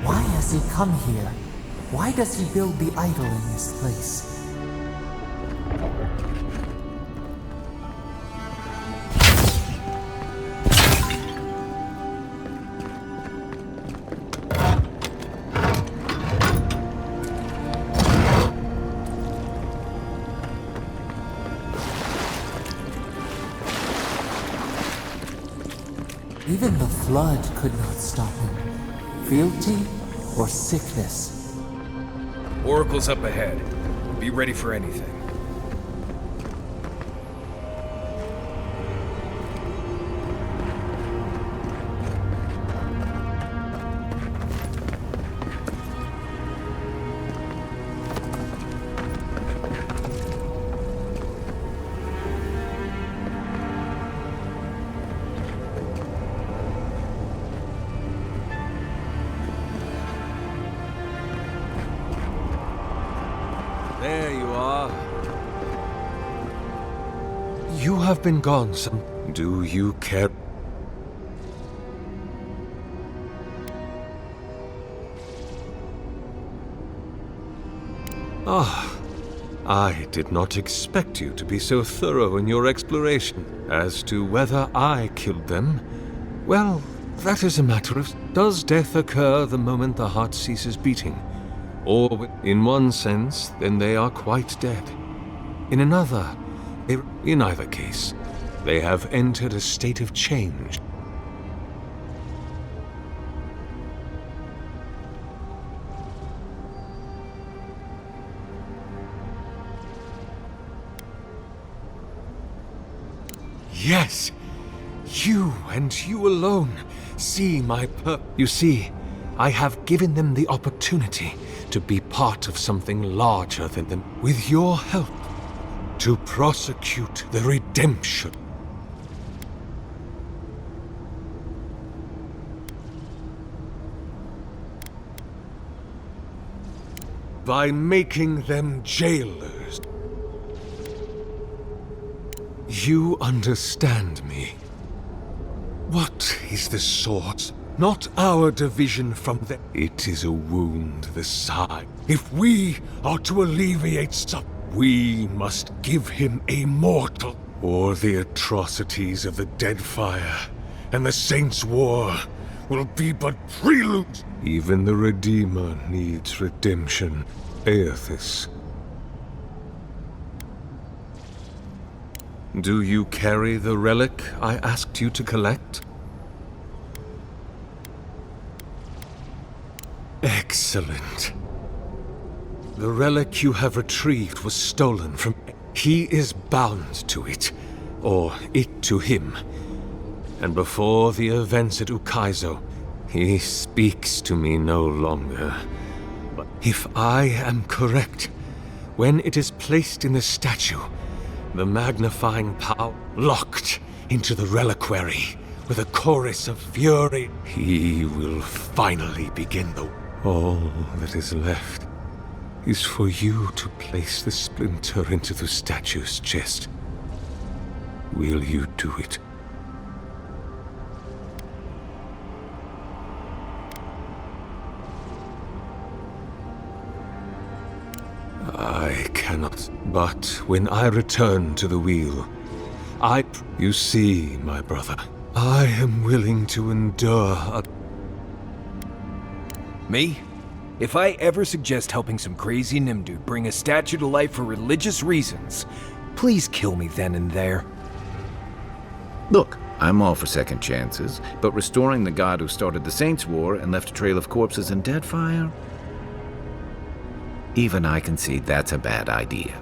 Why has he come here? Why does he build the idol in this place? Even the flood could not stop him. Fealty or sickness? Oracle's up ahead. Be ready for anything. There you are. You have been gone some... Do you care? Ah, I did not expect you to be so thorough in your exploration. As to whether I killed them, well, that is a matter of... Does death occur the moment the heart ceases beating? Or, in one sense, then they are quite dead. In another, in either case, they have entered a state of change. Yes, you and you alone see my You see, I have given them the opportunity to be part of something larger than them. With your help, to prosecute the redemption. By making them jailers. You understand me. What is the sword? Not our division from them. It is a wound the size. If we are to alleviate some, we must give him a mortal. Or the atrocities of the Dead Fire and the Saints' War will be but prelude. Even the Redeemer needs redemption. Eothas. Do you carry the relic I asked you to collect? Excellent. The relic you have retrieved was stolen from... He is bound to it, or it to him. And before the events at Ukaizo, he speaks to me no longer. But if I am correct, when it is placed in the statue, the magnifying power locked into the reliquary with a chorus of fury, he will finally begin the... All that is left is for you to place the splinter into the statue's chest. Will you do it? I cannot. But when I return to the wheel, You see, my brother, I am willing to endure a... Me? If I ever suggest helping some crazy Nimdu bring a statue to life for religious reasons, please kill me then and there. Look, I'm all for second chances, but restoring the god who started the Saints' War and left a trail of corpses and dead fire? Even I concede that's a bad idea.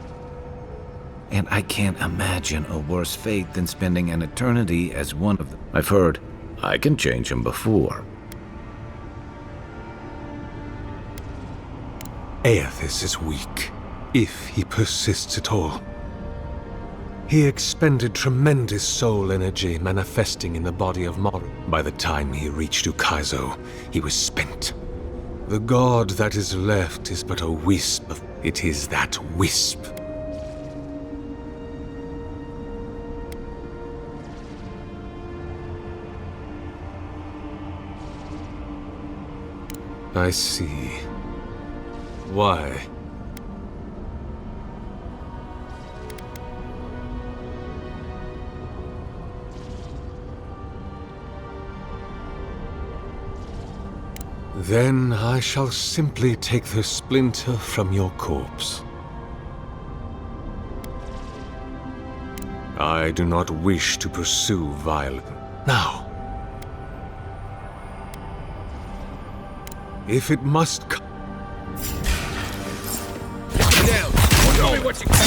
And I can't imagine a worse fate than spending an eternity as one of them. I've heard I can change him before. Eothas is weak, if he persists at all. He expended tremendous soul energy manifesting in the body of Marius. By the time he reached Ukaizo, he was spent. The god that is left is but a wisp of... It is that wisp. I see. Why? Then I shall simply take the splinter from your corpse. I do not wish to pursue violence. Now, if it must come... Now, show me what you can.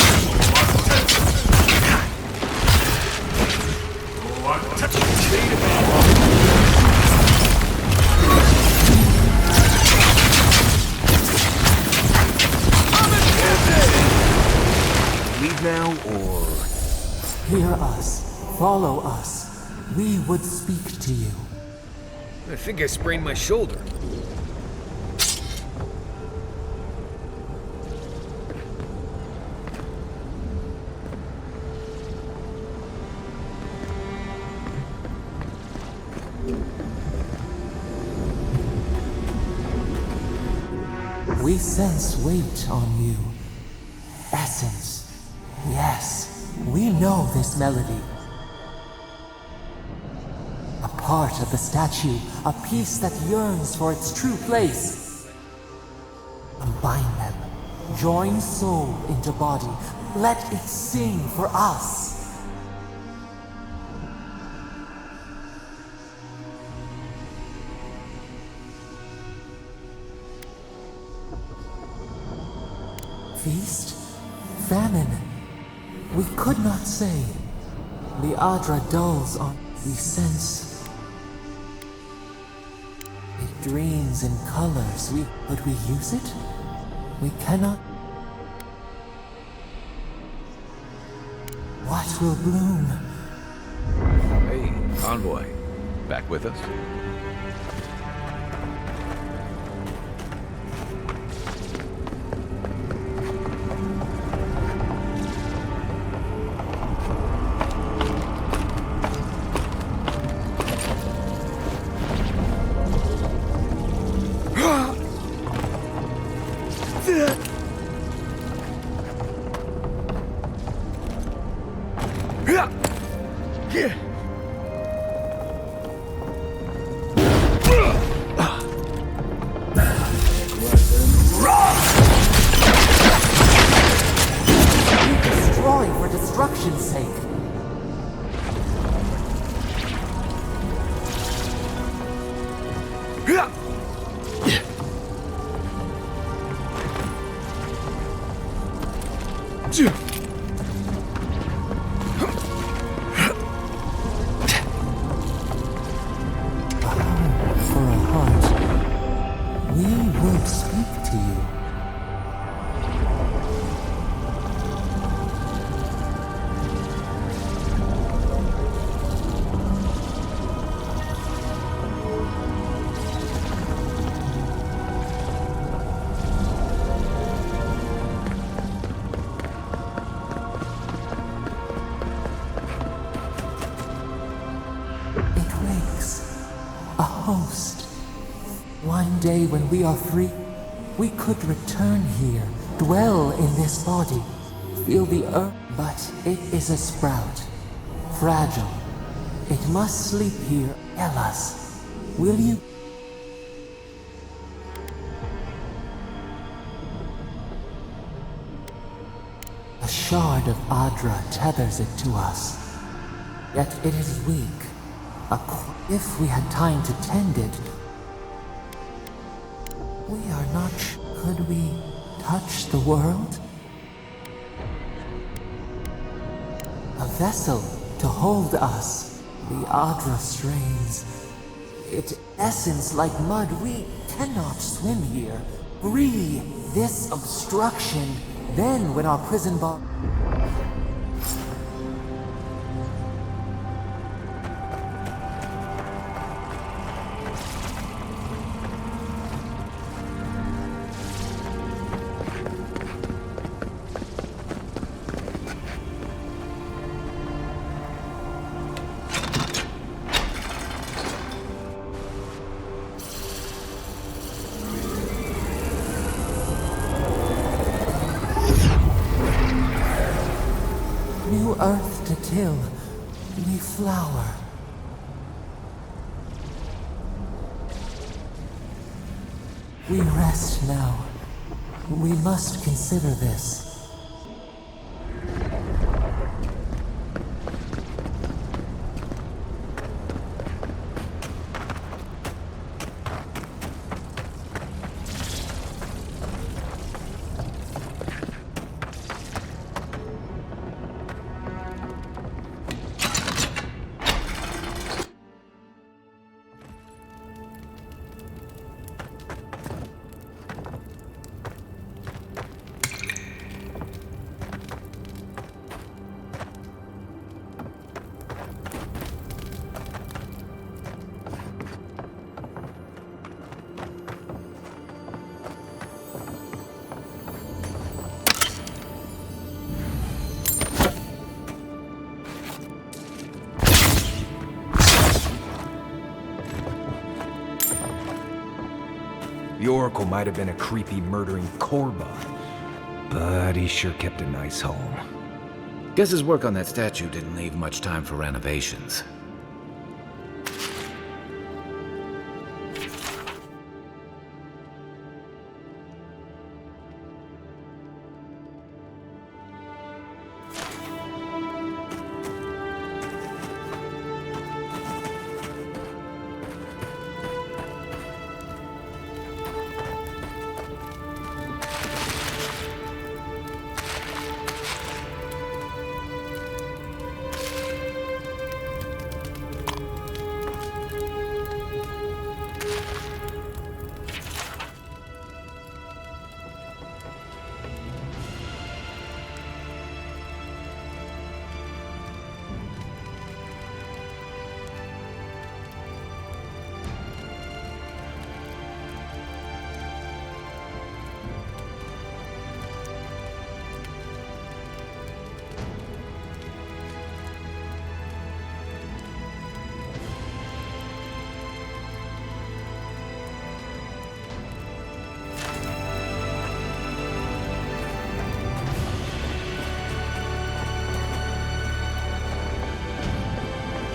Leave now, or... Hear us. Follow us. We would speak to you. I think I sprained my shoulder. We sense weight on you. Essence. Yes, we know this melody. A part of the statue, a piece that yearns for its true place. Combine them. Join soul into body. Let it sing for us. Feast? Famine? We could not say. The Adra dulls on. We sense. It dreams in colors. Could we use it? We cannot. What will bloom? Hey, convoy. Back with us? For a heart, we will speak to you. One day when we are free, we could return here, dwell in this body, feel the earth, but it is a sprout, fragile. It must sleep here. Tell us, will you? A shard of Adra tethers it to us, yet it is weak. If we had time to tend it, we are not could we touch the world? A vessel to hold us. The Adra strains. Its essence like mud. We cannot swim here. Free this obstruction. Then when our prison bar... Earth to till, we flower. We rest now. We must consider this. The Oracle might have been a creepy, murdering Korba, but he sure kept a nice home. Guess his work on that statue didn't leave much time for renovations.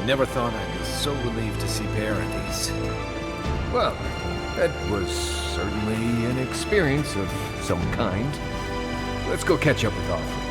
Never thought I'd be so relieved to see Paradis. Well, that was certainly an experience of some kind. Let's go catch up with our freak.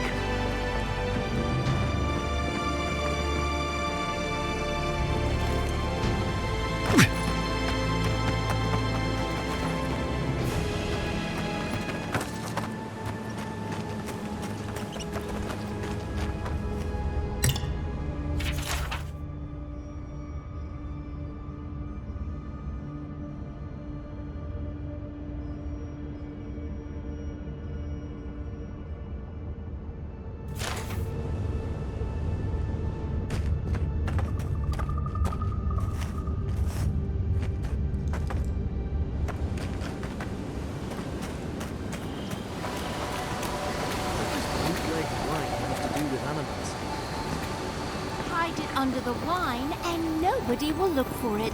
under the wine and nobody will look for it.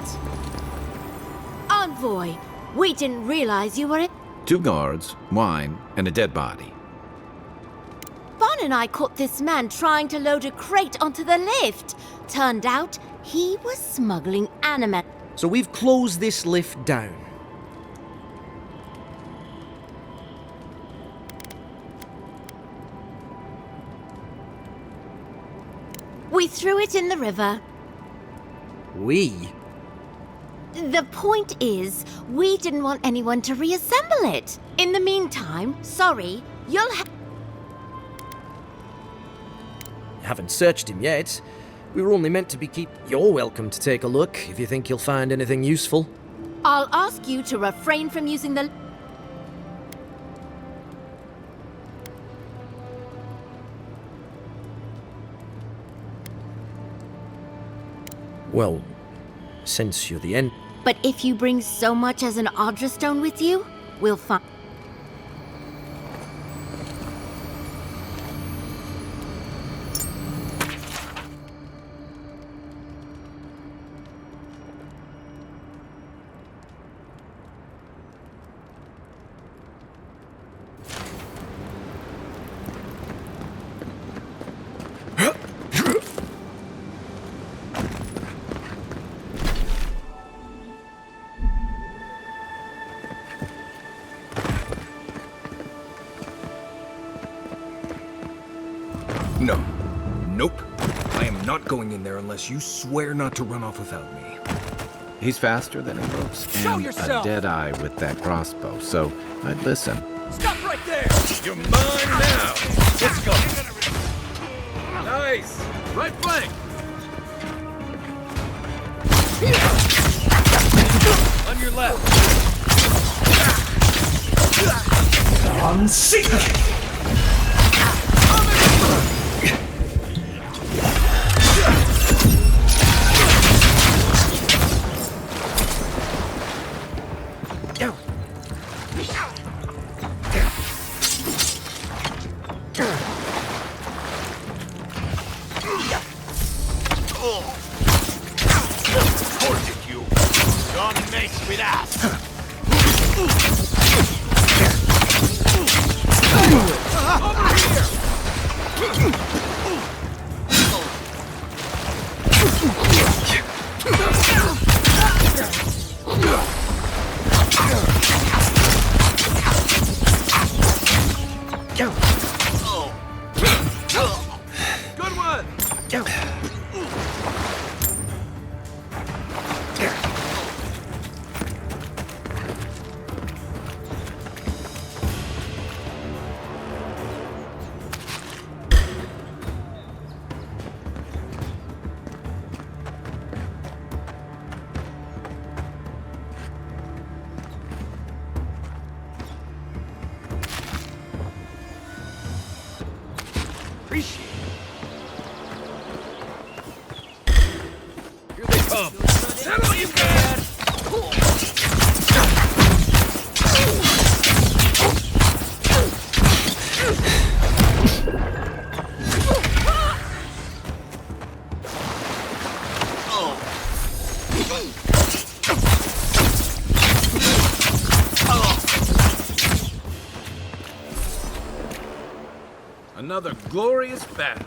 Envoy, we didn't realize you were in... 2 guards, wine, and a dead body. Bon and I caught this man trying to load a crate onto the lift. Turned out he was smuggling animals. So we've closed this lift down. We threw it in the river. We? The point is, we didn't want anyone to reassemble it. In the meantime, sorry, you'll have... Haven't searched him yet. We were only meant to be You're welcome to take a look if you think you'll find anything useful. I'll ask you to refrain from using the... Well, since you're the end... But if you bring so much as an Audra stone with you, we'll find... No. Nope. I am not going in there unless you swear not to run off without me. He's faster than he looks, Show and yourself! a dead eye with that crossbow, so I'd listen. Stop right there! You're mine now! Let's go! Nice! Right flank! On your left! On seek! Another glorious battle.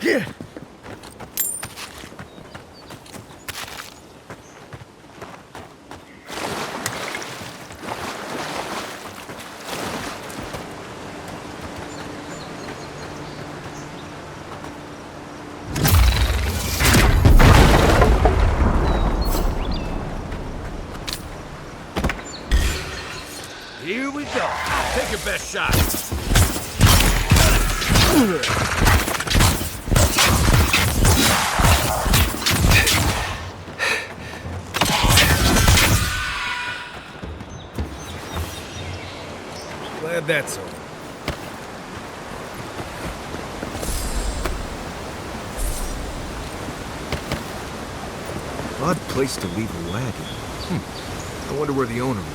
Here we go. Take your best shot. Glad that's over. Odd place to leave a wagon. I wonder where the owner went.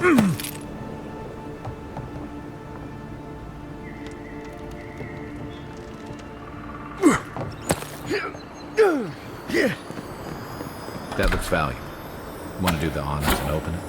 That looks valuable. Want to do the honors and open it?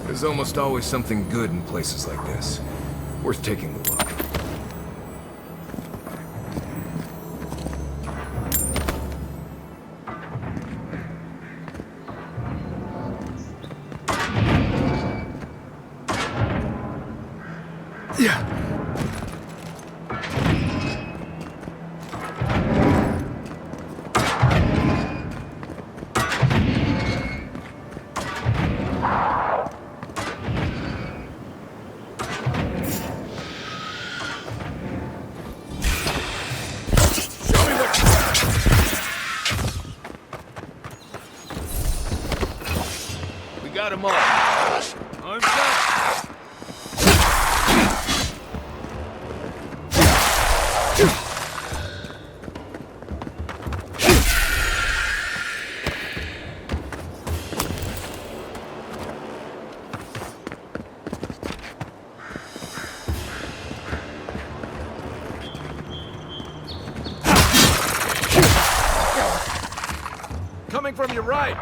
There's almost always something good in places like this. Worth taking a look. Got him all. I'm done. Coming from your right.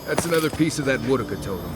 That's another piece of that Wodaka totem.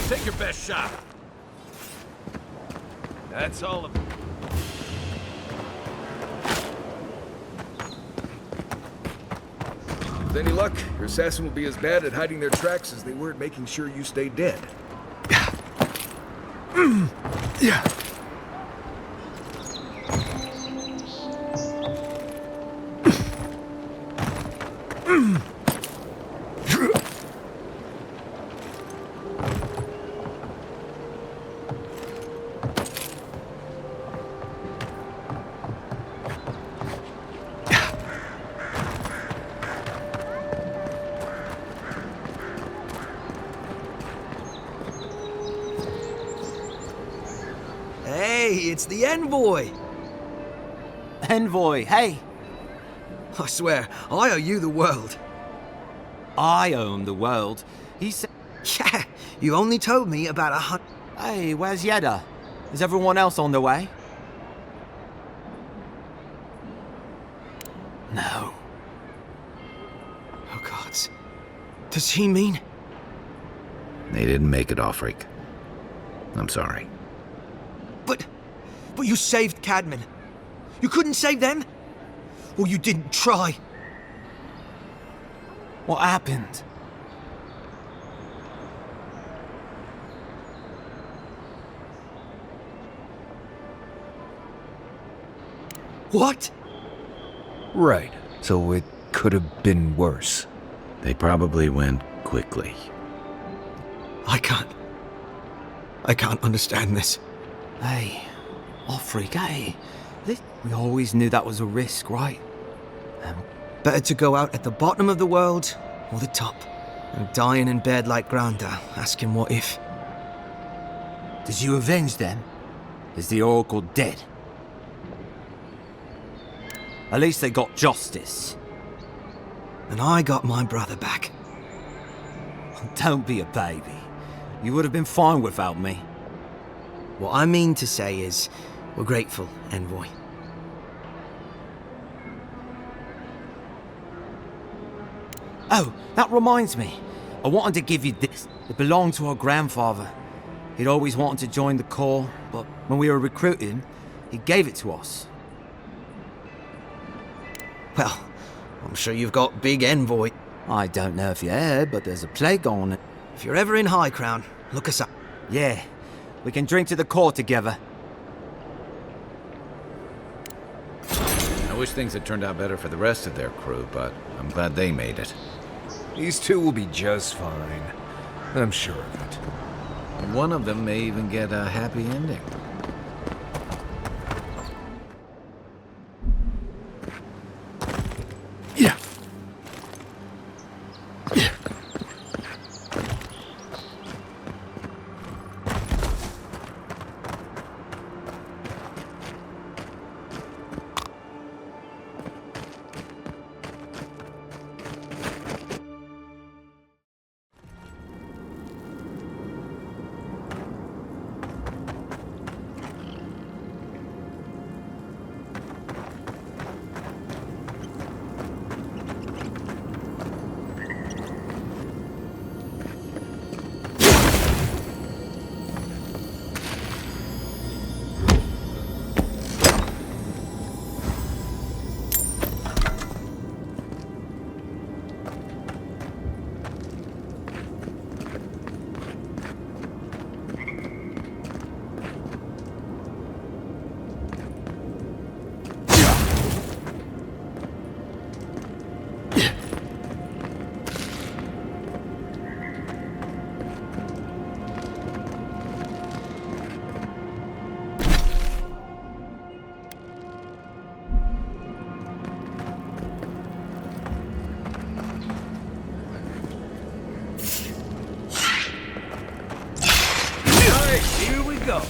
Take your best shot. That's all of it. With any luck, your assassin will be as bad at hiding their tracks as they were at making sure you stay dead. Yeah. Hey, it's the Envoy! Envoy, hey! I swear, I owe you the world. I own the world? He said... Yeah, you only told me about 100... Hey, where's Yeda? Is everyone else on the way? No. Oh, God. Does he mean... They didn't make it, Offreak. I'm sorry. But you saved Cadman. You couldn't save them? Or you didn't try? What happened? What? Right. So it could have been worse. They probably went quickly. I can't understand this. Hey, Offreak, hey. We always knew that was a risk, right? Better to go out at the bottom of the world or the top. And dying in bed like Granda, asking what if. Did you avenge them? Is the Oracle dead? At least they got justice. And I got my brother back. Don't be a baby. You would have been fine without me. What I mean to say is, we're grateful, Envoy. Oh, that reminds me. I wanted to give you this. It belonged to our grandfather. He'd always wanted to join the Corps, but when we were recruiting, he gave it to us. Well, I'm sure you've got big envoy. I don't know if you heard, but there's a plague on it. If you're ever in High Crown, look us up. Yeah, we can drink to the court together. I wish things had turned out better for the rest of their crew, but I'm glad they made it. These two will be just fine. I'm sure of it. One of them may even get a happy ending. Here we go.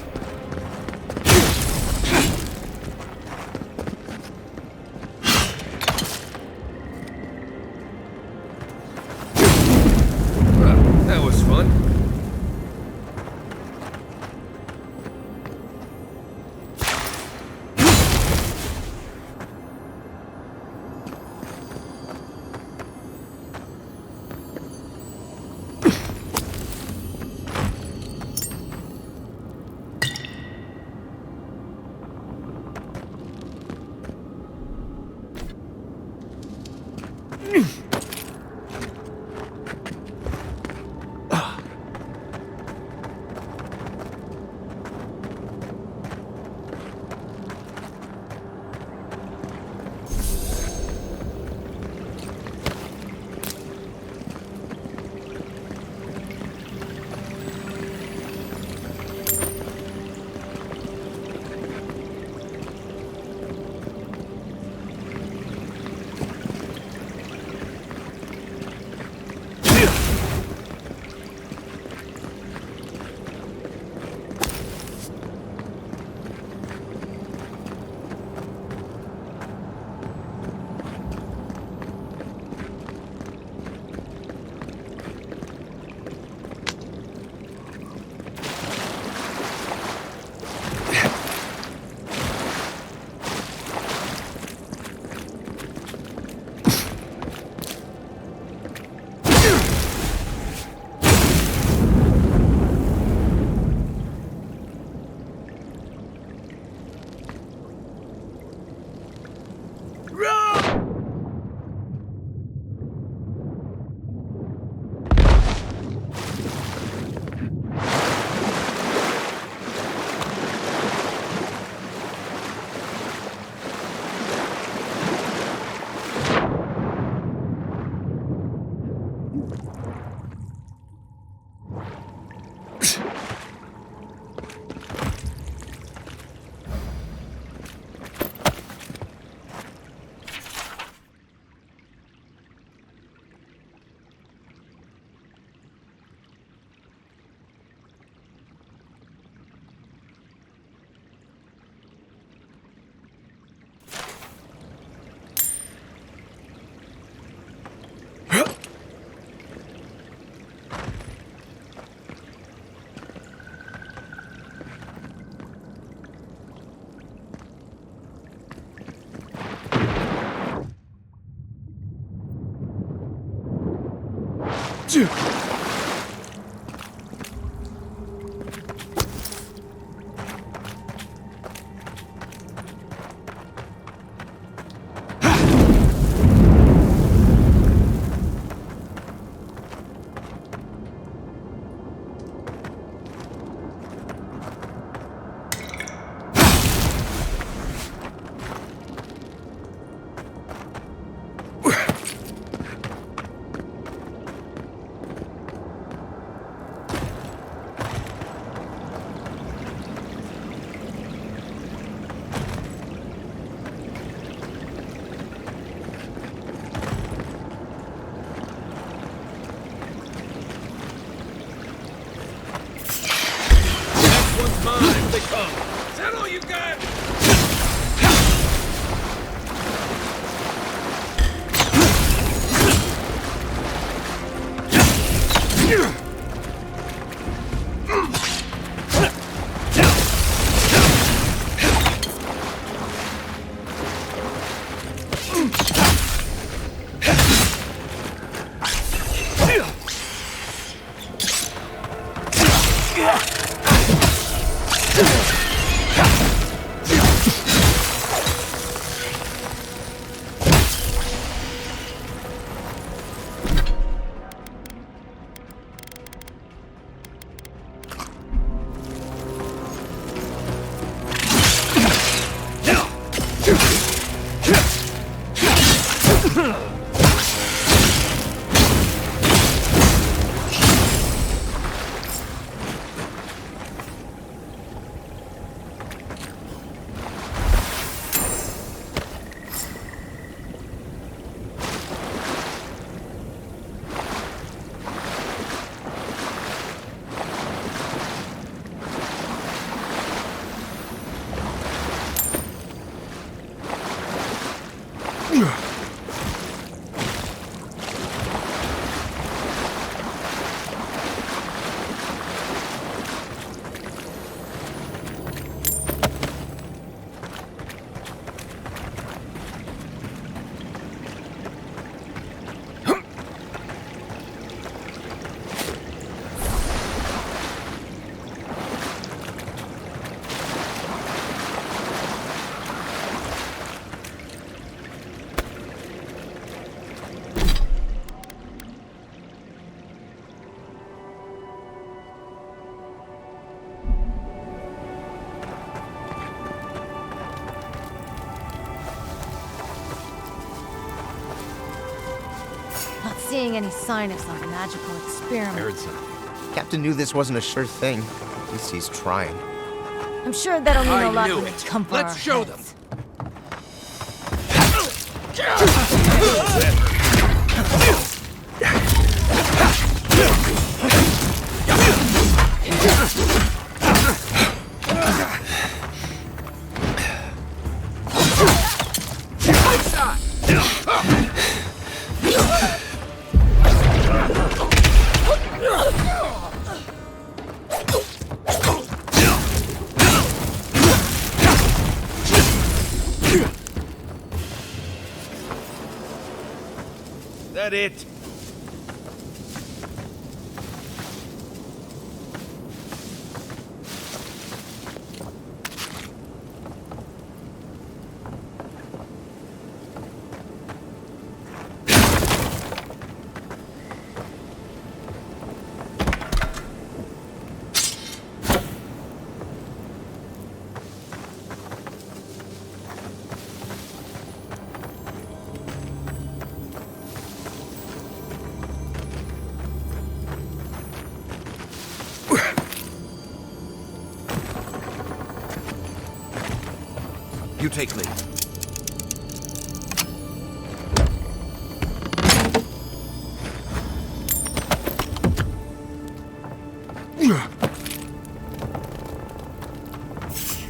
That was fun. Seeing any sign of some magical experiment. Captain knew this wasn't a sure thing. At least he's trying. I'm sure that'll mean a lot knew when it. it comes for Let's our show heads. That it? You take lead.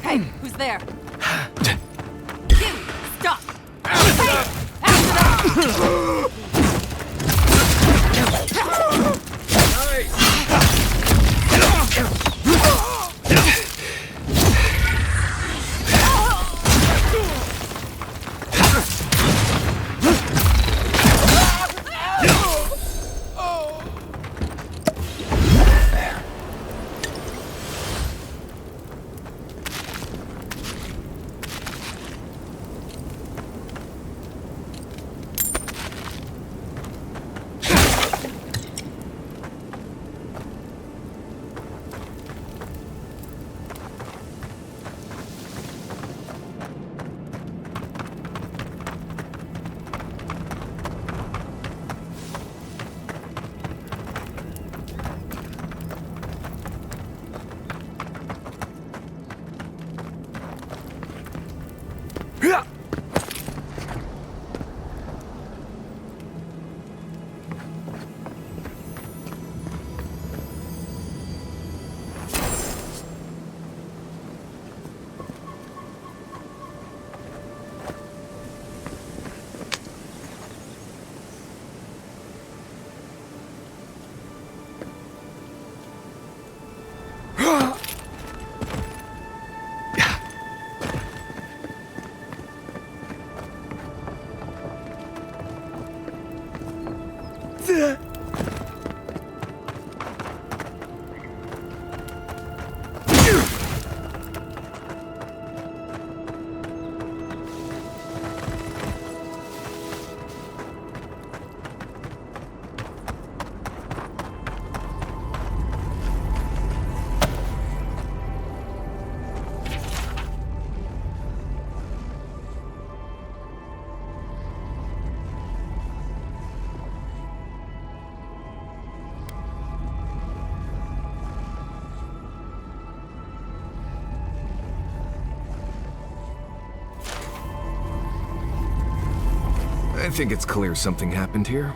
Hey, who's there? Stop! Hey! After I think it's clear something happened here.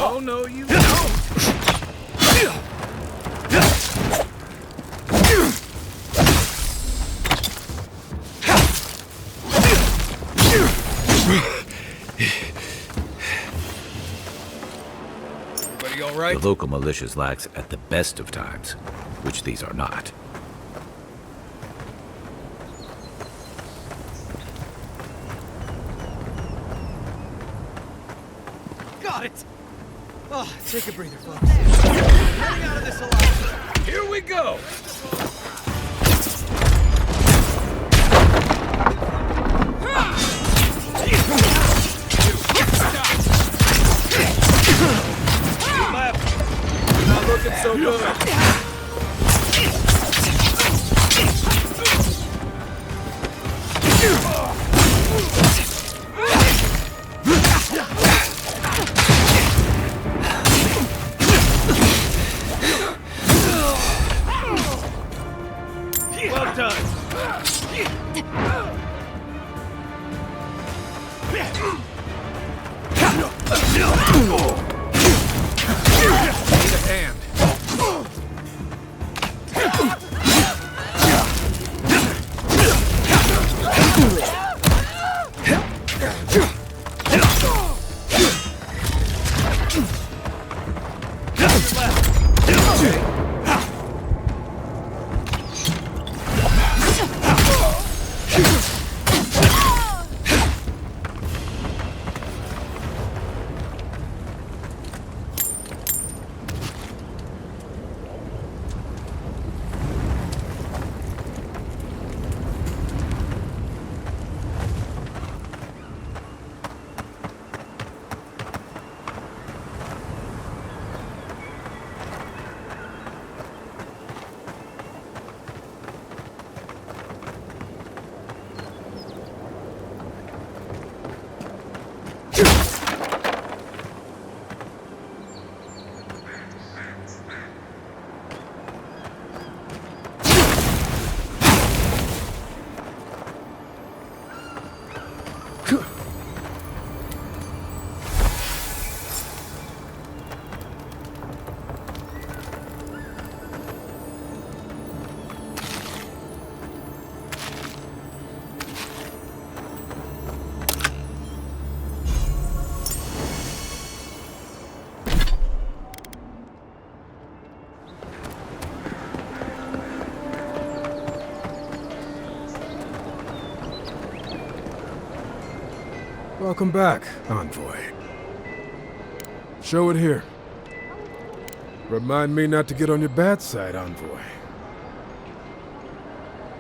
Oh, no, you don't! Everybody all right? The local militias lax at the best of times, which these are not. Got it! Oh, take a breather, folks. Getting out of this alive. Here we go! Not looking so good. Well done. Need a hand. Welcome back, Envoy. Show it here. Remind me not to get on your bad side, Envoy.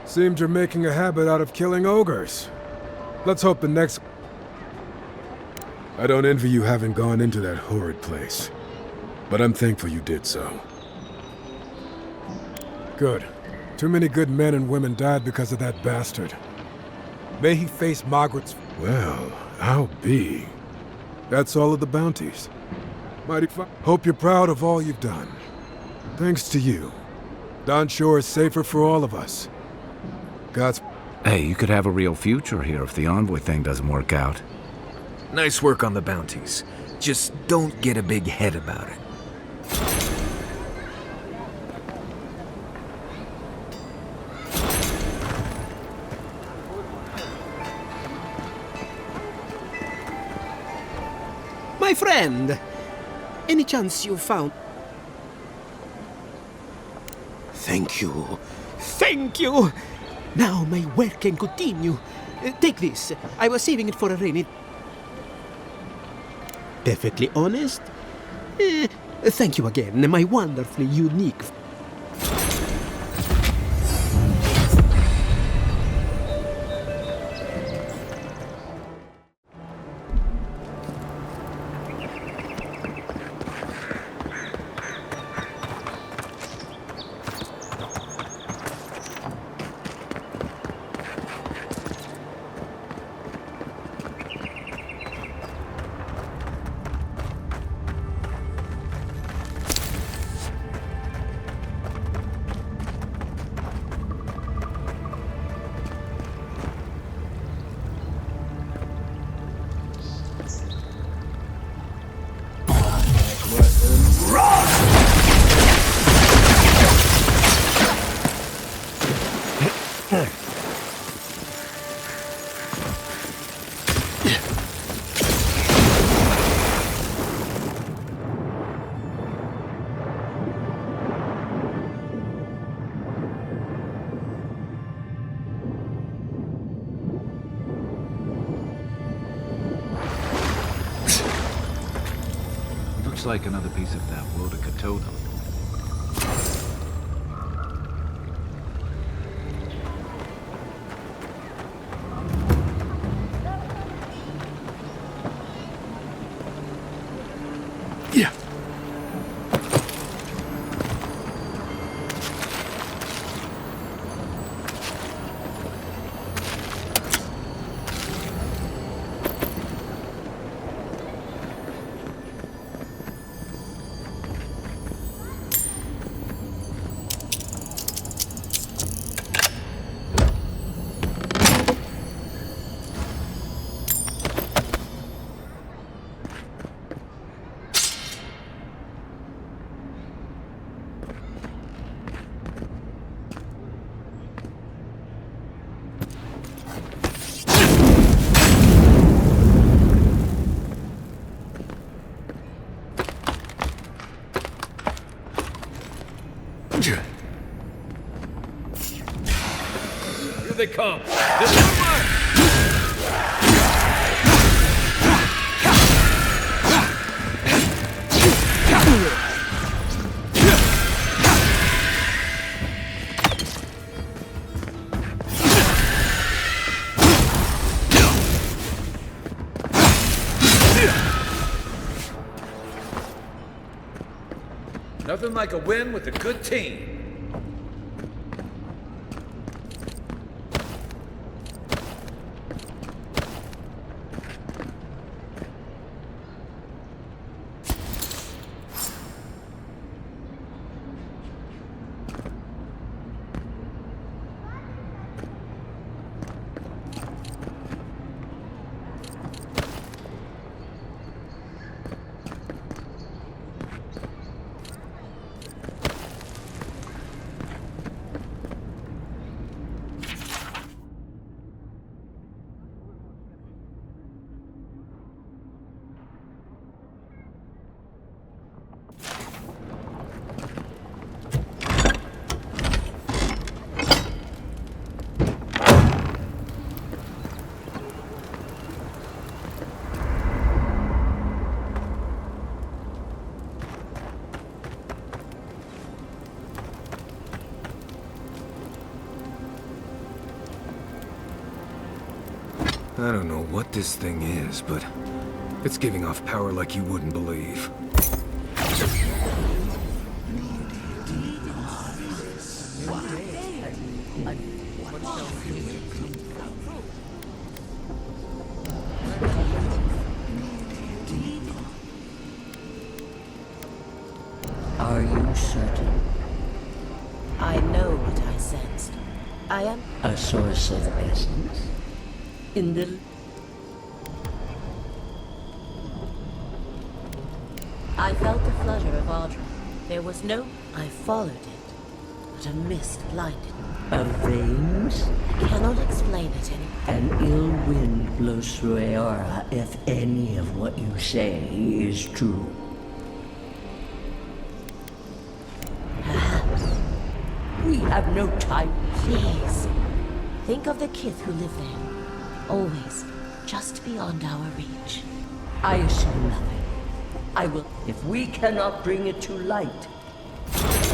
Seems you're making a habit out of killing ogres. Let's hope the next... I don't envy you having gone into that horrid place, but I'm thankful you did so. Good. Too many good men and women died because of that bastard. May he face Margaret's... Well, I'll be. That's all of the bounties. Mighty Hope you're proud of all you've done. Thanks to you, Don Shore is safer for all of us. God's... Hey, you could have a real future here if the Envoy thing doesn't work out. Nice work on the bounties. Just don't get a big head about it. My friend, any chance you found... Thank you. Thank you! Now my work can continue. Take this. I was saving it for a rainy... Perfectly honest? Thank you again, my wonderfully unique... Looks like another piece of that Wodaka totem. Yeah. Here they come. Nothing like a win with a good team. I don't know what this thing is, but it's giving off power like you wouldn't believe. Are you certain? I know what I sensed. I am A source of essence? In the... I felt the flutter of Adragan. There was no... I followed it, but a mist blinded me. Of veins? I cannot explain it any... An ill wind blows through Eora if any of what you say is true. Perhaps. We have no time. Please. Think of the kith who live there. Always just beyond our reach. I assume nothing. I will, if we cannot bring it to light.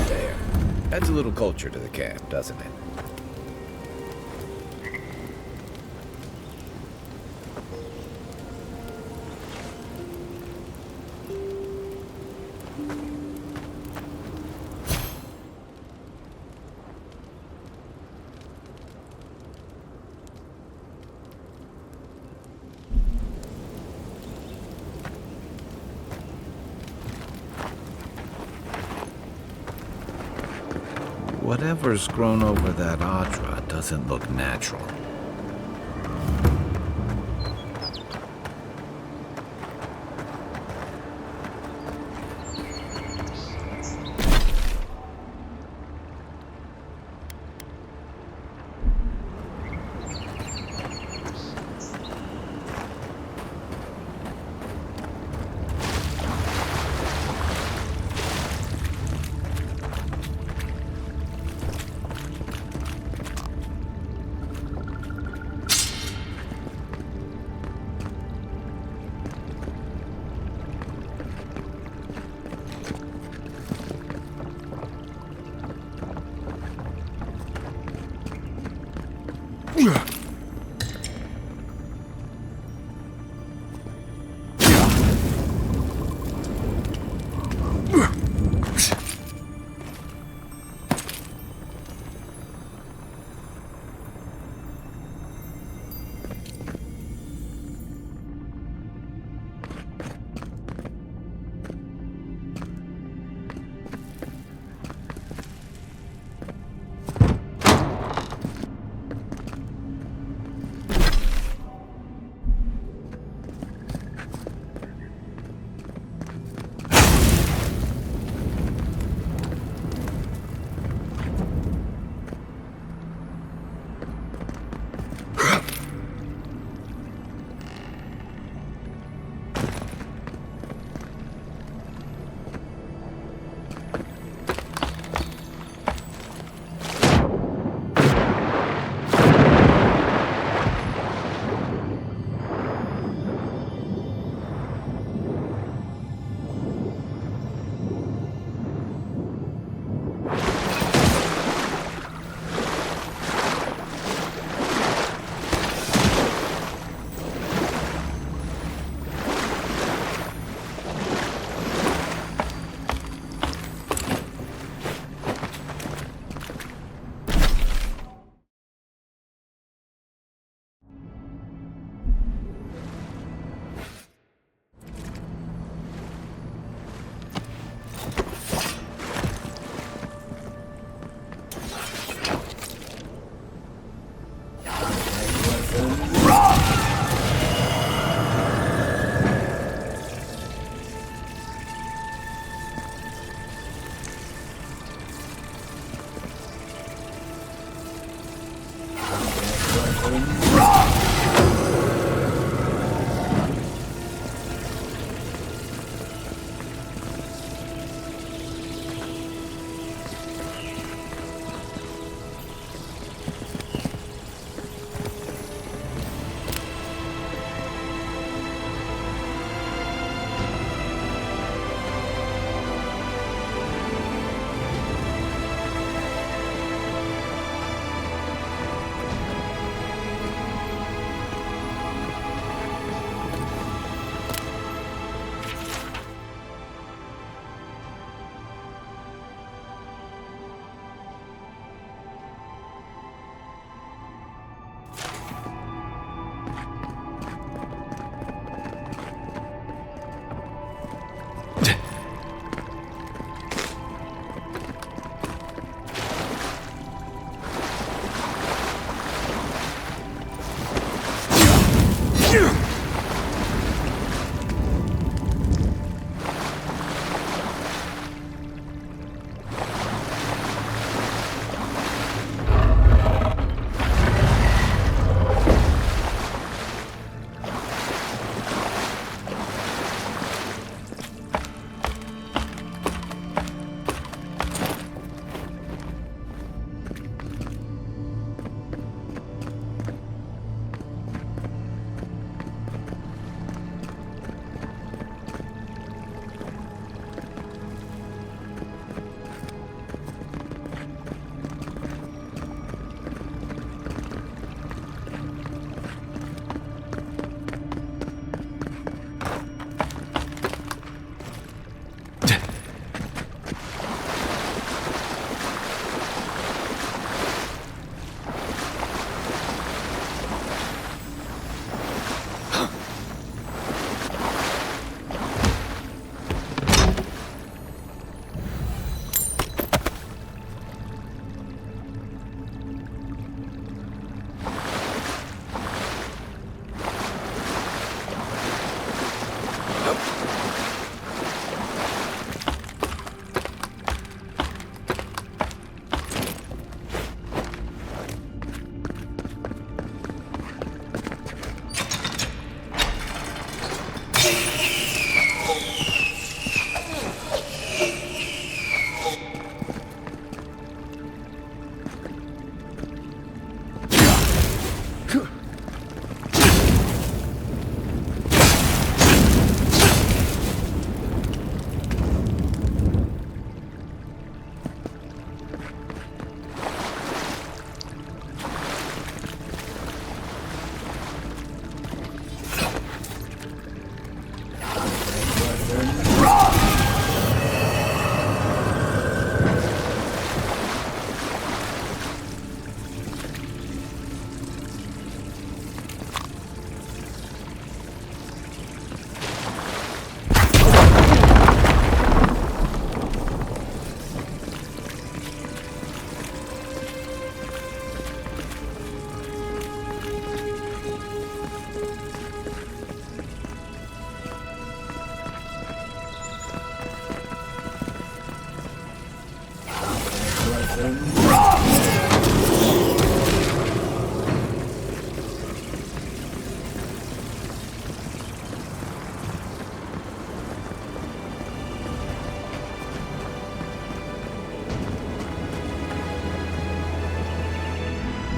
There. Adds a little culture to the camp, doesn't it? Whatever's grown over that Adra doesn't look natural.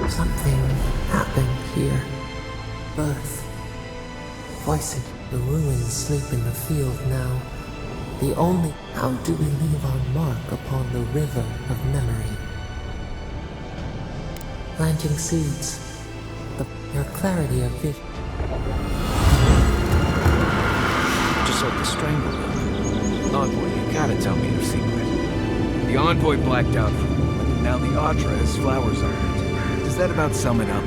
Something happened here. Birth. Voicing. The ruins sleep in the field now. The only... How do we leave our mark upon the river of memory? Planting seeds. Your clarity of vision. Just like the Strangler. Envoy, you gotta tell me your secret. The Envoy blacked out for a moment. Now the Audra has flowers on her. Does that about sum it up?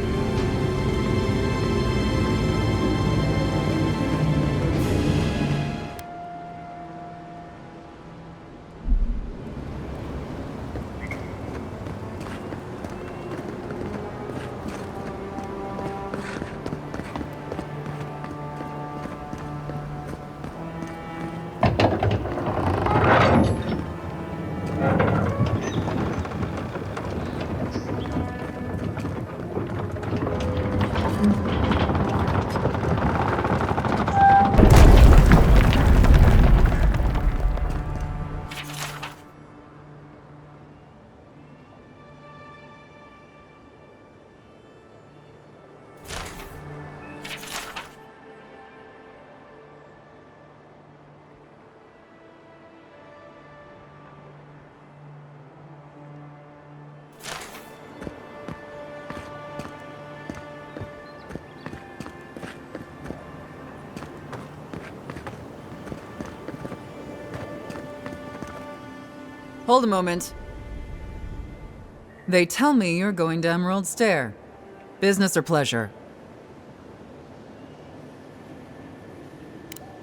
Hold a moment. They tell me you're going to Emerald Stair. Business or pleasure?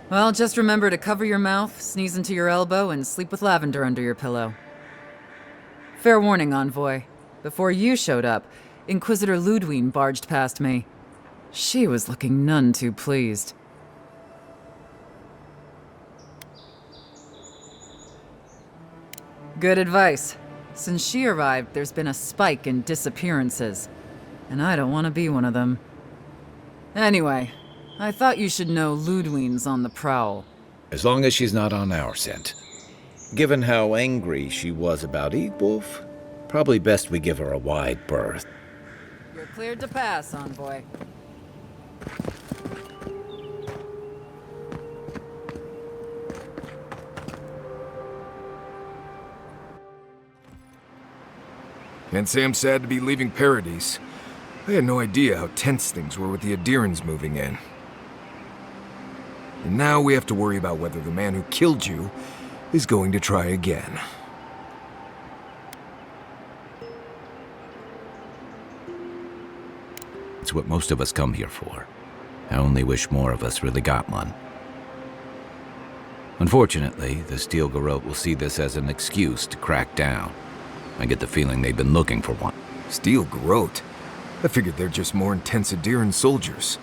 Well, just remember to cover your mouth, sneeze into your elbow, and sleep with lavender under your pillow. Fair warning, Envoy. Before you showed up, Inquisitor Ludwine barged past me. She was looking none too pleased. Good advice. Since she arrived, there's been a spike in disappearances. And I don't want to be one of them. Anyway, I thought you should know Ludwine's on the prowl. As long as she's not on our scent. Given how angry she was about Wolf, probably best we give her a wide berth. You're cleared to pass, Envoy. Can't say I'm sad to be leaving Paradis. I had no idea how tense things were with the Adirans moving in. And now we have to worry about whether the man who killed you is going to try again. It's what most of us come here for. I only wish more of us really got one. Unfortunately, the Steel Garrote will see this as an excuse to crack down. I get the feeling they've been looking for one. Steel Garrote? I figured they're just more intense Adiran soldiers.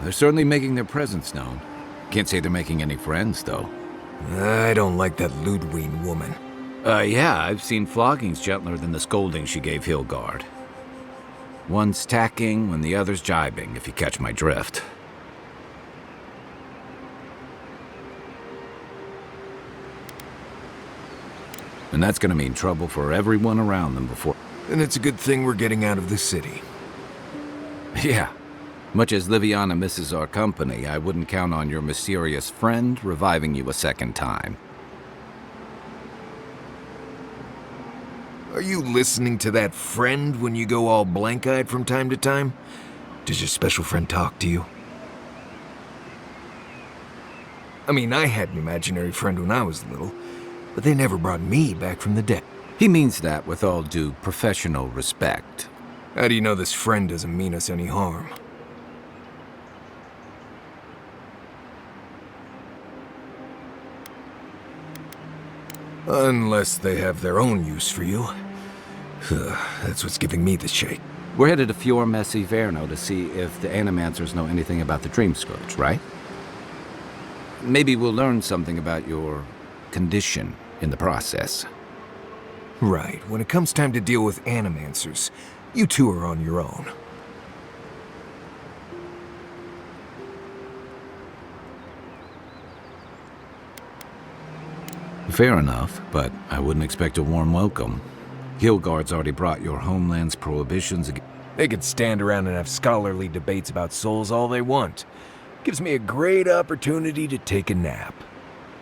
They're certainly making their presence known. Can't say they're making any friends, though. I don't like that Ludwine woman. Yeah, I've seen floggings gentler than the scolding she gave Hilgard. One's tacking when the other's jibing, if you catch my drift. And that's gonna mean trouble for everyone around them before... Then it's a good thing we're getting out of the city. Yeah. Much as Liviana misses our company, I wouldn't count on your mysterious friend reviving you a second time. Are you listening to that friend when you go all blank-eyed from time to time? Does your special friend talk to you? I mean, I had an imaginary friend when I was little, but they never brought me back from the dead. He means that with all due professional respect. How do you know this friend doesn't mean us any harm? Unless they have their own use for you. That's what's giving me the shake. We're headed to Fior Iverno to see if the Animancers know anything about the Dream Scourge, right? Maybe we'll learn something about your condition in the process. Right. When it comes time to deal with Animancers, you two are on your own. Fair enough, but I wouldn't expect a warm welcome. Hillguard's already brought your homeland's prohibitions again. They could stand around and have scholarly debates about souls all they want. Gives me a great opportunity to take a nap.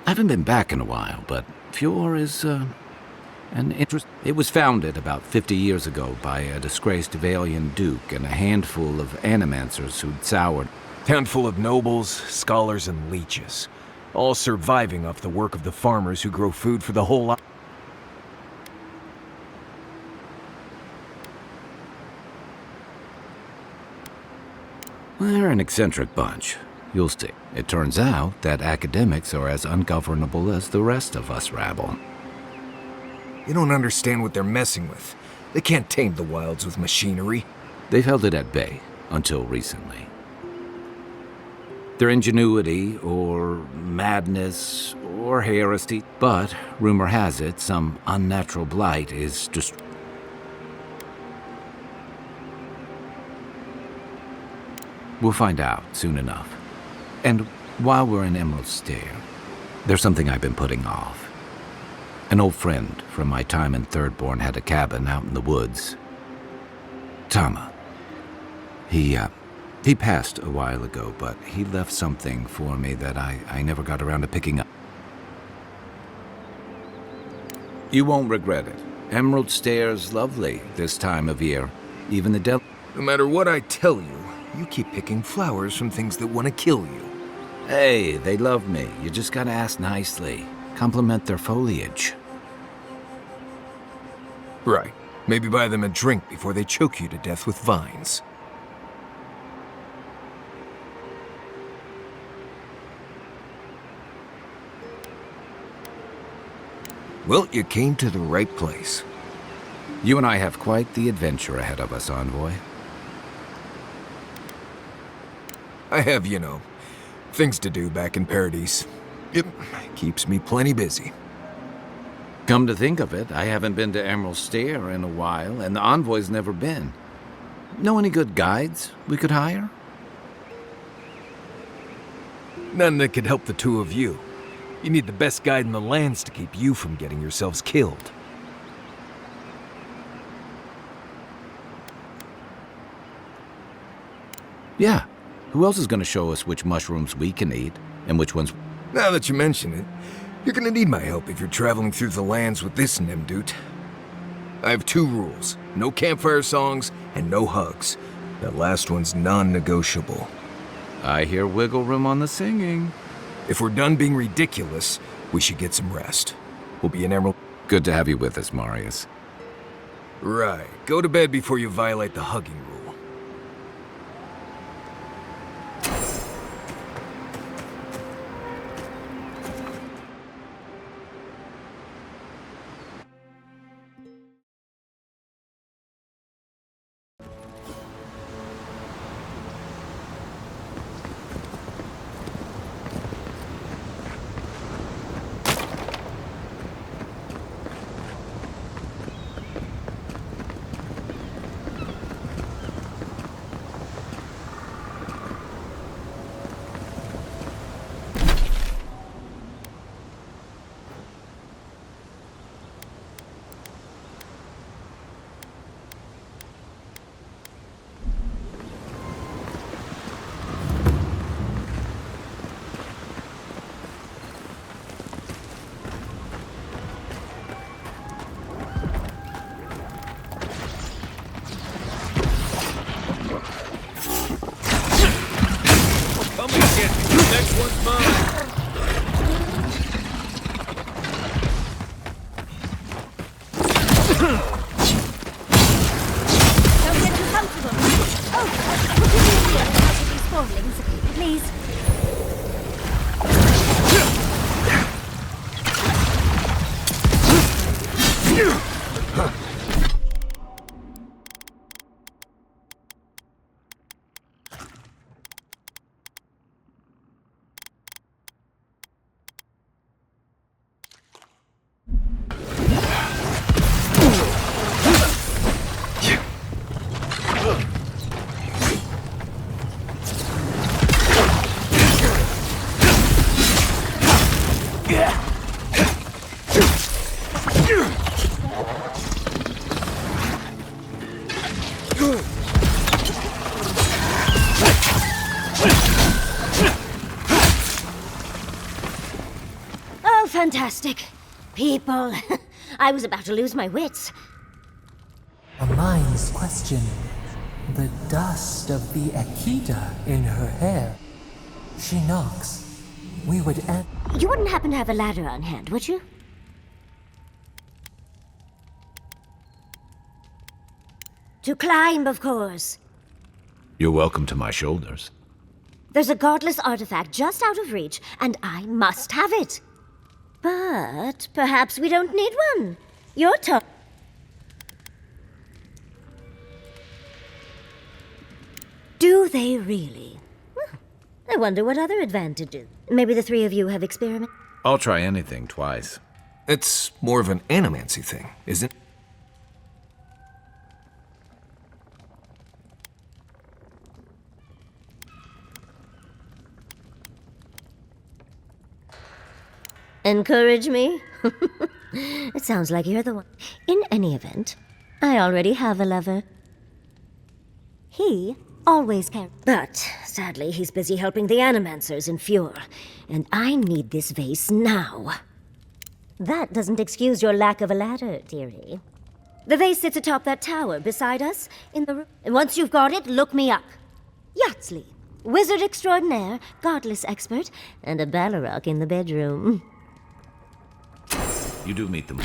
I haven't been back in a while, but Fior is, an interest... It was founded about 50 years ago by a disgraced Valian duke and a handful of Animancers who'd soured. Handful of nobles, scholars, and leeches. All surviving off the work of the farmers who grow food for the whole lot. They're an eccentric bunch. You'll see. It turns out that academics are as ungovernable as the rest of us rabble. You don't understand what they're messing with. They can't tame the wilds with machinery. They've held it at bay until recently. Their ingenuity, or madness, or heresy, but rumor has it some unnatural blight is just... We'll find out soon enough. And while we're in Emerald Stair, there's something I've been putting off. An old friend from my time in Thirdborn had a cabin out in the woods. Tama. He passed a while ago, but he left something for me that I never got around to picking up. You won't regret it. Emerald Stair's lovely this time of year. Even the No matter what I tell you, you keep picking flowers from things that want to kill you. Hey, they love me. You just gotta ask nicely. Compliment their foliage. Right. Maybe buy them a drink before they choke you to death with vines. Well, you came to the right place. You and I have quite the adventure ahead of us, Envoy. I have, you know, things to do back in Paradis. It keeps me plenty busy. Come to think of it, I haven't been to Emerald Stair in a while, and the Envoy's never been. Know any good guides we could hire? None that could help the two of you. You need the best guide in the lands to keep you from getting yourselves killed. Yeah. Who else is going to show us which mushrooms we can eat, and which ones... Now that you mention it, you're gonna need my help if you're traveling through the lands with this Nimdut. I have 2 rules. No campfire songs, and no hugs. That last one's non-negotiable. I hear wiggle room on the singing. If we're done being ridiculous, we should get some rest. We'll be in Emerald... Good to have you with us, Marius. Right. Go to bed before you violate the hugging rule. Oh, fantastic. People. I was about to lose my wits. A mind's question. The dust of the Akita in her hair. She knocks. We would end. You wouldn't happen to have a ladder on hand, would you? To climb, of course. You're welcome to my shoulders. There's a godless artifact just out of reach, and I must have it. But perhaps we don't need one. Your turn. Do they really? I wonder what other advantages. Maybe the three of you have experimented. I'll try anything twice. It's more of an animancy thing, isn't it? Encourage me? It sounds like you're the one. In any event, I already have a lover. He always carries. But sadly, he's busy helping the Animancers in Fior, and I need this vase now. That doesn't excuse your lack of a ladder, dearie. The vase sits atop that tower beside us in the room. And once you've got it, look me up. Yatsley, wizard extraordinaire, godless expert, and a Balarok in the bedroom. You do meet them.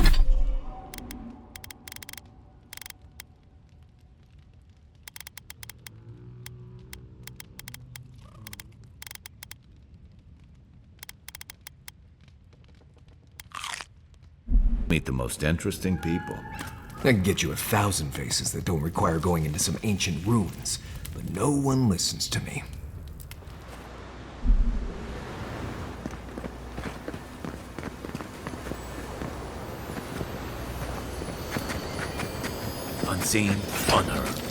Meet the most interesting people. I can get you 1,000 faces that don't require going into some ancient ruins, but no one listens to me. Unseen, unheard.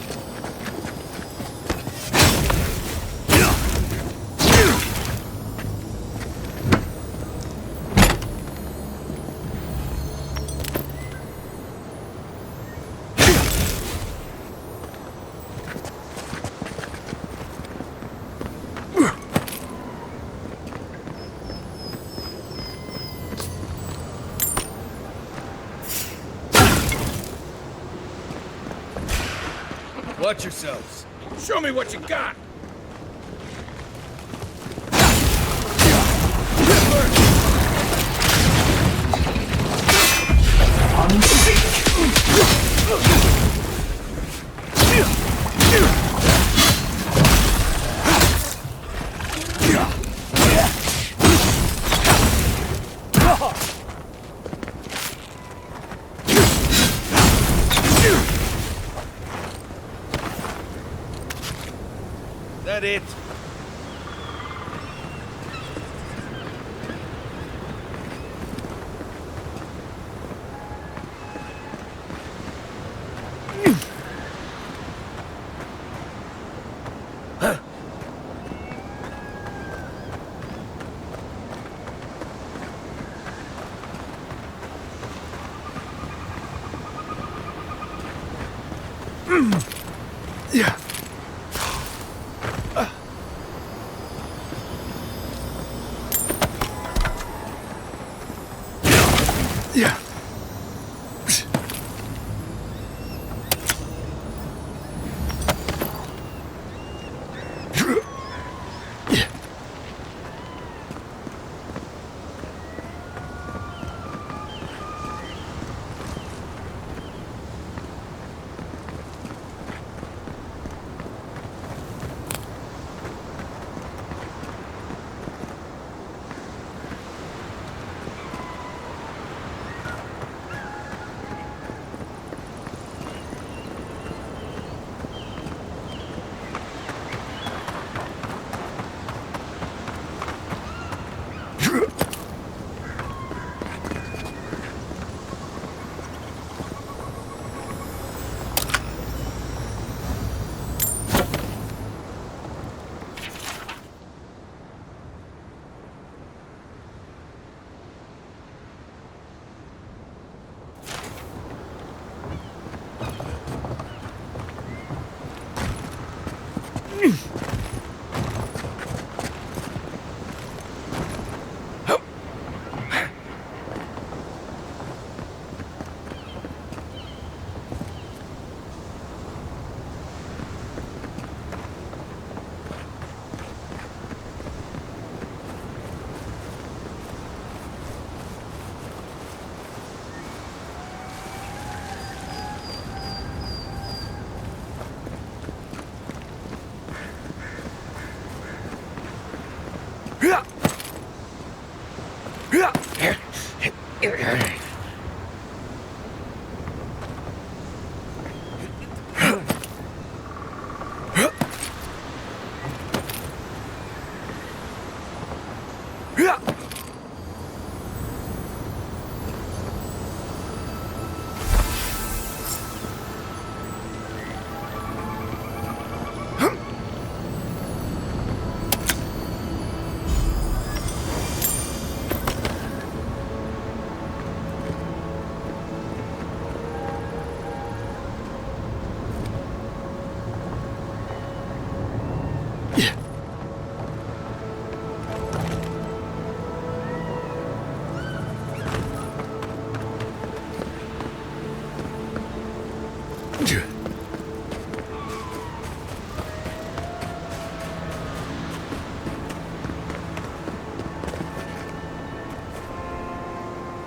Watch yourselves. Show me what you got. That it? Yeah. Yeah.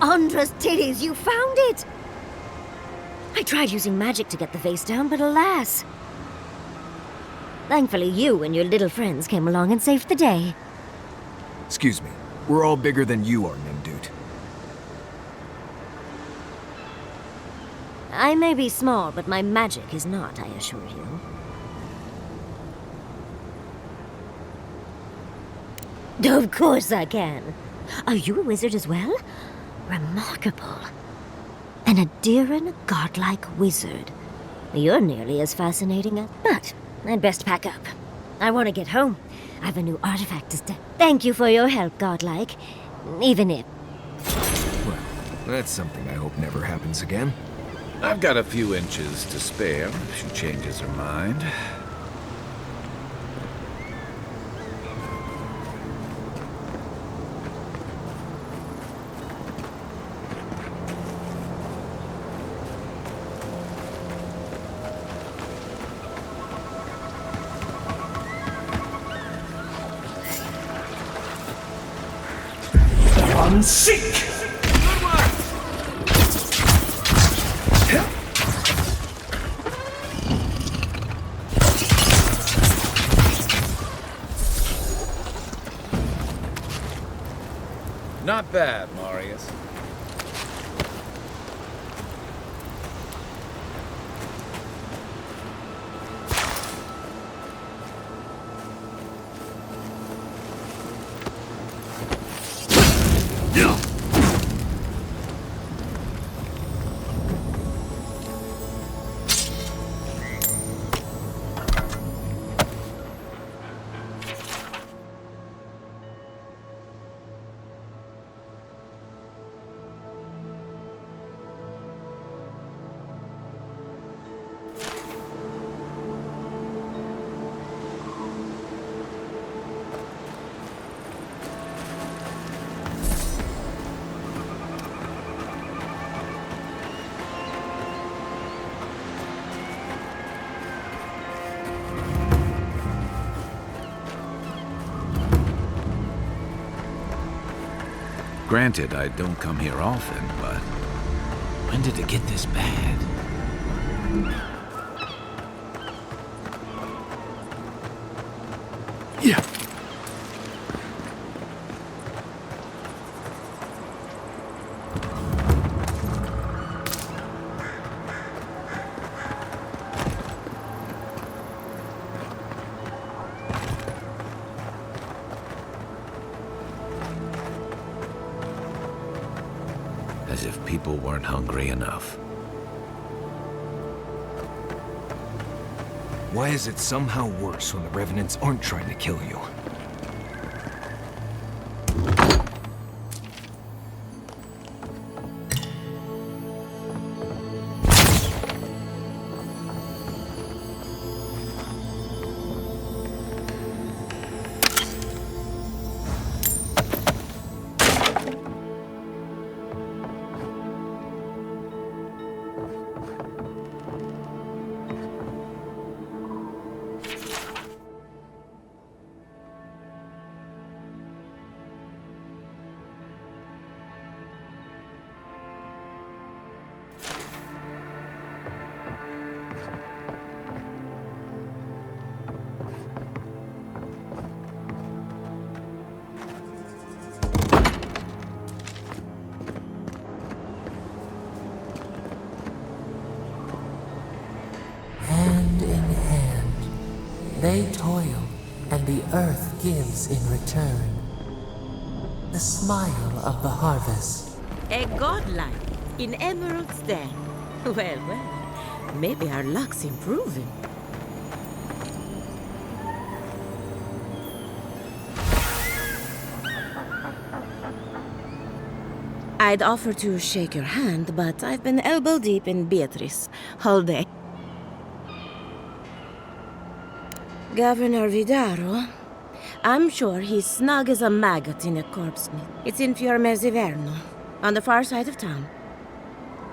Andra's titties, you found it! I tried using magic to get the vase down, but alas. Thankfully, you and your little friends came along and saved the day. Excuse me. We're all bigger than you are, Nimdude. I may be small, but my magic is not, I assure you. Of course I can. Are you a wizard as well? Remarkable. An Adiran godlike wizard. You're nearly as fascinating, but I'd best pack up. I want to get home. I have a new artifact to Thank you for your help, godlike. Even if... Well, that's something I hope never happens again. I've got a few inches to spare if she changes her mind. Seek! Not bad, Marius. Granted, I don't come here often, but when did it get this bad? Yeah. As if people weren't hungry enough. Why is it somehow worse when the Revenants aren't trying to kill you? and the earth gives in return. The smile of the harvest. A godlike in Emerald's den. Well, well, maybe our luck's improving. I'd offer to shake your hand, but I've been elbow deep in Beatrice all day. Governor Vidaro, I'm sure he's snug as a maggot in a corpse net. It's in Fior Iverno, on the far side of town.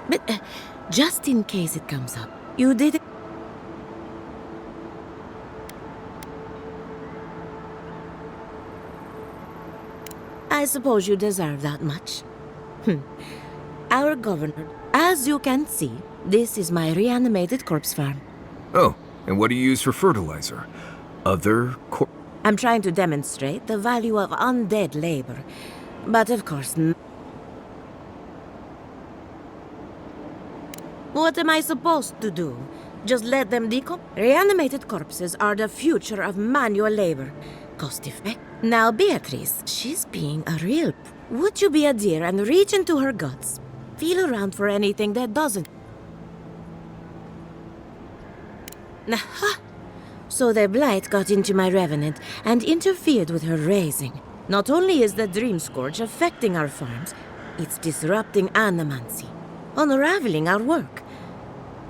But just in case it comes up, you did it. I suppose you deserve that much. Our governor, as you can see, this is my reanimated corpse farm. Oh, and what do you use for fertilizer? Other I'm trying to demonstrate the value of undead labor. But of course... What am I supposed to do? Just let them decompose? Reanimated corpses are the future of manual labor. Cost effective. Now Beatrice, she's being a real... Would you be a dear and reach into her guts? Feel around for anything that doesn't... Aha! So the blight got into my revenant and interfered with her raising. Not only is the dream scourge affecting our farms, it's disrupting animancy, unraveling our work.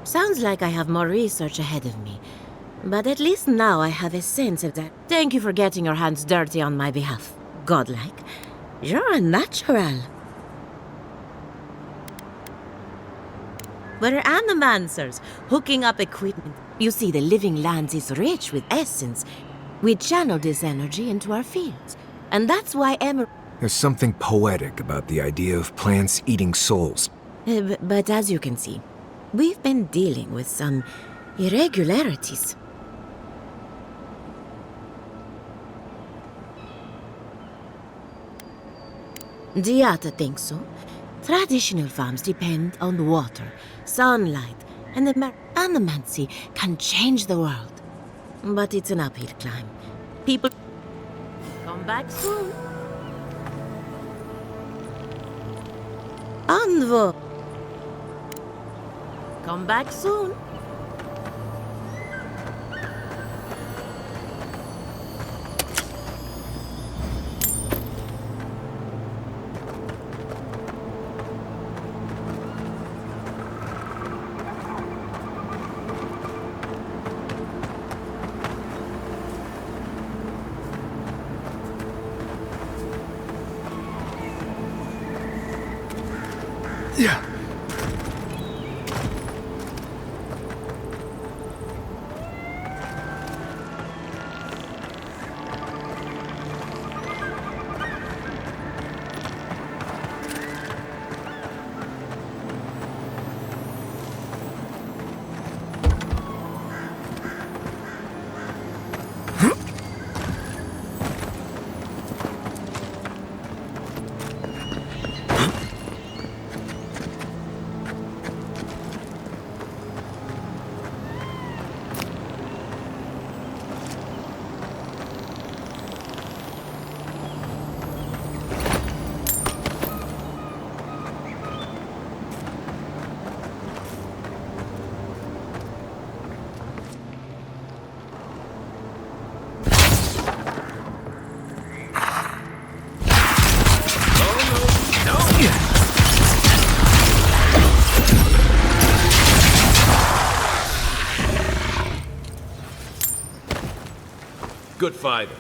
Sounds like I have more research ahead of me, but at least now I have a sense of that. Thank you for getting your hands dirty on my behalf. Godlike. You're a natural. We're animancers, hooking up equipment. You see, the living lands is rich with essence. We channel this energy into our fields. And that's why There's something poetic about the idea of plants eating souls. But as you can see, we've been dealing with some irregularities. Diata thinks so. Traditional farms depend on water, sunlight, and the animancy can change the world. But it's an uphill climb. People... Come back soon. Anvo. Come back soon. Yeah. Good fighter.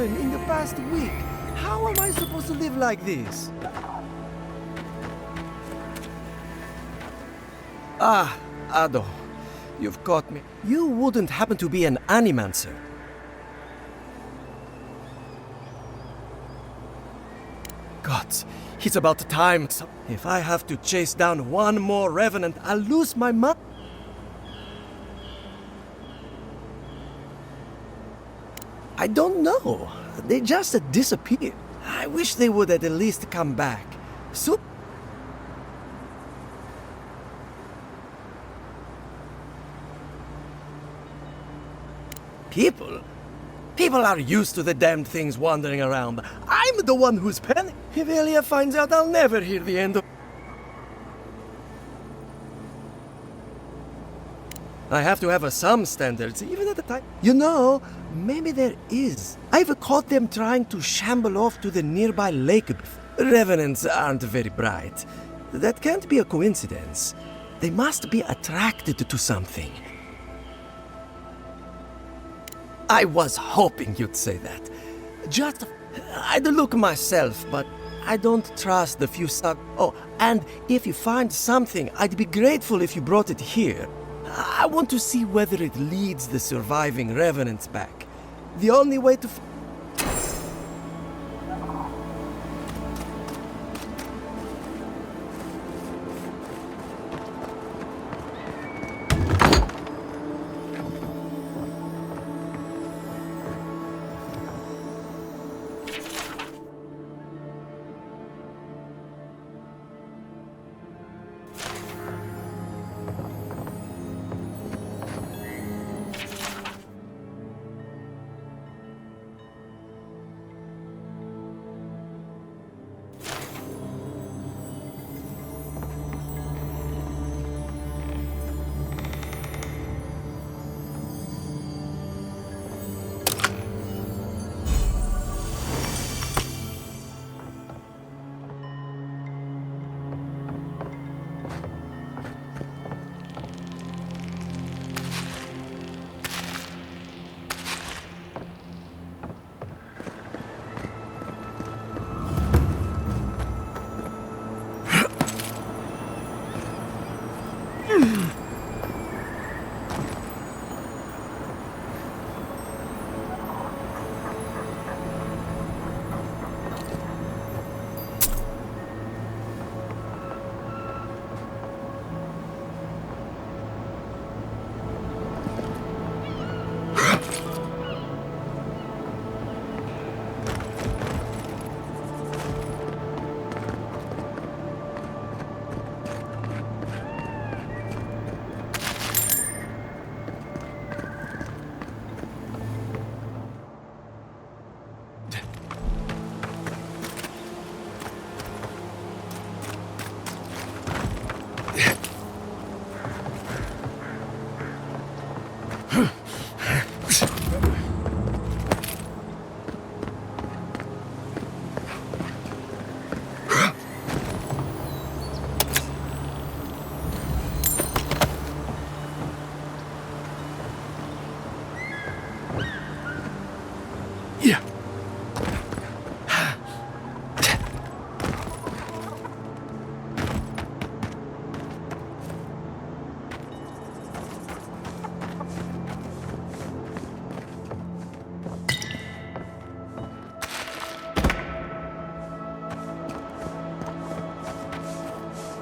fallen in the past week. How am I supposed to live like this? Ah, Ado. You've caught me. You wouldn't happen to be an animancer? Gods, it's about time. If I have to chase down one more revenant, I'll lose my mind. I don't know. They just disappeared. I wish they would at least come back. So... People are used to the damned things wandering around. I'm the one who's panicked. If Ilya finds out, I'll never hear the end of... I have to have some standards, even at the time. You know, maybe there is. I've caught them trying to shamble off to the nearby lake. Revenants aren't very bright. That can't be a coincidence. They must be attracted to something. I was hoping you'd say that. I'd look myself, but I don't trust the few Oh, and if you find something, I'd be grateful if you brought it here. I want to see whether it leads the surviving revenants back. The only way to...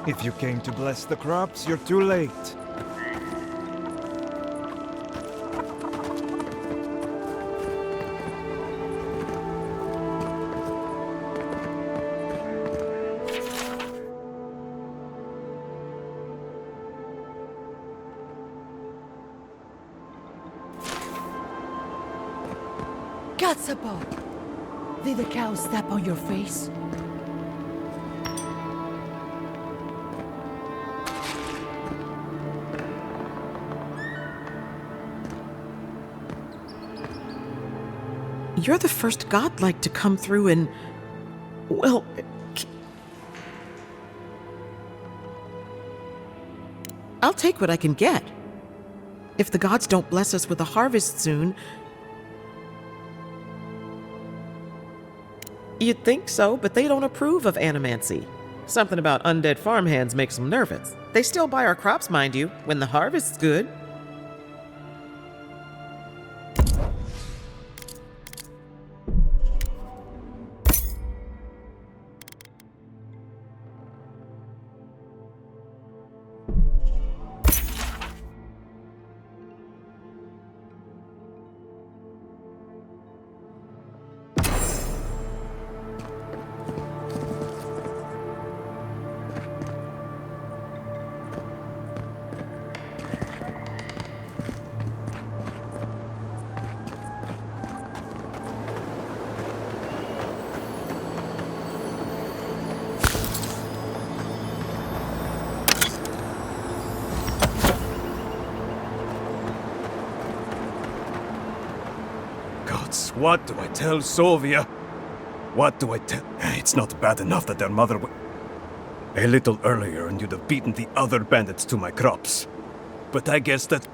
If you came to bless the crops, you're too late. Gatsabo! Did the cow step on your face? You're the first godlike to come through and... well... I'll take what I can get. If the gods don't bless us with a harvest soon... You'd think so, but they don't approve of animancy. Something about undead farmhands makes them nervous. They still buy our crops, mind you, when the harvest's good. What do I tell Sovia? What do I tell... It's not bad enough that their mother a little earlier and you'd have beaten the other bandits to my crops. But I guess that...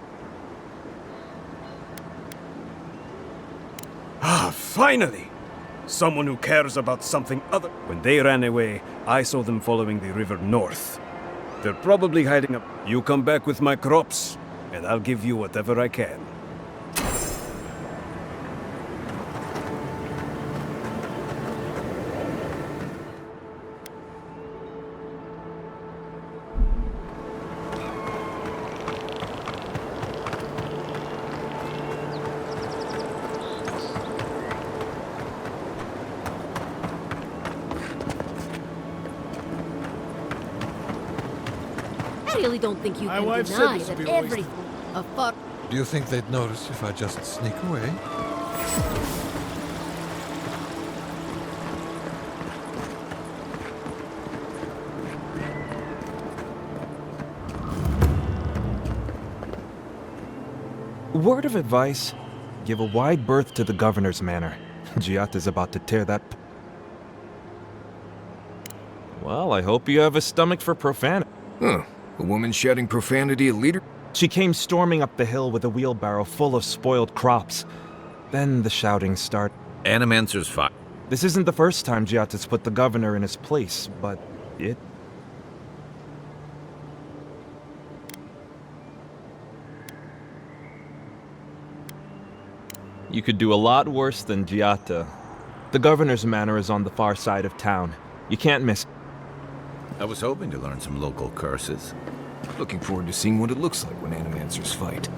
Finally! Someone who cares about something other... When they ran away, I saw them following the river north. They're probably hiding up. You come back with my crops, and I'll give you whatever I can. I really don't think you can deny that everything a fuck. Do you think they'd notice if I just sneak away? Word of advice, give a wide berth to the governor's manor. Giata's about to tear that... Well, I hope you have a stomach for profanity. Huh. A woman shouting profanity at leader? She came storming up the hill with a wheelbarrow full of spoiled crops. Then the shouting started. Animancer's fine. This isn't the first time Giata's put the governor in his place, but it... You could do a lot worse than Giata. The governor's manor is on the far side of town. You can't miss it. I was hoping to learn some local curses. Looking forward to seeing what it looks like when animancers fight.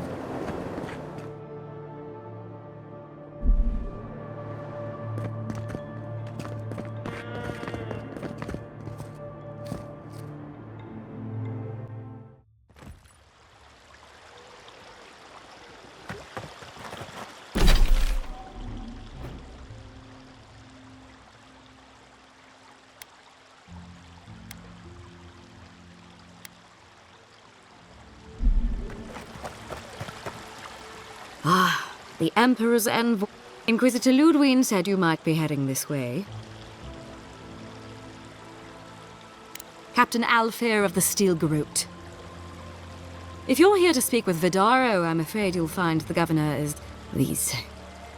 Ah, the Emperor's envoy. Inquisitor Ludwig said you might be heading this way. Captain Alfair of the Steel Garrote. If you're here to speak with Vidaro, I'm afraid you'll find the governor is these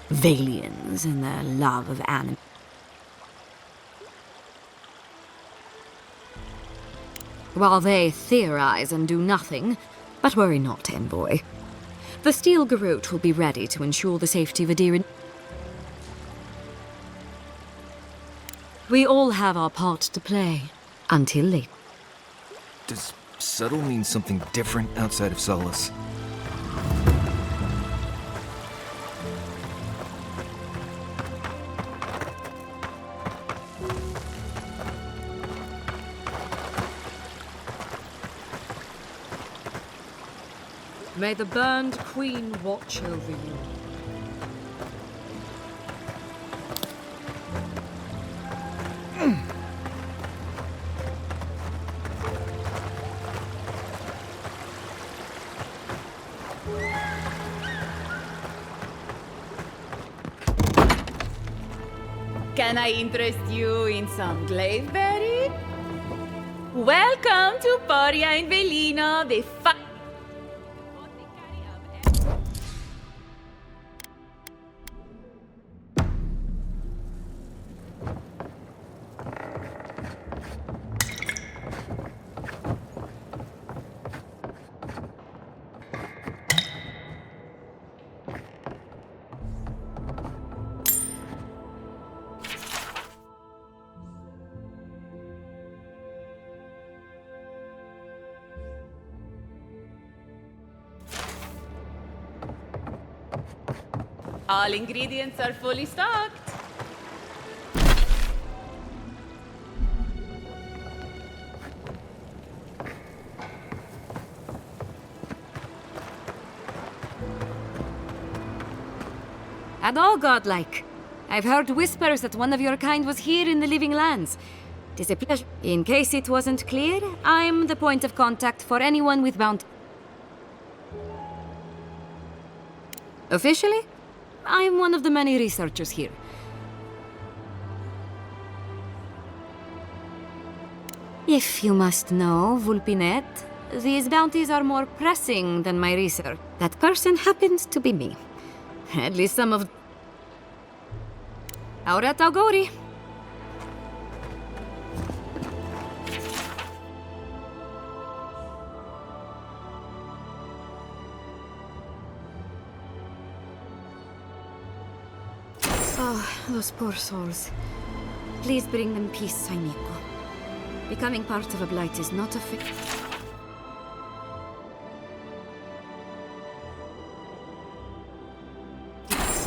Valians and their love of anime. While they theorize and do nothing, but worry not, envoy. The Steel Garrote will be ready to ensure the safety of Adiran. We all have our part to play, until late. Does subtle mean something different outside of Solace? May the burned queen watch over you. Can I interest you in some glaveberry? Welcome to Poria in Velino, the All ingredients are fully stocked. At all godlike. I've heard whispers that one of your kind was here in the living lands. 'Tis a pleasure. In case it wasn't clear, I'm the point of contact for anyone with bounty. Officially, I'm one of the many researchers here. If you must know, Vulpinet, these bounties are more pressing than my research. That person happens to be me. At least some of... Auret Auguri. Oh, those poor souls. Please bring them peace, Saimiko. Becoming part of a blight is not a fit.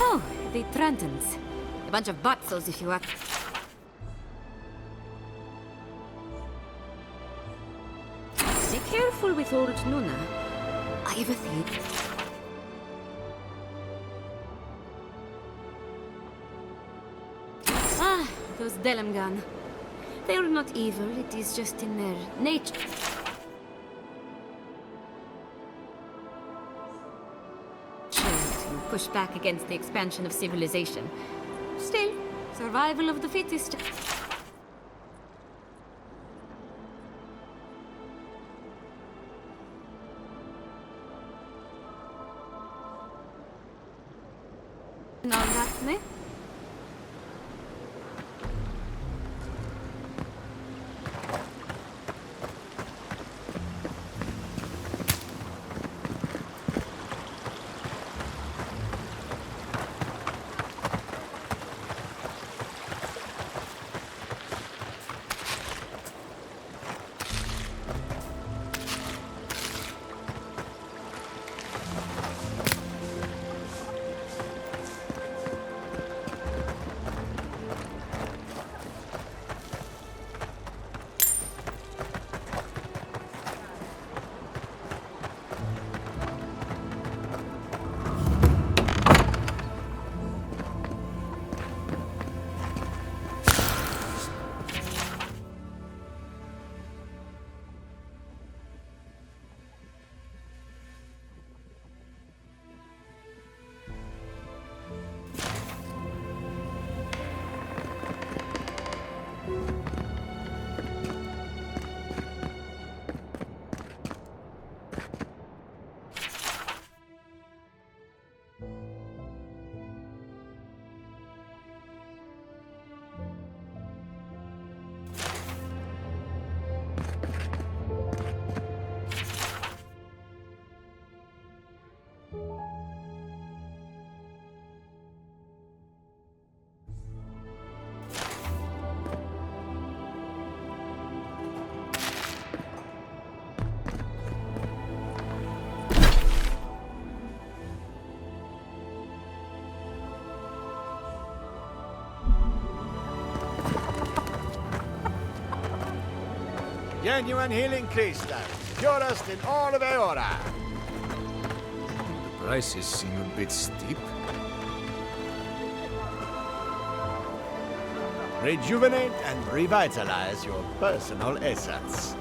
Oh, the Trentons. A bunch of butzels, if you ask. Be careful with old Nuna. I have a theory. Ah, those Delengans. They are not evil, it is just in their nature. To push back against the expansion of civilization. Still, survival of the fittest. No, that's me. Genuine healing crystal, purest in all of Eora. The prices seem a bit steep. Rejuvenate and revitalize your personal essence.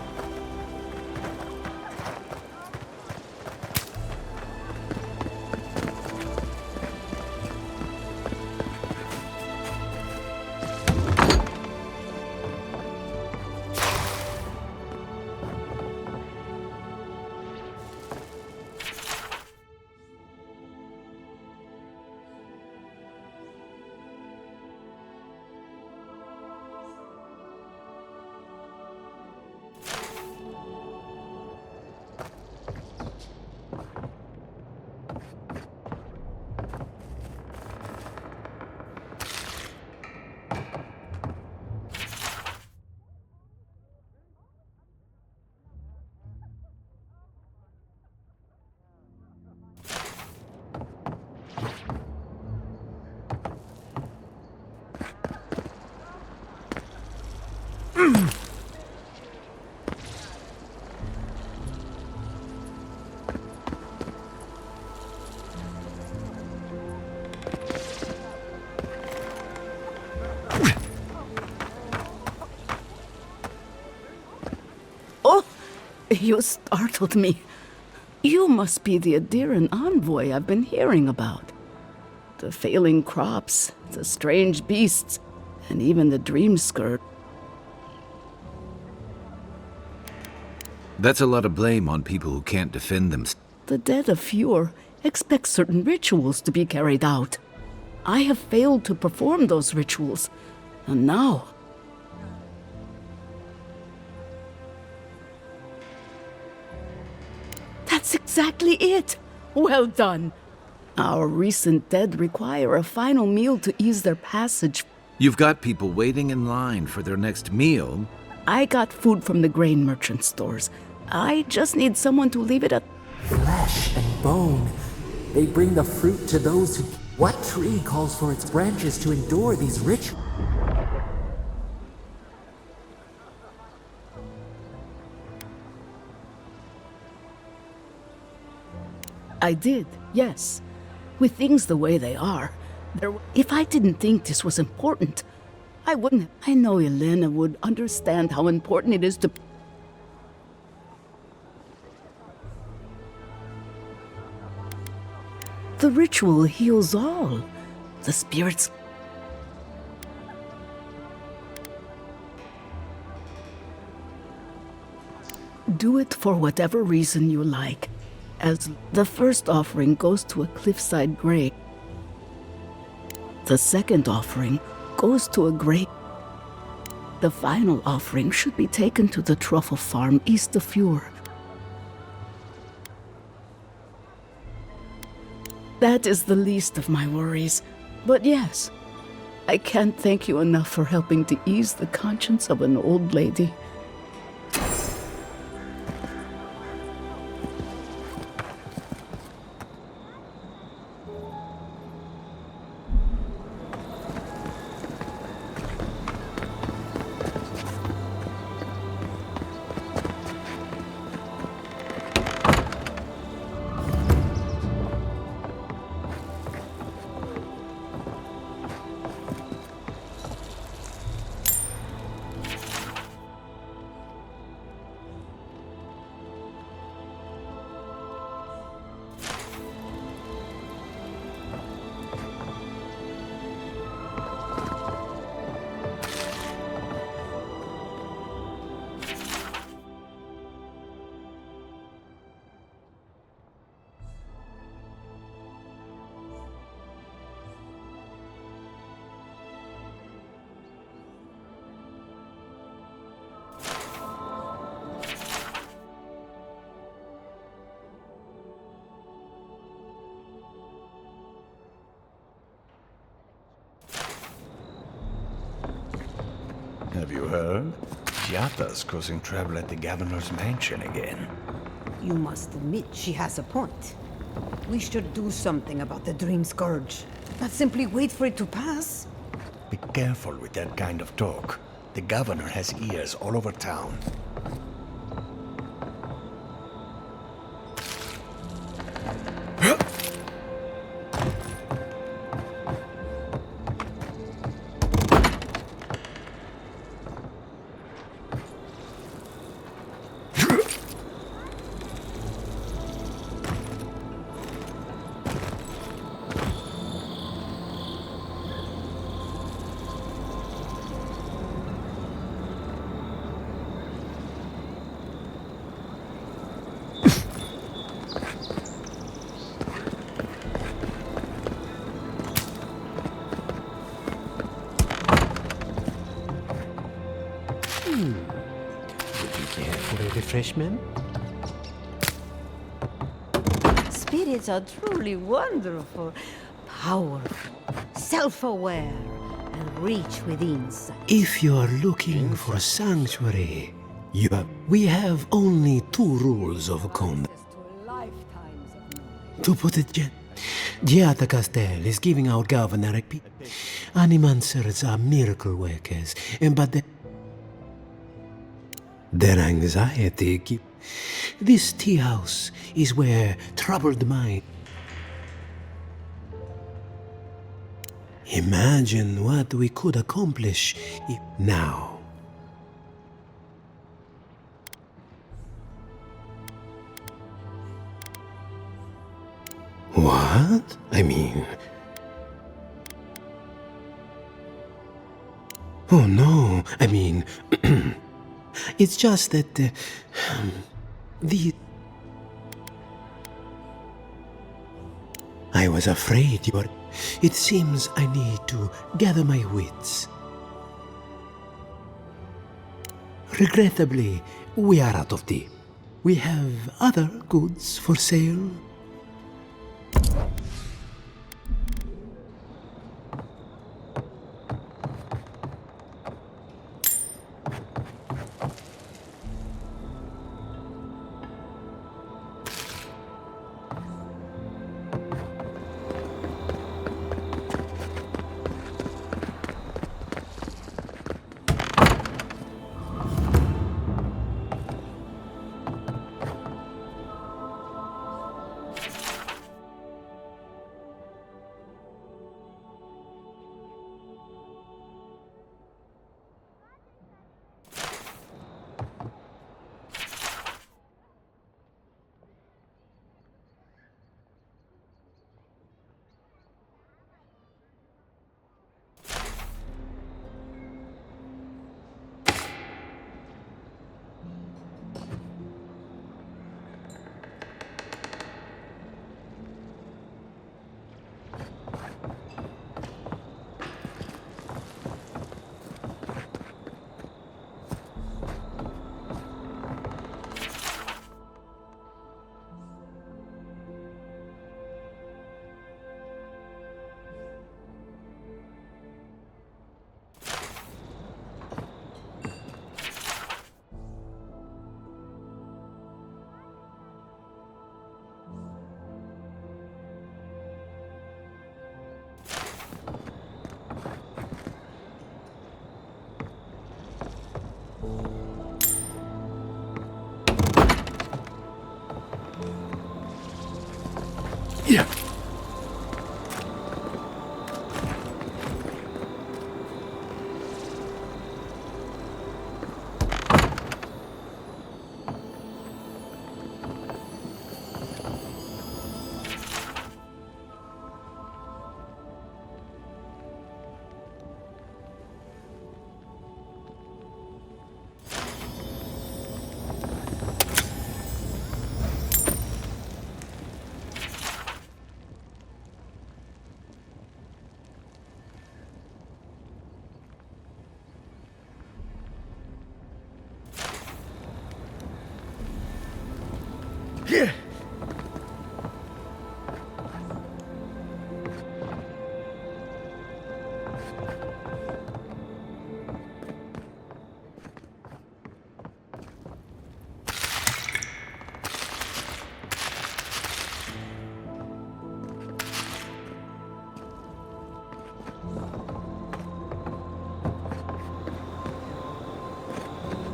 Oh, you startled me. You must be the Adiran envoy I've been hearing about. The failing crops, the strange beasts, and even the dream skirt. That's a lot of blame on people who can't defend themselves. The dead of Fior expect certain rituals to be carried out. I have failed to perform those rituals, and now... That's exactly it! Well done! Our recent dead require a final meal to ease their passage. You've got people waiting in line for their next meal. I got food from the grain merchant stores. I just need someone to leave it at... Flesh and bone. They bring the fruit to those who... What tree calls for its branches to endure these rituals? I did, yes. With things the way they are, if I didn't think this was important, I wouldn't. I know Elena would understand how important it is to... The ritual heals all. The spirits... Do it for whatever reason you like. As the first offering goes to a cliffside grave. The second offering goes to a grave. The final offering should be taken to the truffle farm east of Fior. That is the least of my worries. But yes, I can't thank you enough for helping to ease the conscience of an old lady. Have you heard? Giata's causing trouble at the governor's mansion again. You must admit she has a point. We should do something about the Dream Scourge. Not simply wait for it to pass. Be careful with that kind of talk. The governor has ears all over town. Refreshment? Spirits are truly wonderful, powerful, self-aware, and reach with insight. If you are looking for sanctuary, we have only 2 rules of conduct. To put it Giata Castel is giving our governor a Animancers are miracle workers, but Their anxiety keep... This tea house is where troubled mind... Imagine what we could accomplish if now. What? I mean... Oh no, I mean... It's just that... I was afraid you were... It seems I need to gather my wits. Regrettably, we are out of tea. We have other goods for sale. Yeah. Here.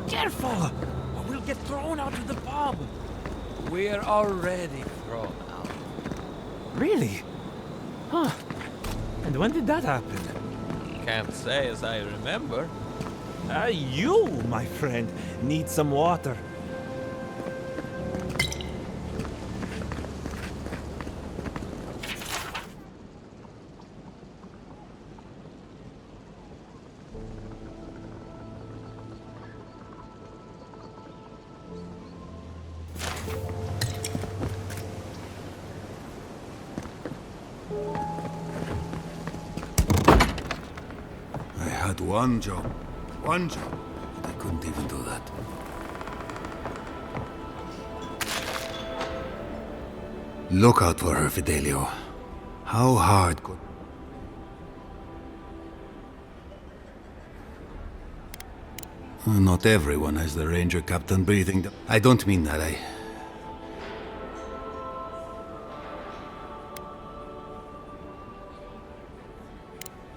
Careful! Or we'll get thrown out of the pub. We're already thrown out. Really? Huh. And when did that happen? Can't say as I remember. You, my friend, need some water. One job, but I couldn't even do that. Look out for her, Fidelio. How hard could... Not everyone has the Ranger Captain breathing. I don't mean that,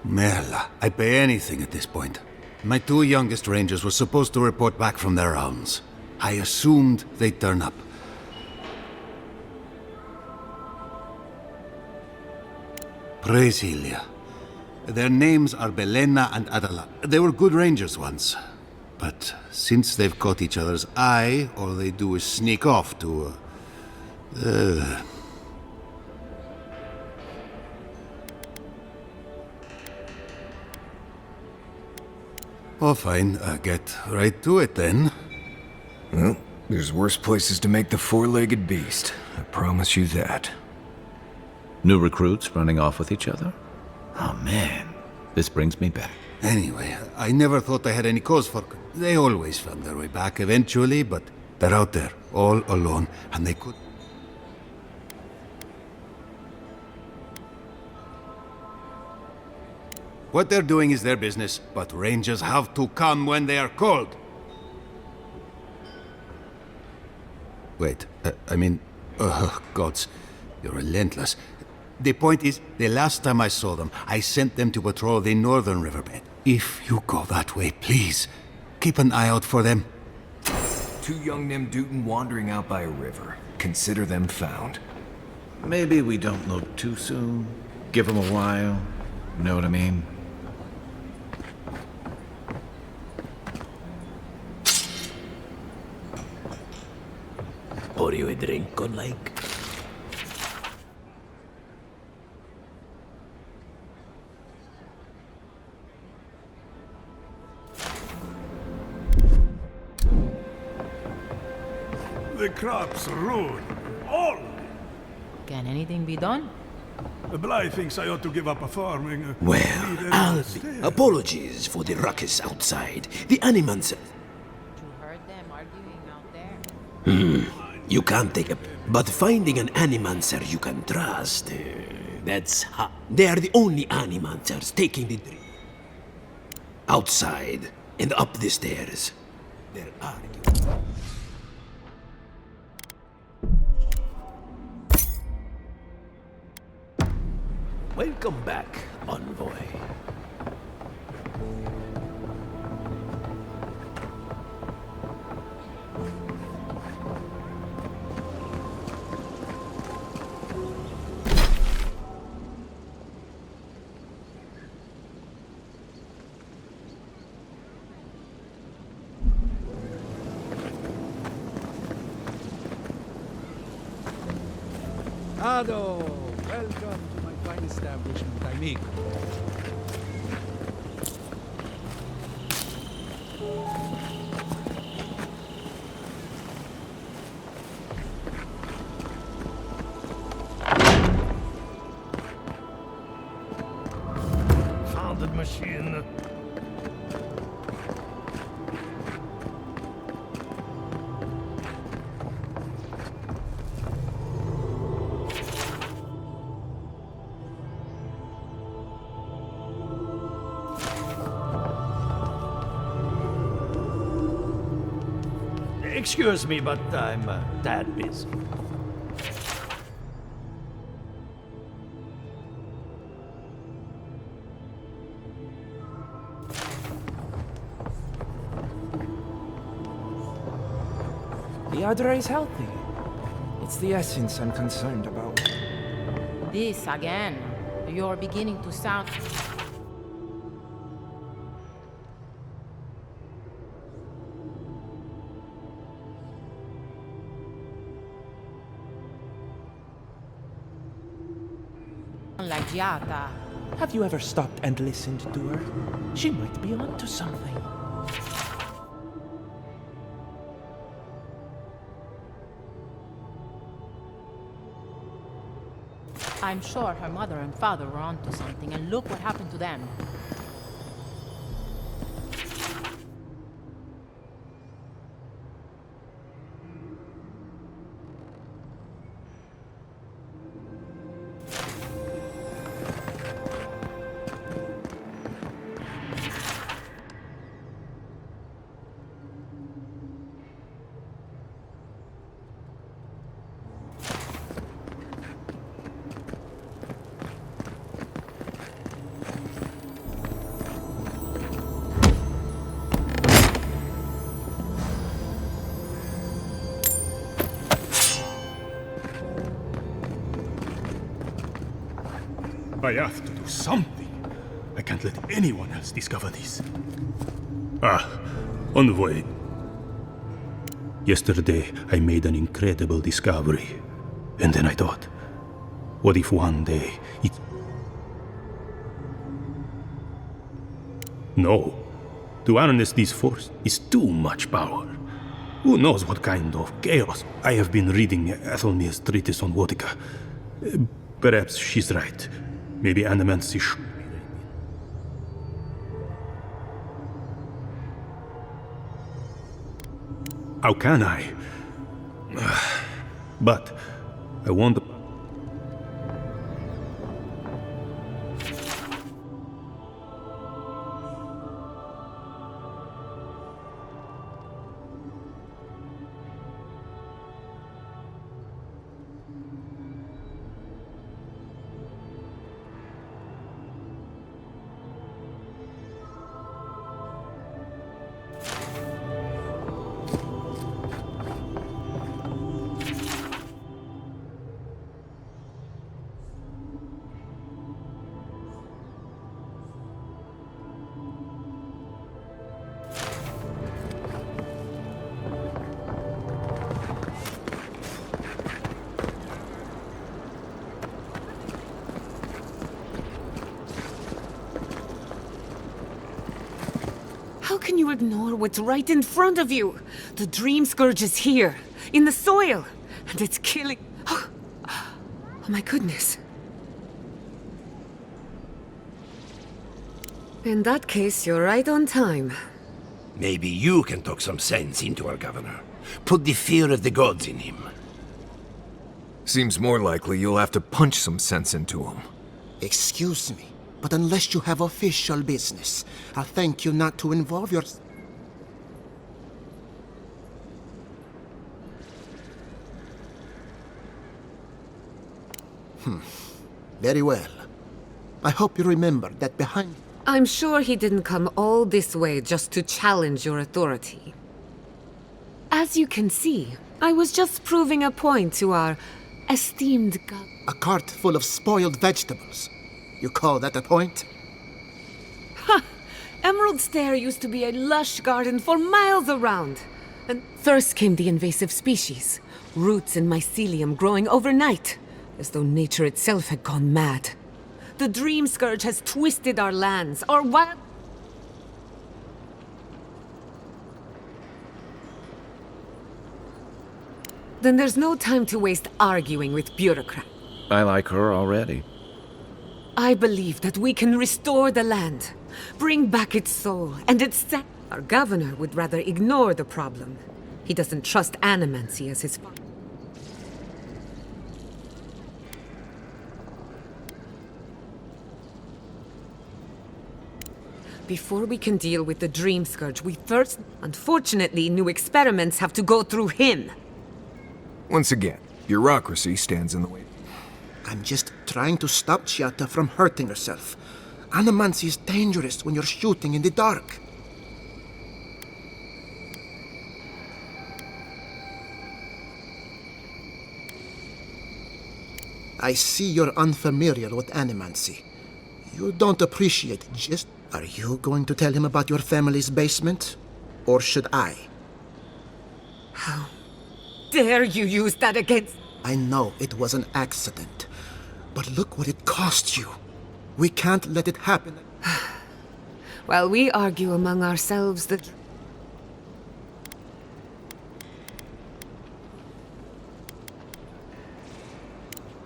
Merla, I'd pay anything at this point. My 2 youngest rangers were supposed to report back from their rounds. I assumed they'd turn up. Praise Ilya. Their names are Belena and Adala. They were good rangers once. But since they've caught each other's eye, all they do is sneak off to... Oh, fine. Get right to it, then. Well, there's worse places to make the four-legged beast. I promise you that. New recruits running off with each other? Oh, man. This brings me back. Anyway, I never thought I had any cause for... They always found their way back eventually, but they're out there, all alone, and they could... What they're doing is their business, but rangers have to come when they are called. Wait, gods, you're relentless. The point is, the last time I saw them, I sent them to patrol the northern riverbed. If you go that way, please, keep an eye out for them. 2 young Nimdutan wandering out by a river. Consider them found. Maybe we don't look too soon. Give them a while. Know what I mean? Pour you a drink, good like? The crops ruined. All. Can anything be done? Bly thinks I ought to give up farming. Well, Alfie, apologies for the ruckus outside. The Animans... You heard them arguing out there? You can't take a... But finding an Animancer you can trust, that's how... They are the only Animancers taking the dream. Outside and up the stairs. They're arguing. Welcome back, envoy. Ado, welcome to my fine establishment, amigo. Founded machine. Excuse me, but I'm that busy. The Adra is healthy. It's the essence I'm concerned about. This again. You're beginning to sound... like Giata. Have you ever stopped and listened to her? She might be onto something. I'm sure her mother and father were onto something, and look what happened to them. I have to do something. I can't let anyone else discover this. Envoy. Yesterday, I made an incredible discovery. And then I thought, what if one day it... No. To harness this force is too much power. Who knows what kind of chaos? I have been reading Athelmir's treatise on Wotica. Perhaps she's right. Maybe Animancy should be ready. How can I? But I want... How can you ignore what's right in front of you? The Dream Scourge is here, in the soil, and it's killing... Oh my goodness. In that case, you're right on time. Maybe you can talk some sense into our governor. Put the fear of the gods in him. Seems more likely you'll have to punch some sense into him. Excuse me, but unless you have official business, I'll thank you not to involve your... Very well. I hope you remember that behind... I'm sure he didn't come all this way just to challenge your authority. As you can see, I was just proving a point to our esteemed god. A cart full of spoiled vegetables. You call that a point? Ha! Emerald Stair used to be a lush garden for miles around. And first came the invasive species. Roots and mycelium growing overnight, as though nature itself had gone mad. The Dream Scourge has twisted our lands, our wild... Then there's no time to waste arguing with bureaucrats. I like her already. I believe that we can restore the land, bring back its soul, and its... Our governor would rather ignore the problem. He doesn't trust animancy as his father. Before we can deal with the Dream Scourge, we first... Unfortunately, new experiments have to go through him. Once again, bureaucracy stands in the way. I'm just trying to stop Ciata from hurting herself. Animancy is dangerous when you're shooting in the dark. I see you're unfamiliar with animancy. You don't appreciate just... Are you going to tell him about your family's basement? Or should I? How dare you use that against... I know it was an accident. But look what it cost you. We can't let it happen. While we argue among ourselves, the...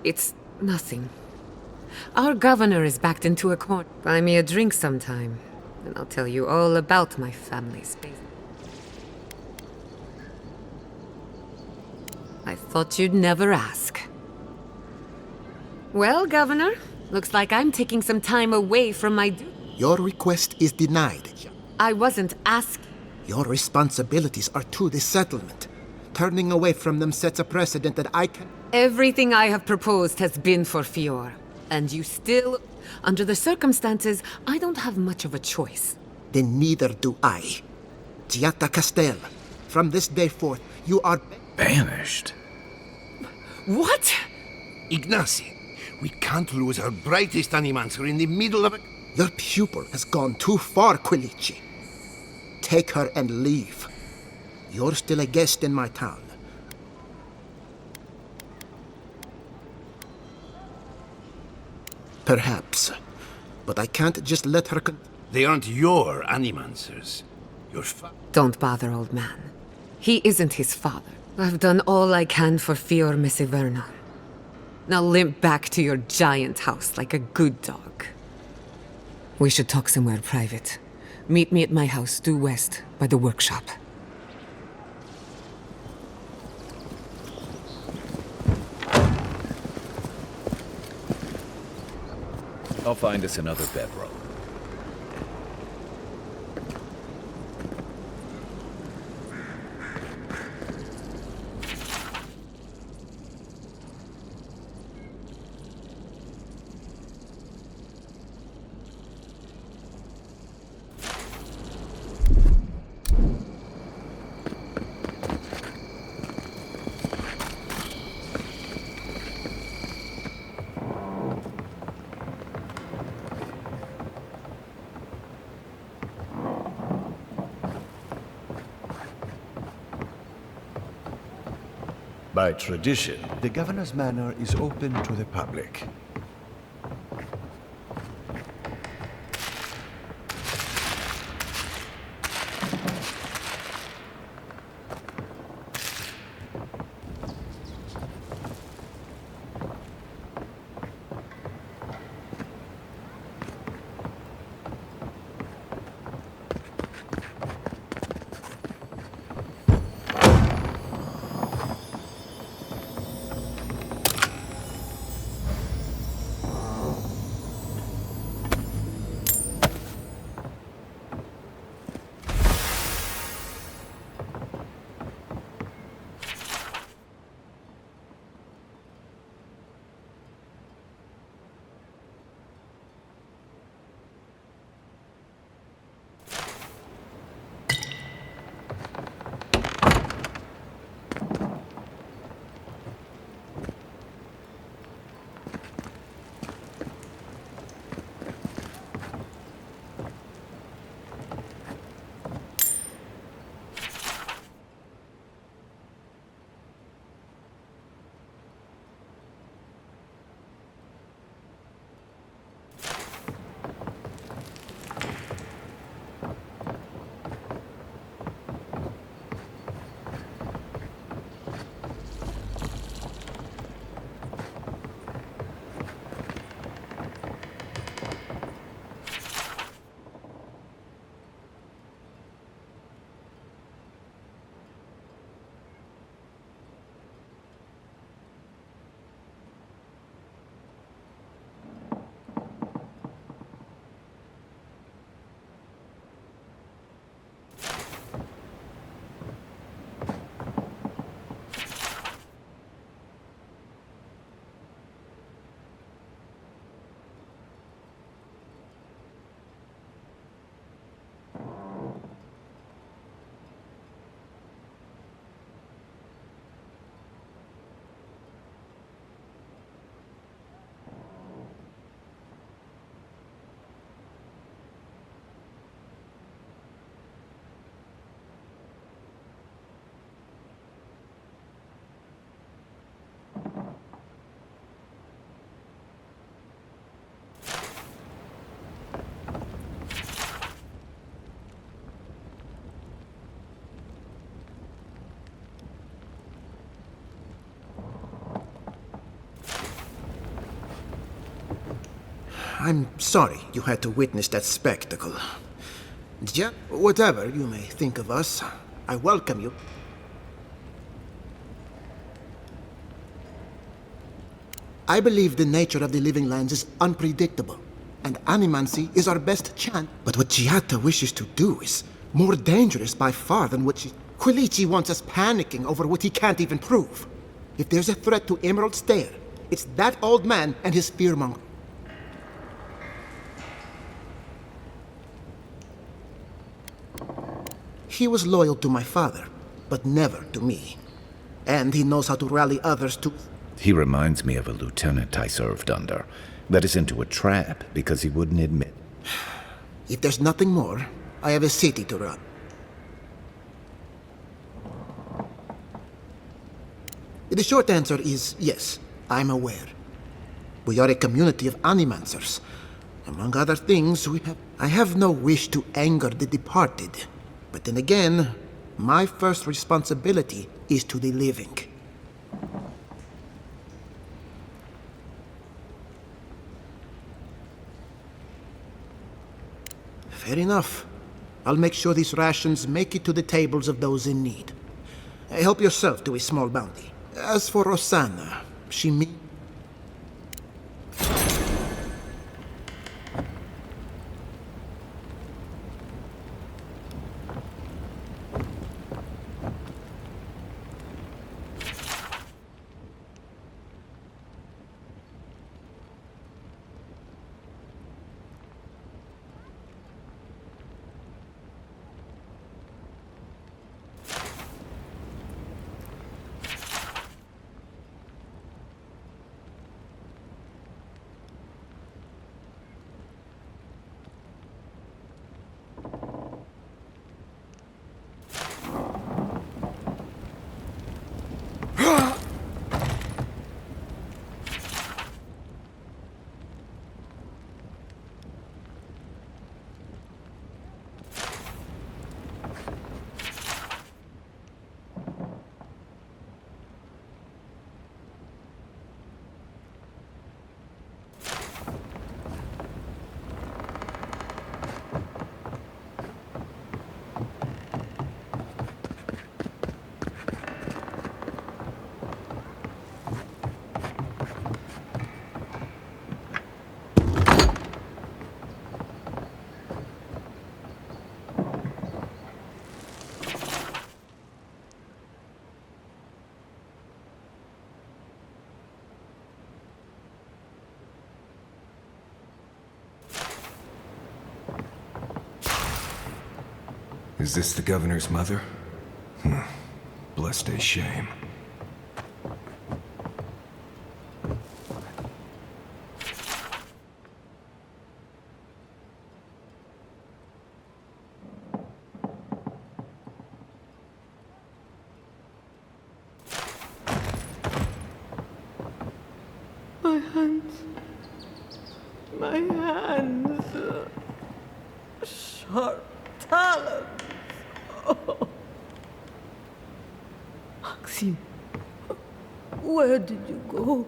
It's nothing. Our governor is backed into a corner. Buy me a drink sometime, and I'll tell you all about my family's business. I thought you'd never ask. Well, Governor, looks like I'm taking some time away from my Your request is denied. I wasn't asking. Your responsibilities are to the settlement. Turning away from them sets a precedent that I can... Everything I have proposed has been for Fior. And you still... Under the circumstances, I don't have much of a choice. Then neither do I. Ciata Castel, from this day forth, you are... Banished? What? Ignacy, We can't lose our brightest animancer in the middle of a... Your pupil has gone too far, Quilici. Take her and leave. You're still a guest in my town. Perhaps. But I can't just let her They aren't your animancers. Your Don't bother, old man. He isn't his father. I've done all I can for Fior, Miss Iverno. Now limp back to your giant house like a good dog. We should talk somewhere private. Meet me at my house due west, by the workshop. I'll find us another bedroll. By tradition, the governor's manor is open to the public. I'm sorry you had to witness that spectacle. Yeah, whatever you may think of us, I welcome you. I believe the nature of the living lands is unpredictable, and animancy is our best chance. But what Giatta wishes to do is more dangerous by far than what Quilici wants us panicking over what he can't even prove. If there's a threat to Emerald Stair, it's that old man and his fearmonger. He was loyal to my father, but never to me. And he knows how to rally others to... He reminds me of a lieutenant I served under. Led us into a trap because he wouldn't admit. If there's nothing more, I have a city to run. The short answer is yes, I'm aware. We are a community of animancers. Among other things, I have no wish to anger the departed. But then again, my first responsibility is to the living. Fair enough. I'll make sure these rations make it to the tables of those in need. Help yourself to a small bounty. As for Rosanna, she Is this the governor's mother? Blessed a shame. My hands. My hands. Sharp talons. Oh. Maxim, where did you go?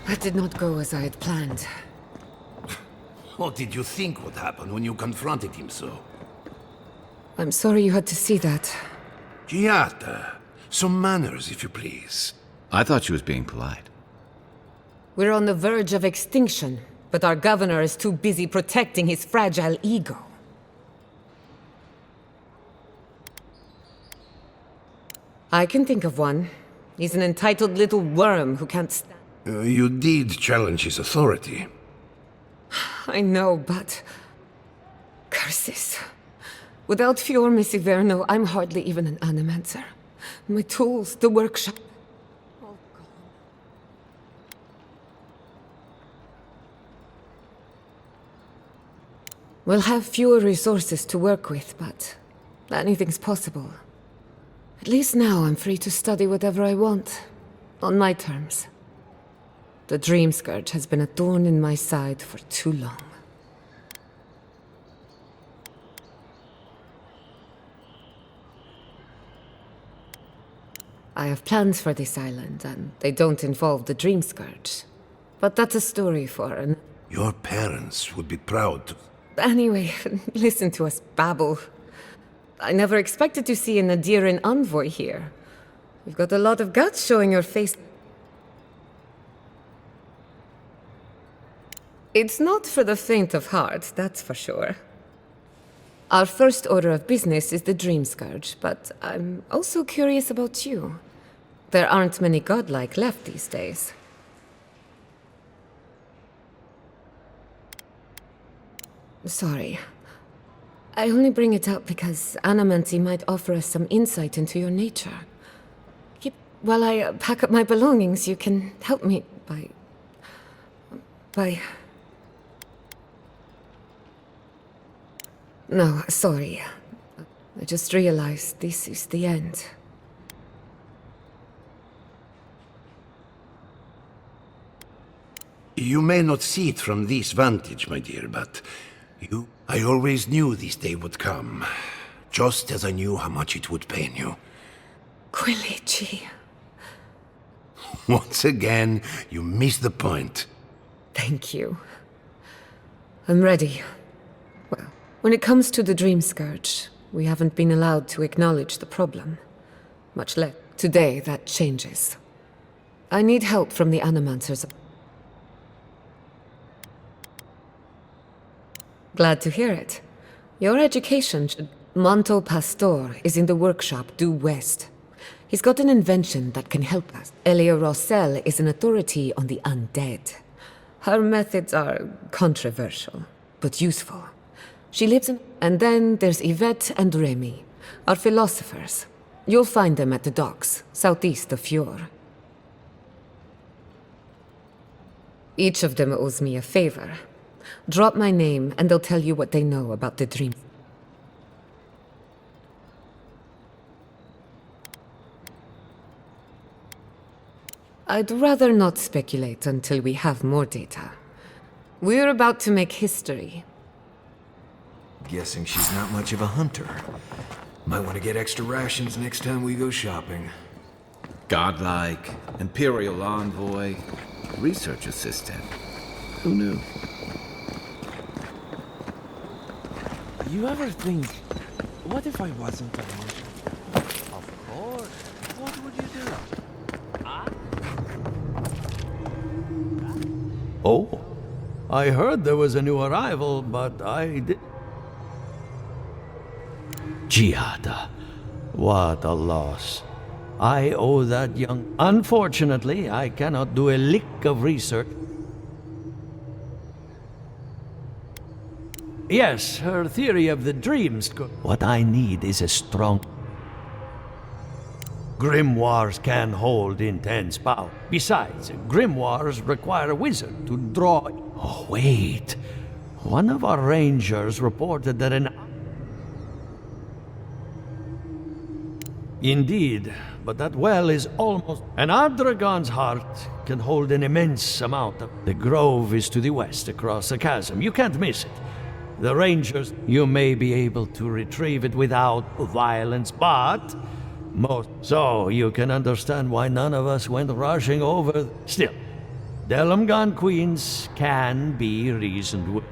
That did not go as I had planned. What did you think would happen when you confronted him so? I'm sorry you had to see that. Giata, some manners, if you please. I thought she was being polite. We're on the verge of extinction, but our governor is too busy protecting his fragile ego. I can think of one. He's an entitled little worm who can't stand. You did challenge his authority. I know, but... curses. Without Fior, Miss Iverno, I'm hardly even an animancer. My tools, the workshop... all gone. We'll have fewer resources to work with, but... anything's possible. At least now I'm free to study whatever I want. On my terms. The Dream Scourge has been a thorn in my side for too long. I have plans for this island, and they don't involve the Dream Scourge. But that's a story for an... Your parents would be proud to... Anyway, listen to us babble. I never expected to see an Adiran envoy here. You've got a lot of guts showing your face. It's not for the faint of heart, that's for sure. Our first order of business is the Dream Scourge, but I'm also curious about you. There aren't many godlike left these days. Sorry. I only bring it up because Anamancy might offer us some insight into your nature. While I pack up my belongings, you can help me by... No, sorry. I just realized this is the end. You may not see it from this vantage, my dear, but I always knew this day would come. Just as I knew how much it would pain you. Quilici. Once again, you missed the point. Thank you. I'm ready. Well, when it comes to the Dream Scourge, we haven't been allowed to acknowledge the problem. Much less today, that changes. I need help from the Animancers. Glad to hear it. Your education should... Monto Pastor is in the workshop due west. He's got an invention that can help us. Elia Rossell is an authority on the undead. Her methods are controversial, but useful. She lives in... And then there's Yvette and Remy, our philosophers. You'll find them at the docks, southeast of Fior. Each of them owes me a favor. Drop my name, and they'll tell you what they know about the dream. I'd rather not speculate until we have more data. We're about to make history. Guessing she's not much of a hunter. Might want to get extra rations next time we go shopping. Godlike, Imperial Envoy, Research Assistant. Who knew? You ever think, what if I wasn't a hunter? Of course. What would you do? Oh, I heard there was a new arrival, but I did... Giada. What a loss. I owe that young... Unfortunately, I cannot do a lick of research. Yes, her theory of the dreams... What I need is a strong... Grimoires can hold intense power. Besides, grimoires require a wizard to draw... Oh, wait. One of our rangers reported that an... Indeed, but that well is almost... An Adragan's heart can hold an immense amount of... The grove is to the west, across the chasm. You can't miss it. The rangers, you may be able to retrieve it without violence, but... So, you can understand why none of us went rushing over. Still, Delengans queens can be reasoned with.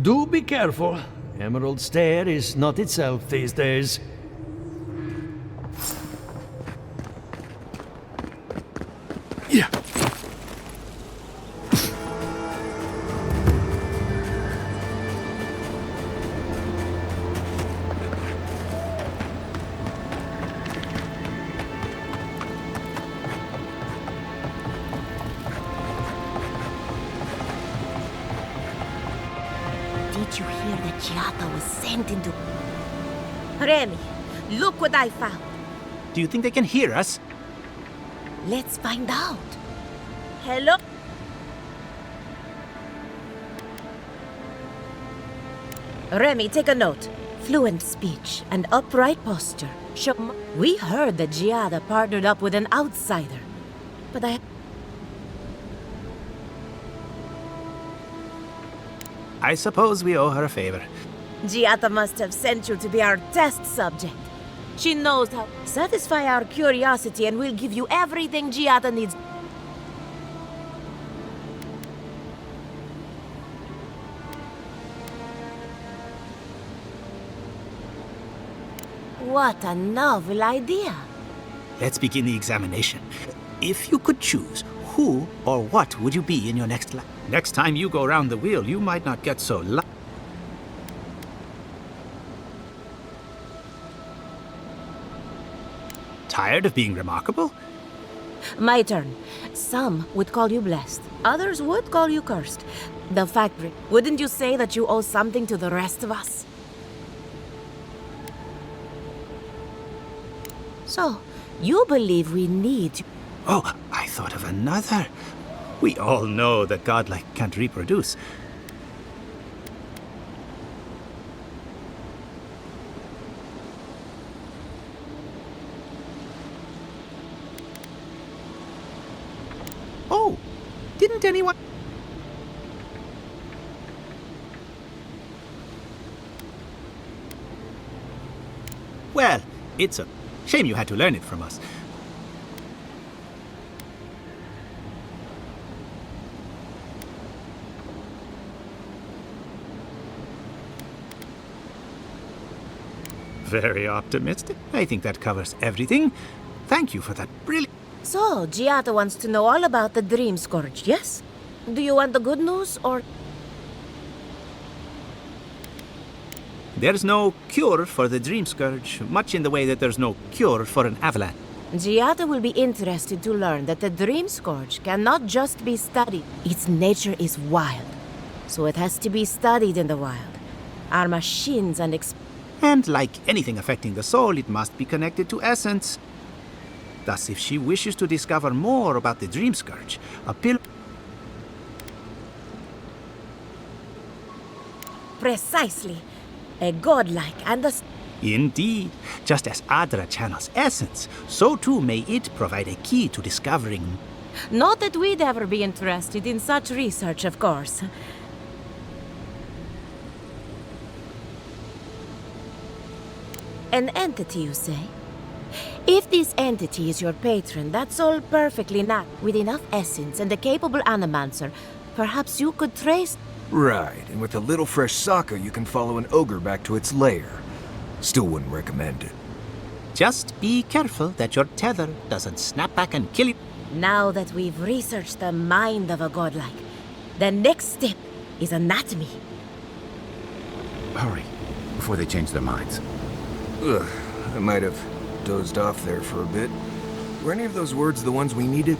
Do be careful. Emerald Stair is not itself these days. Yeah. Did you hear that Giada was sent into... Remy, look what I found. Do you think they can hear us? Let's find out. Hello? Remy, take a note. Fluent speech and upright posture. We heard that Giada partnered up with an outsider. But I suppose we owe her a favor. Giada must have sent you to be our test subject. She knows how to satisfy our curiosity and we'll give you everything Giada needs. What a novel idea. Let's begin the examination. If you could choose, who or what would you be in your next life? Next time you go round the wheel, you might not get so lucky. Tired of being remarkable? My turn. Some would call you blessed. Others would call you cursed. The fact, wouldn't you say that you owe something to the rest of us? So, you believe we need... Oh, I thought of another. We all know that godlike can't reproduce. Oh, didn't anyone... Well, it's a shame you had to learn it from us. Very optimistic. I think that covers everything. Thank you for that brilliant... So, Giata wants to know all about the Dream Scourge, yes? Do you want the good news, or... There's no cure for the Dream Scourge, much in the way that there's no cure for an avalanche. Giata will be interested to learn that the Dream Scourge cannot just be studied. Its nature is wild, so it has to be studied in the wild. Our machines and And like anything affecting the soul, it must be connected to essence. Thus, if she wishes to discover more about the Dream Scourge, a pill... Precisely. A godlike and a... Indeed. Just as Adra channels essence, so too may it provide a key to discovering... Not that we'd ever be interested in such research, of course. An entity, you say? If this entity is your patron, that's all perfectly not. With enough essence and a capable animancer, perhaps you could trace... Right, and with a little fresh soccer, you can follow an ogre back to its lair. Still wouldn't recommend it. Just be careful that your tether doesn't snap back and kill you. Now that we've researched the mind of a godlike, the next step is anatomy. Hurry, before they change their minds. Ugh, I might have dozed off there for a bit. Were any of those words the ones we needed?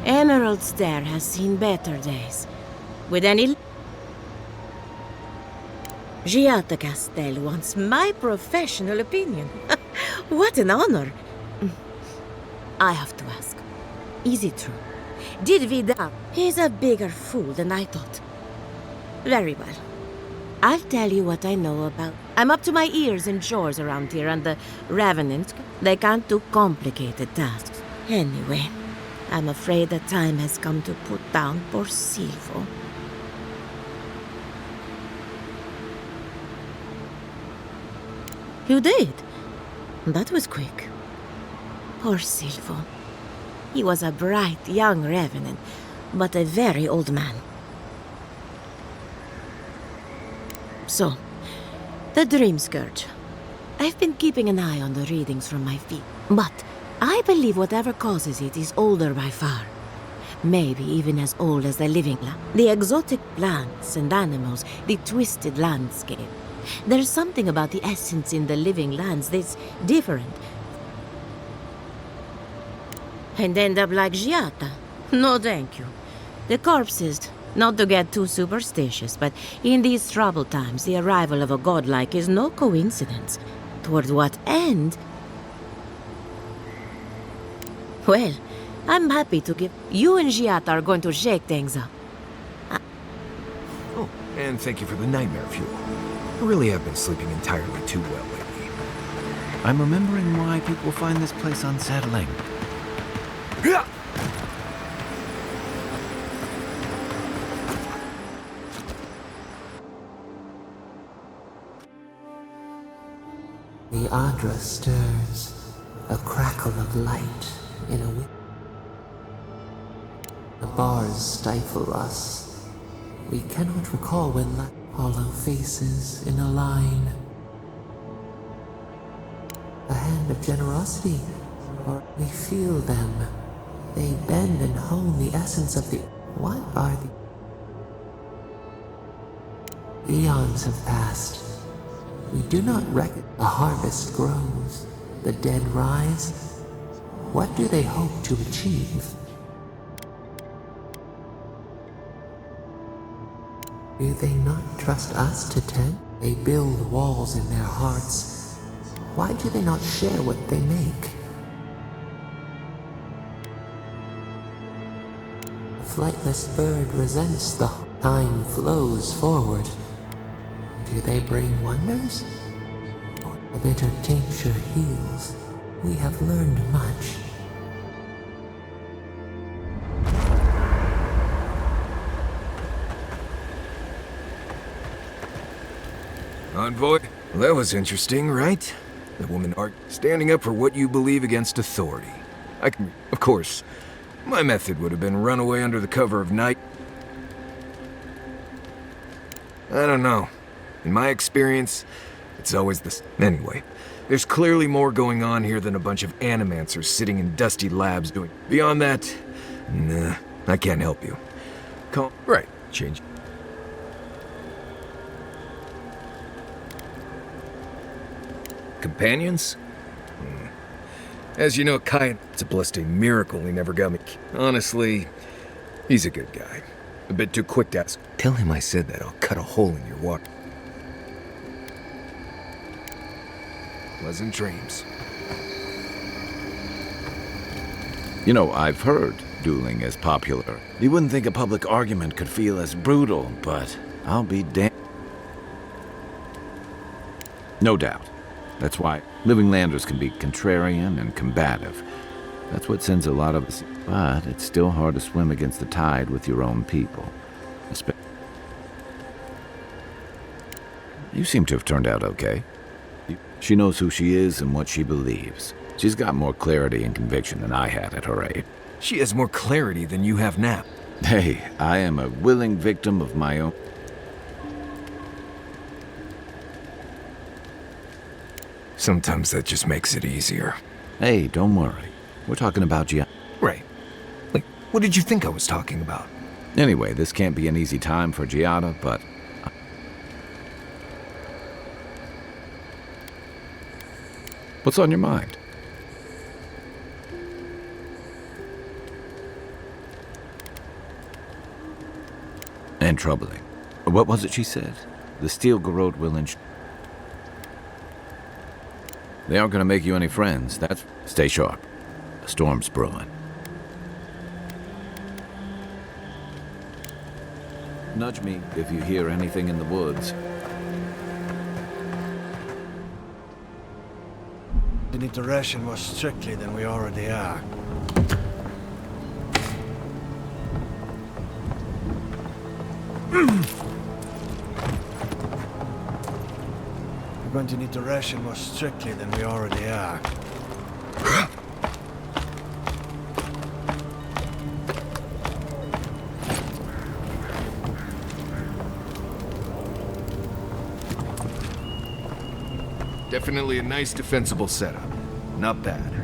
Emerald Stair has seen better days. With any... Giata Castel wants my professional opinion. What an honor. I have to ask, is it true? Did Vidal... He's a bigger fool than I thought. Very well. I'll tell you what I know about... I'm up to my ears in chores around here, and the Revenants, they can't do complicated tasks. Anyway, I'm afraid the time has come to put down poor Silvo. You did? That was quick. Poor Silvo. He was a bright young revenant, but a very old man. So, the Dream Scourge. I've been keeping an eye on the readings from my feet, but I believe whatever causes it is older by far. Maybe even as old as the living land. The exotic plants and animals, the twisted landscape. There's something about the essence in the living lands that's different. And end up like Giata. No thank you. The corpses, not to get too superstitious, but in these troubled times, the arrival of a godlike is no coincidence. Toward what end? Well, I'm happy to give... You and Giata are going to shake things up. Oh, and thank you for the nightmare fuel. I really have been sleeping entirely too well lately. I'm remembering why people find this place unsettling. The Adra stirs, a crackle of light in a wind. The bars stifle us. We cannot recall when hollow faces in a line. A hand of generosity, or we feel them. They bend and hone the essence of the... What are the... Eons have passed. We do not reckon. A harvest grows. The dead rise. What do they hope to achieve? Do they not trust us to tend? They build walls in their hearts. Why do they not share what they make? The flightless bird resents the time flows forward. Do they bring wonders? A bitter tincture heals. We have learned much. Envoy? Well, that was interesting, right? The woman art standing up for what you believe against authority. Of course, my method would have been run away under the cover of night. I don't know. In my experience, it's always the... Anyway, there's clearly more going on here than a bunch of animancers sitting in dusty labs doing... Beyond that, nah, I can't help you. Right, change. Companions? As you know, Kai, it's a blessed miracle he never got me. Honestly, he's a good guy. A bit too quick to ask. Tell him I said that, I'll cut a hole in your water. Pleasant dreams. You know, I've heard dueling is popular. You wouldn't think a public argument could feel as brutal, but I'll be damned. No doubt. That's why living landers can be contrarian and combative. That's what sends a lot of us. But it's still hard to swim against the tide with your own people. You seem to have turned out okay. She knows who she is and what she believes. She's got more clarity and conviction than I had at her age. She has more clarity than you have now. Hey, I am a willing victim of my own... Sometimes that just makes it easier. Hey, don't worry. We're talking about you. Right. Like, what did you think I was talking about? Anyway, this can't be an easy time for Giada, but... What's on your mind? And troubling. What was it she said? The Steel Garrote will They aren't going to make you any friends. That's... Stay sharp. A storm's brewing. Nudge me if you hear anything in the woods. We need to ration more strictly than we already are. We're going to need to ration more strictly than we already are. Definitely a nice defensible setup. Not bad.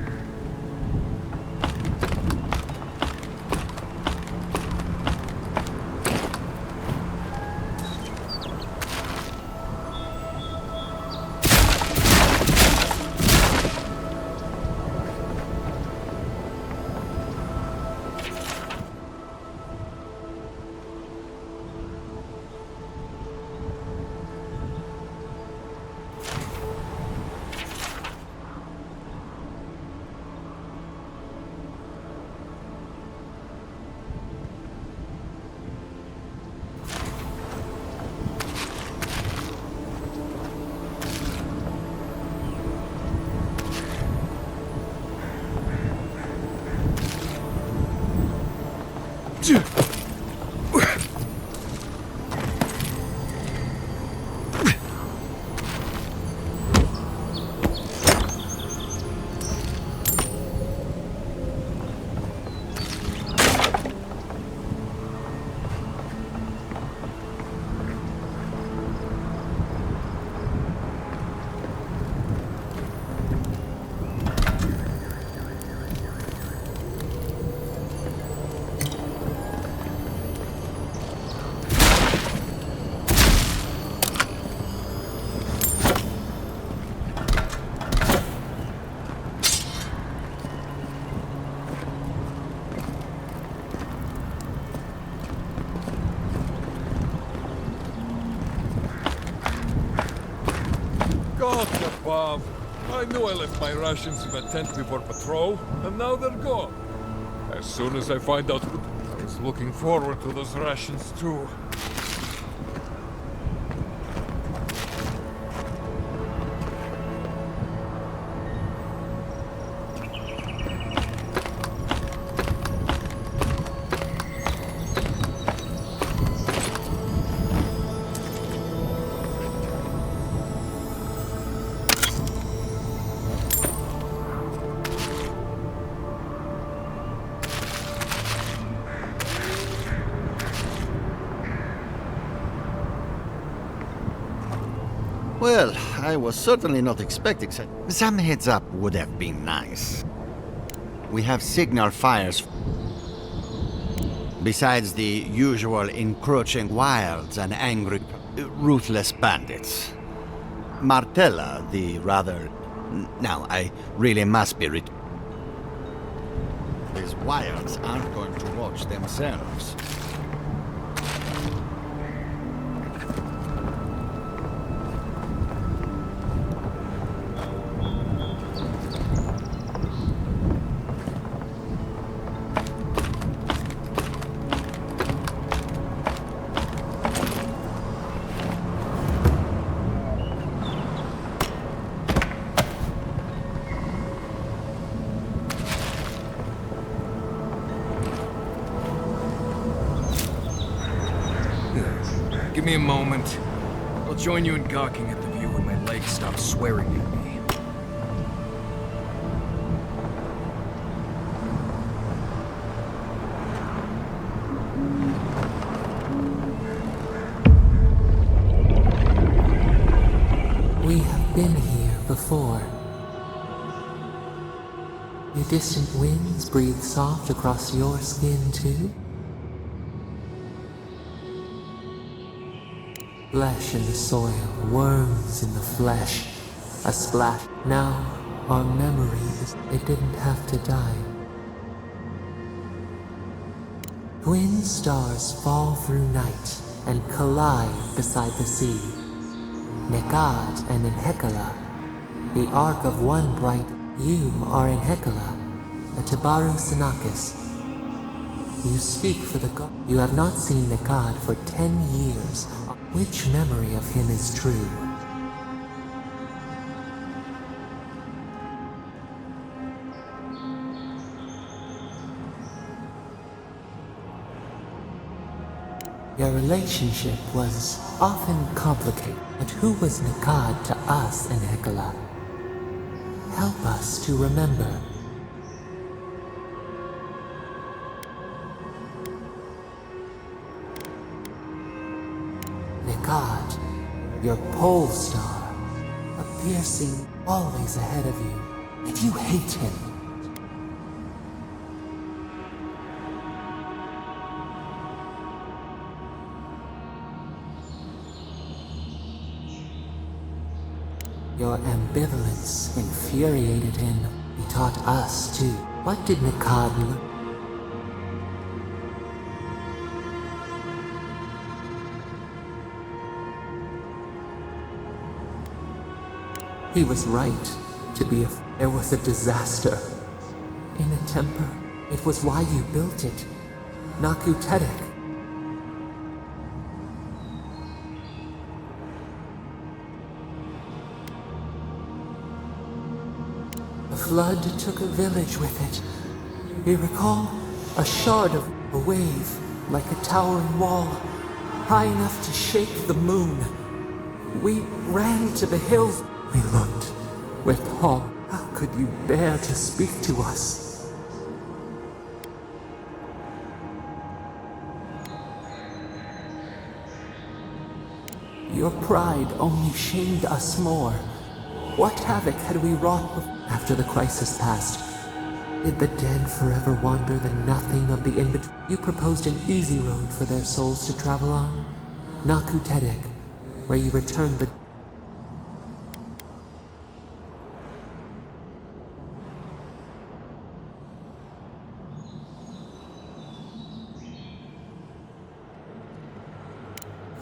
forgot the Bob. I knew I left my rations in the tent before patrol, and now they're gone. As soon as I find out who... I was looking forward to those rations too. Well, I was certainly not expecting such... Some heads up would have been nice. We have signal fires. Besides the usual encroaching wilds and angry, ruthless bandits. Martella, the rather... Now, I really must be These wilds aren't going to watch themselves. Give me a moment. I'll join you in gawking at the view when my legs stop swearing at me. We have been here before. The distant winds breathe soft across your skin too? Flesh in the soil, worms in the flesh, a splash. Now, our memory is it didn't have to die. Twin stars fall through night and collide beside the sea. Nekad and Enhekala, the arc of one bright. You are Enhekala, a Tabaru Sinakis. You speak for the god. You have not seen Nekad for 10 years. Which memory of him is true? Your relationship was often complicated, but who was Nekad to us in Hekala? Help us to remember. Nekad, your pole star, a piercing always ahead of you. Did you hate him? Your ambivalence infuriated him. He taught us too. What did Nekad learn? He was right to be there was a disaster. In a temper. It was why you built it. Nakutedek. The flood took a village with it. You recall? A shard of a wave, like a towering wall, high enough to shake the moon. We ran to the hills. We looked with horror. How could you bear to speak to us? Your pride only shamed us more. What havoc had we wrought after the crisis passed? Did the dead forever wander the nothing of the in-between? You proposed an easy road for their souls to travel on. Nakutedek, where you returned the...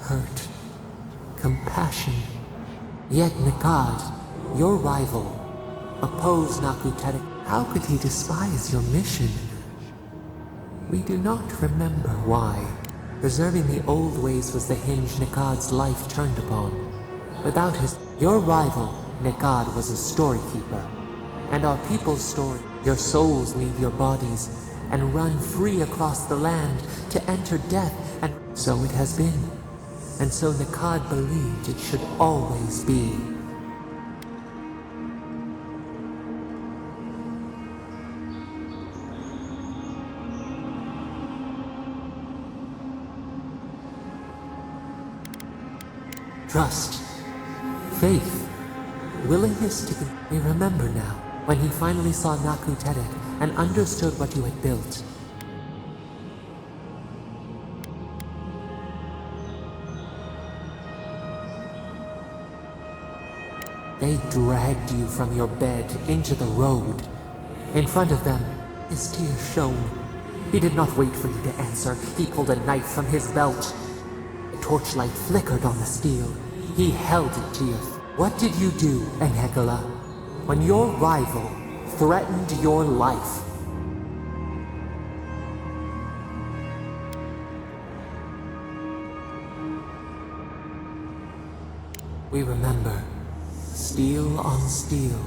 hurt, compassion. Yet Nikad, your rival, opposed Nakutedek. How could he despise your mission? We do not remember why. Preserving the old ways was the hinge Nikad's life turned upon. Without your rival, Nikad was a storykeeper. And our people's story. Your souls leave your bodies and run free across the land to enter death, and so it has been. And so Nikad believed it should always be. Trust, faith, willingness to... We remember now, when he finally saw Nakutedek and understood what you had built. They dragged you from your bed into the road. In front of them, his tears shone. He did not wait for you to answer. He pulled a knife from his belt. The torchlight flickered on the steel. He held it to you. What did you do, Enhekala, when your rival threatened your life? We remember. Steel on steel,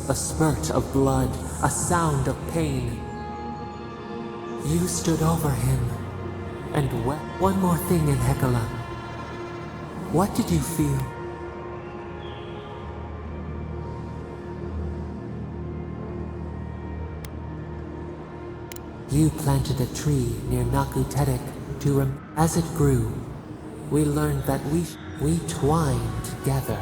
a spurt of blood, a sound of pain. You stood over him and wept. One more thing, Enhekala. What did you feel? You planted a tree near Nakutedek to as it grew, we learned that we twined together.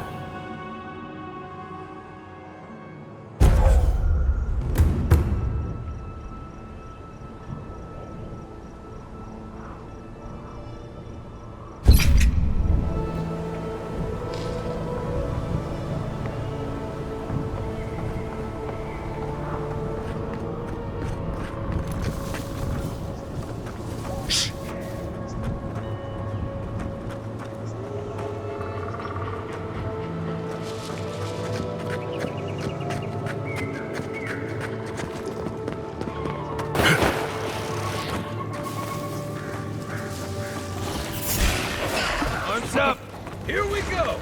Up! Here we go!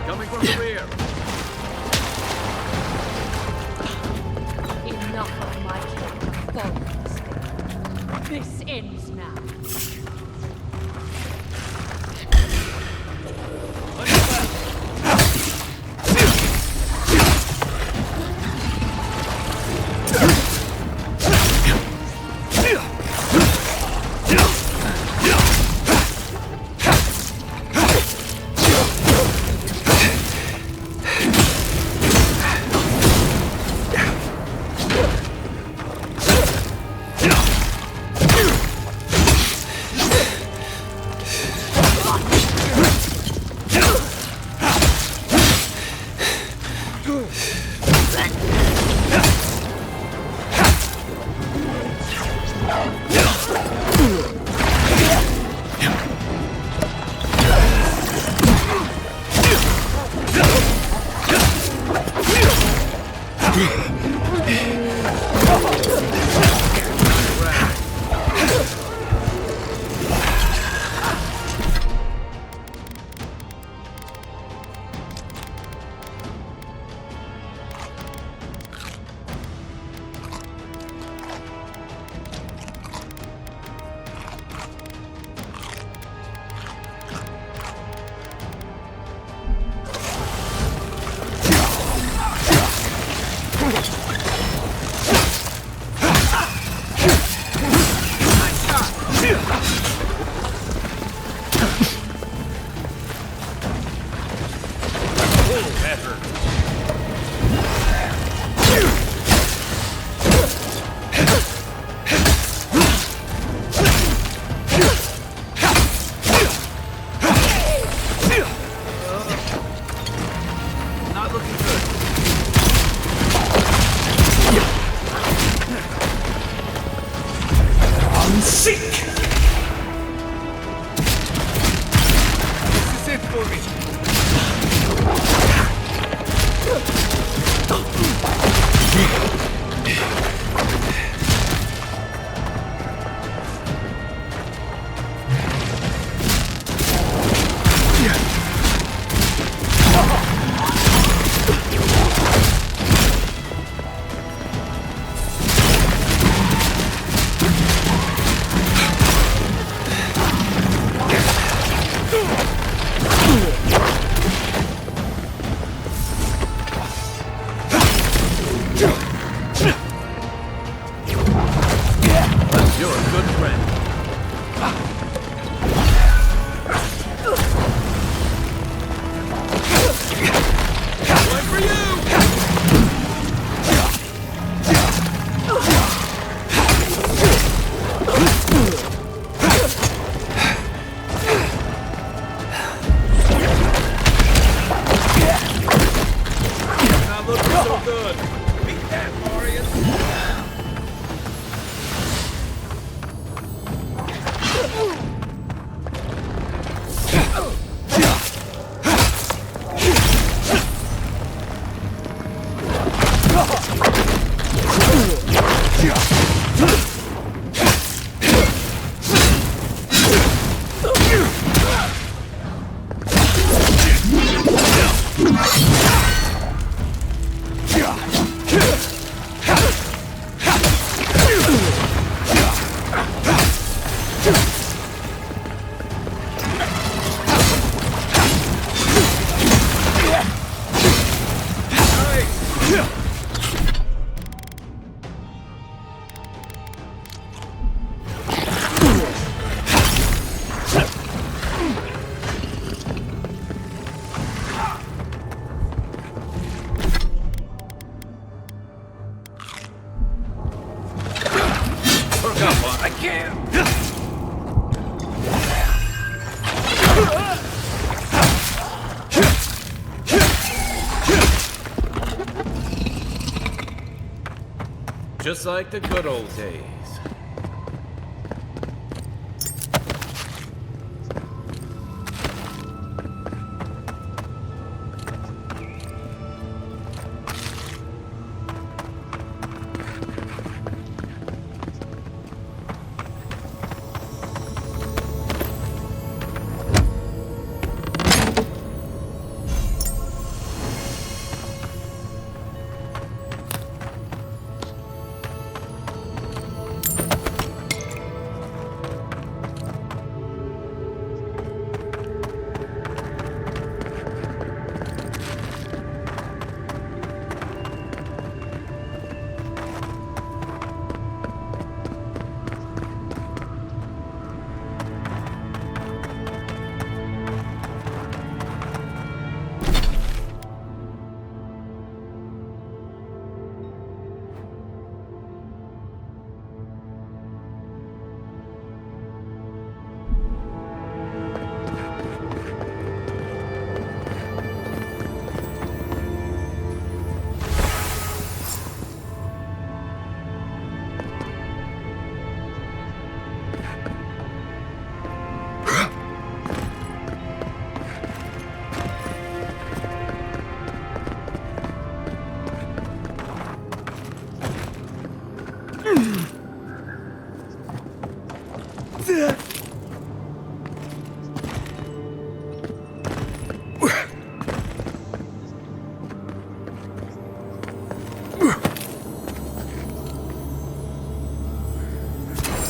Coming from the rear. Enough of my bones. This ends now. Just like the good old days.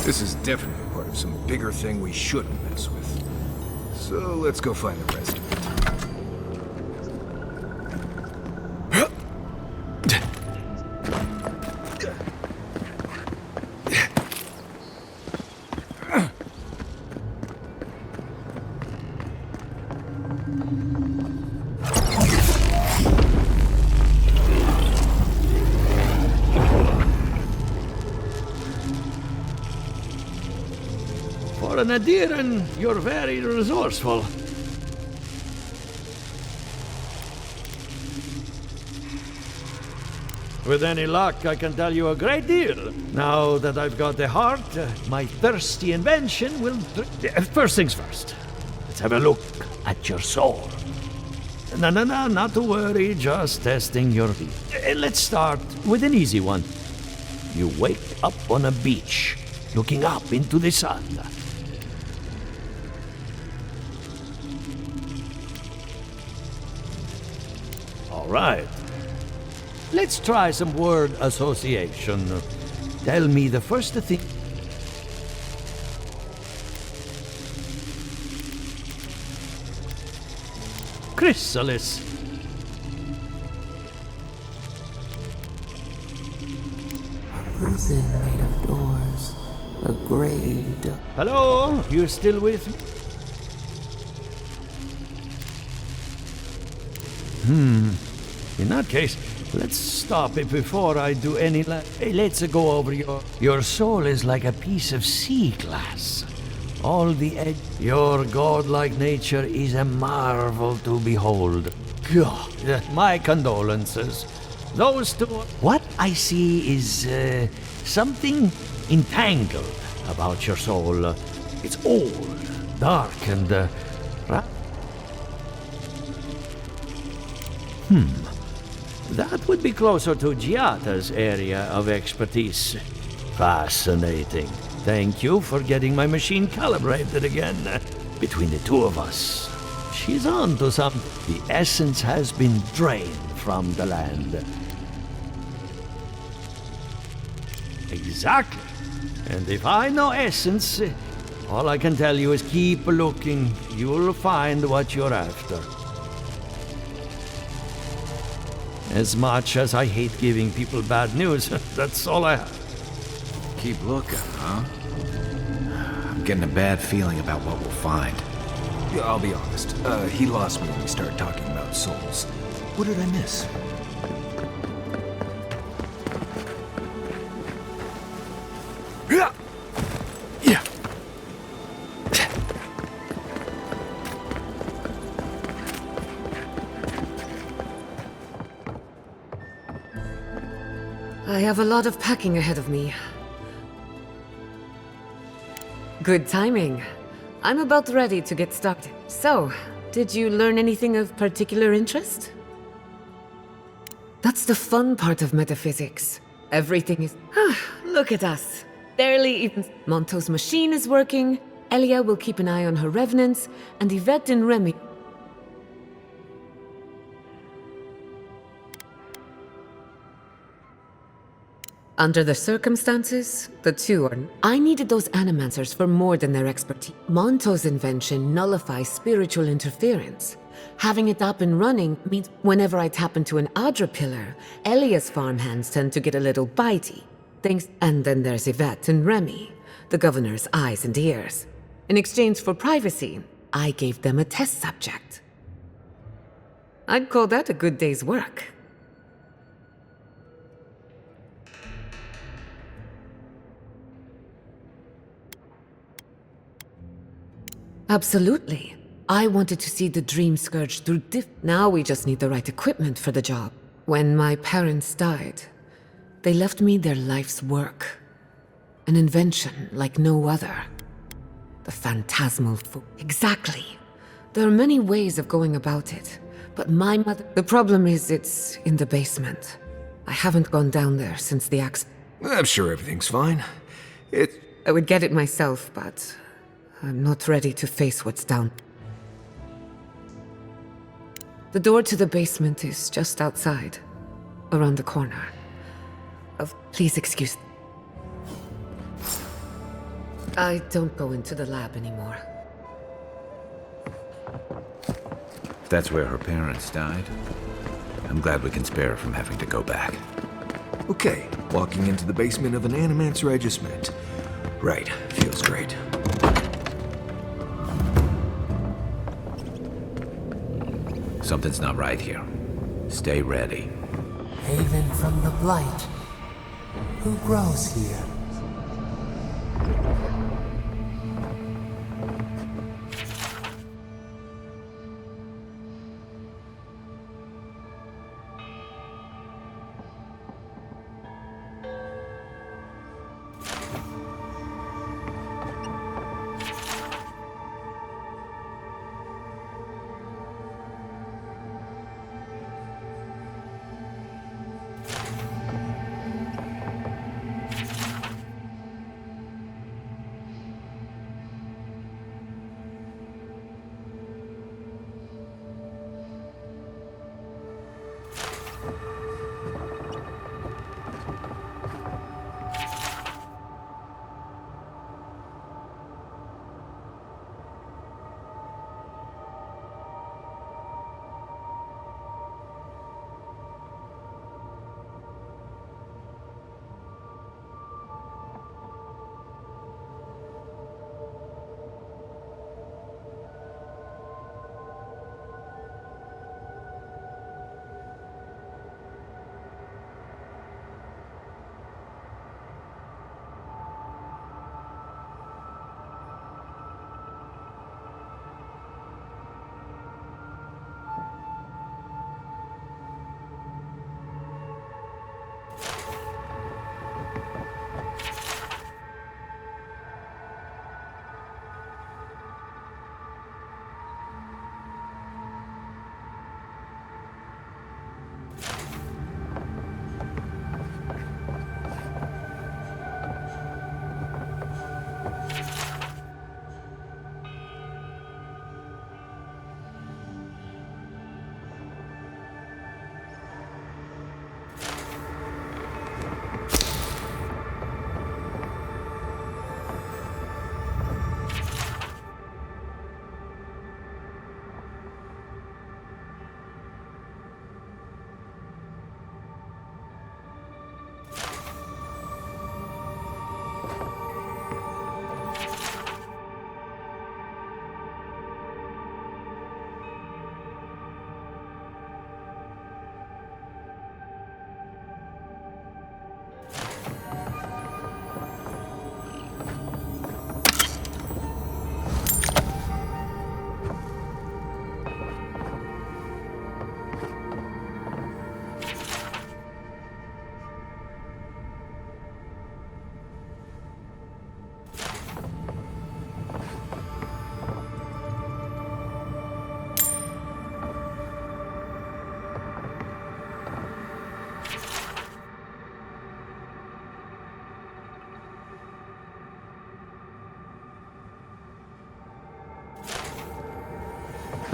This is definitely part of some bigger thing we shouldn't mess with. So let's go find the rest of it. For an Adiran, you're very resourceful. With any luck, I can tell you a great deal. Now that I've got the heart, my thirsty invention will... First things first. Let's have a look at your soul. No, not to worry, just testing your feet. Let's start with an easy one. You wake up on a beach, looking up into the sun. All right. Let's try some word association. Tell me the first thing. Chrysalis. A prison made of doors. A grave. Hello? You still with me? In that case, let's stop it before I do any Hey, let's go over your soul is like a piece of sea glass. All the edge. Your godlike nature is a marvel to behold. God, my condolences. Those two... What I see is something entangled about your soul. It's old, dark, and... That would be closer to Giata's area of expertise. Fascinating. Thank you for getting my machine calibrated again. Between the two of us, she's on to something. The essence has been drained from the land. Exactly. And if I know essence, All I can tell you is keep looking. You'll find what you're after. As much as I hate giving people bad news, that's all I have. Keep looking, huh? I'm getting a bad feeling about what we'll find. Yeah, I'll be honest. He lost me when we started talking about souls. What did I miss? Yeah. I have a lot of packing ahead of me. Good timing. I'm about ready to get started. So, did you learn anything of particular interest? That's the fun part of metaphysics. Everything is... Look at us. Barely even... Monto's machine is working, Elia will keep an eye on her revenants, and Yvette and Remy... Under the circumstances, the two are... I needed those animancers for more than their expertise. Monto's invention nullifies spiritual interference. Having it up and running means whenever I tap into an Adra pillar, Elia's farmhands tend to get a little bitey. Thanks. And then there's Yvette and Remy, the governor's eyes and ears. In exchange for privacy, I gave them a test subject. I'd call that a good day's work. Absolutely. I wanted to see the Dream Scourge through Now we just need the right equipment for the job. When my parents died, they left me their life's work. An invention like no other. The phantasmal Exactly. There are many ways of going about it, but my mother... The problem is it's in the basement. I haven't gone down there since the accident. I'm sure everything's fine. I would get it myself, but... I'm not ready to face what's down. The door to the basement is just outside, around the corner. Please excuse... I don't go into the lab anymore. If that's where her parents died, I'm glad we can spare her from having to go back. Okay, walking into the basement of an animancer I just met. Right, feels great. Something's not right here. Stay ready. Haven from the blight. Who grows here?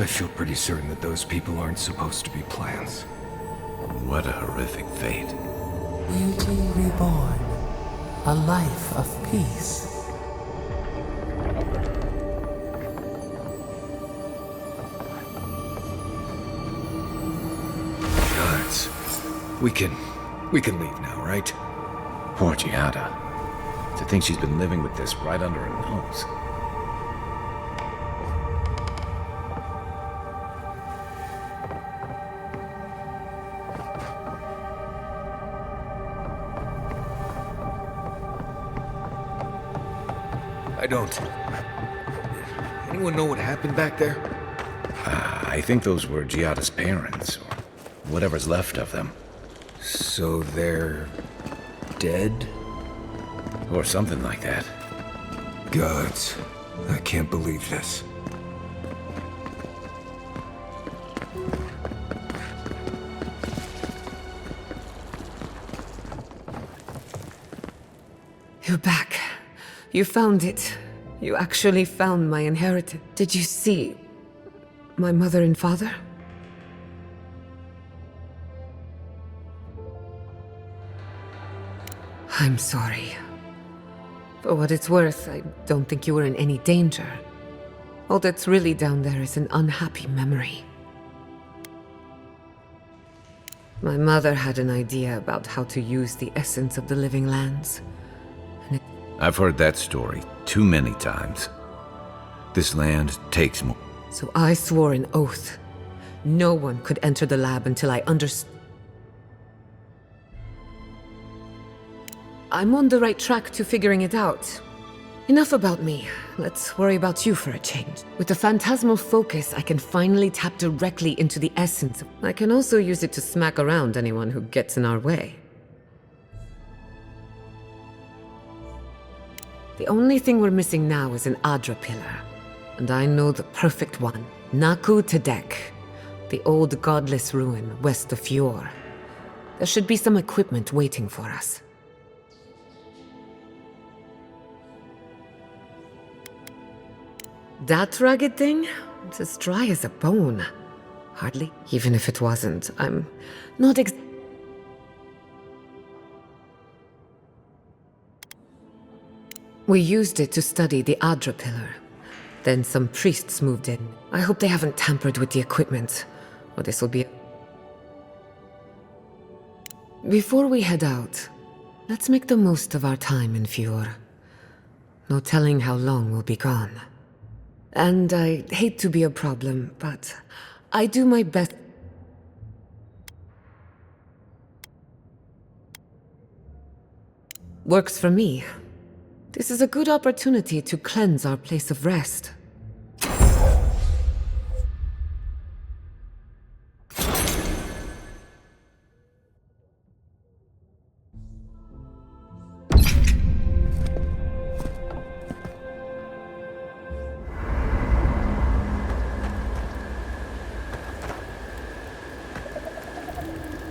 I feel pretty certain that those people aren't supposed to be plants. What a horrific fate. Beauty reborn. A life of peace. Guards. We can leave now, right? Poor Giada. To think she's been living with this right under her nose. I don't. Anyone know what happened back there? I think those were Giada's parents, or whatever's left of them. So they're dead? Or something like that. Gods, I can't believe this. You're back. You found it. You actually found my inheritance. Did you see my mother and father? I'm sorry. For what it's worth, I don't think you were in any danger. All that's really down there is an unhappy memory. My mother had an idea about how to use the essence of the living lands. I've heard that story too many times. This land takes more. So I swore an oath. No one could enter the lab until I understood. I'm on the right track to figuring it out. Enough about me. Let's worry about you for a change. With the phantasmal focus, I can finally tap directly into the essence. I can also use it to smack around anyone who gets in our way. The only thing we're missing now is an Adra pillar. And I know the perfect one. Naku Tedek, the old godless ruin west of Fior. There should be some equipment waiting for us. That rugged thing? It's as dry as a bone. Hardly. Even if it wasn't, I'm not We used it to study the Adra pillar. Then some priests moved in. I hope they haven't tampered with the equipment, or this will be... Before we head out, let's make the most of our time in Fior. No telling how long we'll be gone. And I hate to be a problem, but I do my best. Works for me. This is a good opportunity to cleanse our place of rest.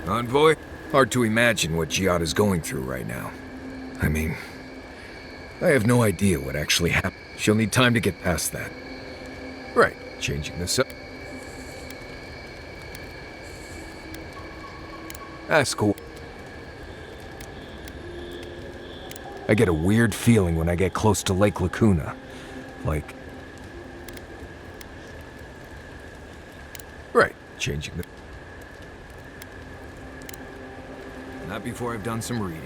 Envoy? Hard to imagine what Giada's going through right now. I mean, I have no idea what actually happened. She'll need time to get past that. Right, changing this up. That's cool. I get a weird feeling when I get close to Lake Lacuna. Like... Right, changing the... Not before I've done some reading.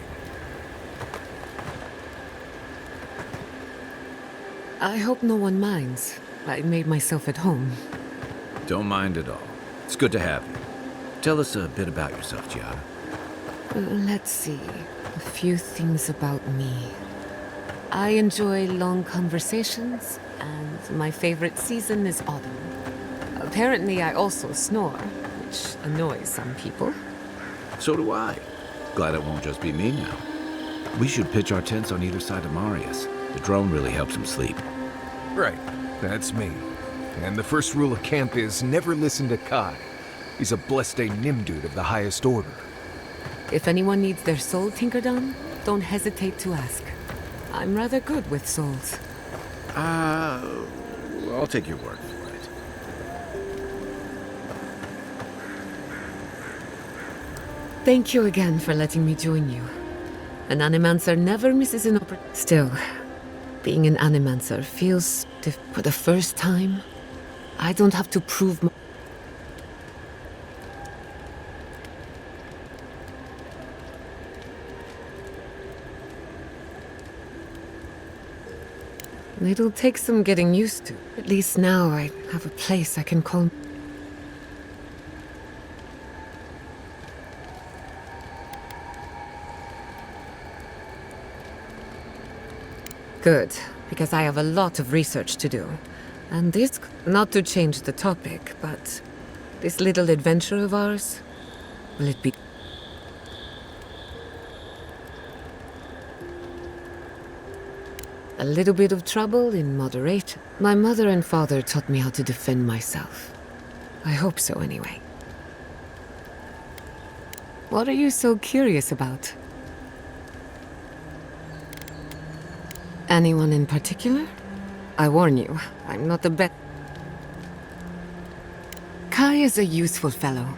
I hope no one minds. I made myself at home. Don't mind at all. It's good to have you. Tell us a bit about yourself, Giada. Let's see. A few things about me. I enjoy long conversations, and my favorite season is autumn. Apparently, I also snore, which annoys some people. So do I. Glad it won't just be me now. We should pitch our tents on either side of Marius. The drone really helps him sleep. Right, that's me. And the first rule of camp is never listen to Kai. He's a blessed Nimdude of the highest order. If anyone needs their soul tinkered on, don't hesitate to ask. I'm rather good with souls. I'll take your word for it. Thank you again for letting me join you. An animancer never misses an opportunity. Still, being an animancer feels for the first time, I don't have to prove my... It'll take some getting used to. At least now I have a place I can call... Good, because I have a lot of research to do. And this, not to change the topic, but this little adventure of ours, will it be... A little bit of trouble in moderation. My mother and father taught me how to defend myself. I hope so, anyway. What are you so curious about? Anyone in particular? I warn you, I'm not the best. Kai is a useful fellow.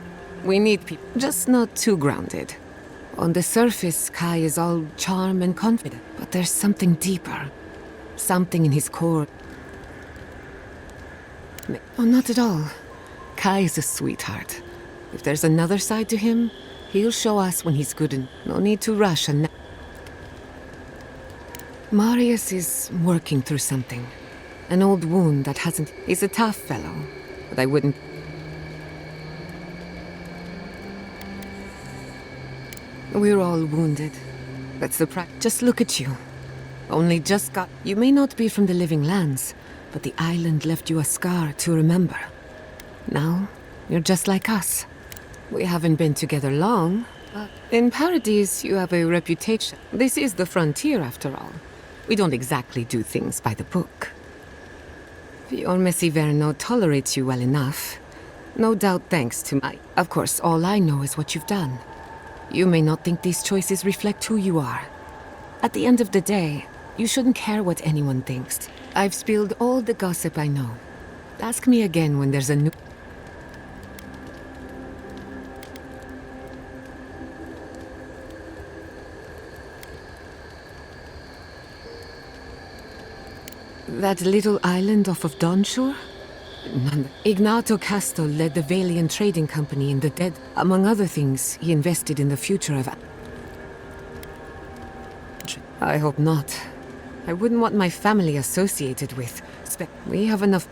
We need people, just not too grounded. On the surface, Kai is all charm and confidence, but there's something deeper. Something in his core. Oh, not at all. Kai is a sweetheart. If there's another side to him, he'll show us when he's good and no need to rush and... Marius is working through something. An old wound that hasn't... He's a tough fellow, but I wouldn't... We're all wounded. That's the Just look at you. Only just got... You may not be from the living lands, but the island left you a scar to remember. Now, you're just like us. We haven't been together long, but in Paradis you have a reputation. This is the frontier, after all. We don't exactly do things by the book. Fior Iverno tolerates you well enough. No doubt thanks to my... Of course, all I know is what you've done. You may not think these choices reflect who you are. At the end of the day, you shouldn't care what anyone thinks. I've spilled all the gossip I know. Ask me again when there's a new... That little island off of Dawnshore? Ignato Casto led the Valian Trading Company in the dead. Among other things, he invested in the future of... I hope not. I wouldn't want my family associated with... We have enough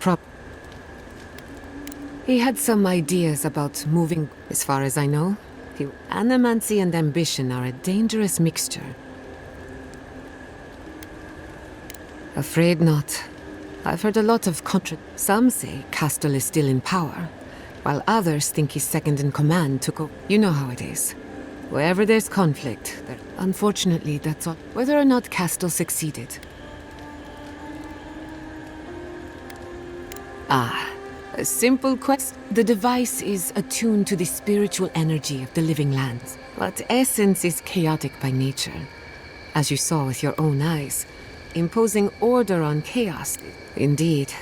He had some ideas about moving... As far as I know, animancy and ambition are a dangerous mixture. Afraid not. I've heard a lot of Some say Castle is still in power, while others think his second in command took over. You know how it is. Wherever there's conflict, unfortunately, that's all. Whether or not Castle succeeded. A simple quest. The device is attuned to the spiritual energy of the living lands, but essence is chaotic by nature. As you saw with your own eyes, imposing order on chaos. Indeed.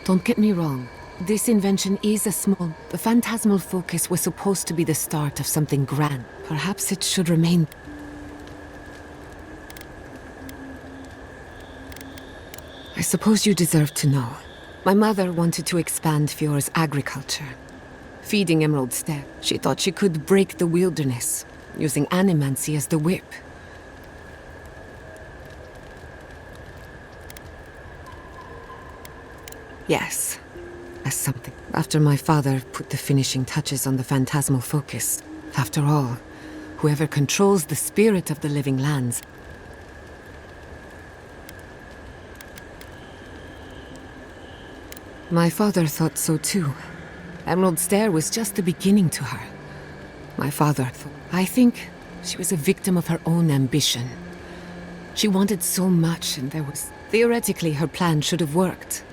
Don't get me wrong. This invention is a small... The phantasmal focus was supposed to be the start of something grand. Perhaps it should remain... I suppose you deserve to know. My mother wanted to expand Fior's agriculture. Feeding Emerald Stare. She thought she could break the wilderness, using animancy as the whip. Yes, as something. After my father put the finishing touches on the phantasmal focus. After all, whoever controls the spirit of the living lands. My father thought so too. Emerald Stare was just the beginning to her. My father thought... I think she was a victim of her own ambition. She wanted so much and there was... Theoretically, her plan should have worked.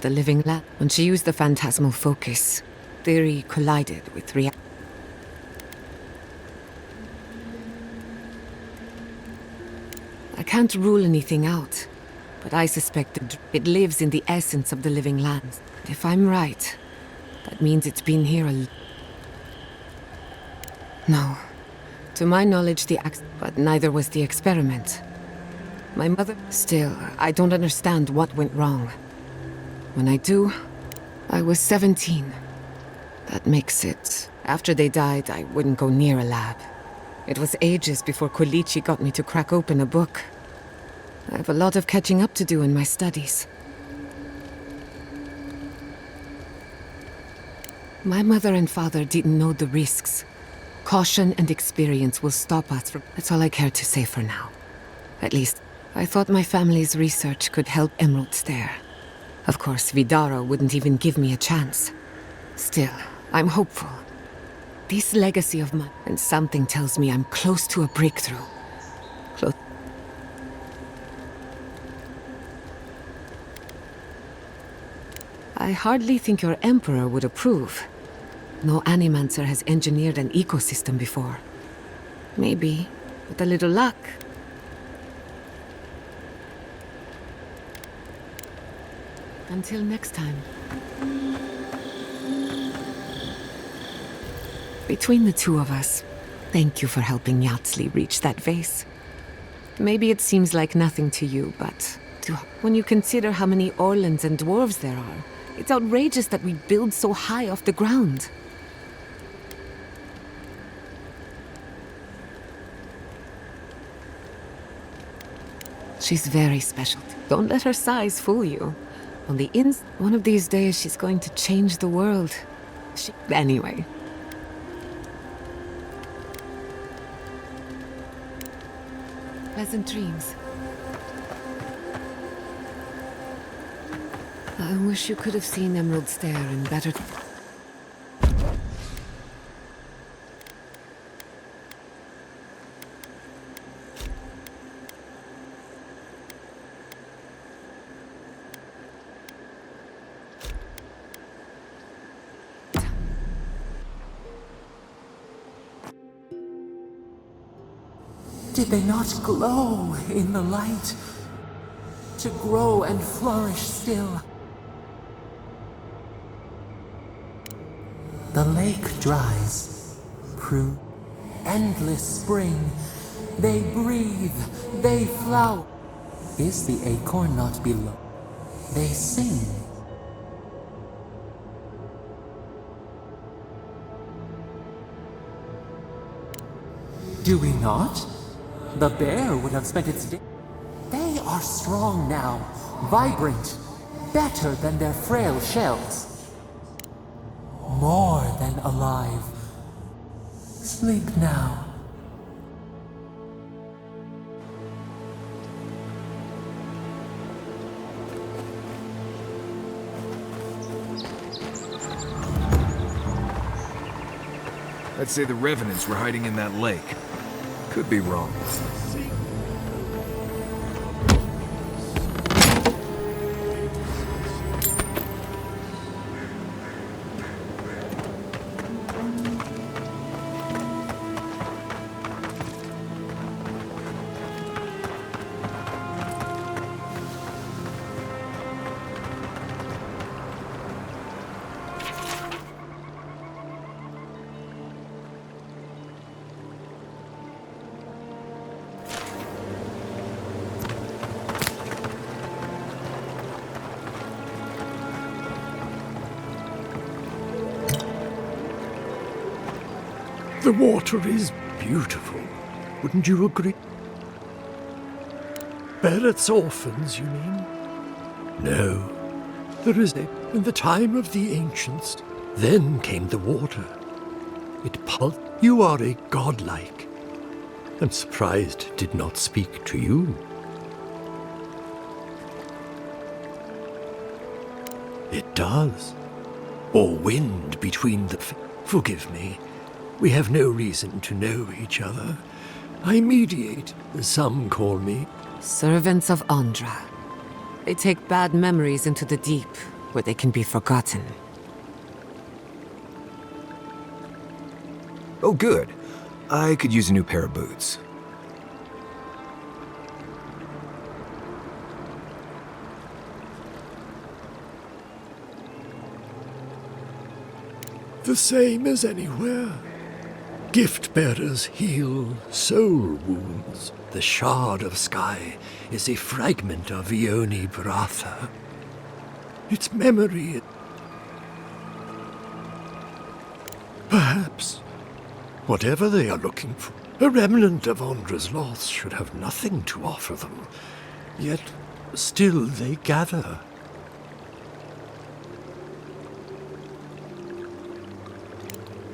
The living land. When she used the phantasmal focus, theory collided with reality. I can't rule anything out, but I suspect that it lives in the essence of the living lands. If I'm right, that means it's been here No. To my knowledge, but neither was the experiment. My mother... Still, I don't understand what went wrong. When I do, I was 17. That makes it... After they died, I wouldn't go near a lab. It was ages before Quilici got me to crack open a book. I have a lot of catching up to do in my studies. My mother and father didn't know the risks. Caution and experience will stop us from... That's all I care to say for now. At least, I thought my family's research could help Emerald Stare. Of course, Vidara wouldn't even give me a chance. Still, I'm hopeful. This legacy of mine, and something tells me I'm close to a breakthrough. Close. I hardly think your Emperor would approve. No Animancer has engineered an ecosystem before. Maybe, with a little luck. Until next time. Between the two of us, thank you for helping Yatsli reach that vase. Maybe it seems like nothing to you, but when you consider how many Orlans and dwarves there are, it's outrageous that we build so high off the ground. She's very special. Don't let her size fool you. On the one of these days, she's going to change the world. Anyway. Pleasant dreams. I wish you could have seen Emerald Stare in better... Did they not glow in the light? To grow and flourish still. The lake dries. Prune. Endless spring. They breathe. They flower. Is the acorn not below? They sing. Do we not? The bear would have spent its day. They are strong now, vibrant, better than their frail shells. More than alive. Sleep now. I'd say the Revenants were hiding in that lake. Could be wrong. The water is beautiful, wouldn't you agree? Barrett's orphans, you mean? No. There is in the time of the ancients, then came the water. It pulsed. You are a godlike. I'm surprised it did not speak to you. It does. Or wind between the... Forgive me. We have no reason to know each other. I mediate, as some call me. Servants of Andra. They take bad memories into the deep, where they can be forgotten. Oh, good. I could use a new pair of boots. The same as anywhere. Gift-bearers heal soul wounds. The shard of sky is a fragment of Ioni Bratha. Its memory... Perhaps, whatever they are looking for, a remnant of Ondra's loss should have nothing to offer them. Yet, still they gather.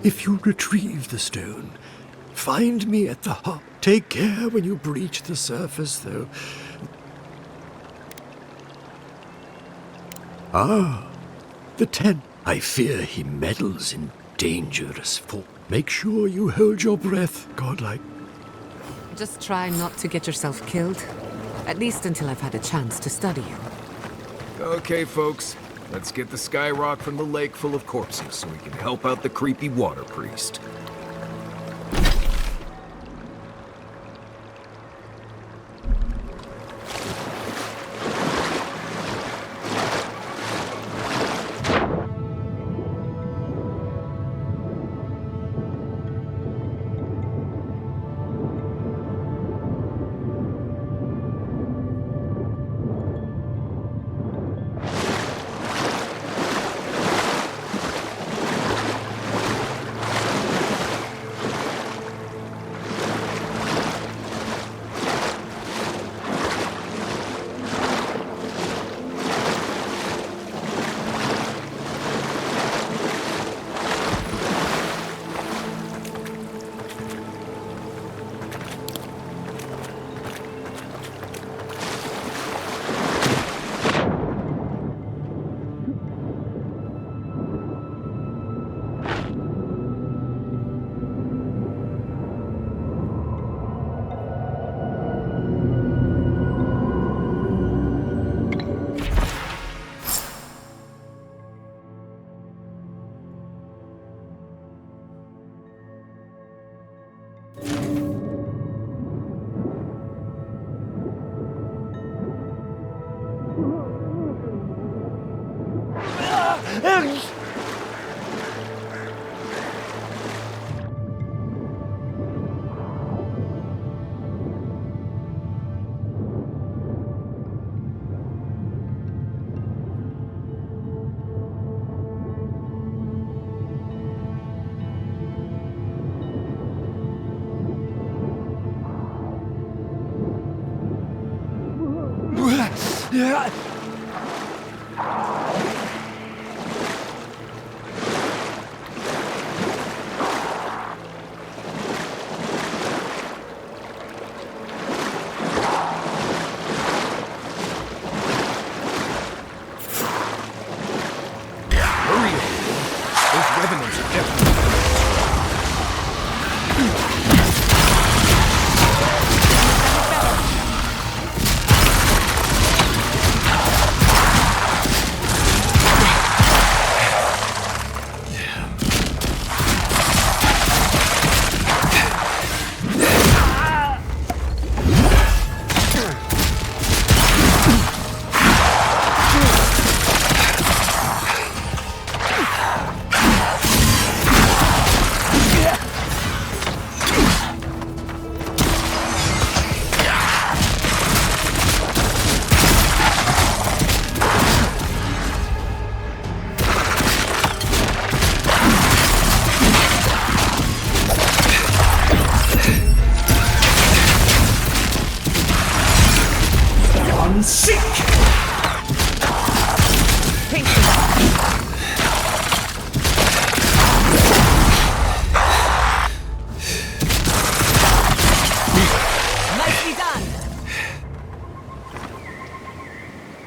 If you retrieve the stone, find me at the hub. Take care when you breach the surface, though. Ah, the tent. I fear he meddles in dangerous form. Make sure you hold your breath, godlike. Just try not to get yourself killed. At least until I've had a chance to study you. Okay, folks. Let's get the sky rock from the lake full of corpses so we can help out the creepy water priest.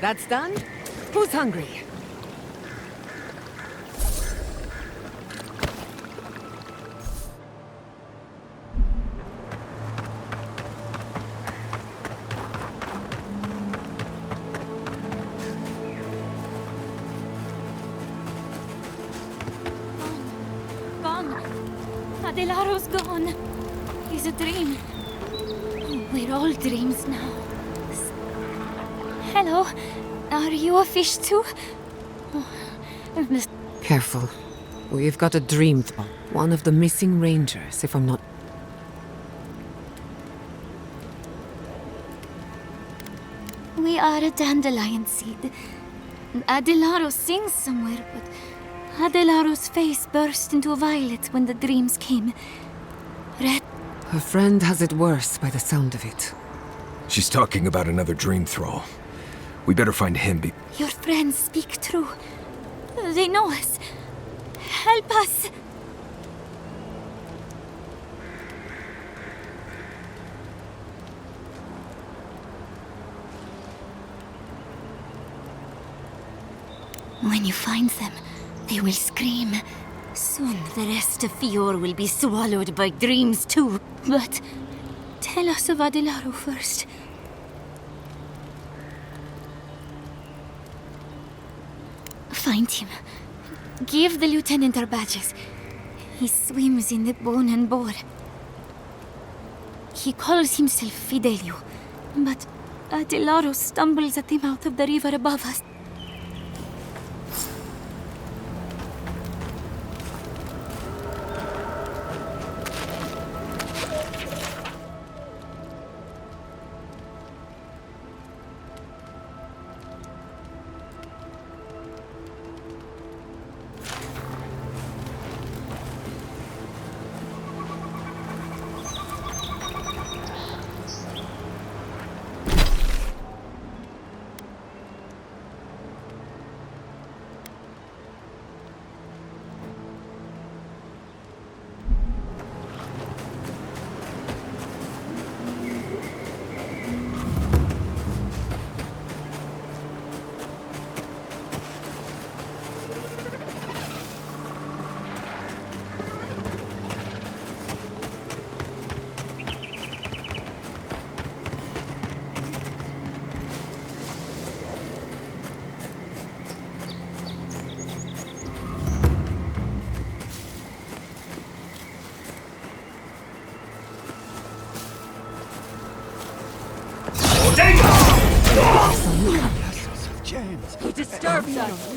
That's done? Who's hungry? Gone. Adelaro's gone. It's a dream. We're all dreams now. Hello. Are you a fish too? Careful. We've got a dream thrall. One of the missing rangers, if I'm not... We are a dandelion seed. Adelaro sings somewhere, but Adelaro's face burst into violet when the dreams came. Red. Her friend has it worse by the sound of it. She's talking about another dream thrall. We better find him. Your friends speak true. They know us. Help us! When you find them, they will scream. Soon the rest of Fior will be swallowed by dreams too. But tell us of Adelaro first. Find him. Give the lieutenant our badges. He swims in the bone and boar. He calls himself Fidelio, but Adelaro stumbles at the mouth of the river above us. He disturbs us.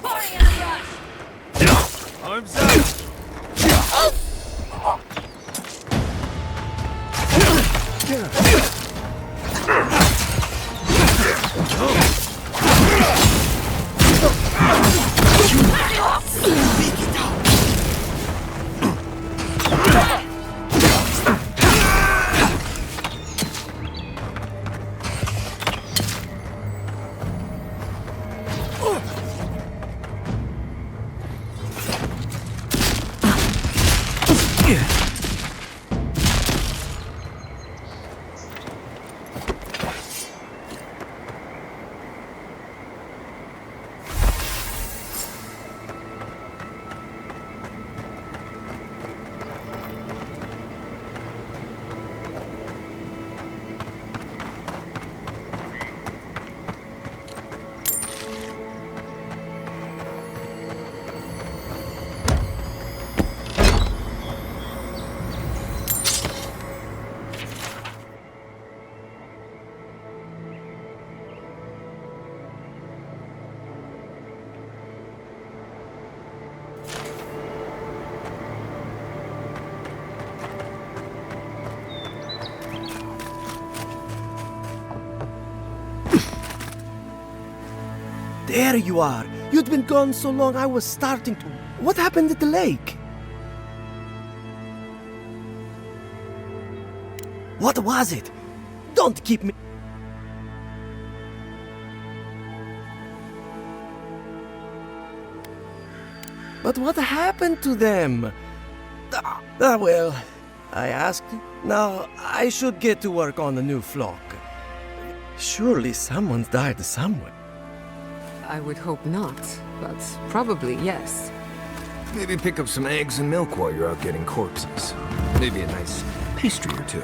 Party in a rush. Arms up. There you are. You'd been gone so long I was starting to... What happened at the lake? What was it? Don't keep me... But what happened to them? Well, I asked. Now, I should get to work on the new flock. Surely someone's died somewhere. I would hope not, but probably yes. Maybe pick up some eggs and milk while you're out getting corpses. Maybe a nice pastry or two.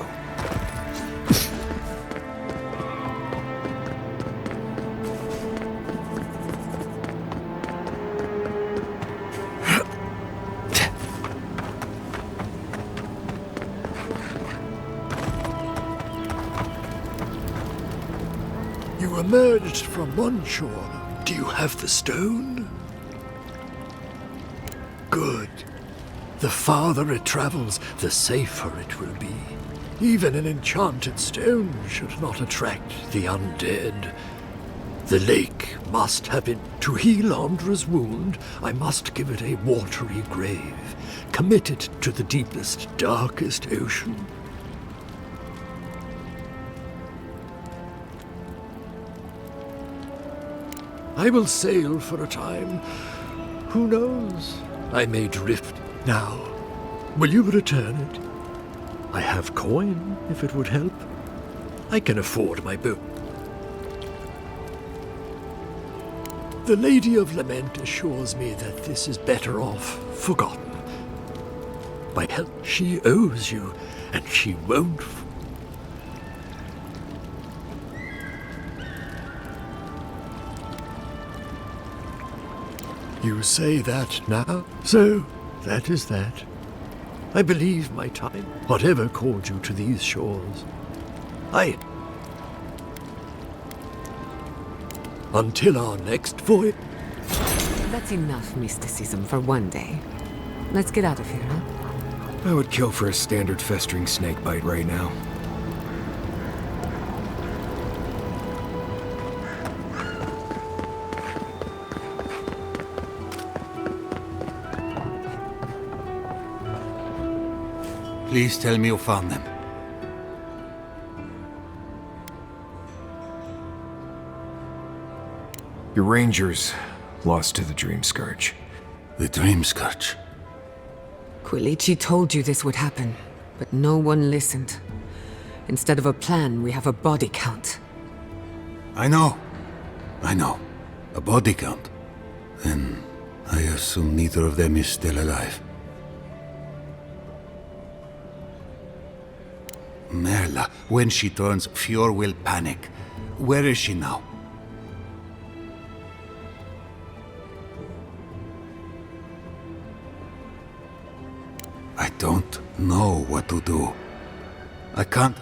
You emerged from one shore. Do you have the stone? Good. The farther it travels, the safer it will be. Even an enchanted stone should not attract the undead. The lake must have it. To heal Andra's wound, I must give it a watery grave, commit it to the deepest, darkest ocean. I will sail for a time. Who knows? I may drift. Now, will you return it? I have coin, if it would help. I can afford my boat. The Lady of Lament assures me that this is better off forgotten. By help, she owes you, and she won't. You say that now? So, that is that. I believe my time, whatever called you to these shores. Until our next voyage. That's enough mysticism for one day. Let's get out of here, huh? I would kill for a standard festering snake bite right now. Please tell me you found them. Your rangers lost to the Dream Scourge. The Dream Scourge? Quilici told you this would happen, but no one listened. Instead of a plan, we have a body count. I know. A body count. Then I assume neither of them is still alive. Merla, when she turns, Fior will panic. Where is she now? I don't know what to do. I can't.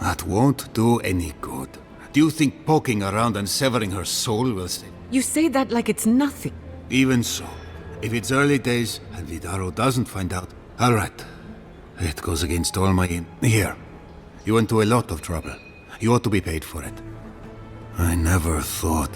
That won't do any good. Do you think poking around and severing her soul will save? You say that like it's nothing. Even so, if it's early days and Vidaro doesn't find out, all right. It goes against all my Here. You went to a lot of trouble. You ought to be paid for it. I never thought